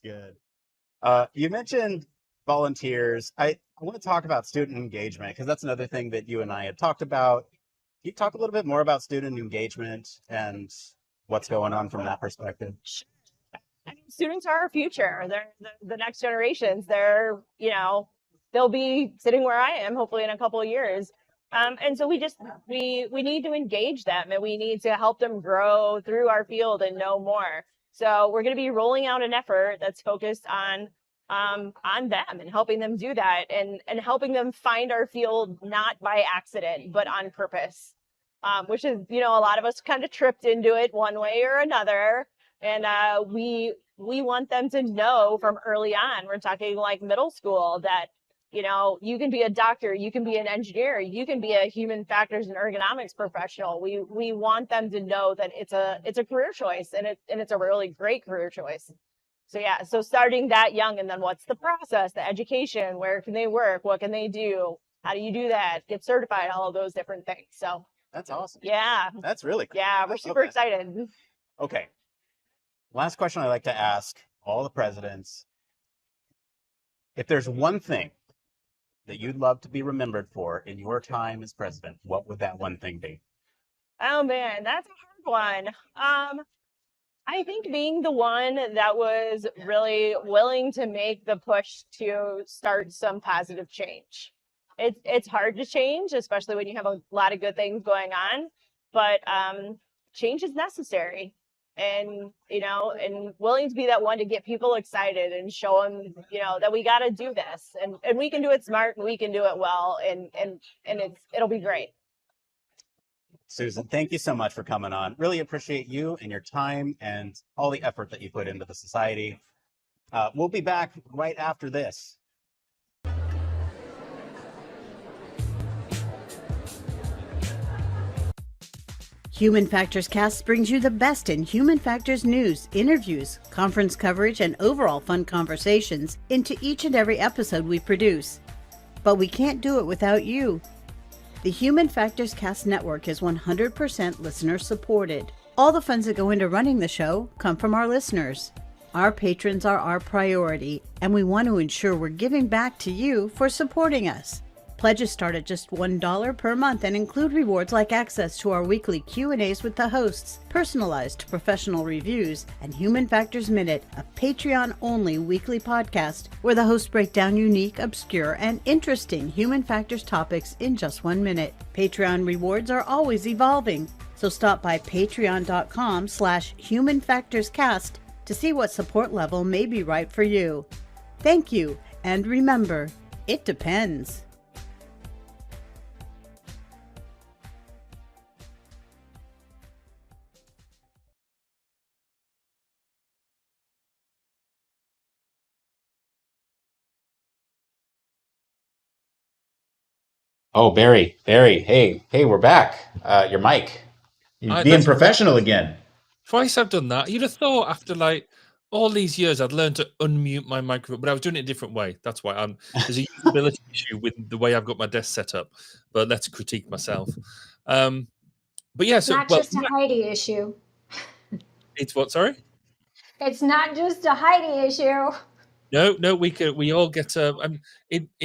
Good. You mentioned volunteers. I want to talk about student engagement because that's another thing that you and I had talked about. Can you talk a little bit more about student engagement and what's going on from that perspective? Students are our future. They're the next generations. They're, they'll be sitting where I am, hopefully in a couple of years. And so we need to engage them, and we need to help them grow through our field and know more. So we're going to be rolling out an effort that's focused on them and helping them do that, and helping them find our field not by accident, but on purpose, which is, a lot of us kind of tripped into it one way or another. And we want them to know from early on, we're talking like middle school, that, you can be a doctor, you can be an engineer, you can be a human factors and ergonomics professional. We want them to know that it's a career choice, and it's a really great career choice. So yeah, so starting that young, and then what's the process, the education, where can they work, what can they do, how do you do that, get certified, all of those different things. So that's awesome. Yeah. That's really cool. Yeah, we're super excited. Okay. Last question I like to ask all the presidents. If there's one thing that you'd love to be remembered for in your time as president, what would that one thing be? Oh man, that's a hard one. I think being the one that was really willing to make the push to start some positive change. It's hard to change, especially when you have a lot of good things going on, but change is necessary. And, and willing to be that one to get people excited and show them, that we got to do this, and we can do it smart, and we can do it well, and it'll be great. Susan, thank you so much for coming on. Really appreciate you and your time and all the effort that you put into the society. We'll be back right after this. Human Factors Cast brings you the best in human factors news, interviews, conference coverage, and overall fun conversations into each and every episode we produce. But we can't do it without you. The Human Factors Cast network is 100% listener supported. All the funds that go into running the show come from our listeners. Our patrons are our priority, and we want to ensure we're giving back to you for supporting us. Pledges start at just $1 per month and include rewards like access to our weekly Q&As with the hosts, personalized professional reviews, and Human Factors Minute, a Patreon-only weekly podcast where the hosts break down unique, obscure, and interesting human factors topics in just 1 minute. Patreon rewards are always evolving, so stop by patreon.com/humanfactorscast to see what support level may be right for you. Thank you, and remember, it depends. Oh, Barry, hey, we're back. Your mic. You're being professional again. Twice I've done that. You'd have thought after like all these years I'd learned to unmute my microphone, but I was doing it a different way. That's why there's a usability issue with the way I've got my desk set up. But let's critique myself. But yeah, It's not just a Heidi issue. It's what? Sorry. It's not just a Heidi issue. No, we all get in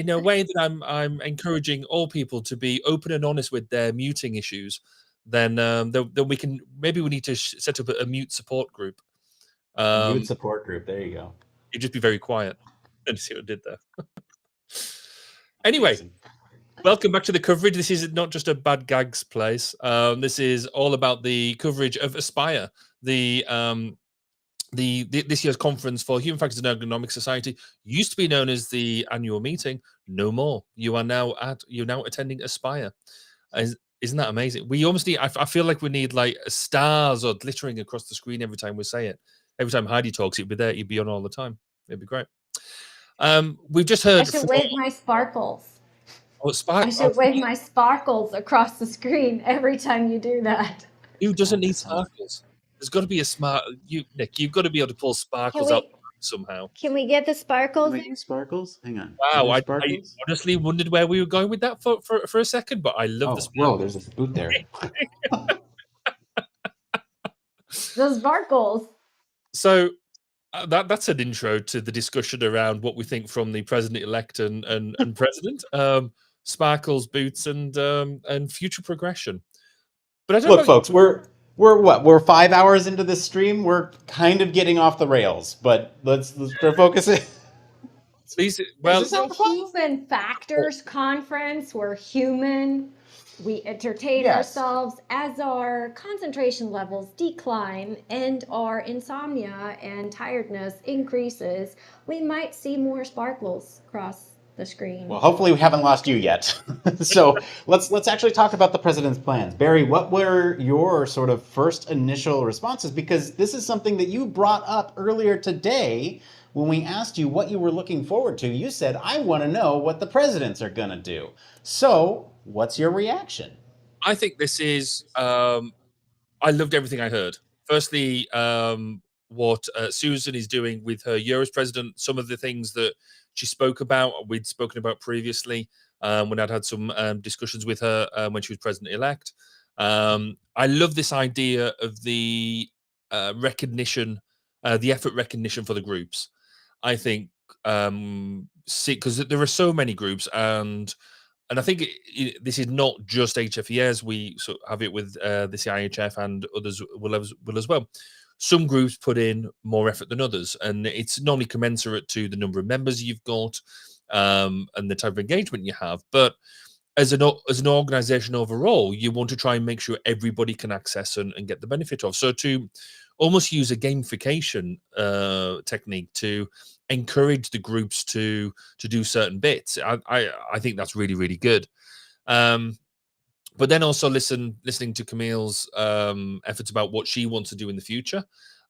a way that I'm encouraging all people to be open and honest with their muting issues. Then we can maybe we need to set up a mute support group. Mute support group. There you go. You just be very quiet. And see what I did there. Anyway, welcome back to the coverage. This is not just a bad gags place. This is all about the coverage of Aspire, this year's conference for Human Factors and Ergonomics Society. Used to be known as the annual meeting. No more. You're now attending Aspire. Isn't that amazing? We almost need. I feel like we need like stars or glittering across the screen every time we say it. Every time Heidi talks, it'd be there. You'd be on all the time. It'd be great. We've just heard. I should wave my sparkles. Oh, I should wave my sparkles across the screen every time you do that. Who doesn't need sparkles? There's got to be a smart. Nick, you've got to be able to pull sparkles out somehow. Can we get the sparkles? Sparkles? Hang on. Wow, I honestly wondered where we were going with that for a second, but I love the sparkles. Whoa, there's a boot there. The sparkles. So that's an intro to the discussion around what we think from the president-elect and president. Sparkles, boots, and future progression. But I don't Look, folks, we're what? We're 5 hours into this stream. We're kind of getting off the rails, but let's focus it. Please, It's a human factors conference. We're human. We entertain ourselves as our concentration levels decline and our insomnia and tiredness increases. We might see more sparkles across the screen. Well, hopefully we haven't lost you yet. So let's actually talk about the president's plans. Barry, what were your sort of first initial responses? Because this is something that you brought up earlier today when we asked you what you were looking forward to. You said, I want to know what the presidents are going to do. So what's your reaction? I think this is, I loved everything I heard. Firstly, what Susan is doing with her year as president, some of the things that she spoke about, we'd spoken about previously when I'd had some discussions with her when she was president-elect. I love this idea of the recognition, the effort recognition for the groups. I think, because there are so many groups, and I think this is not just HFES. We sort of have it with the CIHF, and others will as well. Some groups put in more effort than others, and it's normally commensurate to the number of members you've got and the type of engagement you have. But as an organization overall, you want to try and make sure everybody can access and get the benefit of. So to almost use a gamification technique to encourage the groups to do certain bits, I think that's really, really good. But then also listening to Camille's efforts about what she wants to do in the future.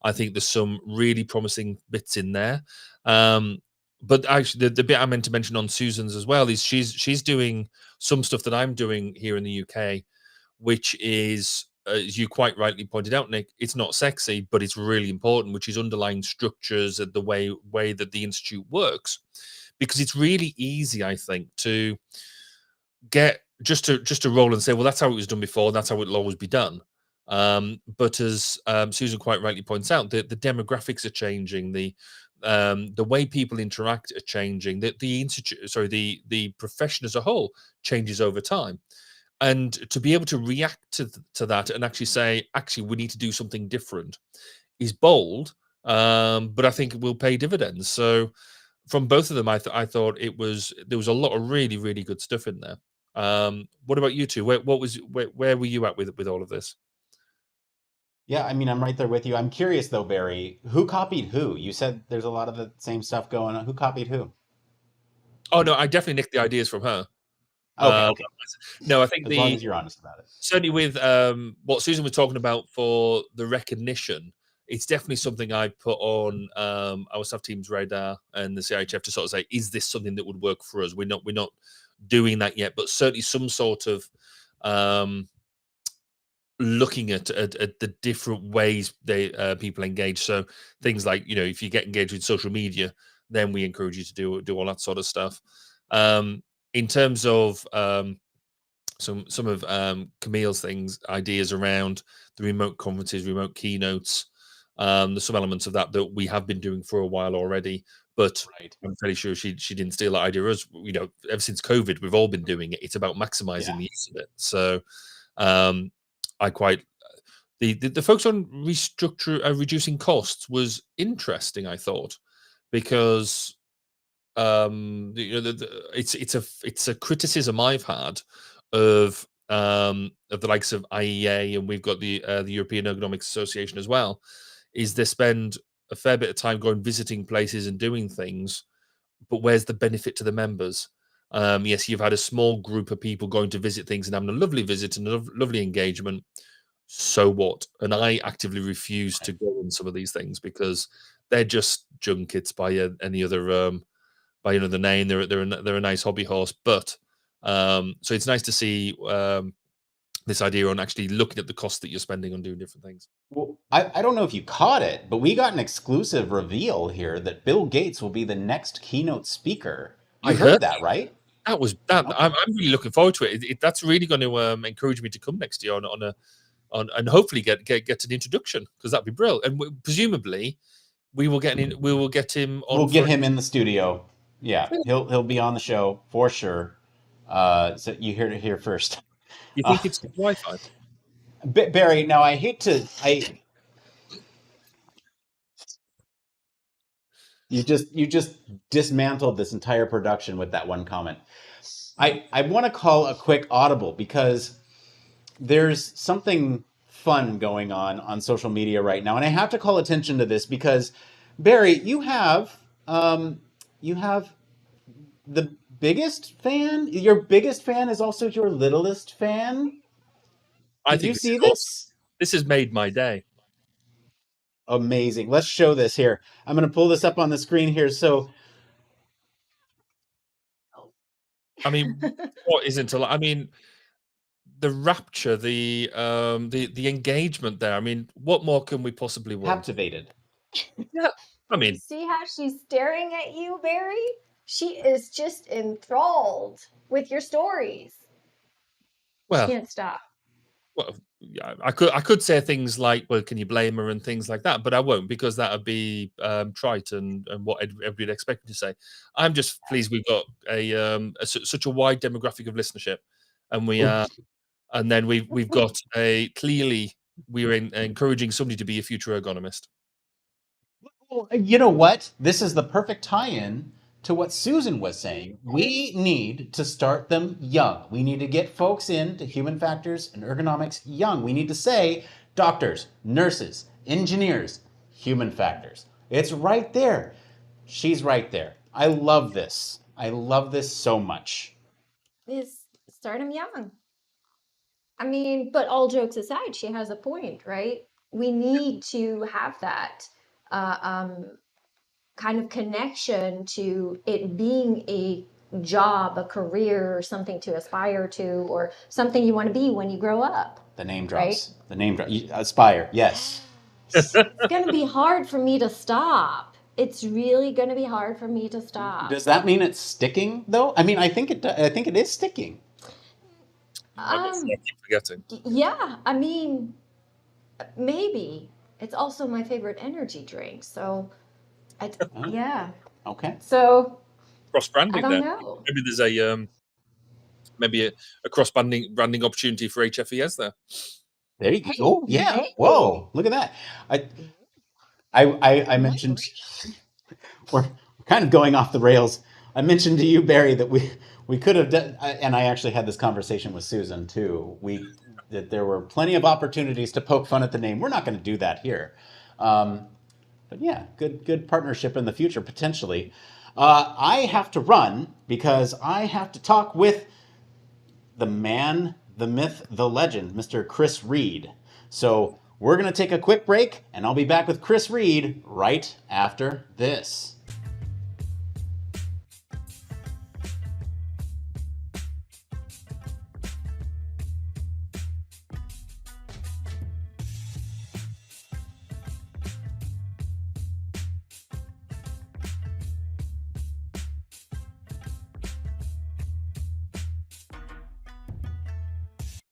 I think there's some really promising bits in there. But actually, the bit I meant to mention on Susan's as well is she's doing some stuff that I'm doing here in the UK, which is as you quite rightly pointed out, Nick, it's not sexy, but it's really important, which is underlying structures and the way that the institute works, because it's really easy, I think, to get just to roll and say, well, that's how it was done before, that's how it'll always be done. But as Susan quite rightly points out, the demographics are changing, the way people interact are changing, the institute, sorry, the profession as a whole changes over time. And to be able to react to that and actually say, actually, we need to do something different is bold, but I think it will pay dividends. So from both of them, I thought there was a lot of really, really good stuff in there. What about you two? Where were you at with all of this? Yeah, I mean, I'm right there with you. I'm curious though, Barry, who copied who? You said there's a lot of the same stuff going on. Who copied who? Oh no, I definitely nicked the ideas from her. Okay. No, I think as long as you're honest about it. Certainly with what Susan was talking about for the recognition, it's definitely something I put on our staff team's radar and the CIHF to sort of say, is this something that would work for us? We're not doing that yet, but certainly some sort of looking at the different ways people engage. So things like, if you get engaged with social media, then we encourage you to do all that sort of stuff. In terms of some of Camille's ideas around the remote conferences, remote keynotes, there's some elements of that we have been doing for a while already, but I'm fairly sure she didn't steal that idea. As ever since COVID, we've all been doing it. It's about maximizing the use of it. So I quite the focus on reducing costs was interesting, I thought, because it's a criticism I've had of the likes of IEA, and we've got the European Ergonomics Association as well, is they spend a fair bit of time going visiting places and doing things, but where's the benefit to the members? Yes, you've had a small group of people going to visit things and having a lovely visit and a lovely engagement. So what? And I actively refuse to go on some of these things because they're just junkets by any other by another name. They're a nice hobby horse, but so it's nice to see this idea on actually looking at the cost that you're spending on doing different things. Well, I don't know if you caught it, but we got an exclusive reveal here that Bill Gates will be the next keynote speaker. You heard that, right? That was that. Okay. I'm really looking forward to it. That's really going to encourage me to come next year and hopefully get an introduction, because that'd be brilliant. And presumably we will get him on. We'll get him in the studio. Yeah, he'll be on the show for sure. So you heard it here first. You think it's Wi-Fi? Barry, now I hate to you just dismantled this entire production with that one comment. I want to call a quick audible because there's something fun going on social media right now, and I have to call attention to this because Barry, you have the biggest fan. Your biggest fan is also your littlest fan. Did you see this? This has made my day. Amazing. Let's show this here. I'm going to pull this up on the screen here. So, I mean, what isn't a lot? I mean, the rapture, the engagement there. I mean, what more can we possibly want? Captivated. Yeah. I mean, see how she's staring at you, Barry? She is just enthralled with your stories. Well, she can't stop. Well, yeah, I could say things like, well, can you blame her and things like that, but I won't, because that would be trite and what everybody'd expect me to say. I'm just pleased we've got such a wide demographic of listenership, and and then we've got clearly we're encouraging somebody to be a future ergonomist. Well, you know what? This is the perfect tie-in to what Susan was saying. We need to start them young. We need to get folks into human factors and ergonomics young. We need to say, doctors, nurses, engineers, human factors. It's right there. She's right there. I love this. I love this so much. Start them young. I mean, but all jokes aside, she has a point, right? We need to have that kind of connection to it being a job, a career, or something to aspire to, or something you want to be when you grow up. The name drops. Right? The name drop. Aspire. Yes. It's going to be hard for me to stop. It's really going to be hard for me to stop. Does that mean it's sticking though? I mean, I think it is sticking. I keep forgetting. Yeah, I mean, maybe. It's also my favorite energy drink, so yeah. Okay. So Cross branding. I don't then know. Maybe there's a cross branding opportunity for HFES there. There you go. Oh, yeah. Whoa! Look at that. I mentioned we're kind of going off the rails. I mentioned to you, Barry, that we could have done, and I actually had this conversation with Susan too. That there were plenty of opportunities to poke fun at the name. We're not going to do that here. But yeah, good partnership in the future potentially. I have to run because I have to talk with the man, the myth, the legend, Mr. Chris Reed. So we're going to take a quick break, and I'll be back with Chris Reed right after this.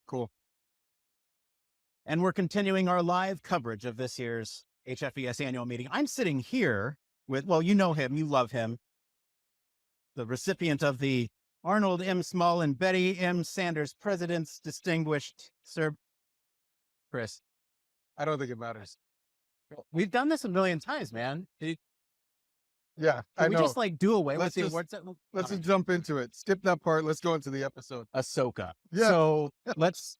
Cool. And we're continuing our live coverage of this year's HFES annual meeting. I'm sitting here with, well, you know him, you love him, the recipient of the Arnold M. Small and Betty M. Sanders President's Distinguished Sir Chris. I don't think it matters. We've done this a million times, man. Yeah, Can I we know. just like do away with Let's the just- awards? Let's just jump into it. Skip that part. Let's go into the episode. Ahsoka. Yeah. So let's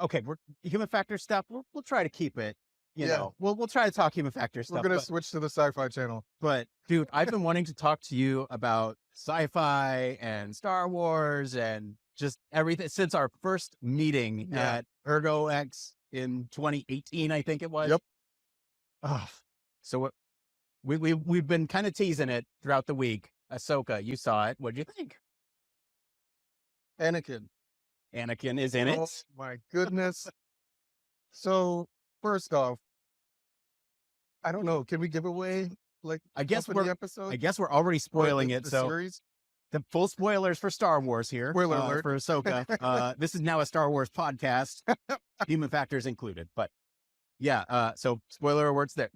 okay, we're human factor stuff. We'll try to keep it. You Yeah. know, we'll try to talk human factor stuff. We're gonna but- switch to the Sci-Fi Channel. But dude, I've been wanting to talk to you about sci-fi and Star Wars and just everything since our first meeting at Ergonomics in 2018, I think it was. Yep. So what we've been kind of teasing it throughout the week. Ahsoka, you saw it. What'd you think? Anakin. Anakin is in Oh it. my goodness. So first off, I don't know. Can we give away like I guess half of the episode? I guess we're already spoiling it. the So series? the full spoilers for Star Wars here. Spoiler alert. For Ahsoka. This is now a Star Wars podcast, human factors included. But yeah, so spoiler alerts there.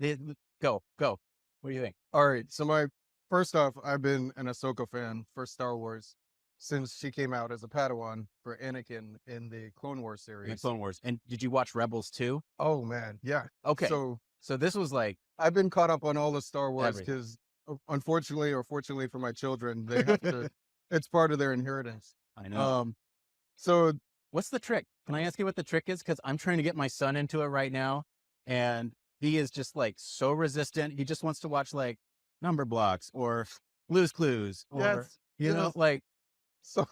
Go. What do you think? All right. So first off, I've been an Ahsoka fan for Star Wars since she came out as a Padawan for Anakin in the Clone Wars series. The Clone Wars. And did you watch Rebels too? Oh man, yeah. Okay. So this was like I've been caught up on all the Star Wars everything. because unfortunately or fortunately for my children, they have to. It's part of their inheritance. I know. So what's the trick? Can I ask you what the trick is? Because I'm trying to get my son into it right now, and he is just like so resistant. He just wants to watch like Number Blocks or Blue's Clues or yes, you know yes. like So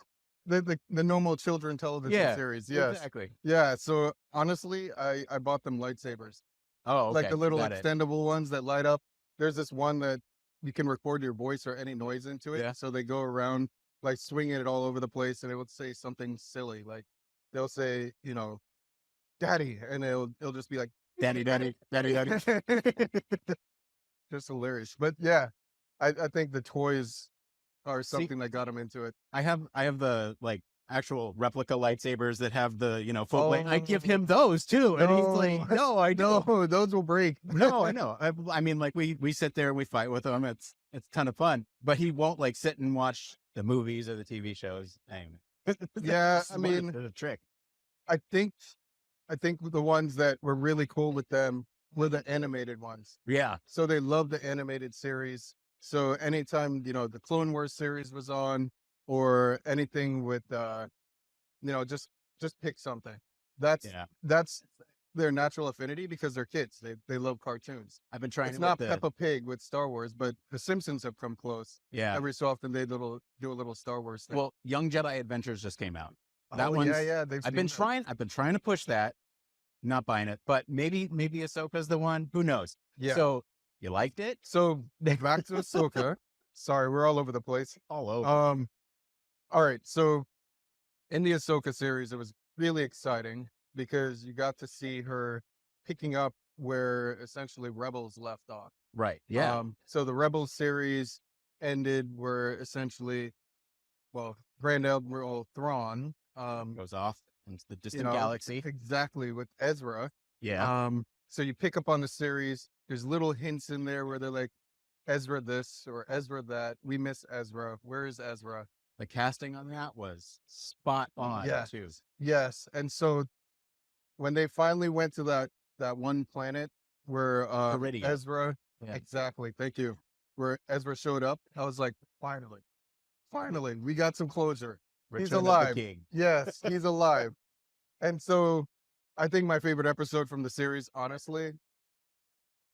the normal children television series. Yes. Exactly. Yeah. So honestly, I bought them lightsabers. Oh, okay. Like the little Got it. extendable ones that light up. There's this one that you can record your voice or any noise into it. Yeah. So they go around like swinging it all over the place, and it would say something silly like they'll say, you know, "Daddy," and it'll just be like, Daddy. just hilarious. But yeah, I think the toys are something that got them into it. I have the like actual replica lightsabers that have the full blade. I give him those too, and he's like, "No, I don't. No, those will break." No, I know. I mean, like we sit there and we fight with him. It's a ton of fun, but he won't like sit and watch the movies or the TV shows. Anyway. Yeah, I Smart. mean, There's a trick. I think the ones that were really cool with them were the animated ones. Yeah. So they love the animated series. So anytime, the Clone Wars series was on or anything with, just pick something. That's their natural affinity because they're kids. They love cartoons. I've been trying It's it not with Peppa Pig with Star Wars, but the Simpsons have come close. Yeah. Every so often they do a little Star Wars thing. Well, Young Jedi Adventures just came out. That Oh, one's, yeah, I've been trying to push that. Not buying it, but maybe Ahsoka's the one. Who knows? Yeah. So you liked it? So back to Ahsoka. Sorry, we're all over the place. All over. All right. So in the Ahsoka series, it was really exciting because you got to see her picking up where essentially Rebels left off. Right. Yeah. So the Rebels series ended where essentially, well, Grand Admiral Thrawn goes off into the distant galaxy. Exactly, with Ezra. Yeah. So you pick up on the series. There's little hints in there where they're like, Ezra this or Ezra that. We miss Ezra. Where is Ezra? The casting on that was spot on too. Yes. And so when they finally went to that one planet where Ezra, exactly, thank you, where Ezra showed up, I was like, finally, we got some closure. He's Return of the alive. King. Yes, he's alive. And so I think my favorite episode from the series, honestly,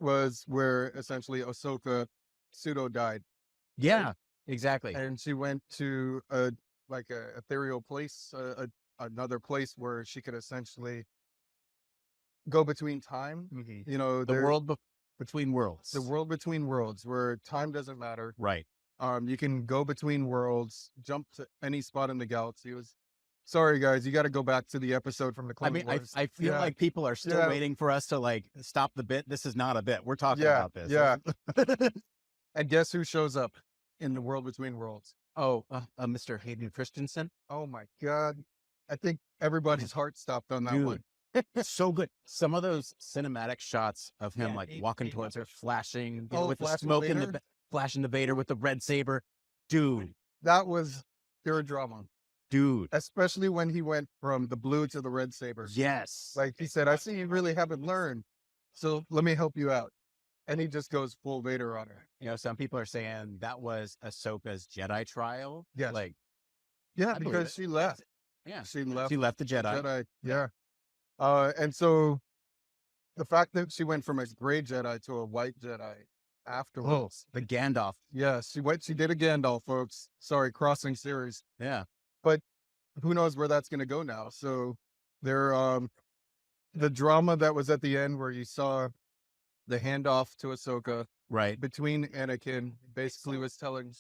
was where essentially Ahsoka pseudo died. Yeah, exactly. And she went to a ethereal place, another place where she could essentially go between time. You know, the world between worlds. The world between worlds, where time doesn't matter. Right. You can go between worlds, jump to any spot in the galaxy. Sorry, guys, you got to go back to the episode from the Clone Wars. I feel like people are still waiting for us to like stop the bit. This is not a bit. We're talking about this. Yeah. And guess who shows up in the world between worlds? Oh, Mr. Hayden Christensen. Oh my God. I think everybody's heart stopped on that one. So good. Some of those cinematic shots of him like walking towards her, flashing with the smoke in the flashing the Vader with the red saber. Dude. That was pure drama. Dude. Especially when he went from the blue to the red saber. Yes. Like he said, I see you really haven't learned. So let me help you out. And he just goes full Vader on her. You know, some people are saying that was Ahsoka's Jedi trial. Yes. Like, yeah, because she left. Yeah. She left. She left the Jedi. Yeah. And so the fact that she went from a gray Jedi to a white Jedi afterwards. The Gandalf. Yeah, she did a Gandalf, folks. Sorry, crossing series. Yeah. But who knows where that's gonna go now. So there the drama that was at the end where you saw the handoff to Ahsoka between Anakin basically was telling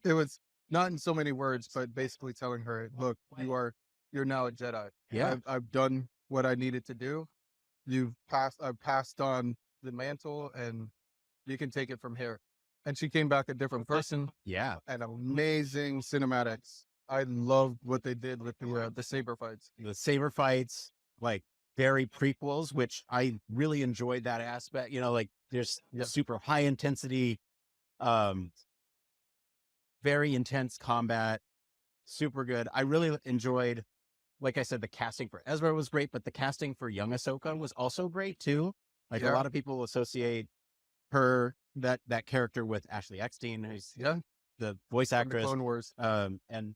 it was not in so many words, but basically telling her, look, you're now a Jedi. Yeah. I've done what I needed to do. I've passed on the mantle and you can take it from here. And she came back a different person. Yeah. And amazing cinematics. I loved what they did with the saber fights. The saber fights, like very prequels, which I really enjoyed that aspect. You know, like there's super high intensity, very intense combat, super good. I really enjoyed, like I said, the casting for Ezra was great, but the casting for young Ahsoka was also great too. Like a lot of people associate her, that character with Ashley Eckstein, who's the voice actress. Clone Wars. And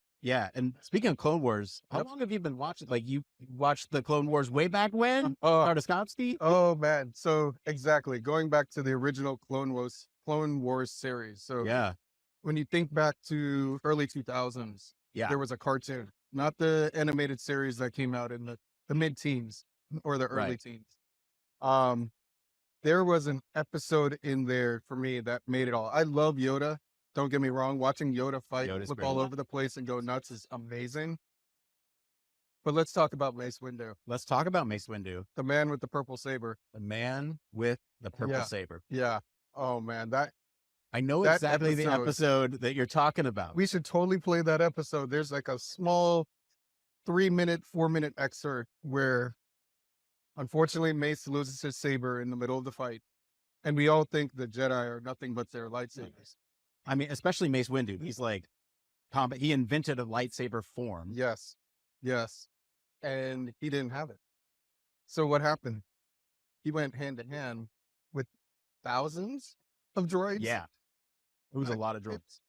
speaking of Clone Wars, how long have you been watching? Like you watched the Clone Wars way back when? Tartakovsky? Oh man. So exactly. Going back to the original Clone Wars series. So when you think back to early 2000s, there was a cartoon, not the animated series that came out in the mid-teens or the early teens. There was an episode in there for me that made it all. I love Yoda. Don't get me wrong. Watching Yoda fight, flip all over the place and go nuts is amazing. But let's talk about Mace Windu. Let's talk about Mace Windu. The man with the purple saber. The man with the purple saber. Yeah. Oh man, I know exactly the episode that you're talking about. We should totally play that episode. There's like a small 3-minute, 4-minute excerpt where unfortunately Mace loses his saber in the middle of the fight. And we all think the Jedi are nothing but their lightsabers. I mean, especially Mace Windu. He's like combat. He invented a lightsaber form. Yes. And he didn't have it. So what happened? He went hand to hand with thousands of droids. Yeah. It was a lot of droids.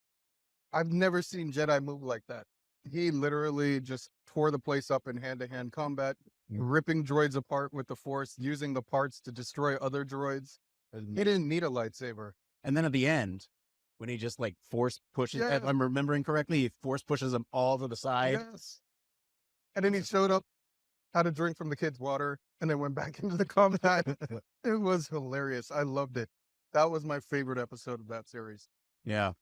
I've never seen Jedi move like that. He literally just tore the place up in hand-to-hand combat, ripping droids apart with the Force, using the parts to destroy other droids. He didn't need a lightsaber. And then at the end, when he just like force pushes, if I'm remembering correctly, he force pushes them all to the side. Yes. And then he showed up, had a drink from the kid's water, and then went back into the combat. It was hilarious. I loved it. That was my favorite episode of that series. Yeah.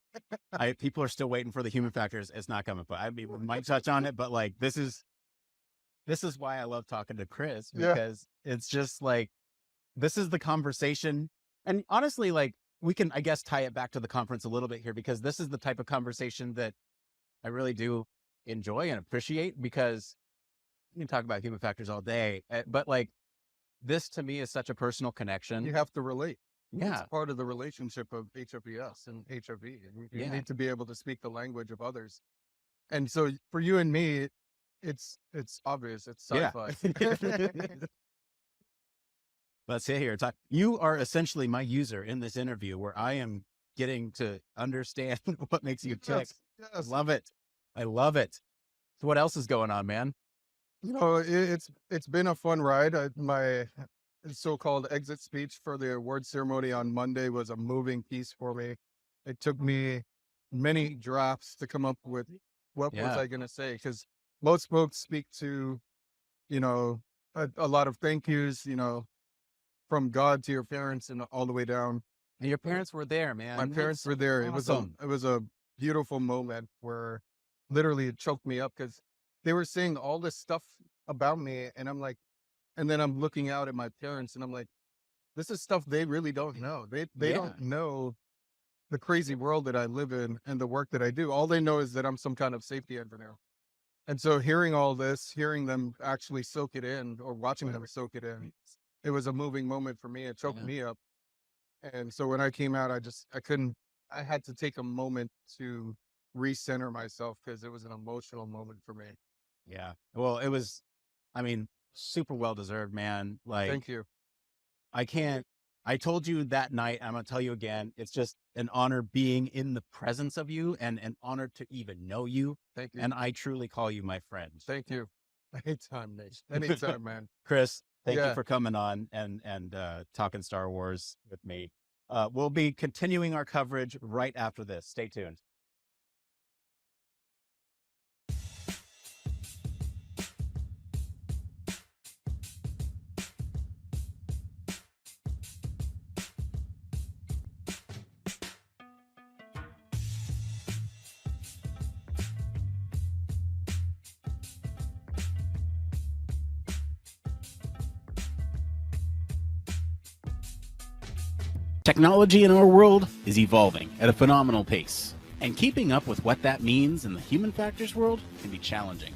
People are still waiting for the human factors. It's not coming, but I mean, we might touch on it, but like, this is why I love talking to Chris, because it's just like, this is the conversation. And honestly, like, we can, I guess, tie it back to the conference a little bit here, because this is the type of conversation that I really do enjoy and appreciate, because you can talk about human factors all day, but like, this to me is such a personal connection. You have to relate. Yeah. It's part of the relationship of HFES and HFE. You need to be able to speak the language of others. And so for you and me, it's obvious. It's sci-fi. Let's sit here. You are essentially my user in this interview, where I am getting to understand what makes you tick. Yes. Love it. I love it. So what else is going on, man? You know, it's been a fun ride. My so-called exit speech for the award ceremony on Monday was a moving piece for me. It took me many drafts to come up with what was I going to say, because most folks speak to, you know, a lot of thank yous, you know, from God to your parents and all the way down. And your parents were there, man. My parents were there. Awesome. It was a beautiful moment where literally it choked me up, because they were saying all this stuff about me, and I'm like, and then I'm looking out at my parents, and I'm like, this is stuff they really don't know. They don't know the crazy world that I live in and the work that I do. All they know is that I'm some kind of safety engineer. And so hearing all this, hearing them actually soak it in, or watching them soak it in, it was a moving moment for me. It choked me up. And so when I came out, I had to take a moment to recenter myself, because it was an emotional moment for me. Yeah. Well, it was, I mean, super well-deserved, man. Like, thank you. I told you that night, I'm going to tell you again, it's just an honor being in the presence of you, and an honor to even know you. Thank you. And I truly call you my friend. Thank you. Anytime, Nate. Anytime, man. Chris, thank you for coming on and talking Star Wars with me. We'll be continuing our coverage right after this. Stay tuned. Technology in our world is evolving at a phenomenal pace, and keeping up with what that means in the human factors world can be challenging.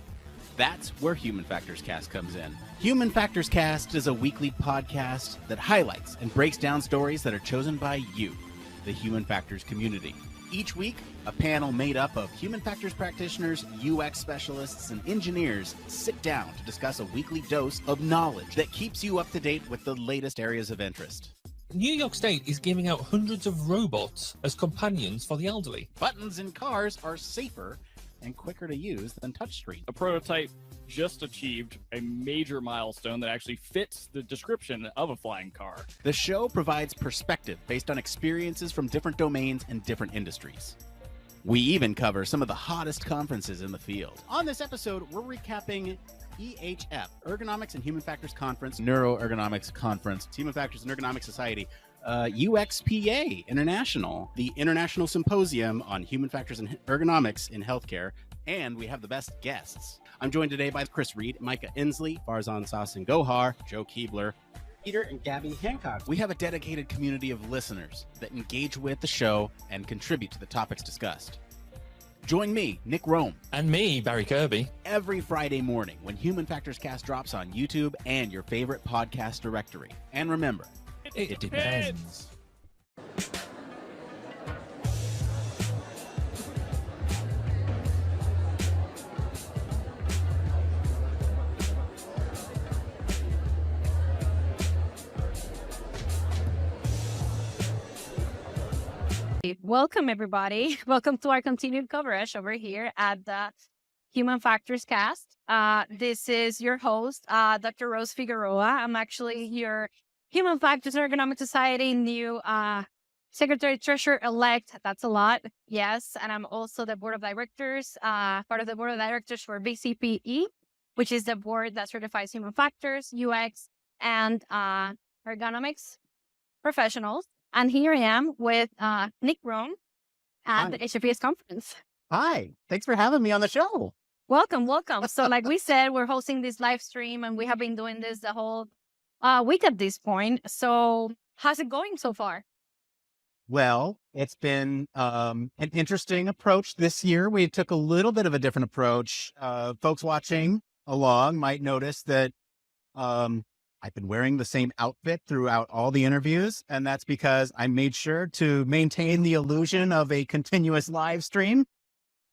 That's where Human Factors Cast comes in. Human Factors Cast is a weekly podcast that highlights and breaks down stories that are chosen by you, the Human Factors community. Each week, a panel made up of human factors practitioners, UX specialists, and engineers sit down to discuss a weekly dose of knowledge that keeps you up to date with the latest areas of interest. New York State is giving out hundreds of robots as companions for the elderly. Buttons in cars are safer and quicker to use than touchscreen. A prototype just achieved a major milestone that actually fits the description of a flying car. The show provides perspective based on experiences from different domains and different industries. We even cover some of the hottest conferences in the field. On this episode, we're recapping EHF, Ergonomics and Human Factors Conference, Neuroergonomics Conference, Human Factors and Ergonomics Society, UXPA International, the International Symposium on Human Factors and Ergonomics in Healthcare, and we have the best guests. I'm joined today by Chris Reed, Micah Inslee, Farzan Sassin Gohar, Joe Keebler, Peter and Gabby Hancock. We have a dedicated community of listeners that engage with the show and contribute to the topics discussed. Join me, Nick Roome. And me, Barry Kirby. Every Friday morning when Human Factors Cast drops on YouTube and your favorite podcast directory. And remember, it depends. Welcome, everybody. Welcome to our continued coverage over here at the Human Factors Cast. This is your host, Dr. Rose Figueroa. I'm actually your Human Factors and Ergonomics Society new Secretary-Treasurer-elect. That's a lot, yes. And I'm also the Board of Directors, part of the Board of Directors for VCPE, which is the board that certifies human factors, UX, and ergonomics professionals. And here I am with Nick Roome, at the HFES conference. Hi, thanks for having me on the show. Welcome, welcome. So like we said, we're hosting this live stream and we have been doing this the whole week at this point. So how's it going so far? Well, it's been an interesting approach this year. We took a little bit of a different approach. Folks watching along might notice that I've been wearing the same outfit throughout all the interviews, and that's because I made sure to maintain the illusion of a continuous live stream.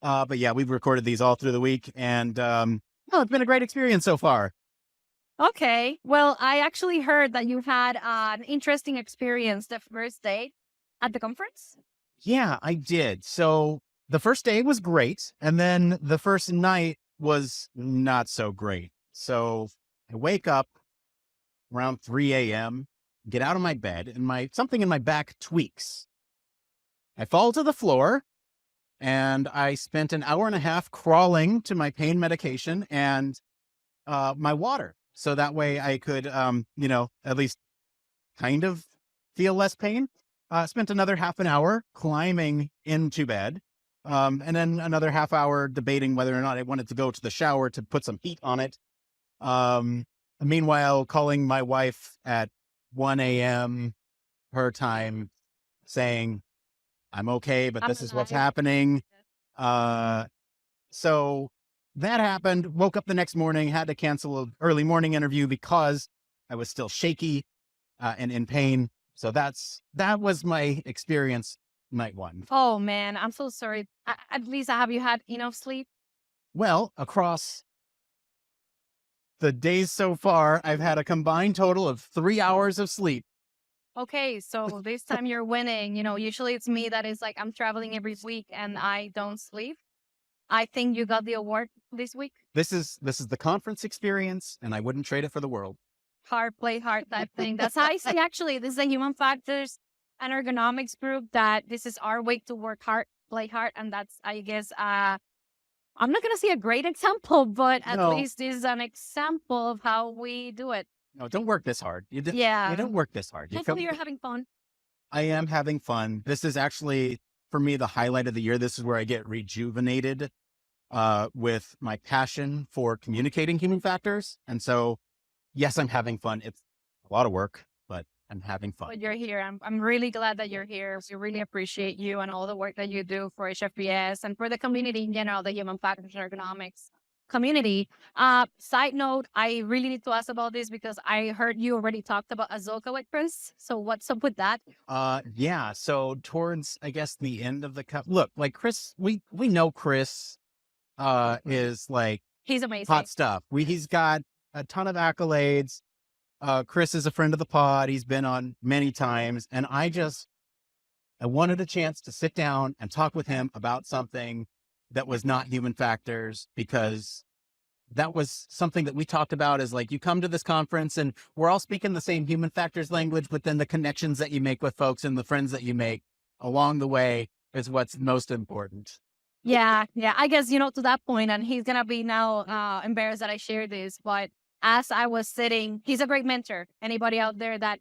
But yeah, we've recorded these all through the week, and it's been a great experience so far. Okay. Well, I actually heard that you had an interesting experience the first day at the conference. Yeah, I did. So the first day was great, and then the first night was not so great. So I wake up around 3 a.m., get out of my bed, and something in my back tweaks. I fall to the floor, and I spent an hour and a half crawling to my pain medication and my water. So that way I could, at least kind of feel less pain. Spent another half an hour climbing into bed, and then another half hour debating whether or not I wanted to go to the shower to put some heat on it. Meanwhile, calling my wife at 1 a.m. her time saying, I'm okay, but this is what's happening. So that happened. Woke up the next morning, had to cancel an early morning interview because I was still shaky and in pain. So that was my experience night one. Oh man, I'm so sorry. At least have you had enough sleep? Well, across the days so far, I've had a combined total of 3 hours of sleep. Okay, so this time you're winning. Usually it's me that is like, I'm traveling every week and I don't sleep. I think you got the award this week. This is the conference experience, and I wouldn't trade it for the world. Hard, play hard type thing. That's how I say, actually, this is a human factors and ergonomics group that this is our way to work hard, play hard. And that's, I guess, I'm not going to say a great example, but at least this is an example of how we do it. No, don't work this hard. You don't work this hard. Hopefully you're having fun. I am having fun. This is actually, for me, the highlight of the year. This is where I get rejuvenated with my passion for communicating human factors. And so, yes, I'm having fun. It's a lot of work, but I'm having fun. But you're here. I'm really glad that you're here. We really appreciate you and all the work that you do for HFES and for the community in general, the human factors and ergonomics community. Side note, I really need to ask about this because I heard you already talked about Ahsoka with Chris. So what's up with that? Yeah. So towards, I guess, the end of the look, like Chris, we know Chris is like, he's amazing. Hot stuff. He's got a ton of accolades. Chris is a friend of the pod. He's been on many times. And I wanted a chance to sit down and talk with him about something that was not human factors, because that was something that we talked about is like, you come to this conference and we're all speaking the same human factors language, but then the connections that you make with folks and the friends that you make along the way is what's most important. Yeah. I guess, to that point, and he's going to be now embarrassed that I shared this, but as I was sitting, he's a great mentor. Anybody out there that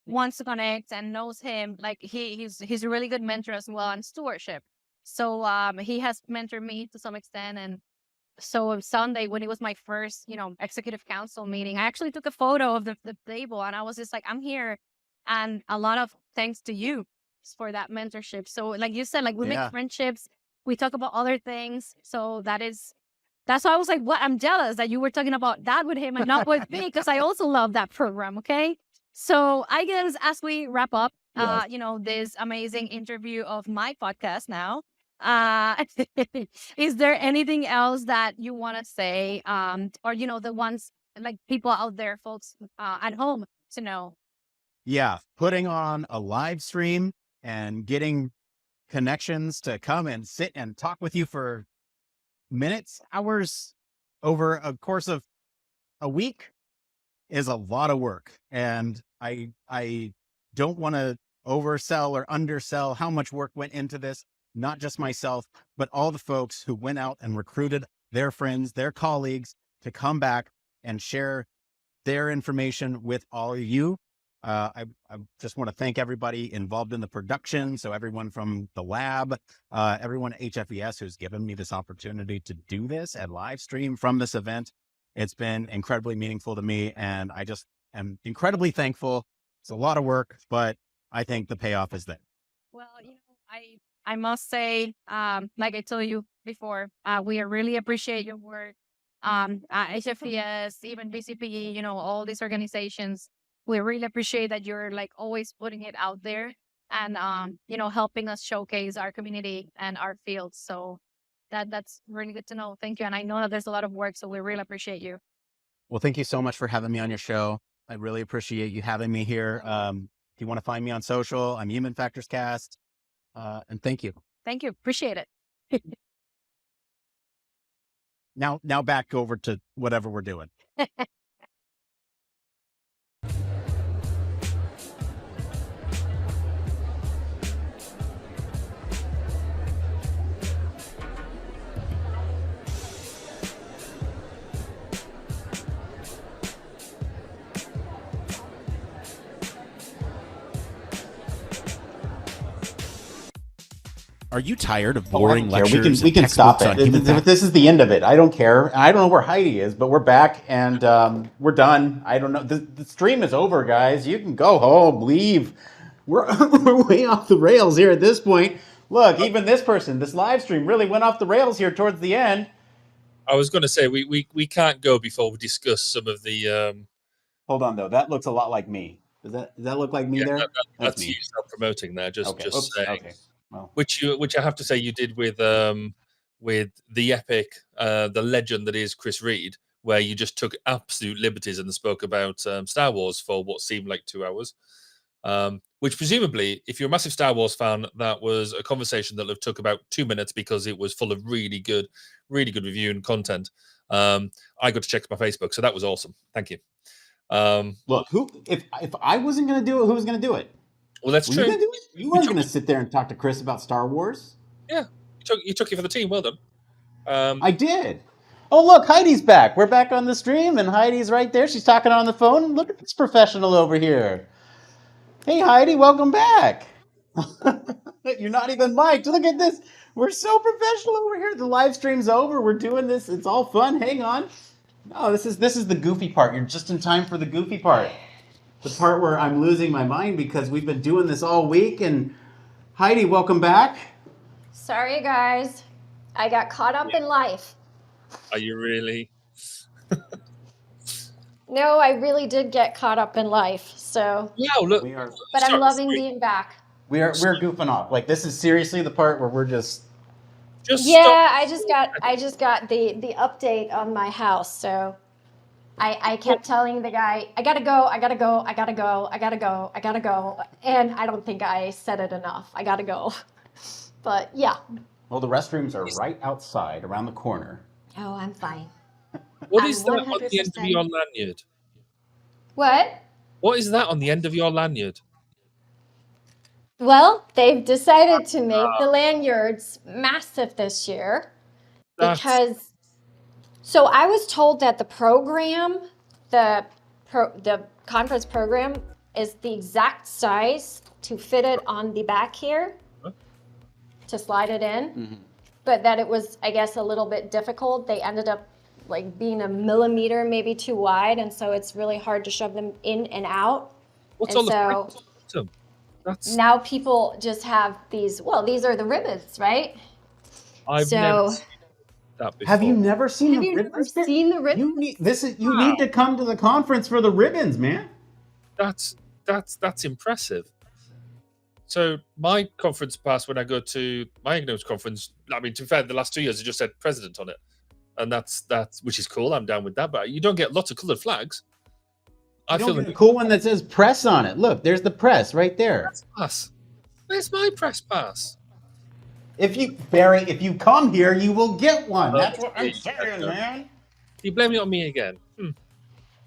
wants to connect and knows him, like he's a really good mentor as well on stewardship. So he has mentored me to some extent. And so Sunday, when it was my first, executive council meeting, I actually took a photo of the table and I was just like, I'm here. And a lot of thanks to you for that mentorship. So like you said, like we make friendships, we talk about other things. So that's why I was like, what? I'm jealous that you were talking about that with him and not with me, because I also love that program. Okay. So I guess as we wrap up, this amazing interview of my podcast now, is there anything else that you want to say? Or, the ones like people out there, folks at home to know? Yeah. Putting on a live stream and getting connections to come and sit and talk with you for minutes, hours over a course of a week is a lot of work. And I don't want to oversell or undersell how much work went into this, not just myself, but all the folks who went out and recruited their friends, their colleagues to come back and share their information with all of you. I just want to thank everybody involved in the production. So everyone from the lab, everyone at HFES who's given me this opportunity to do this and live stream from this event. It's been incredibly meaningful to me, and I just am incredibly thankful. It's a lot of work, but I think the payoff is there. Well, I must say, like I told you before, we really appreciate your work. HFES, even BCPE, all these organizations. We really appreciate that you're like always putting it out there and, helping us showcase our community and our field. So that's really good to know. Thank you. And I know that there's a lot of work, so we really appreciate you. Well, thank you so much for having me on your show. I really appreciate you having me here. If you want to find me on social, I'm Human Factors Cast. And thank you. Thank you. Appreciate it. Now back over to whatever we're doing. Are you tired of boring lectures? We can stop it. This is the end of it. I don't care. I don't know where Heidi is, but we're back and we're done. I don't know. The stream is over, guys. You can go home, leave. We're way off the rails here at this point. Look, even this live stream really went off the rails here towards the end. I was going to say we can't go before we discuss some of the. Hold on though. That looks a lot like me. Does that look like me there? That's me. You self-promoting there. Just saying. Okay. Well. Which I have to say you did with the epic, the legend that is Chris Reed, where you just took absolute liberties and spoke about Star Wars for what seemed like 2 hours. Which presumably, if you're a massive Star Wars fan, that was a conversation that took about 2 minutes because it was full of really good review and content. I got to check my Facebook, so that was awesome. Thank you. Look, if I wasn't going to do it, who was going to do it? Well, that's true. You weren't going to sit there and talk to Chris about Star Wars. Yeah, you took it for the team. Well done. I did. Oh, look, Heidi's back. We're back on the stream, and Heidi's right there. She's talking on the phone. Look at this professional over here. Hey, Heidi, welcome back. You're not even mic'd. Look at this. We're so professional over here. The live stream's over. We're doing this. It's all fun. Hang on. No, this is the goofy part. You're just in time for the goofy part. The part where I'm losing my mind because we've been doing this all week. And Heidi, welcome back. Sorry, guys. I got caught up in life. Are you really? No, I really did get caught up in life. So yeah, look. But I'm loving being back. We're goofing off. Like, this is seriously the part where we're just yeah. I just got the update on my house. So I kept telling the guy, I gotta go, and I don't think I said it enough. I gotta go. But yeah. Well, the restrooms are right outside, around the corner. Oh, I'm fine. What is that on the end of your lanyard? What? What is that on the end of your lanyard? Well, they've decided to make the lanyards massive this year because. So I was told that the program, the conference program, is the exact size to fit it on the back here, to slide it in, but that it was, I guess, a little bit difficult. They ended up like being a millimeter maybe too wide, and so it's really hard to shove them in and out. What's and all so now people just have these. Well, these are the ribbons, right? I've never seen that before. Have you never seen the ribbons? Never seen the ribbons? You need to come to the conference for the ribbons, man. That's impressive. So my conference pass, when I go to my Ergonomics conference, I mean, to be fair, the last 2 years it just said president on it, and that's which is cool. I'm down with that, but you don't get lots of coloured flags. I feel a cool one that says press on it. Look, there's the press right there. Pass. Where's my press pass? If you come here, you will get one. That's what I'm saying, man. You blame it on me again.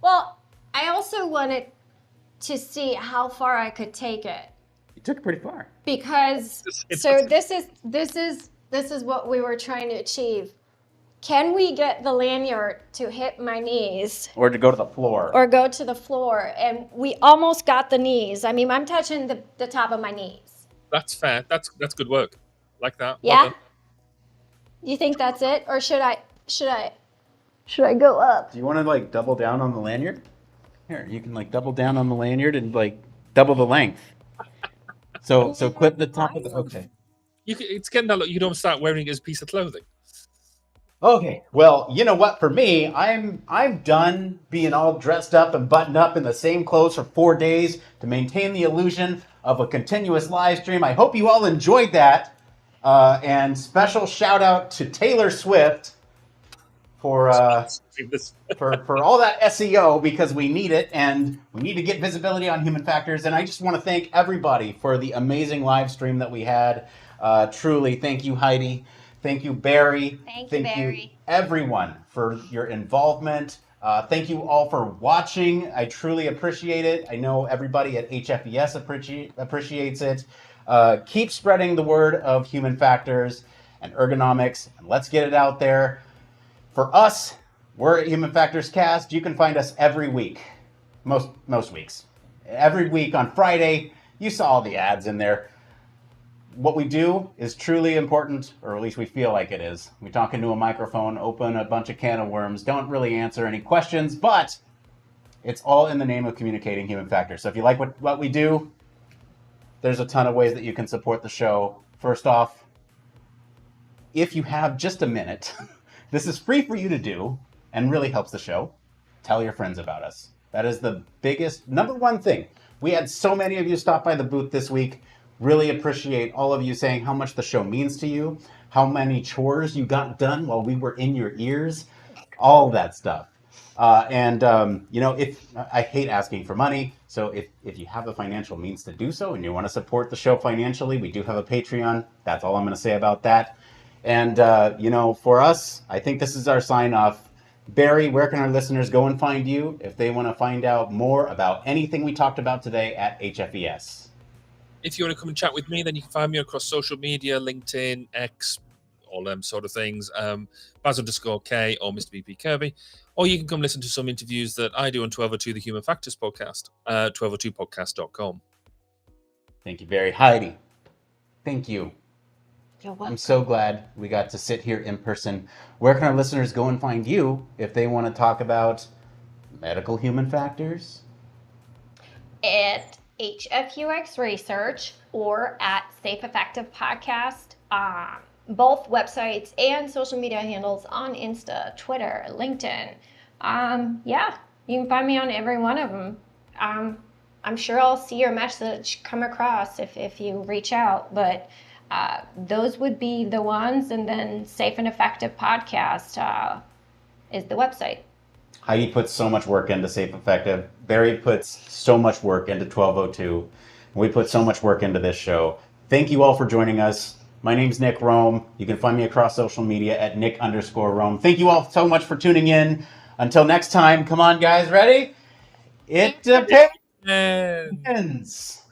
Well, I also wanted to see how far I could take it. You took it pretty far. Because so this is what we were trying to achieve. can we get the lanyard to hit my knees? Or to go to the floor. Or go to the floor. And we almost got the knees. I mean, I'm touching the top of my knees. That's fair. That's good work. Like that. Yeah? Well done. You think that's it? Or should I go up? Do you want to like double down on the lanyard? Here, you can like double down on the lanyard and like double the length. So clip the top of the, okay. It's getting that look. You don't start wearing it as a piece of clothing. Okay, well, you know what? For me, I'm done being all dressed up and buttoned up in the same clothes for 4 days to maintain the illusion of a continuous live stream. I hope you all enjoyed that. And special shout out to Taylor Swift for all that SEO, because we need it and we need to get visibility on human factors. And I just want to thank everybody for the amazing live stream that we had. Truly, thank you, Heidi. Thank you, Barry. Thank you, everyone, for your involvement. Thank you all for watching. I truly appreciate it. I know everybody at HFES appreciates it. Keep spreading the word of human factors and ergonomics, and let's get it out there. For us, we're at Human Factors Cast. You can find us every week, most weeks. Every week on Friday, you saw all the ads in there. What we do is truly important, or at least we feel like it is. We talk into a microphone, open a bunch of can of worms, don't really answer any questions, but it's all in the name of communicating human factors. So if you like what we do, there's a ton of ways that you can support the show. First off, if you have just a minute, this is free for you to do and really helps the show. Tell your friends about us. That is the biggest, number one thing. We had so many of you stop by the booth this week. Really appreciate all of you saying how much the show means to you, how many chores you got done while we were in your ears, all that stuff. You know, if I hate asking for money, so if you have the financial means to do so and you want to support the show financially, we do have a Patreon. That's all I'm going to say about that. And, you know, for us, I think this is our sign off. Barry, where can our listeners go and find you if they want to find out more about anything we talked about today at HFES? If you want to come and chat with me, then you can find me across social media, LinkedIn, X, all them sort of things, Baz_K or Mr. BP Kirby. Or you can come listen to some interviews that I do on 1202 The Human Factors Podcast, 1202podcast.com. Thank you, Barry. Heidi, thank you. You're welcome. I'm so glad we got to sit here in person. Where can our listeners go and find you if they want to talk about medical human factors? At HFUX Research or at Safe Effective Podcast, both websites and social media handles on Insta, Twitter, LinkedIn. Yeah, you can find me on every one of them. I'm sure I'll see your message come across if you reach out, but those would be the ones, and then Safe and Effective Podcast is the website. Heidi puts so much work into Safe Effective. Barry puts so much work into 1202. We put so much work into this show. Thank you all for joining us. My name's Nick Roome. You can find me across social media at Nick_Roome. Thank you all so much for tuning in. Until next time, come on guys, ready? It depends.